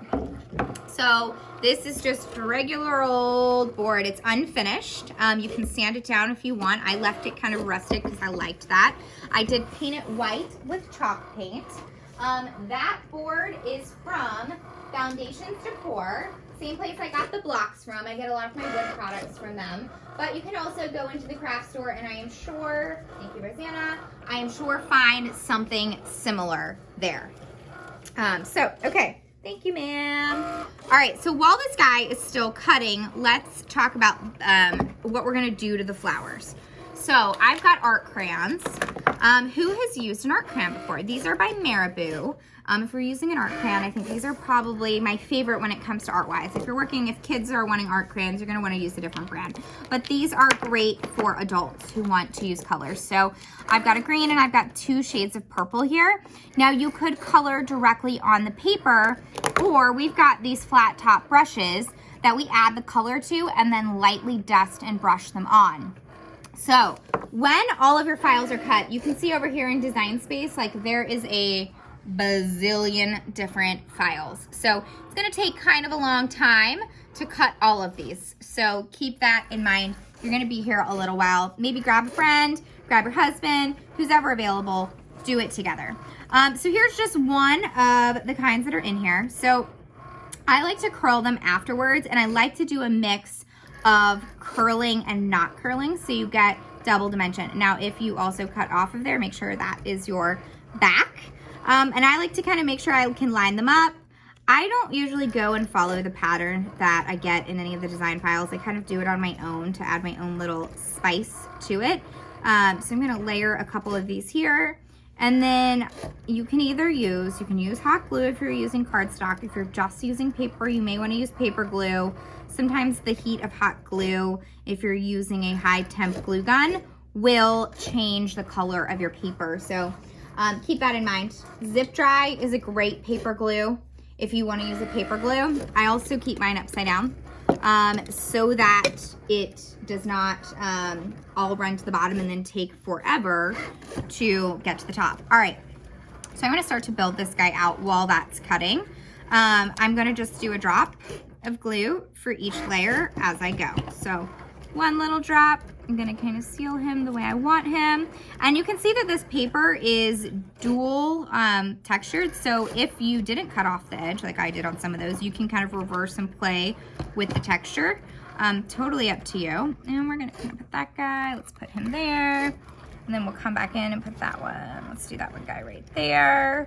So this is just a regular old board. It's unfinished. You can sand it down if you want. I left it kind of rustic because I liked that. I did paint it white with chalk paint. That board is from Foundations DECOR, same place I got the blocks from. I get a lot of my wood products from them. But you can also go into the craft store, and I am sure, thank you, Rosanna, I am sure find something similar there. Okay, thank you, ma'am. All right, so while this guy is still cutting, let's talk about what we're gonna do to the flowers. So I've got art crayons. Who has used an art crayon before? These are by Marabou. If we're using an art crayon, I think these are probably my favorite when it comes to art-wise. If kids are wanting art crayons, you're gonna wanna use a different brand. But these are great for adults who want to use colors. So I've got a green and I've got 2 shades of purple here. Now you could color directly on the paper, or we've got these flat top brushes that we add the color to and then lightly dust and brush them on. So when all of your files are cut, you can see over here in Design Space, like there is a bazillion different files. So it's gonna take kind of a long time to cut all of these. So keep that in mind. You're gonna be here a little while. Maybe grab a friend, grab your husband, who's ever available, do it together. So here's just one of the kinds that are in here. So I like to curl them afterwards, and I like to do a mix of curling and not curling, so you get double dimension. Now, if you also cut off of there, make sure that is your back. And I like to kind of make sure I can line them up. I don't usually go and follow the pattern that I get in any of the design files. I kind of do it on my own to add my own little spice to it. So I'm gonna layer a couple of these here. And then you can use hot glue if you're using cardstock. If you're just using paper, you may want to use paper glue. Sometimes the heat of hot glue, if you're using a high temp glue gun, will change the color of your paper. So keep that in mind. Zip dry is a great paper glue if you want to use a paper glue. I also keep mine upside down so that it does not all run to the bottom and then take forever to get to the top. All right, so I'm gonna start to build this guy out while that's cutting. I'm gonna just do a drop of glue for each layer as I go. So one little drop, I'm gonna kind of seal him the way I want him. And you can see that this paper is dual textured. So if you didn't cut off the edge like I did on some of those, you can kind of reverse and play with the texture. Totally up to you. And we're gonna kind of put that guy, let's put him there. And then we'll come back in and put that one. Let's do that one guy right there.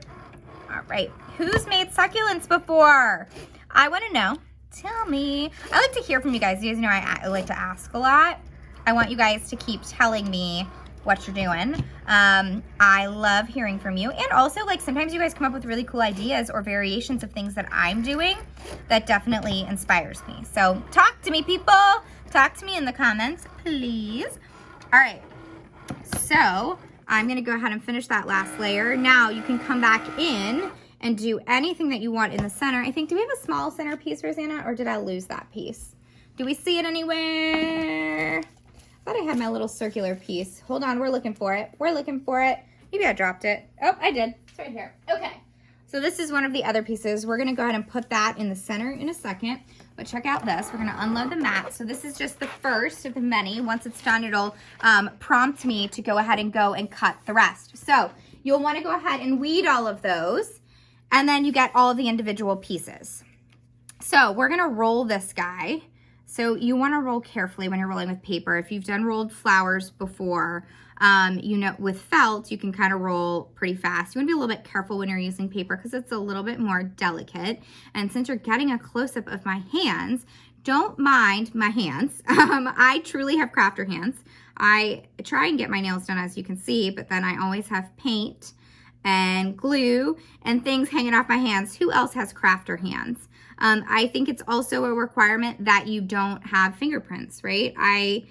All right, who's made succulents before? I wanna know, tell me. I like to hear from you guys. You guys know I like to ask a lot. I want you guys to keep telling me what you're doing. I love hearing from you. And also, like, sometimes you guys come up with really cool ideas or variations of things that I'm doing that definitely inspires me. So talk to me, people. Talk to me in the comments, please. All right, so I'm gonna go ahead and finish that last layer. Now you can come back in and do anything that you want in the center. I think, do we have a small center piece, Rosanna, or did I lose that piece? Do we see it anywhere? I thought I had my little circular piece. Hold on, we're looking for it. We're looking for it. Maybe I dropped it. Oh, I did. It's right here. Okay. So this is one of the other pieces. We're gonna go ahead and put that in the center in a second. But check out this. We're gonna unload the mat. So this is just the first of the many. Once it's done, it'll prompt me to go ahead and go and cut the rest. So you'll wanna go ahead and weed all of those, and then you get all of the individual pieces. So we're gonna roll this guy. So you want to roll carefully when you're rolling with paper. If you've done rolled flowers before, you know, with felt, you can kind of roll pretty fast. You want to be a little bit careful when you're using paper because it's a little bit more delicate. And since you're getting a close-up of my hands, don't mind my hands. I truly have crafter hands. I try and get my nails done, as you can see, but then I always have paint and glue and things hanging off my hands. Who else has crafter hands? I think it's also a requirement that you don't have fingerprints, right? I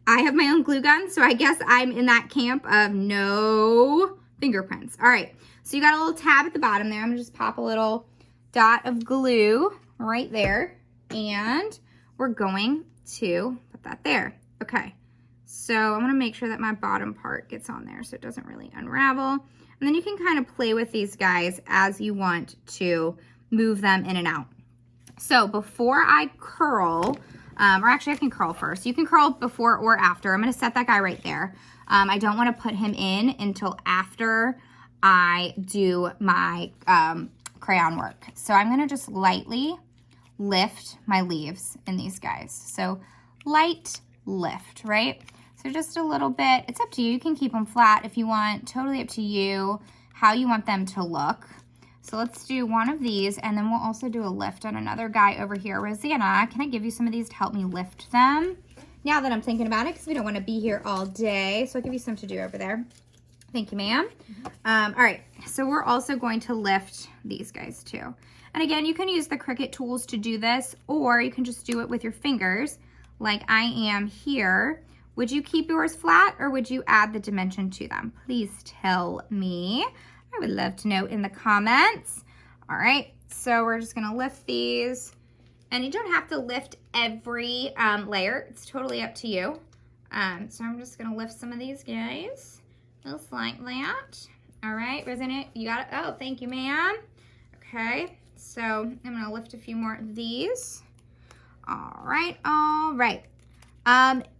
have my own glue gun, so I guess I'm in that camp of no fingerprints. All right, so you got a little tab at the bottom there. I'm gonna just pop a little dot of glue right there, and we're going to put that there. Okay, so I'm gonna make sure that my bottom part gets on there so it doesn't really unravel. And then you can kind of play with these guys as you want to move them in and out. So before I curl, or actually I can curl first. You can curl before or after. I'm gonna set that guy right there. I don't wanna put him in until after I do my crayon work. So I'm gonna just lightly lift my leaves in these guys. So light lift, right? So just a little bit. It's up to you. You can keep them flat if you want. Totally up to you how you want them to look. So let's do one of these, and then we'll also do a lift on another guy over here. Rosanna, can I give you some of these to help me lift them? now that I'm thinking about it, because we don't want to be here all day. So I'll give you some to do over there. Thank you, ma'am. All right, so we're also going to lift these guys too. And again, you can use the Cricut tools to do this, or you can just do it with your fingers like I am here. Would you keep yours flat or would you add the dimension to them? Please tell me. I would love to know in the comments. All right, so we're just gonna lift these. And you don't have to lift every layer. It's totally up to you. So I'm just gonna lift some of these guys. Just like that. All right, Rosanna, you got it? Oh, thank you, ma'am. Okay, so I'm gonna lift a few more of these. All right, all right.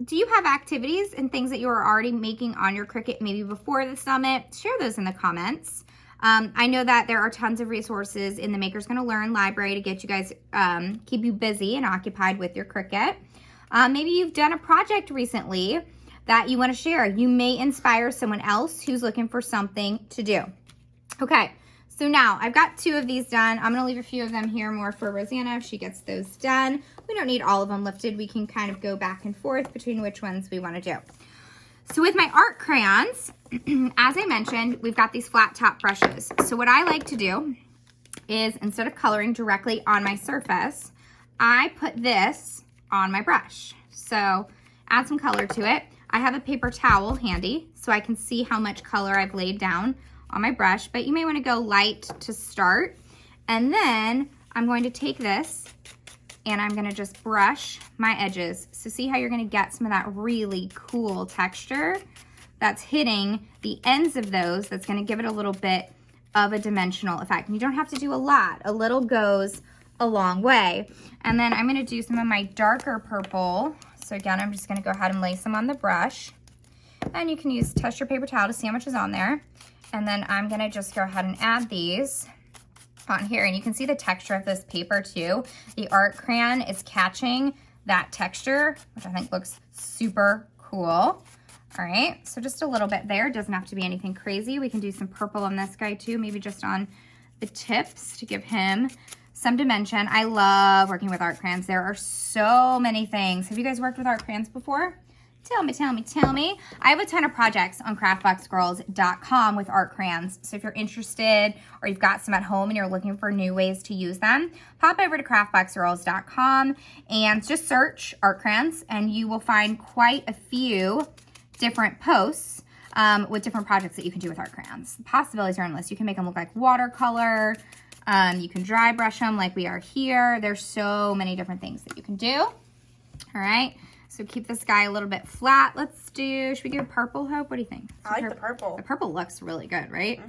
Do you have activities and things that you are already making on your Cricut maybe before the summit? Share those in the comments. I know that there are tons of resources in the Makers Gonna Learn library to get you guys, keep you busy and occupied with your Cricut. Maybe you've done a project recently that you want to share. You may inspire someone else who's looking for something to do. Okay, so now I've got 2 of these done. I'm gonna leave a few of them here more for Rosanna if she gets those done. We don't need all of them lifted. We can kind of go back and forth between which ones we want to do. So with my art crayons, as I mentioned, we've got these flat top brushes. So what I like to do is, instead of coloring directly on my surface, I put this on my brush. So add some color to it. I have a paper towel handy so I can see how much color I've laid down on my brush, but you may want to go light to start. And then I'm going to take this and I'm going to just brush my edges. So see how you're going to get some of that really cool texture that's hitting the ends of those. That's going to give it a little bit of a dimensional effect. And you don't have to do a lot. A little goes a long way. And then I'm going to do some of my darker purple. So again, I'm just going to go ahead and lay some on the brush. And you can test your paper towel to see how much is on there. And then I'm going to just go ahead and add these on here. And you can see the texture of this paper too. The art crayon is catching that texture, which I think looks super cool. All right, so just a little bit there. Doesn't have to be anything crazy. We can do some purple on this guy too, maybe just on the tips to give him some dimension. I love working with art crayons. There are so many things. Have you guys worked with art crayons before? Tell me, tell me, tell me. I have a ton of projects on craftboxgirls.com with art crayons. So if you're interested or you've got some at home and you're looking for new ways to use them, pop over to craftboxgirls.com and just search art crayons and you will find quite a few different posts with different projects that you can do with art crayons. The possibilities are endless. You can make them look like watercolor. You can dry brush them like we are here. There's so many different things that you can do. All right. So keep this guy a little bit flat. Should we do a purple, Hope? What do you think? I like the purple. The purple looks really good, right?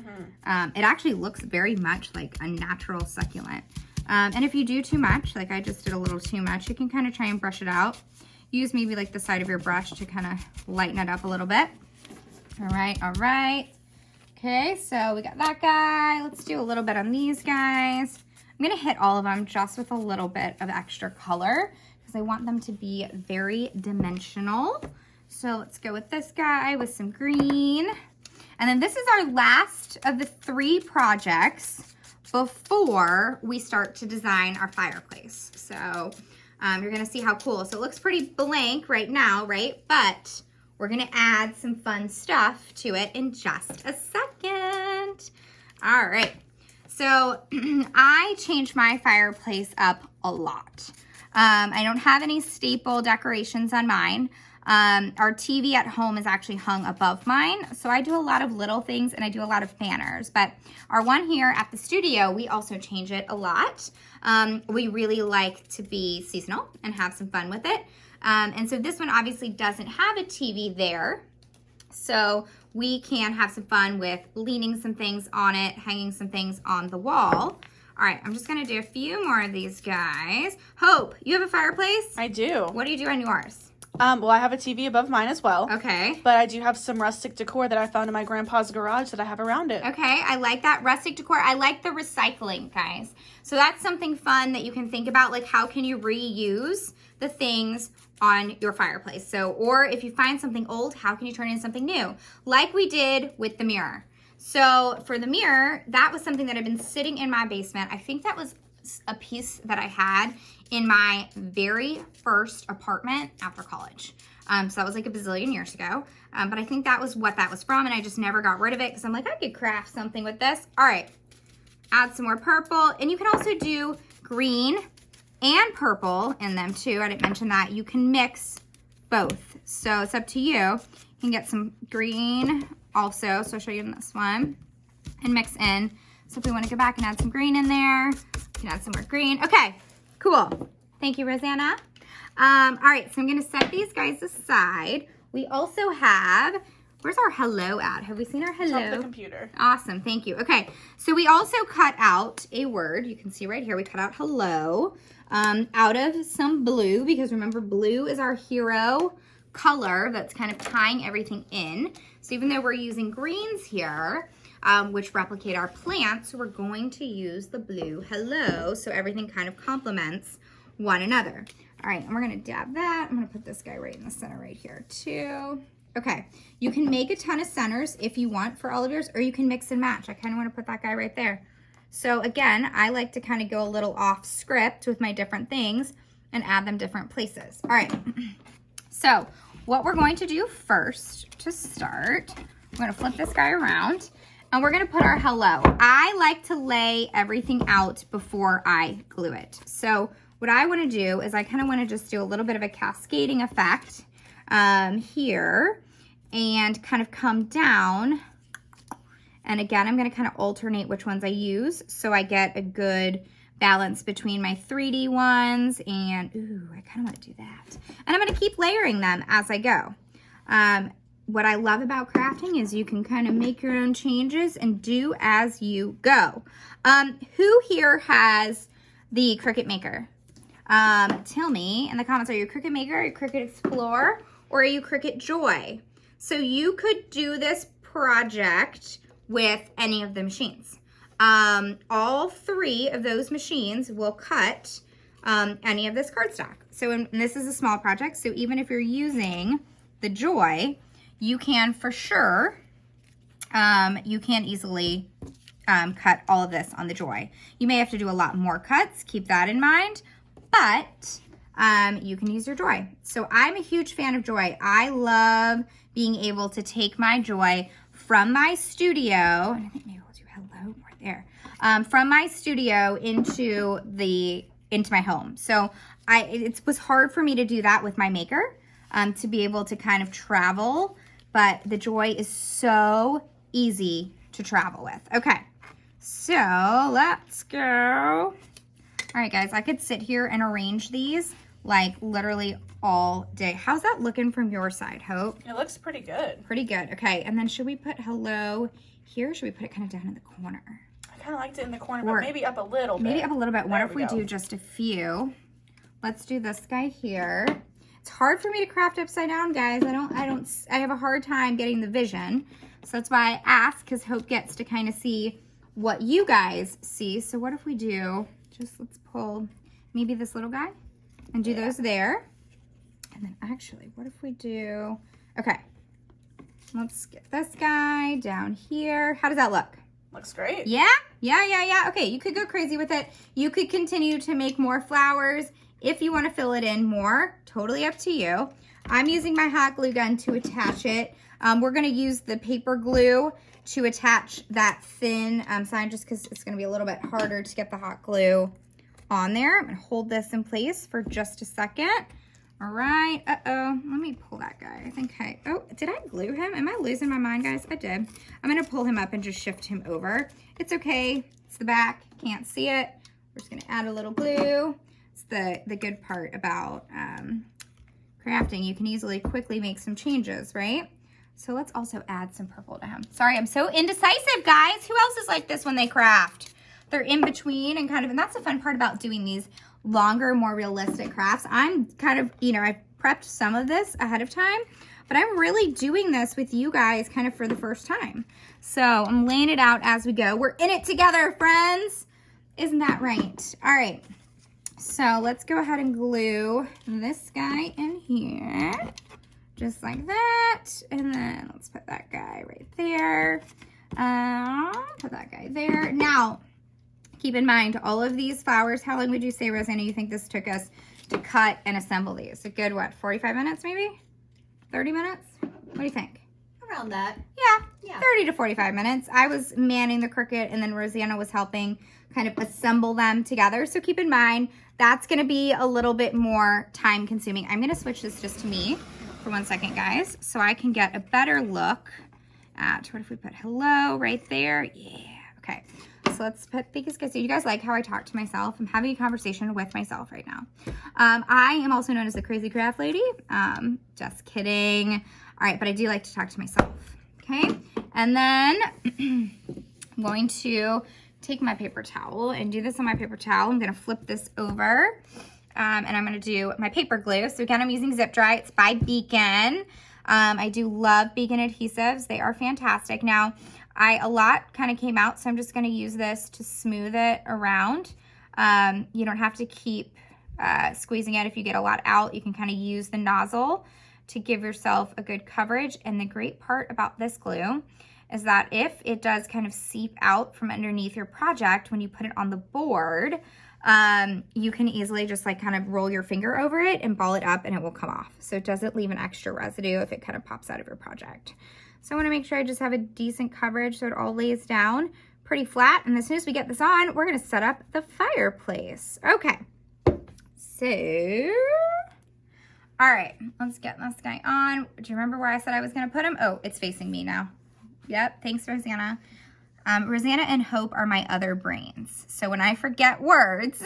It actually looks very much like a natural succulent. And if you do too much, like I just did a little too much, you can kind of try and brush it out. Use maybe like the side of your brush to kind of lighten it up a little bit. All right, all right. Okay, so we got that guy. Let's do a little bit on these guys. I'm gonna hit all of them just with a little bit of extra color because I want them to be very dimensional. So let's go with this guy with some green. And then this is our last of the 3 projects before we start to design our fireplace. So you're gonna see how cool. So it looks pretty blank right now, right? But we're gonna add some fun stuff to it in just a second. All right, so I changed my fireplace up a lot. I don't have any staple decorations on mine. Our TV at home is actually hung above mine, so I do a lot of little things and I do a lot of banners, but our one here at the studio, we also change it a lot. We really like to be seasonal and have some fun with it. And so this one obviously doesn't have a TV there, so we can have some fun with leaning some things on it, hanging some things on the wall. All right, I'm just gonna do a few more of these guys. Hope, you have a fireplace? I do. What do you do on yours? Well, I have a TV above mine as well. Okay. But I do have some rustic decor that I found in my grandpa's garage that I have around it. Okay, I like that rustic decor. I like the recycling, guys. So that's something fun that you can think about, like how can you reuse the things on your fireplace? So, or if you find something old, how can you turn it into something new? Like we did with the mirror. So for the mirror, that was something that had been sitting in my basement. I think that was a piece that I had in my very first apartment after college. So that was like a bazillion years ago. But I think that was what that was from, and I just never got rid of it because I'm like, I could craft something with this. All right, add some more purple. And you can also do green and purple in them too. I didn't mention that. You can mix both. So it's up to you. You can get some green also. So I'll show you in this one and mix in. So if we want to go back and add some green in there, we can add some more green. Okay, cool. Thank you, Rosanna. All right, so I'm gonna set these guys aside. We also have, where's our hello at? Have we seen our hello? It's on the computer. Awesome, thank you. Okay, so we also cut out a word. You can see right here, we cut out hello out of some blue, because remember, blue is our hero color that's kind of tying everything in. So even though we're using greens here, which replicate our plants, we're going to use the blue hello, so everything kind of complements one another. All right, and we're gonna dab that. I'm gonna put this guy right in the center right here too. Okay, you can make a ton of centers if you want for all of yours, or you can mix and match. I kind of want to put that guy right there. So again, I like to kind of go a little off script with my different things and add them different places. All right, so what we're going to do first to start, we're gonna flip this guy around and we're gonna put our hello. I like to lay everything out before I glue it. So what I want to do is I kind of want to just do a little bit of a cascading effect here and kind of come down. And again, I'm going to kind of alternate which ones I use so I get a good balance between my 3D ones and, ooh, I kind of want to do that. And I'm going to keep layering them as I go. What I love about crafting is you can kind of make your own changes and do as you go. Who here has the Cricut Maker? Tell me in the comments, are you a Cricut Maker, are you Cricut Explorer, or are you Cricut Joy? So you could do this project with any of the machines. All three of those machines will cut any of this cardstock. So and this is a small project, so even if you're using the Joy, you can for sure, you can easily cut all of this on the Joy. You may have to do a lot more cuts, keep that in mind. But you can use your Joy. So I'm a huge fan of Joy. I love being able to take my Joy from my studio, and I think maybe we'll do hello right there, from my studio into my home. So it was hard for me to do that with my Maker, to be able to kind of travel, but the Joy is so easy to travel with. Okay, so let's go. All right, guys, I could sit here and arrange these like literally all day. How's that looking from your side, Hope? It looks pretty good. Pretty good. Okay, and then should we put hello here? Or should we put it kind of down in the corner? I kind of liked it in the corner, but maybe up a little bit. Maybe up a little bit. What There if we do just a few? Let's do this guy here. It's hard for me to craft upside down, guys. I have a hard time getting the vision. So that's why I ask, because Hope gets to kind of see what you guys see. So what if we do, just let's pull maybe this little guy and do those there. And then actually, what if we do, okay, let's get this guy down here. How does that look? Looks great. Yeah? Yeah. Okay, you could go crazy with it. You could continue to make more flowers if you want to fill it in more. Totally up to you. I'm using my hot glue gun to attach it. We're going to use the paper glue to attach that thin sign just because it's going to be a little bit harder to get the hot glue on there. I'm going to hold this in place for just a second. All right. Uh-oh. Let me pull that guy. I think oh, did I glue him? Am I losing my mind, guys? I did. I'm going to pull him up and just shift him over. It's okay. It's the back. Can't see it. We're just going to add a little glue. It's the good part about crafting. You can easily quickly make some changes, right? So let's also add some purple to him. Sorry, I'm so indecisive, guys. Who else is like this when they craft? They're in between and kind of, and that's the fun part about doing these longer, more realistic crafts. I'm kind of, I've prepped some of this ahead of time, but I'm really doing this with you guys kind of for the first time. So I'm laying it out as we go. We're in it together, friends. Isn't that right? All right. So let's go ahead and glue this guy in here. Just like that. And then let's put that guy right there. Put that guy there. Now, Keep in mind, all of these flowers, how long would you say, Rosanna, you think this took us to cut and assemble these? A good, what, 45 minutes maybe? 30 minutes? What do you think? Around that. Yeah, 30 to 45 minutes. I was manning the Cricut, and then Rosanna was helping kind of assemble them together. So keep in mind, that's gonna be a little bit more time consuming. I'm gonna switch this just to me for 1 second, guys, so I can get a better look at, what if we put hello right there? Yeah, okay. So let's put, because guys, you guys like how I talk to myself. I'm having a conversation with myself right now. I am also known as the Crazy Craft Lady. Just kidding. All right, but I do like to talk to myself, okay? And then I'm going to take my paper towel and do this on my paper towel. I'm gonna flip this over, and I'm gonna do my paper glue. So again, I'm using Zip Dry. It's by Beacon. I do love Beacon adhesives. They are fantastic. Now, a lot kind of came out, so I'm just gonna use this to smooth it around. You don't have to keep squeezing it. If you get a lot out, you can kind of use the nozzle to give yourself a good coverage. And the great part about this glue is that if it does kind of seep out from underneath your project when you put it on the board, you can easily just like kind of roll your finger over it and ball it up and it will come off. So it doesn't leave an extra residue if it kind of pops out of your project. So I want to make sure I just have a decent coverage so it all lays down pretty flat. And as soon as we get this on, we're going to set up the fireplace. Okay. So, all right, let's get this guy on. Do you remember where I said I was going to put him? Oh, it's facing me now. Yep. Thanks, Rosanna. Rosanna and Hope are my other brains. So when I forget words,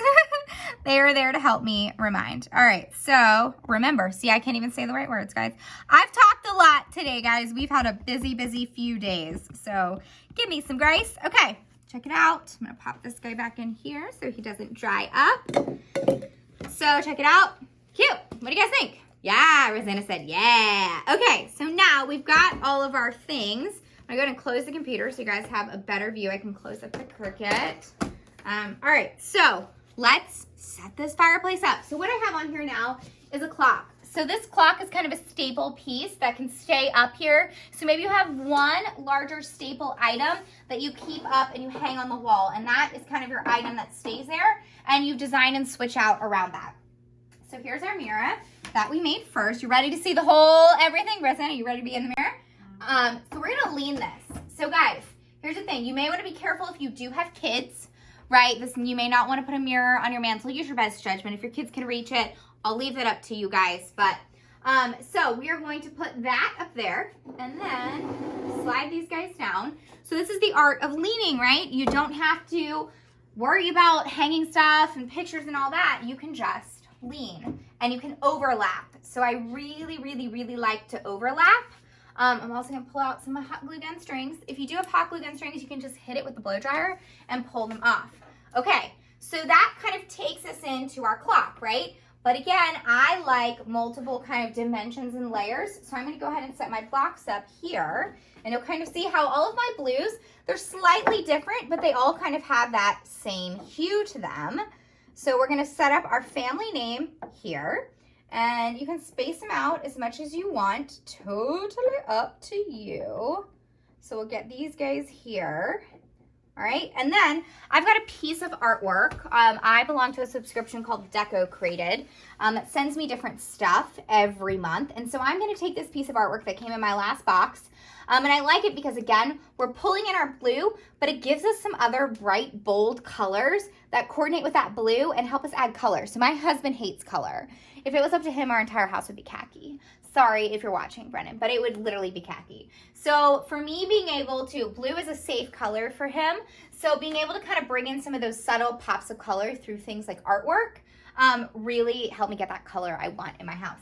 they are there to help me remind. All right, so remember, see, I can't even say the right words, guys. I've talked a lot today, guys. We've had a busy, busy few days. So give me some grace. Okay, check it out. I'm gonna pop this guy back in here so he doesn't dry up. So check it out. Cute. What do you guys think? Yeah, Rosanna said yeah. Okay, so now we've got all of our things. I'm going to close the computer so you guys have a better view. I can close up the Cricut. All right, so let's set this fireplace up. So what I have on here now is a clock. So this clock is kind of a staple piece that can stay up here. So maybe you have one larger staple item that you keep up and you hang on the wall, and that is kind of your item that stays there, and you design and switch out around that. So here's our mirror that we made first. You ready to see the whole everything? Rosanna, you ready to be in the mirror? So we're gonna lean this. So guys, here's the thing. You may wanna be careful if you do have kids, right? You may not wanna put a mirror on your mantle. Use your best judgment. If your kids can reach it, I'll leave that up to you guys. But, so we are going to put that up there and then slide these guys down. So this is the art of leaning, right? You don't have to worry about hanging stuff and pictures and all that. You can just lean and you can overlap. So I really, really, really like to overlap. I'm also gonna pull out some of my hot glue gun strings. If you do have hot glue gun strings, you can just hit it with the blow dryer and pull them off. Okay, so that kind of takes us into our clock, right? But again, I like multiple kind of dimensions and layers. So I'm gonna go ahead and set my blocks up here, and you'll kind of see how all of my blues, they're slightly different, but they all kind of have that same hue to them. So we're gonna set up our family name here. And you can space them out as much as you want, totally up to you. So we'll get these guys here. All right, and then I've got a piece of artwork. I belong to a subscription called DECOR that sends me different stuff every month. And so I'm gonna take this piece of artwork that came in my last box. And I like it because, again, we're pulling in our blue, but it gives us some other bright, bold colors that coordinate with that blue and help us add color. So my husband hates color. If it was up to him, our entire house would be khaki. Sorry if you're watching, Brennan, but it would literally be khaki. So for me, being able to, blue is a safe color for him. So being able to kind of bring in some of those subtle pops of color through things like artwork really helped me get that color I want in my house.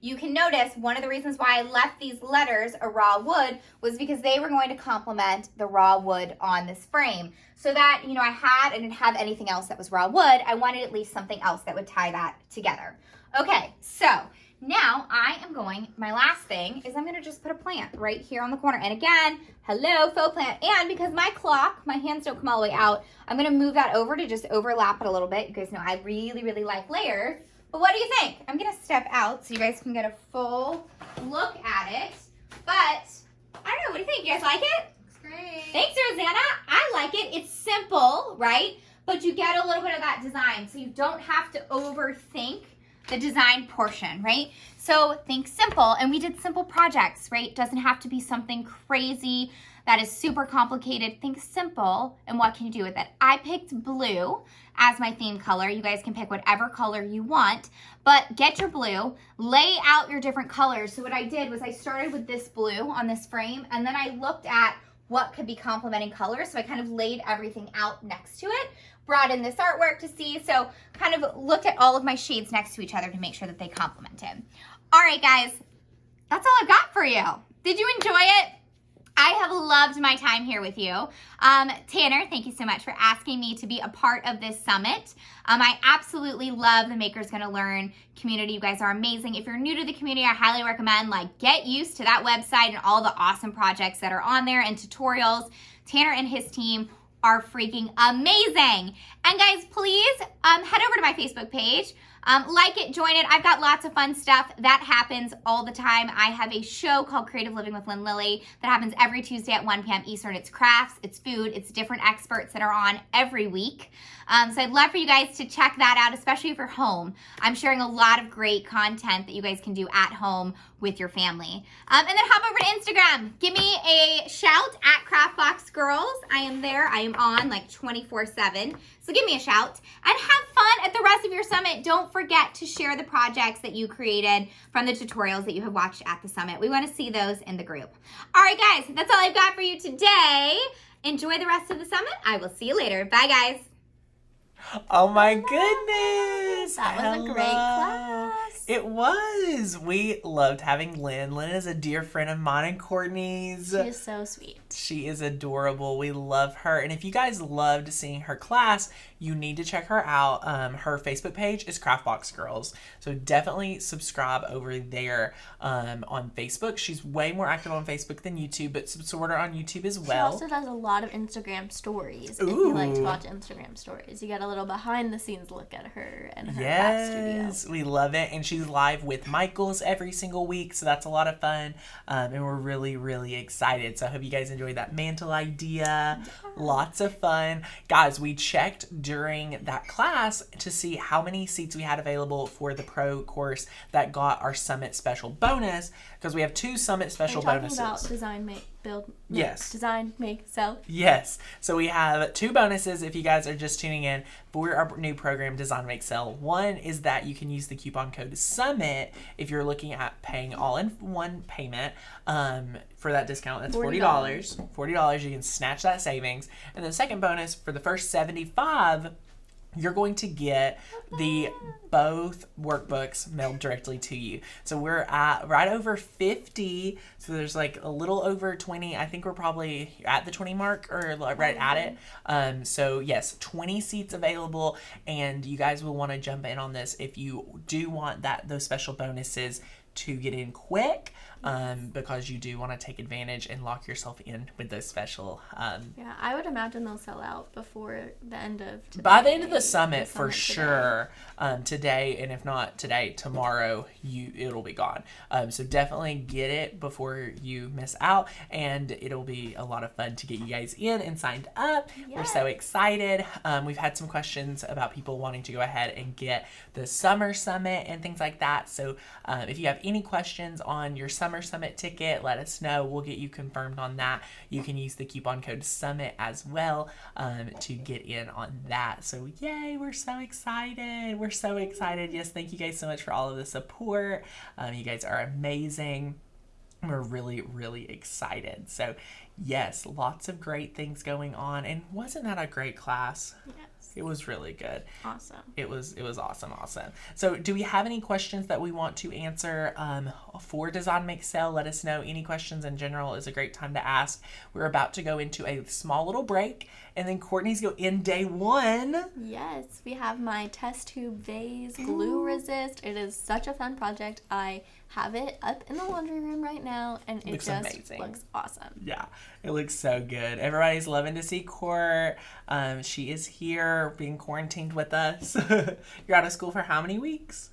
You can notice one of the reasons why I left these letters a raw wood was because they were going to complement the raw wood on this frame. So that, you know, I didn't have anything else that was raw wood. I wanted at least something else that would tie that together. Okay, so now my last thing is I'm gonna just put a plant right here on the corner. And again, hello, faux plant. And because my clock, my hands don't come all the way out, I'm gonna move that over to just overlap it a little bit. You guys know I really, really like layers. But what do you think? I'm gonna step out so you guys can get a full look at it. But I don't know, what do you think? You guys like it? Looks great. Thanks, Rosanna. I like it. It's simple, right? But you get a little bit of that design, so you don't have to overthink the design portion, right? So think simple, and we did simple projects, right? Doesn't have to be something crazy that is super complicated. Think simple, and what can you do with it? I picked blue as my theme color. You guys can pick whatever color you want, but get your blue, lay out your different colors. So what I did was I started with this blue on this frame, and then I looked at what could be complementing colors. So I kind of laid everything out next to it, brought in this artwork to see, so kind of looked at all of my shades next to each other to make sure that they complemented. All right, guys, that's all I've got for you. Did you enjoy it? I have loved my time here with you. Tanner, thank you so much for asking me to be a part of this summit. I absolutely love the Makers Gonna Learn community. You guys are amazing. If you're new to the community, I highly recommend get used to that website and all the awesome projects that are on there and tutorials. Tanner and his team are freaking amazing. And guys, please head over to my Facebook page. Like it, join it. I've got lots of fun stuff that happens all the time. I have a show called Creative Living with Lynn Lilly that happens every Tuesday at 1 p.m. Eastern. It's crafts, it's food, it's different experts that are on every week. So I'd love for you guys to check that out, especially if you're home. I'm sharing a lot of great content that you guys can do at home with your family. And then hop over to Instagram. Give me a shout at CraftBox Girls. I am there. I am on 24/7. So give me a shout and have fun at the rest of your summit. Don't forget to share the projects that you created from the tutorials that you have watched at the summit. We want to see those in the group. All right, guys, that's all I've got for you today. Enjoy the rest of the summit. I will see you later. Bye, guys. Oh my goodness. That was a great class. It was. We loved having Lynn. Lynn is a dear friend of mine and Courtney's. She is so sweet. She is adorable. We love her. And if you guys loved seeing her class, you need to check her out. Her Facebook page is CraftBox Girls. So definitely subscribe over there on Facebook. She's way more active on Facebook than YouTube, but support her on YouTube as well. She also does a lot of Instagram stories. If you like to watch Instagram stories, you get a little behind the scenes look at her and her craft studio. Yes, we love it. And she's live with Michaels every single week, so that's a lot of fun. And we're really, really excited. So I hope you guys enjoyed that mantle idea. Yeah. Lots of fun. Guys, we checked during that class to see how many seats we had available for the pro course that got our summit special bonus, because we have 2 summit special bonuses. About design, make, build, make, yes. Design, make, sell. Yes. So we have 2 bonuses if you guys are just tuning in for our new program, Design, Make, Sell. One is that you can use the coupon code SUMMIT if you're looking at paying all in one payment for that discount. That's $40. $40, you can snatch that savings. And the second bonus, for the first 75, you're going to get both workbooks mailed directly to you. So we're at right over 50. So there's a little over 20. I think we're probably at the 20 mark or right at it. So yes, 20 seats available, and you guys will want to jump in on this if you do want those special bonuses to get in quick, because you do want to take advantage and lock yourself in with those special. Yeah, I would imagine they'll sell out before the end of today. By the end of the summit for sure. Today, and if not today, tomorrow, it'll be gone. So definitely get it before you miss out, and it'll be a lot of fun to get you guys in and signed up. Yes. We're so excited. We've had some questions about people wanting to go ahead and get the summer summit and things like that. So if you have any questions on your summer summit ticket, let us know. We'll get you confirmed on that. You can use the coupon code SUMMIT as well to get in on that. So yay, we're so excited. We're so excited. Yes, thank you guys so much for all of the support. You guys are amazing. We're really, really excited. So yes, lots of great things going on. And wasn't that a great class? Yes. It was really good. Awesome. It was awesome. So do we have any questions that we want to answer for Design, Make, Sell? Let us know. Any questions in general is a great time to ask. We're about to go into a small little break, and then Courtney's go in day 1. Yes, we have my test tube vase glue resist. It is such a fun project. I have it up in the laundry room right now, and it just amazing. Looks awesome. Yeah, it looks so good. Everybody's loving to see Court. She is here being quarantined with us. You're out of school for how many weeks?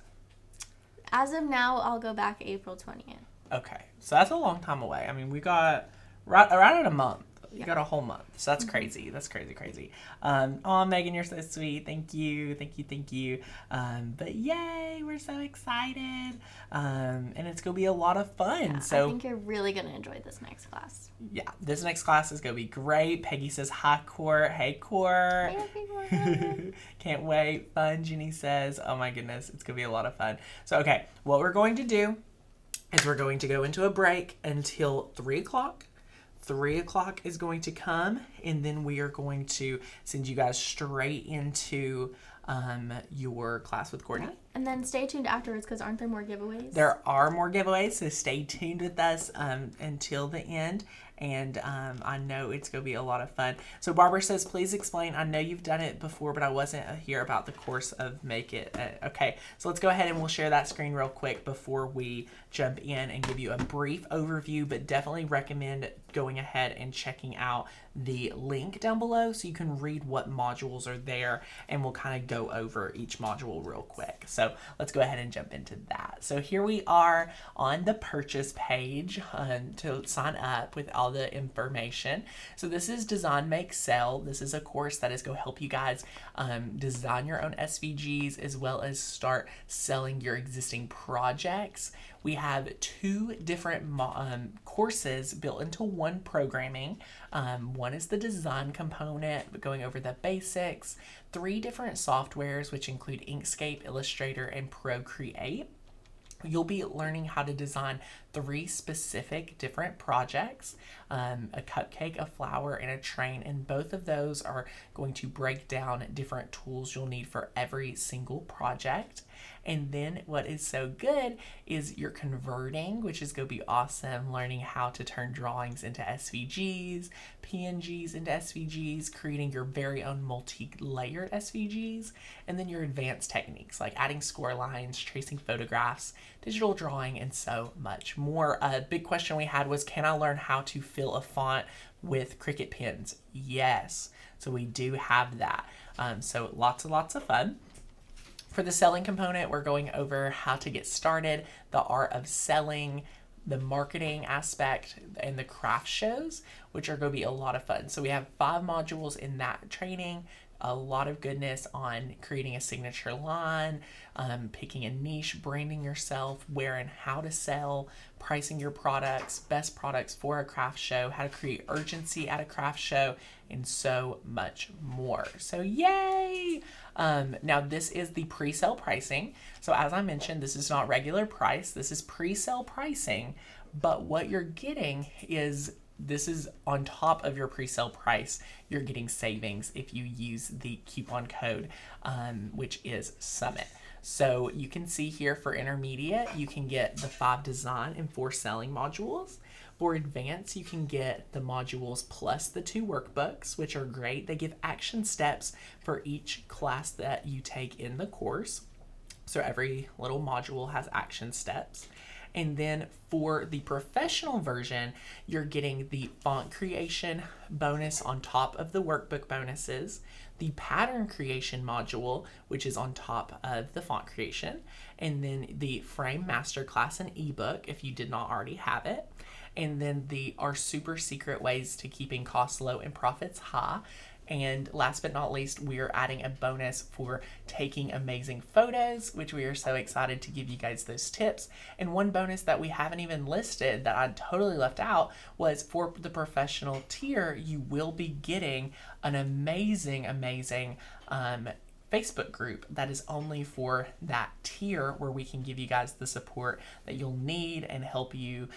As of now, I'll go back April 20th. Okay, so that's a long time away. I mean, we got right at a month You got a whole month. So that's crazy. That's crazy. Oh, Megan, you're so sweet. Thank you. But yay, we're so excited. And it's going to be a lot of fun. Yeah, so I think you're really going to enjoy this next class. Yeah, this next class is going to be great. Peggy says, hi, Core. Hey, Core. Can't wait. Fun, Jenny says. Oh my goodness, it's going to be a lot of fun. So, okay, what we're going to do is we're going to go into a break until 3 o'clock. 3 o'clock is going to come, and then we are going to send you guys straight into your class with Courtney. Yeah. And then stay tuned afterwards, because aren't there more giveaways? There are more giveaways, so stay tuned with us until the end. And I know it's going to be a lot of fun. So Barbara says, please explain. I know you've done it before, but I wasn't here about the course of Make It. Okay, so let's go ahead and we'll share that screen real quick before we jump in and give you a brief overview, but definitely recommend going ahead and checking out the link down below so you can read what modules are there, and we'll kind of go over each module real quick. So let's go ahead and jump into that. So here we are on the purchase page to sign up with all the information. So this is Design, Make, Sell. This is a course that is going to help you guys design your own SVGs as well as start selling your existing projects. We have 2 different courses built into one programming. One is the design component, going over the basics, 3 different softwares, which include Inkscape, Illustrator, and Procreate. You'll be learning how to design 3 specific different projects, a cupcake, a flower, and a train, and both of those are going to break down different tools you'll need for every single project. And then what is so good is you're converting, which is going to be awesome, learning how to turn drawings into SVGs, PNGs into SVGs, creating your very own multi-layered SVGs, and then your advanced techniques like adding score lines, tracing photographs, digital drawing, and so much more. A big question we had was, can I learn how to fill a font with Cricut pens? Yes. So we do have that. So lots and lots of fun. For the selling component, we're going over how to get started, the art of selling, the marketing aspect, and the craft shows, which are going to be a lot of fun. So we have 5 modules in that training, a lot of goodness on creating a signature line, picking a niche, branding yourself, where and how to sell, pricing your products, best products for a craft show, how to create urgency at a craft show, and so much more. So yay! Now this is the pre-sale pricing. So as I mentioned, this is not regular price. This is pre-sale pricing, but what you're getting is this is on top of your pre-sale price. You're getting savings if you use the coupon code, which is Summit. So you can see here for intermediate, you can get the 5 design and 4 selling modules. For advanced, you can get the modules plus the 2 workbooks, which are great. They give action steps for each class that you take in the course. So every little module has action steps. And then for the professional version, you're getting the font creation bonus on top of the workbook bonuses, the pattern creation module, which is on top of the font creation, and then the frame masterclass and ebook if you did not already have it. And then our super secret ways to keeping costs low and profits high. And last but not least, we are adding a bonus for taking amazing photos, which we are so excited to give you guys those tips. And one bonus that we haven't even listed that I totally left out was for the professional tier, you will be getting an amazing Facebook group that is only for that tier, where we can give you guys the support that you'll need and help you,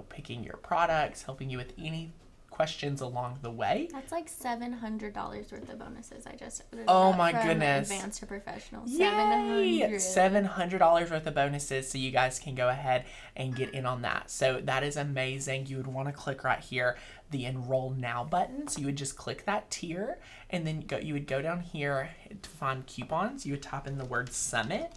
picking your products, helping you with any questions along the way. That's like $700 worth of bonuses. I just oh my goodness, advanced to professional. Yay! $700 worth of bonuses, so you guys can go ahead and get in on that. So that is amazing. You would want to click right here the enroll now button. So you would just click that tier, and then you would go down here to find coupons. You would type in the word Summit.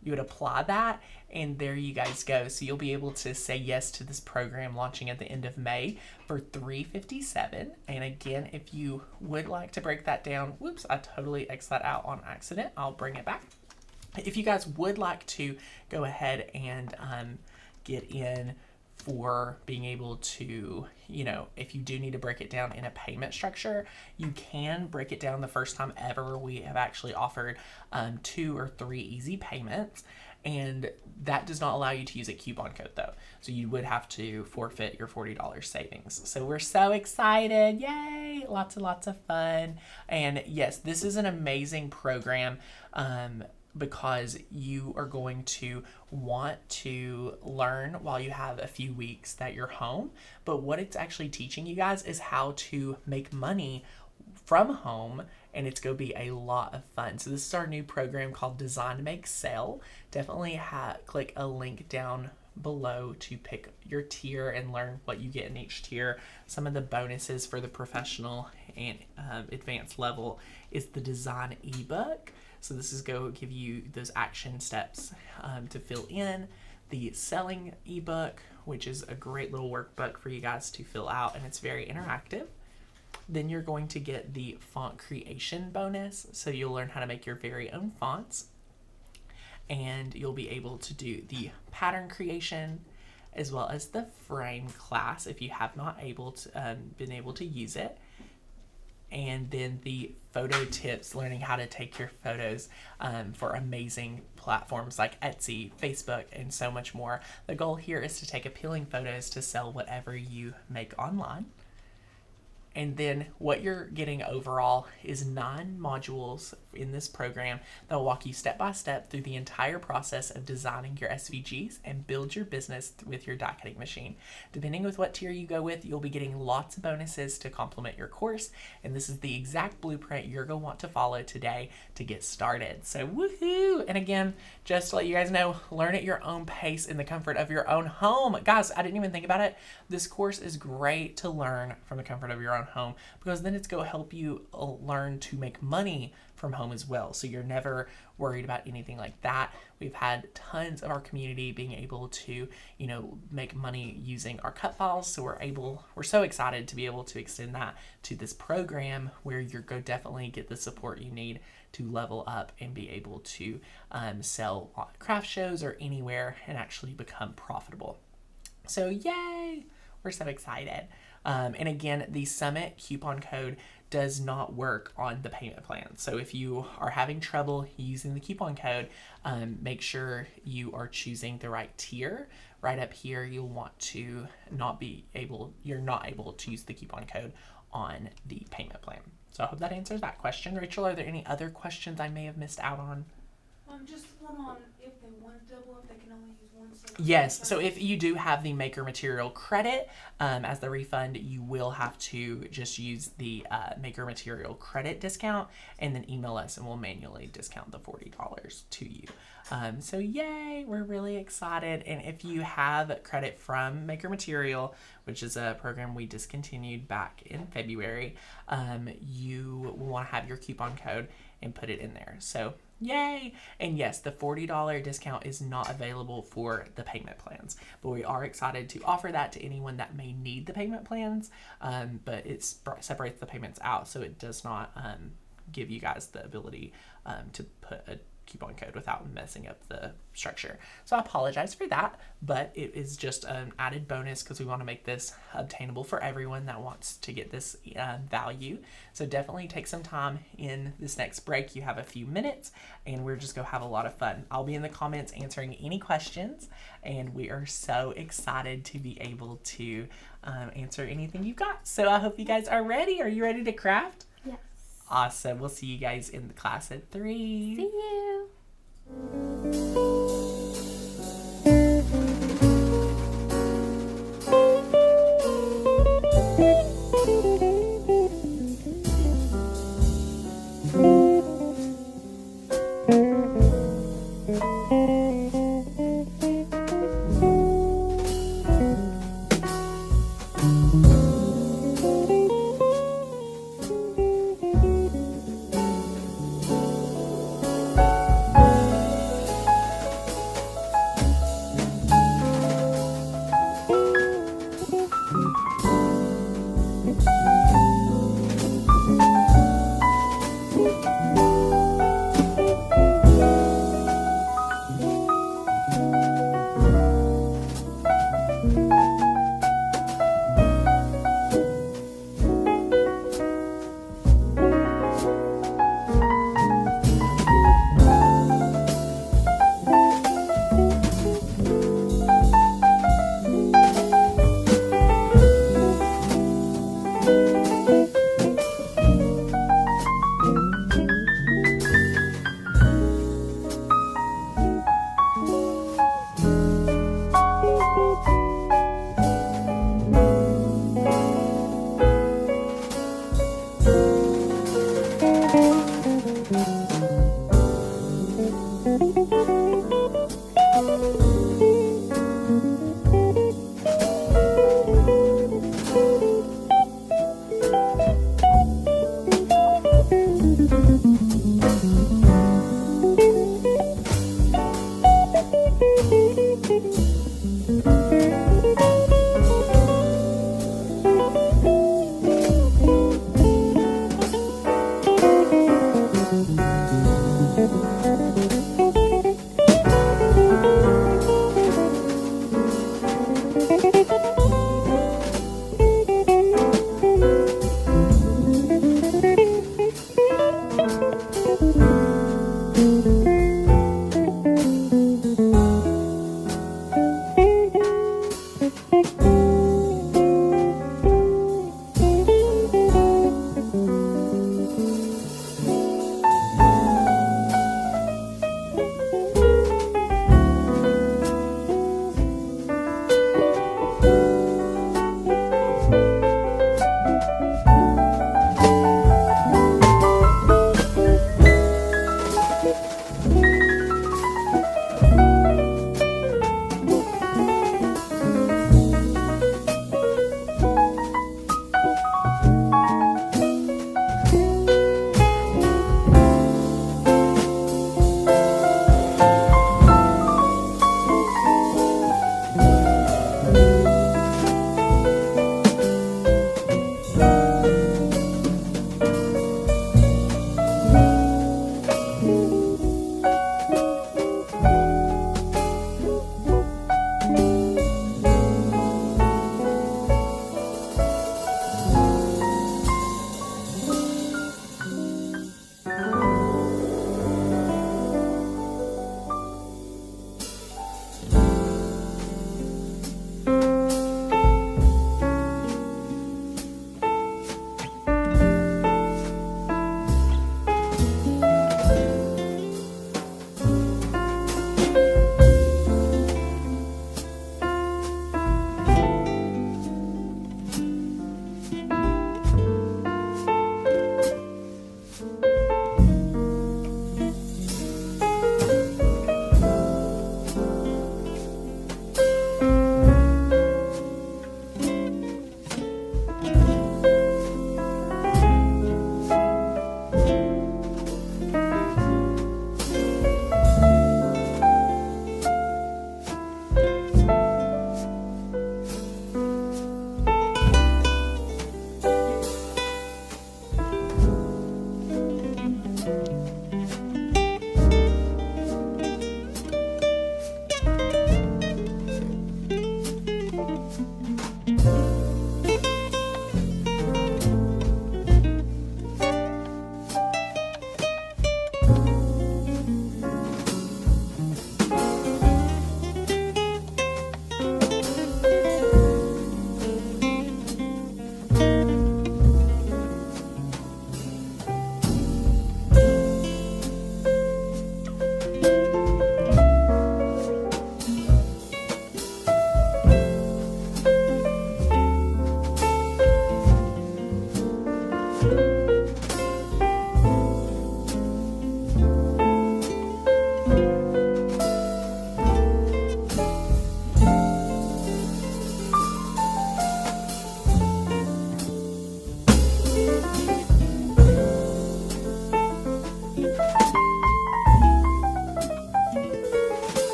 You would apply that, and there you guys go. So you'll be able to say yes to this program launching at the end of May for $357. And again, if you would like to break that down, whoops, I totally X'd that out on accident. I'll bring it back. If you guys would like to go ahead and get in for being able to, if you do need to break it down in a payment structure, you can break it down the first time ever. We have actually offered 2 or 3 easy payments, and that does not allow you to use a coupon code though. So you would have to forfeit your $40 savings. So we're so excited. Yay! Lots and lots of fun. And yes, this is an amazing program. Because you are going to want to learn while you have a few weeks that you're home. But what it's actually teaching you guys is how to make money from home, and it's going to be a lot of fun. So this is our new program called Design, Make, Sell. Definitely click a link down below to pick your tier and learn what you get in each tier. Some of the bonuses for the professional and advanced level is the design ebook. So this is going to give you those action steps to fill in. The selling ebook, which is a great little workbook for you guys to fill out, and it's very interactive. Then you're going to get the font creation bonus. So you'll learn how to make your very own fonts. And you'll be able to do the pattern creation as well as the frame class if you have not been able to use it. And then the photo tips, learning how to take your photos for amazing platforms like Etsy, Facebook, and so much more. The goal here is to take appealing photos to sell whatever you make online. And then what you're getting overall is 9 modules in this program that will walk you step by step through the entire process of designing your SVGs and build your business with your die cutting machine. Depending with what tier you go with, you'll be getting lots of bonuses to complement your course. And this is the exact blueprint you're going to want to follow today to get started. So woohoo! And again, just to let you guys know, learn at your own pace in the comfort of your own home. Guys, I didn't even think about it. This course is great to learn from the comfort of your own home, because then it's going to help you learn to make money from home as well. So you're never worried about anything like that. We've had tons of our community being able to, make money using our cut files. So we're so excited to be able to extend that to this program where you're going to definitely get the support you need to level up and be able to sell on craft shows or anywhere and actually become profitable. So yay! We're so excited. And again, the Summit coupon code does not work on the payment plan. So if you are having trouble using the coupon code, make sure you are choosing the right tier. Right up here, you'll want to you're not able to use the coupon code on the payment plan. So I hope that answers that question. Rachel, are there any other questions I may have missed out on? Just one on if they want to double up, they can only use one. Yes, so if you do have the maker material credit as the refund, you will have to just use the maker material credit discount and then email us and we'll manually discount the $40 to you. So yay, we're really excited. And if you have credit from Maker Material, which is a program we discontinued back in February, you will want to have your coupon code and put it in there. So yay! And yes, the $40 discount is not available for the payment plans, but we are excited to offer that to anyone that may need the payment plans, but it separates the payments out, so it does not give you guys the ability to put a coupon code without messing up the structure. So I apologize for that, but it is just an added bonus because we want to make this obtainable for everyone that wants to get this value. So definitely take some time in this next break. You have a few minutes and we're just going to have a lot of fun. I'll be in the comments answering any questions, and we are so excited to be able to answer anything you've got. So I hope you guys are ready. Are you ready to craft? Yes. Awesome. We'll see you guys in the class at 3. See you.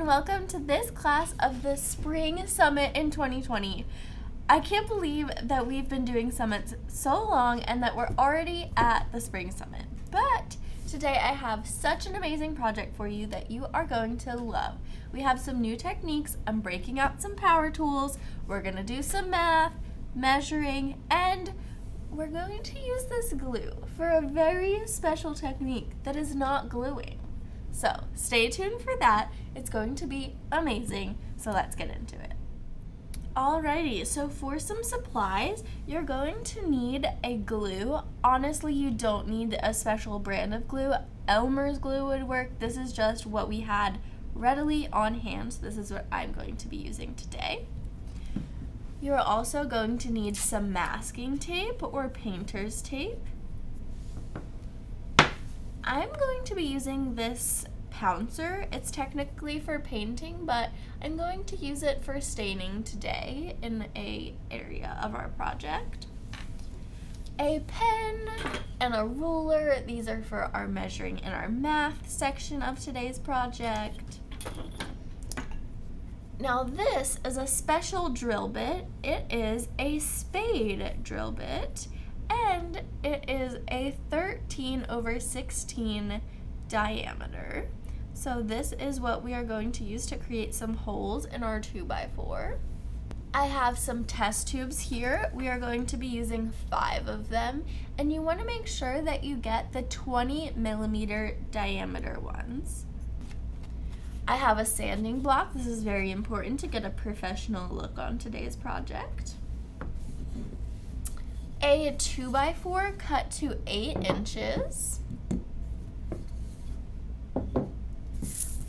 and welcome to this class of the Spring Summit in 2020. I can't believe that we've been doing summits so long and that we're already at the Spring Summit. But today I have such an amazing project for you that you are going to love. We have some new techniques. I'm breaking out some power tools. We're going to do some math, measuring, and we're going to use this glue for a very special technique that is not gluing. So stay tuned for that. It's going to be amazing. So let's get into it. Alrighty, so for some supplies, you're going to need a glue. Honestly, you don't need a special brand of glue. Elmer's glue would work. This is just what we had readily on hand. So this is what I'm going to be using today. You're also going to need some masking tape or painter's tape. I'm going to be using this pouncer. It's technically for painting, but I'm going to use it for staining today in a area of our project. A pen and a ruler. These are for our measuring in our math section of today's project. Now this is a special drill bit. It is a spade drill bit, and it is a 13/16 diameter. So this is what we are going to use to create some holes in our 2x4. I have some test tubes here. We are going to be using 5 of them, and you want to make sure that you get the 20mm diameter ones. I have a sanding block. This is very important to get a professional look on today's project. A 2x4 cut to 8 inches.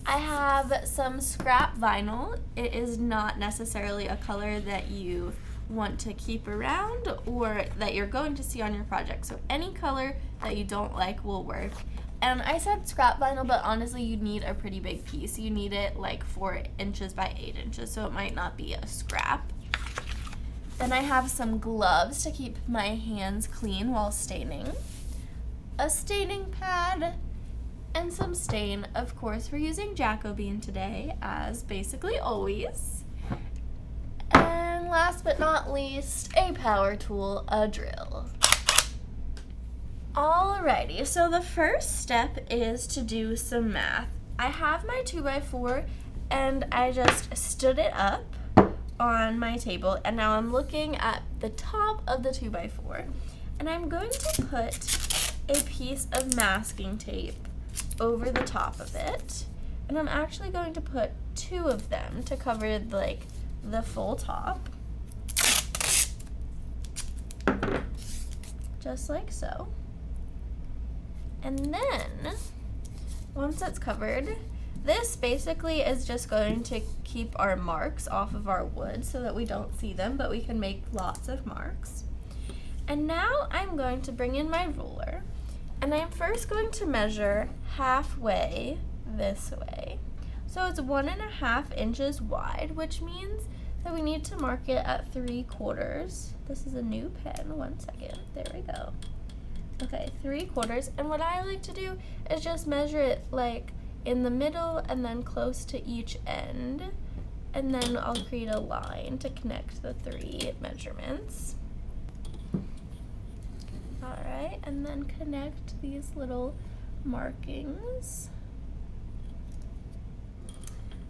I have some scrap vinyl. It is not necessarily a color that you want to keep around or that you're going to see on your project. So any color that you don't like will work. And I said scrap vinyl, but honestly you need a pretty big piece. You need it like 4 inches by 8 inches, so it might not be a scrap. Then I have some gloves to keep my hands clean while staining. A staining pad and some stain. Of course, we're using Jacobine today, as basically always. And last but not least, a power tool, a drill. Alrighty, so the first step is to do some math. I have my 2x4 and I just stood it up on my table, and now I'm looking at the top of the 2x4, and I'm going to put a piece of masking tape over the top of it, and I'm actually going to put 2 of them to cover like the full top, just like so. And then once it's covered, this basically is just going to keep our marks off of our wood so that we don't see them, but we can make lots of marks. And now I'm going to bring in my ruler, and I'm first going to measure halfway this way. So it's 1.5 inches wide, which means that we need to mark it at 3/4. This is a new pen, 1 second, there we go. Okay, 3/4, and what I like to do is just measure it like in the middle and then close to each end, and then I'll create a line to connect the 3 measurements. Alright, and then connect these little markings.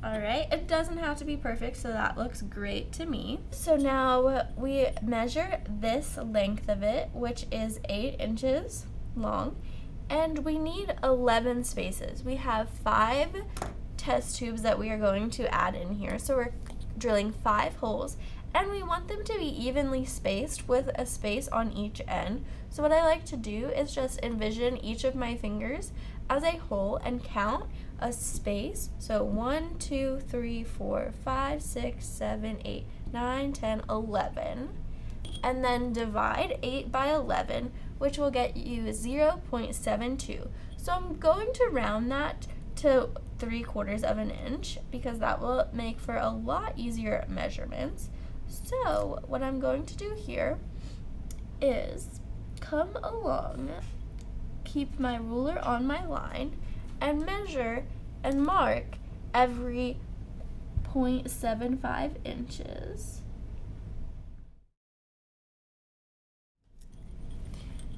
Alright, it doesn't have to be perfect, so that looks great to me. So now we measure this length of it, which is 8 inches long, and we need 11 spaces. We have 5 test tubes that we are going to add in here, so we're drilling 5 holes, and we want them to be evenly spaced with a space on each end. So what I like to do is just envision each of my fingers as a hole and count a space. So 1, 2, 3, 4, 5, 6, 7, 8, 9, 10, 11. And then divide 8 by 11, which will get you 0.72. So I'm going to round that to 3/4 of an inch because that will make for a lot easier measurements. So what I'm going to do here is come along, keep my ruler on my line, and measure and mark every 0.75 inches.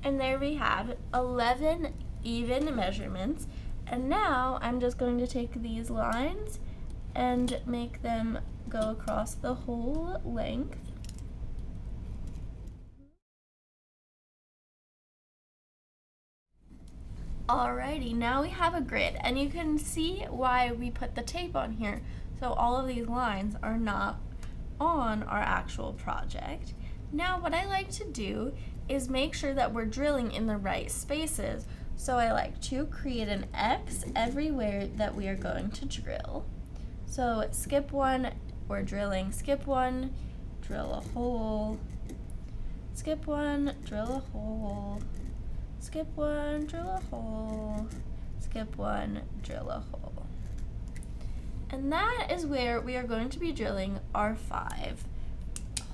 And there we have 11 even measurements. And now I'm just going to take these lines and make them go across the whole length. Alrighty, now we have a grid, and you can see why we put the tape on here. So all of these lines are not on our actual project. Now what I like to do is make sure that we're drilling in the right spaces. So I like to create an X everywhere that we are going to drill. So skip one, we're drilling, skip one, drill a hole, skip one, drill a hole, skip one, drill a hole, skip one, drill a hole. And that is where we are going to be drilling our 5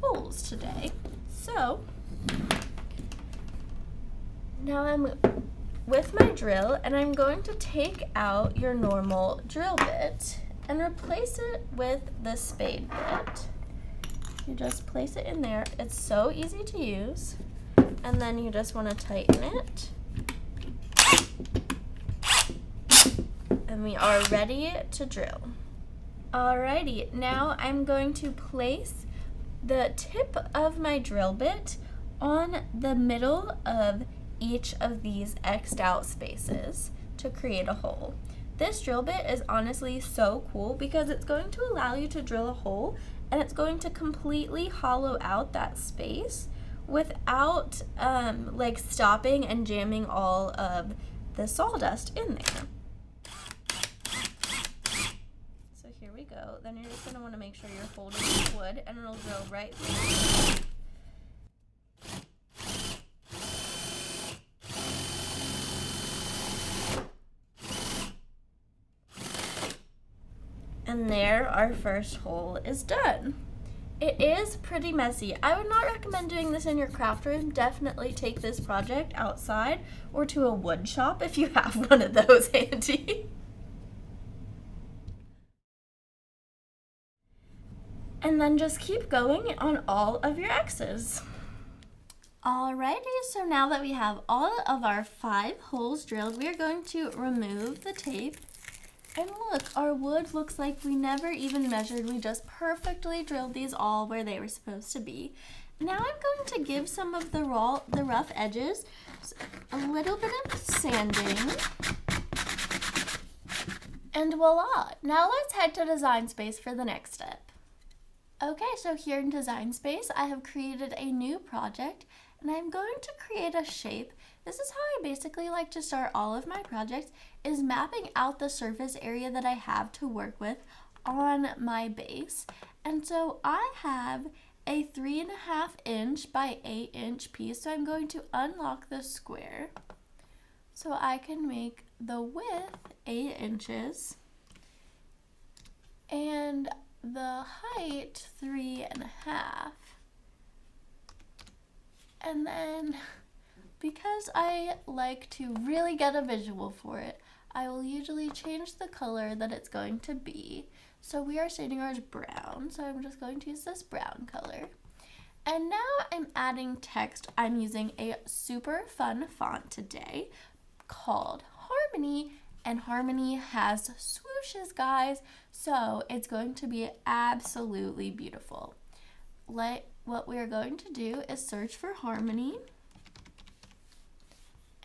holes today. So now I'm with my drill, and I'm going to take out your normal drill bit and replace it with the spade bit. You just place it in there. It's so easy to use. And then you just want to tighten it. And we are ready to drill. Alrighty, now I'm going to place the tip of my drill bit on the middle of each of these X'd out spaces to create a hole. This drill bit is honestly so cool because it's going to allow you to drill a hole, and it's going to completely hollow out that space without like stopping and jamming all of the sawdust in there. So here we go. Then you're just going to want to make sure you're holding the wood, and it'll drill right through. And there, our first hole is done. It is pretty messy. I would not recommend doing this in your craft room. Definitely take this project outside or to a wood shop if you have one of those handy. And then just keep going on all of your X's. Alrighty, so now that we have all of our 5 holes drilled, we are going to remove the tape. And look, our wood looks like we never even measured. We just perfectly drilled these all where they were supposed to be. Now I'm going to give some of the rough edges a little bit of sanding. And voila! Now let's head to Design Space for the next step. Okay, so here in Design Space, I have created a new project, and I'm going to create a shape. This is how I basically like to start all of my projects, is mapping out the surface area that I have to work with on my base. And so I have a 3.5 inch by 8 inch piece, so I'm going to unlock the square so I can make the width 8 inches and the height 3.5. And then, because I like to really get a visual for it, I will usually change the color that it's going to be. So we are shading ours brown, so I'm just going to use this brown color. And now I'm adding text. I'm using a super fun font today called Harmony, and Harmony has swooshes, guys, so it's going to be absolutely beautiful. What we are going to do is search for Harmony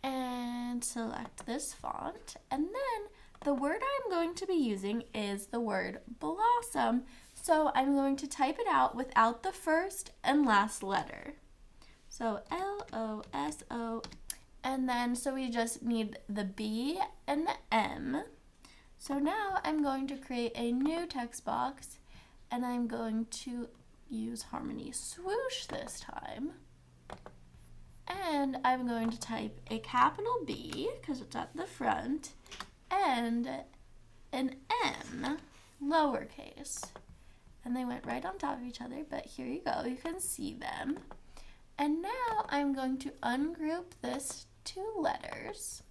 and select this font, and then the word I'm going to be using is the word blossom, so I'm going to type it out without the first and last letter. So L-O-S-O, and then so we just need the B and the M. So now I'm going to create a new text box, and I'm going to use Harmony Swoosh this time. And I'm going to type a capital B, because it's at the front, and an M, lowercase. And they went right on top of each other, but here you go, you can see them. And now I'm going to ungroup this 2 letters,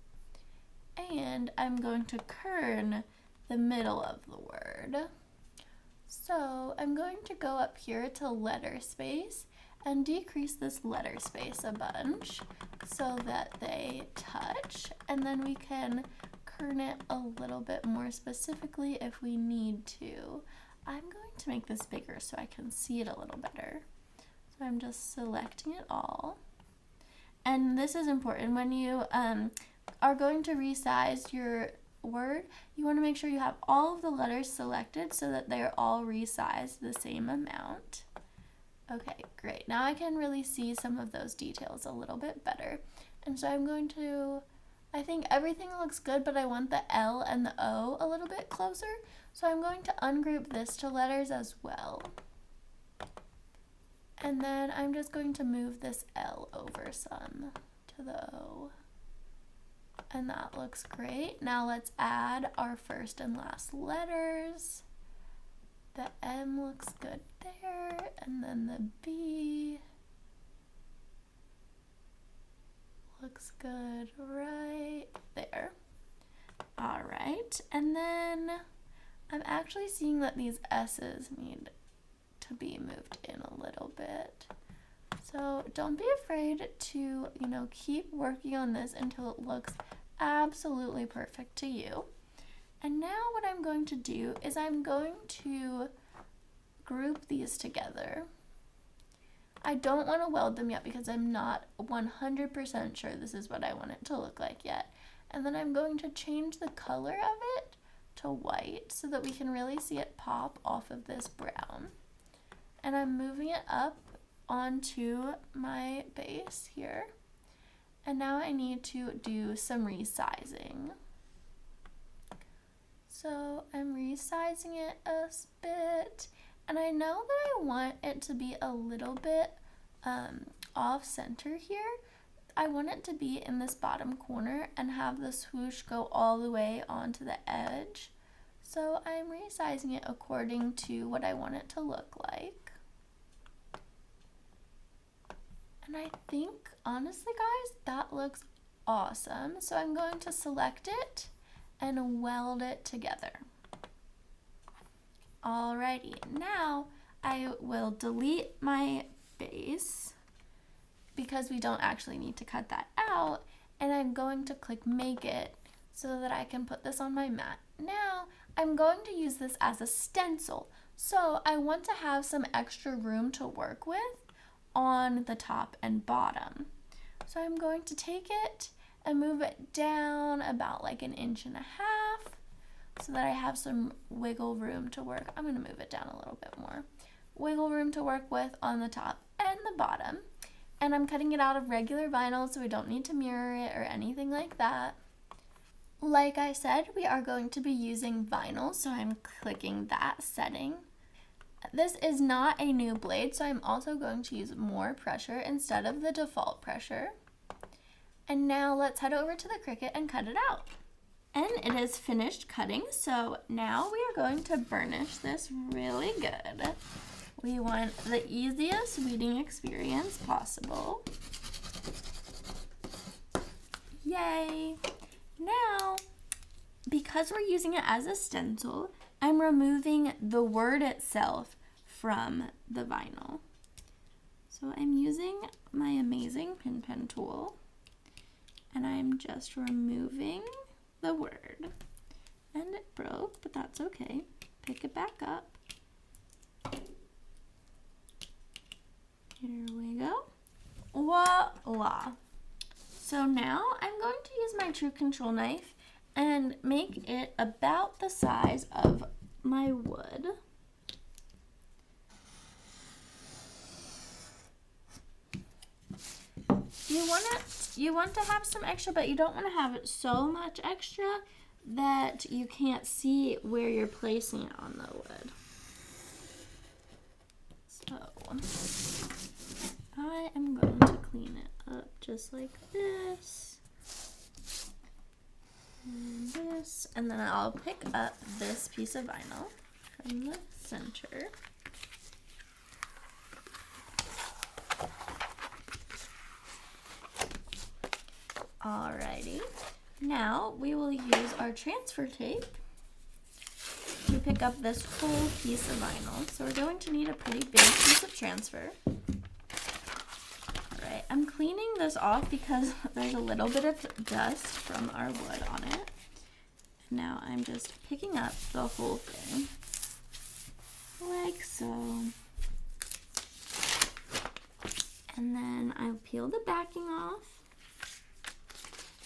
and I'm going to kern the middle of the word. So I'm going to go up here to letter space and decrease this letter space a bunch so that they touch, and then we can kern it a little bit more specifically if we need to. I'm going to make this bigger so I can see it a little better. So I'm just selecting it all. And this is important when you are going to resize your word, you want to make sure you have all of the letters selected so that they're all resized the same amount. Okay, great. Now I can really see some of those details a little bit better. And so I'm going to, I think everything looks good, but I want the L and the O a little bit closer. So I'm going to ungroup this to letters as well. And then I'm just going to move this L over some to the O. And that looks great. Now let's add our first and last letters. The M looks good there, and then the B looks good right there. All right, and then I'm actually seeing that these S's need to be moved in a little bit. So don't be afraid to, keep working on this until it looks absolutely perfect to you. And now what I'm going to do is I'm going to group these together. I don't want to weld them yet because I'm not 100% sure this is what I want it to look like yet. And then I'm going to change the color of it to white so that we can really see it pop off of this brown. And I'm moving it up onto my base here. And now I need to do some resizing. So I'm resizing it a bit, and I know that I want it to be a little bit off center here. I want it to be in this bottom corner and have the swoosh go all the way onto the edge. So I'm resizing it according to what I want it to look like. And I think, honestly guys, that looks awesome. So I'm going to select it and weld it together. Alrighty, now I will delete my base because we don't actually need to cut that out, and I'm going to click make it so that I can put this on my mat. Now I'm going to use this as a stencil, so I want to have some extra room to work with on the top and bottom. So I'm going to take it and move it down about like 1.5 inches so that I have some wiggle room to work. I'm going to move it down a little bit more. Wiggle room to work with on the top and the bottom. And I'm cutting it out of regular vinyl so we don't need to mirror it or anything like that. Like I said, we are going to be using vinyl, so I'm clicking that setting. This is not a new blade, so I'm also going to use more pressure instead of the default pressure. And now let's head over to the Cricut and cut it out. And it is finished cutting, so now we are going to burnish this really good. We want the easiest weeding experience possible. Yay! Now, because we're using it as a stencil, I'm removing the word itself from the vinyl. So I'm using my amazing pin pen tool, and I'm just removing the word. And it broke, but that's okay. Pick it back up. Here we go. Voila! So now I'm going to use my True Control knife and make it about the size of my wood. You want to have some extra, but you don't want to have so much extra that you can't see where you're placing it on the wood. So I am going to clean it up just like this. And this, and then I'll pick up this piece of vinyl from the center. Alrighty, now we will use our transfer tape to pick up this whole piece of vinyl. So we're going to need a pretty big piece of transfer. Alright, I'm cleaning this off because there's a little bit of dust from our wood on it. Now I'm just picking up the whole thing, like so. And then I'll peel the backing off.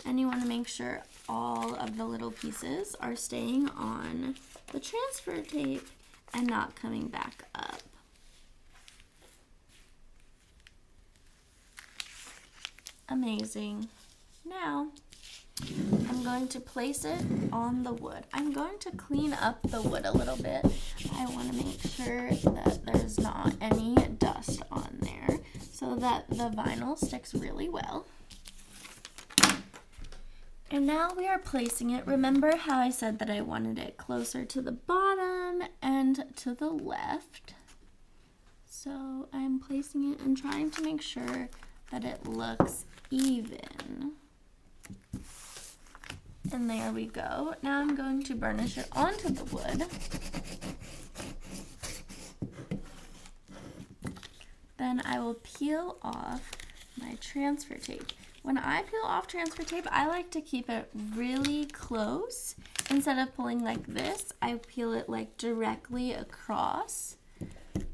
And you want to make sure all of the little pieces are staying on the transfer tape and not coming back up. Amazing. Now, I'm going to place it on the wood. I'm going to clean up the wood a little bit. I want to make sure that there's not any dust on there so that the vinyl sticks really well. And now we are placing it. Remember how I said that I wanted it closer to the bottom and to the left. So I'm placing it and trying to make sure that it looks even. And there we go. Now I'm going to burnish it onto the wood. Then I will peel off my transfer tape. When I peel off transfer tape, I like to keep it really close. Instead of pulling like this, I peel it like directly across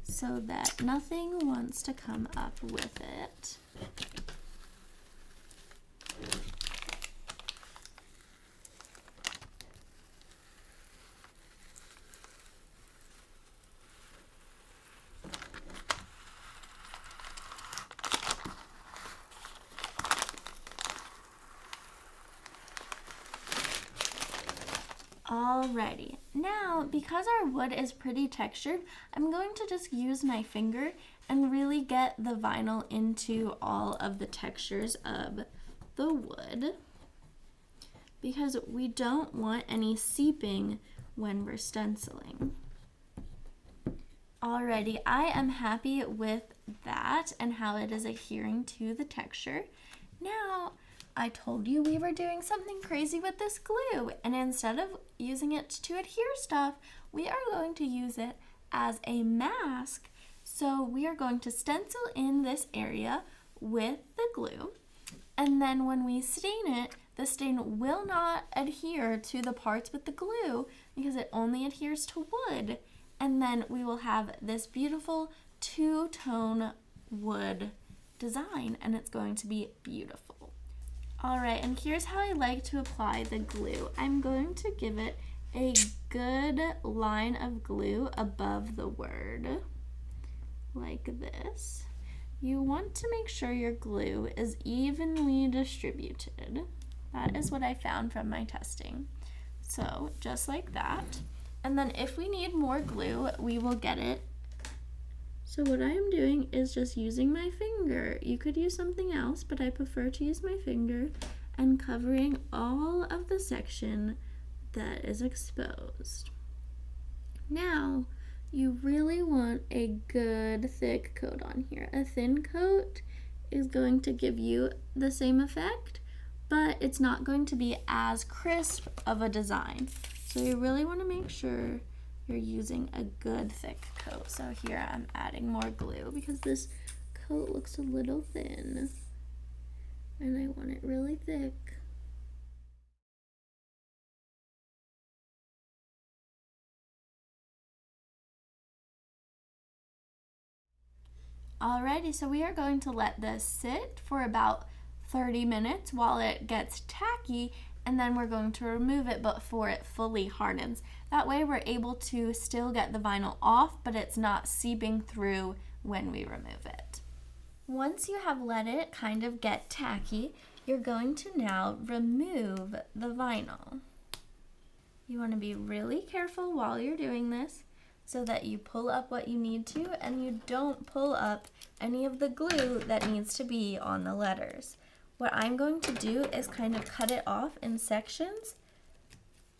so that nothing wants to come up with it. Alrighty, now because our wood is pretty textured, I'm going to just use my finger and really get the vinyl into all of the textures of the wood because we don't want any seeping when we're stenciling. Alrighty, I am happy with that and how it is adhering to the texture. Now, I told you we were doing something crazy with this glue, and instead of using it to adhere stuff, we are going to use it as a mask. So we are going to stencil in this area with the glue, and then when we stain it, the stain will not adhere to the parts with the glue because it only adheres to wood, and then we will have this beautiful two-tone wood design, and it's going to be beautiful. Alright, and here's how I like to apply the glue. I'm going to give it a good line of glue above the word, like this. You want to make sure your glue is evenly distributed. That is what I found from my testing. So, just like that. And then if we need more glue, we will get it. So what I am doing is just using my finger. You could use something else, but I prefer to use my finger and covering all of the section that is exposed. Now, you really want a good thick coat on here. A thin coat is going to give you the same effect, but it's not going to be as crisp of a design. So you really want to make sure you're using a good thick coat. So here I'm adding more glue because this coat looks a little thin and I want it really thick. Alrighty, so we are going to let this sit for about 30 minutes while it gets tacky, and then we're going to remove it before it fully hardens. That way we're able to still get the vinyl off, but it's not seeping through when we remove it. Once you have let it kind of get tacky, you're going to now remove the vinyl. You want to be really careful while you're doing this so that you pull up what you need to and you don't pull up any of the glue that needs to be on the letters. What I'm going to do is kind of cut it off in sections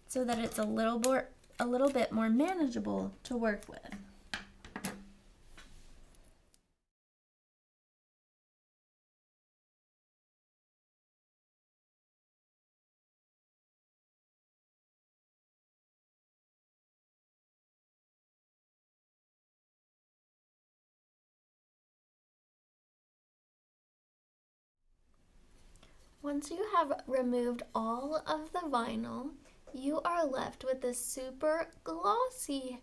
so that it's a little bit more manageable to work with. Once you have removed all of the vinyl, you are left with this super glossy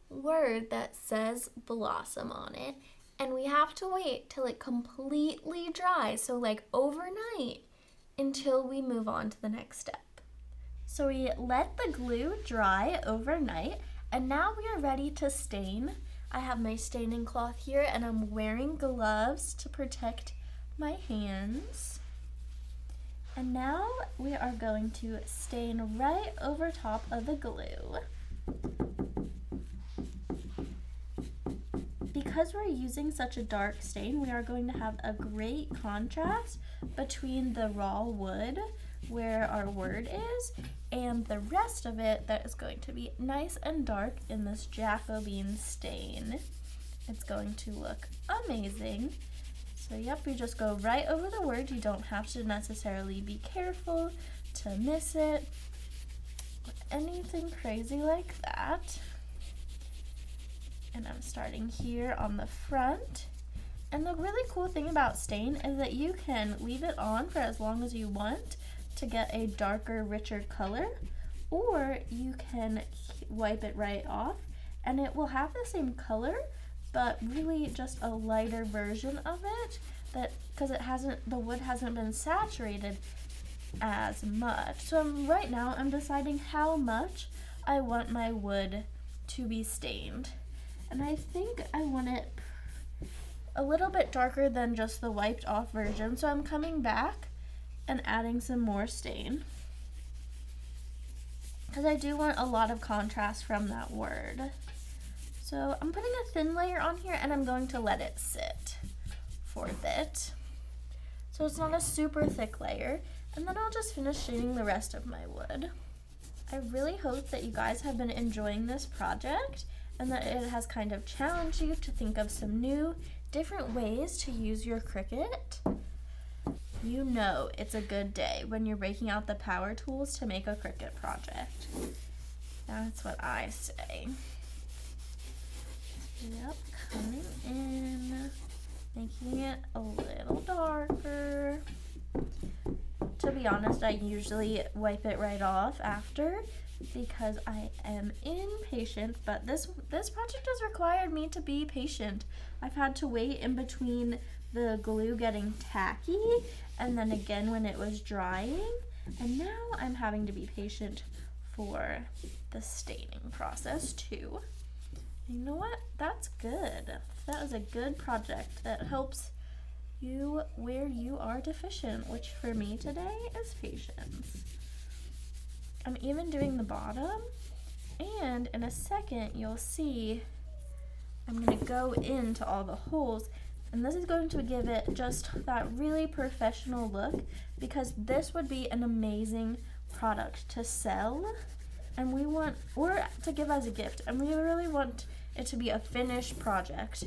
word that says blossom on it. And we have to wait till it completely dries, so like overnight, until we move on to the next step. So we let the glue dry overnight, and now we are ready to stain. I have my staining cloth here, and I'm wearing gloves to protect my hands. And now we are going to stain right over top of the glue. Because we're using such a dark stain, we are going to have a great contrast between the raw wood where our word is and the rest of it that is going to be nice and dark in this Jacobine stain. It's going to look amazing. So yep, you just go right over the word. You don't have to necessarily be careful to miss it or anything crazy like that. And I'm starting here on the front. And the really cool thing about stain is that you can leave it on for as long as you want to get a darker, richer color, or you can wipe it right off and it will have the same color, but really just a lighter version of it, that because the wood hasn't been saturated as much. So right now I'm deciding how much I want my wood to be stained. And I think I want it a little bit darker than just the wiped off version. So I'm coming back and adding some more stain, because I do want a lot of contrast from that word. So I'm putting a thin layer on here and I'm going to let it sit for a bit. So it's not a super thick layer. And then I'll just finish shading the rest of my wood. I really hope that you guys have been enjoying this project and that it has kind of challenged you to think of some new, different ways to use your Cricut. You know it's a good day when you're breaking out the power tools to make a Cricut project. That's what I say. Yep, coming in, making it a little darker. To be honest, I usually wipe it right off after because I am impatient, but this project has required me to be patient. I've had to wait in between the glue getting tacky and then again when it was drying, and now I'm having to be patient for the staining process too. You know what? That's good. That is a good project that helps you where you are deficient, which for me today is patience. I'm even doing the bottom, and in a second you'll see I'm going to go into all the holes, and this is going to give it just that really professional look, because this would be an amazing product to sell and we want, or to give as a gift, and we really want it to be a finished project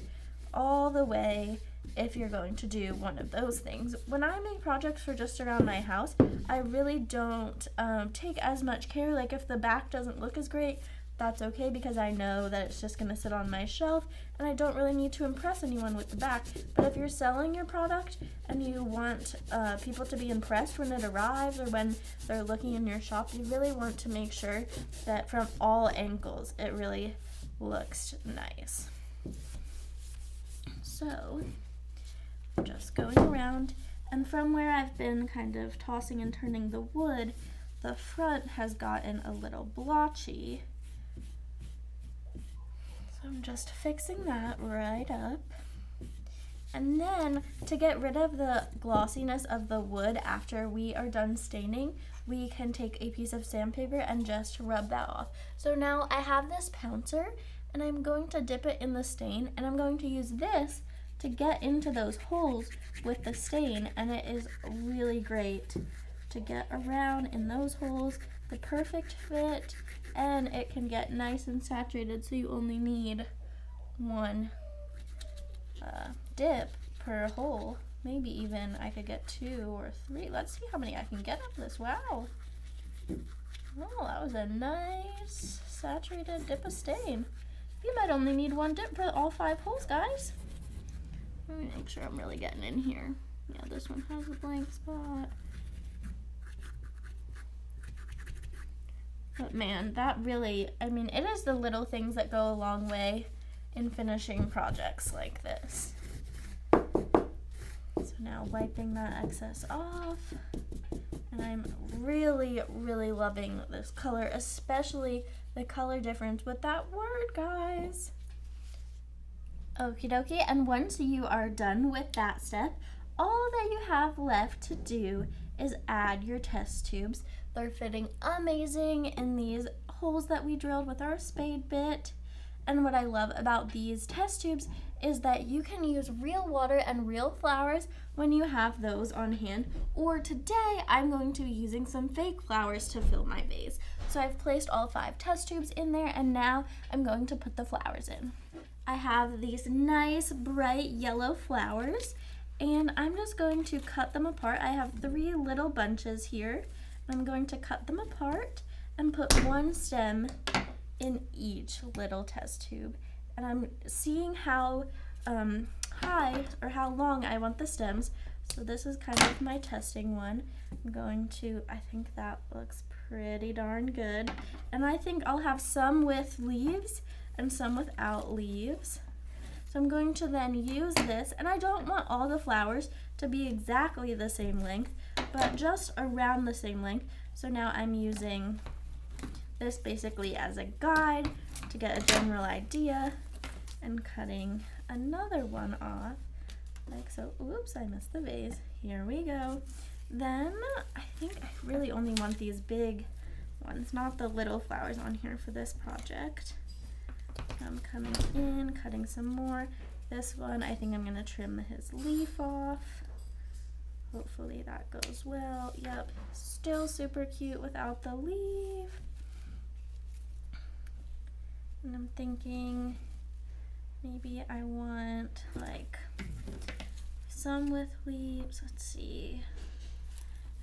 all the way if you're going to do one of those things. When I make projects for just around my house, I really don't take as much care. Like if the back doesn't look as great, that's okay, because I know that it's just going to sit on my shelf and I don't really need to impress anyone with the back. But if you're selling your product and you want people to be impressed when it arrives or when they're looking in your shop, you really want to make sure that from all angles it really looks nice. So I'm just going around, and from where I've been kind of tossing and turning the wood, the front has gotten a little blotchy. So I'm just fixing that right up. And then to get rid of the glossiness of the wood after we are done staining, we can take a piece of sandpaper and just rub that off. So now I have this pouncer and I'm going to dip it in the stain, and I'm going to use this to get into those holes with the stain, and it is really great to get around in those holes, the perfect fit, and it can get nice and saturated, so you only need one dip per hole. Maybe even I could get 2 or 3. Let's see how many I can get of this. Wow. Oh, that was a nice saturated dip of stain. You might only need 1 dip for all 5 holes, guys. Let me make sure I'm really getting in here. Yeah, this one has a blank spot. But man, that really, I mean, it is the little things that go a long way in finishing projects like this. So now wiping that excess off. And I'm really, really loving this color, especially the color difference with that word, guys. Okie dokie, and once you are done with that step, all that you have left to do is add your test tubes. They're fitting amazing in these holes that we drilled with our spade bit. And what I love about these test tubes is that you can use real water and real flowers when you have those on hand. Or today, I'm going to be using some fake flowers to fill my vase. So I've placed all 5 test tubes in there, and now I'm going to put the flowers in. I have these nice bright yellow flowers, and I'm just going to cut them apart. I have 3 little bunches here. I'm going to cut them apart and put 1 stem in each little test tube. And I'm seeing how high or how long I want the stems. So this is kind of my testing one. I'm going to, I think that looks pretty darn good. And I think I'll have some with leaves and some without leaves. So I'm going to then use this, and I don't want all the flowers to be exactly the same length, but just around the same length. So now I'm using this basically as a guide to get a general idea, and cutting another one off like so. Oops, I missed the vase. Here we go. Then I think I really only want these big ones, not the little flowers on here for this project. I'm coming in, cutting some more. This one, I think I'm gonna trim his leaf off. Hopefully that goes well. Yep, still super cute without the leaf. And I'm thinking maybe I want like some with leaves. Let's see.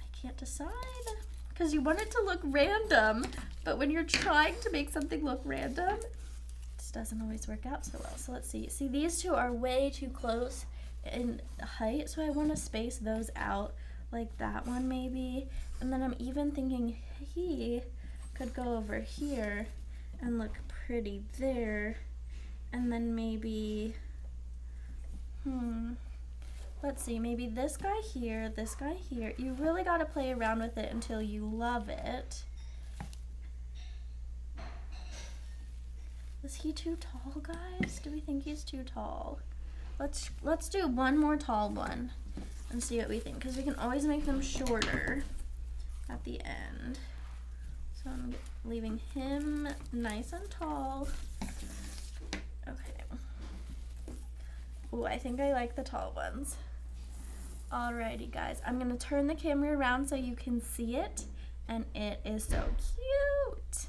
I can't decide because you want it to look random, but when you're trying to make something look random, it just doesn't always work out so well. So let's see. See, these two are way too close in height, so I want to space those out like that one maybe. And then I'm even thinking he could go over here and look pretty there, and then maybe let's see, maybe this guy here, this guy here. You really got to play around with it until you love it. Is he too tall, guys? Do we think he's too tall? Let's do one more tall one and see what we think, because we can always make them shorter at the end. So I'm leaving him nice and tall. Okay. Ooh, I think I like the tall ones. Alrighty, guys. I'm going to turn the camera around so you can see it. And it is so cute.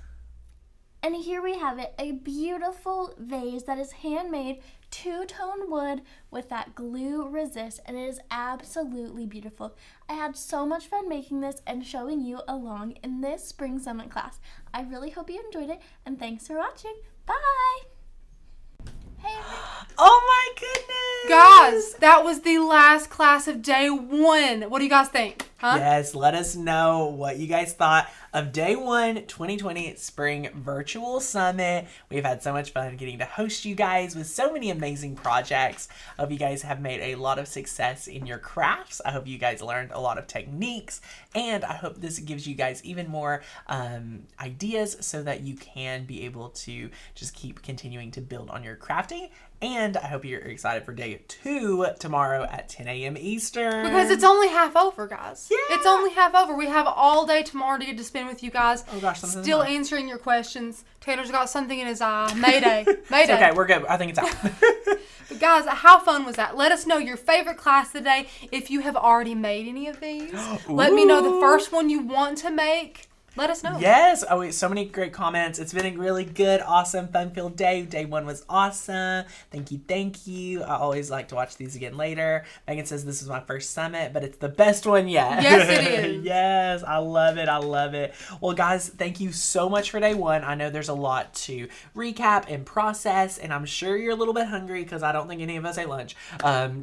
And here we have it, a beautiful vase that is handmade two-tone wood with that glue resist, and it is absolutely beautiful. I had so much fun making this and showing you along in this Spring Summit class. I really hope you enjoyed it, and thanks for watching. Bye! Hey, oh my goodness! Guys, that was the last class of day 1. What do you guys think? Huh? Yes, let us know what you guys thought of day 1, 2020 Spring Virtual Summit. We've had so much fun getting to host you guys with so many amazing projects. I hope you guys have made a lot of success in your crafts. I hope you guys learned a lot of techniques, and I hope this gives you guys even more ideas so that you can be able to just keep continuing to build on your crafting. And I hope you're excited for day 2 tomorrow at 10 a.m. Eastern. Because it's only half over, guys. Yeah. It's only half over. We have all day tomorrow to get to spend with you guys. Oh gosh, something's still not. answering your questions. Tanner's got something in his eye. Mayday. Mayday. It's okay, we're good. I think it's out. But guys, how fun was that? Let us know your favorite class today. If you have already made any of these, let me know the first one you want to make. Let us know. Yes. Oh, wait, so many great comments. It's been a really good, awesome, fun-filled day. Day 1 was awesome. Thank you, thank you. I always like to watch these again later. Megan says this is my first summit, but it's the best one yet. Yes, it is. Yes, I love it. I love it. Well, guys, thank you so much for day 1. I know there's a lot to recap and process, and I'm sure you're a little bit hungry because I don't think any of us ate lunch.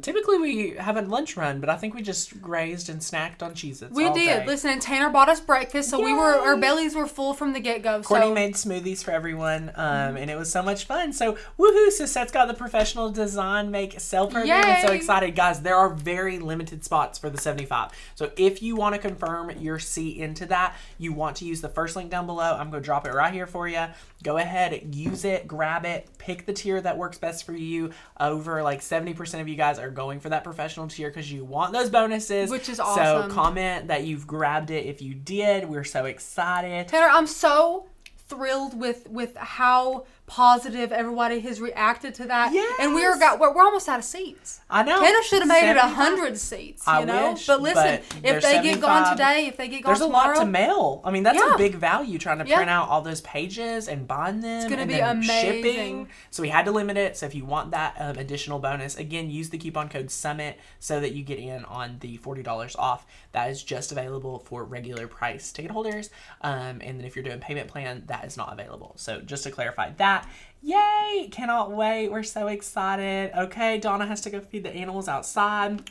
Typically, we have a lunch run, but I think we just grazed and snacked on Cheez-Its We all did. day. Listen, and Tanner bought us breakfast, so we were our bellies were full from the get-go. Courtney So made smoothies for everyone, and it was so much fun. So, woohoo! So, Seth's got the professional design make sell program. I'm so Yay. excited. Guys, there are very limited spots for the 75. So, if you want to confirm your seat into that, you want to use the first link down below. I'm going to drop it right here for you. Go ahead, use it, grab it, pick the tier that works best for you. Over like 70% of you guys are going for that professional tier because you want those bonuses. Which is awesome. So, comment that you've grabbed it if you did. We're so excited. Tanner, I'm so thrilled with how positive everybody has reacted to that. Yes. And we're almost out of seats. I know. Tanner should have made it 75. 100 seats, I you know? wish, but listen, but if there's they get gone 75. today, if they get gone There's tomorrow, a lot to mail. I mean, that's Yeah. a big value trying to Yeah. print out all those pages and bind them. It's gonna and be then amazing. shipping. So we had to limit it. So if you want that additional bonus, again, use the coupon code SUMMIT so that you get in on the $40 off. That is just available for regular price ticket holders. And then if you're doing payment plan, that is not available. So just to clarify that. Yay! Cannot wait. We're so excited. Okay, Donna has to go feed the animals outside.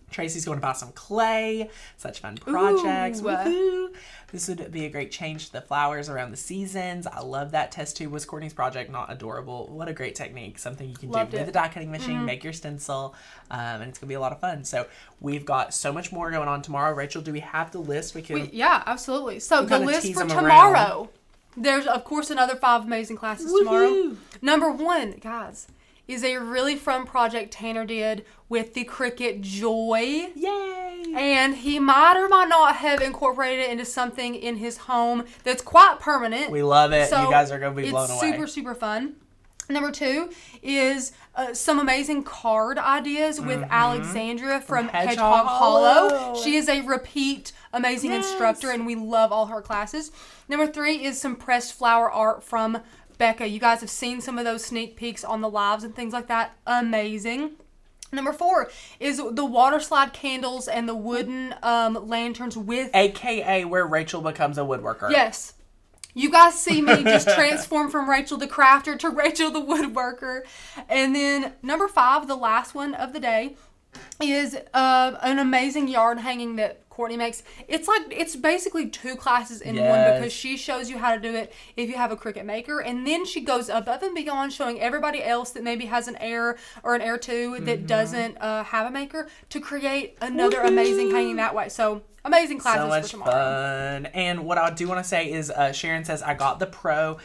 Tracy's going to buy some clay. Such fun projects. Ooh. Woohoo! This would be a great change to the flowers around the seasons. I love that. Test tube was Courtney's project, not adorable. What a great technique. Something you can Loved do with it. the die cutting machine, make your stencil, and it's going to be a lot of fun. So we've got so much more going on tomorrow. Rachel, do we have the list? We can. yeah, absolutely. So We the kinda list tease for them tomorrow, there's of course another 5 amazing classes tomorrow. Woohoo! Number 1, guys, is a really fun project Tanner did with the Cricut Joy. Yay! And he might or might not have incorporated it into something in his home that's quite permanent. We love it. So You guys are going to be blown away. It's super, super fun. Number 2 is some amazing card ideas with Alexandra from Hedgehog Hollow. She is a repeat amazing instructor, and we love all her classes. Number 3 is some pressed flower art from Becca. You guys have seen some of those sneak peeks on the lives and things like that. Amazing. Number 4 is the water slide candles and the wooden lanterns with... AKA where Rachel becomes a woodworker. Yes. You guys see me just transform from Rachel the crafter to Rachel the woodworker. And then number 5, the last one of the day, is an amazing yard hanging that Courtney makes. It's basically 2 classes in one because she shows you how to do it if you have a Cricut maker, and then she goes above and beyond showing everybody else that maybe has an Air or an Air 2 that doesn't have a maker to create another amazing hanging that way. So amazing classes so much for tomorrow. fun. And what I do want to say is Sharon says I got the pro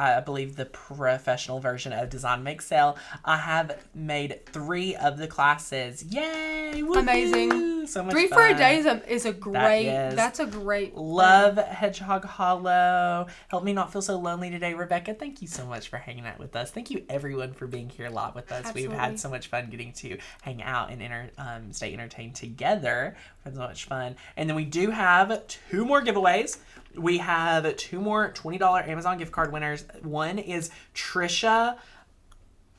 I believe the professional version of Design Make Sell. I have made 3 of the classes. Yay! Woohoo! Amazing. So much 3 fun. for a day is a great. is. That's a great. Love Hedgehog Hollow. Help me not feel so lonely today, Rebecca. Thank you so much for hanging out with us. Thank you everyone for being here live with us. Absolutely. We've had so much fun getting to hang out and stay entertained together. We've had so much fun. And then we do have 2 more giveaways. We have 2 more $20 Amazon gift card winners. One is Trisha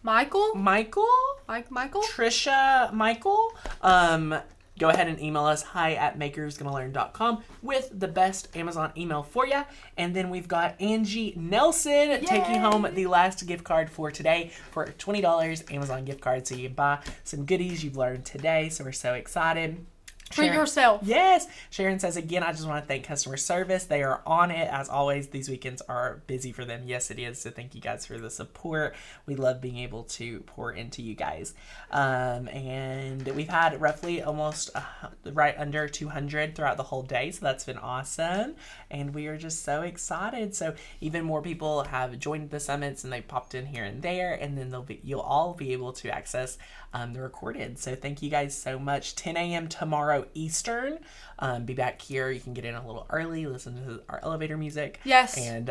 Michael. Michael. Trisha Michael. Go ahead and email us hi@makersgonnalearn.com with the best Amazon email for you. And then we've got Angie Nelson taking home the last gift card for today for $20 Amazon gift card. So you can buy some goodies you've learned today. So we're so excited. Treat yourself. Yes. Sharon says, again, I just want to thank customer service. They are on it. As always, these weekends are busy for them. Yes, it is. So thank you guys for the support. We love being able to pour into you guys. And we've had roughly almost right under 200 throughout the whole day. So that's been awesome. And we are just so excited. So even more people have joined the summits and they popped in here and there. And then you'll all be able to access the recorded. So thank you guys so much. 10 a.m. tomorrow Eastern. Be back here. You can get in a little early, listen to our elevator music. Yes. And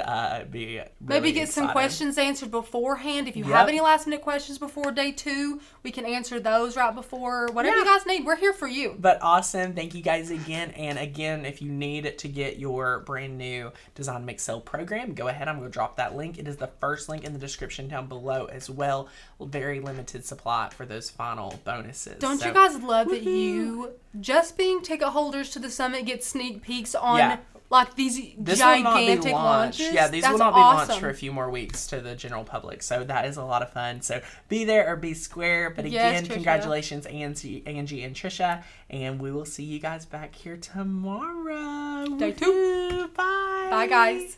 be really Maybe get some excited. questions answered beforehand. If you have any last minute questions before day 2, we can answer those right before. Whatever you guys need, we're here for you. But awesome. Thank you guys again. And again, if you need to get your brand new Design Make Sell program, go ahead. I'm going to drop that link. It is the first link in the description down below as well. Very limited supply for those final bonuses. Don't you guys love that you, just being ticket holders to the summit, get sneak peeks on like these this gigantic will not be launched. launches? Yeah, these That's will not be awesome. launched for a few more weeks to the general public. So that is a lot of fun. So be there or be square. But Yes, again, Trisha. congratulations, Angie and Trisha. And we will see you guys back here tomorrow. Day 2. Woohoo! Bye, guys.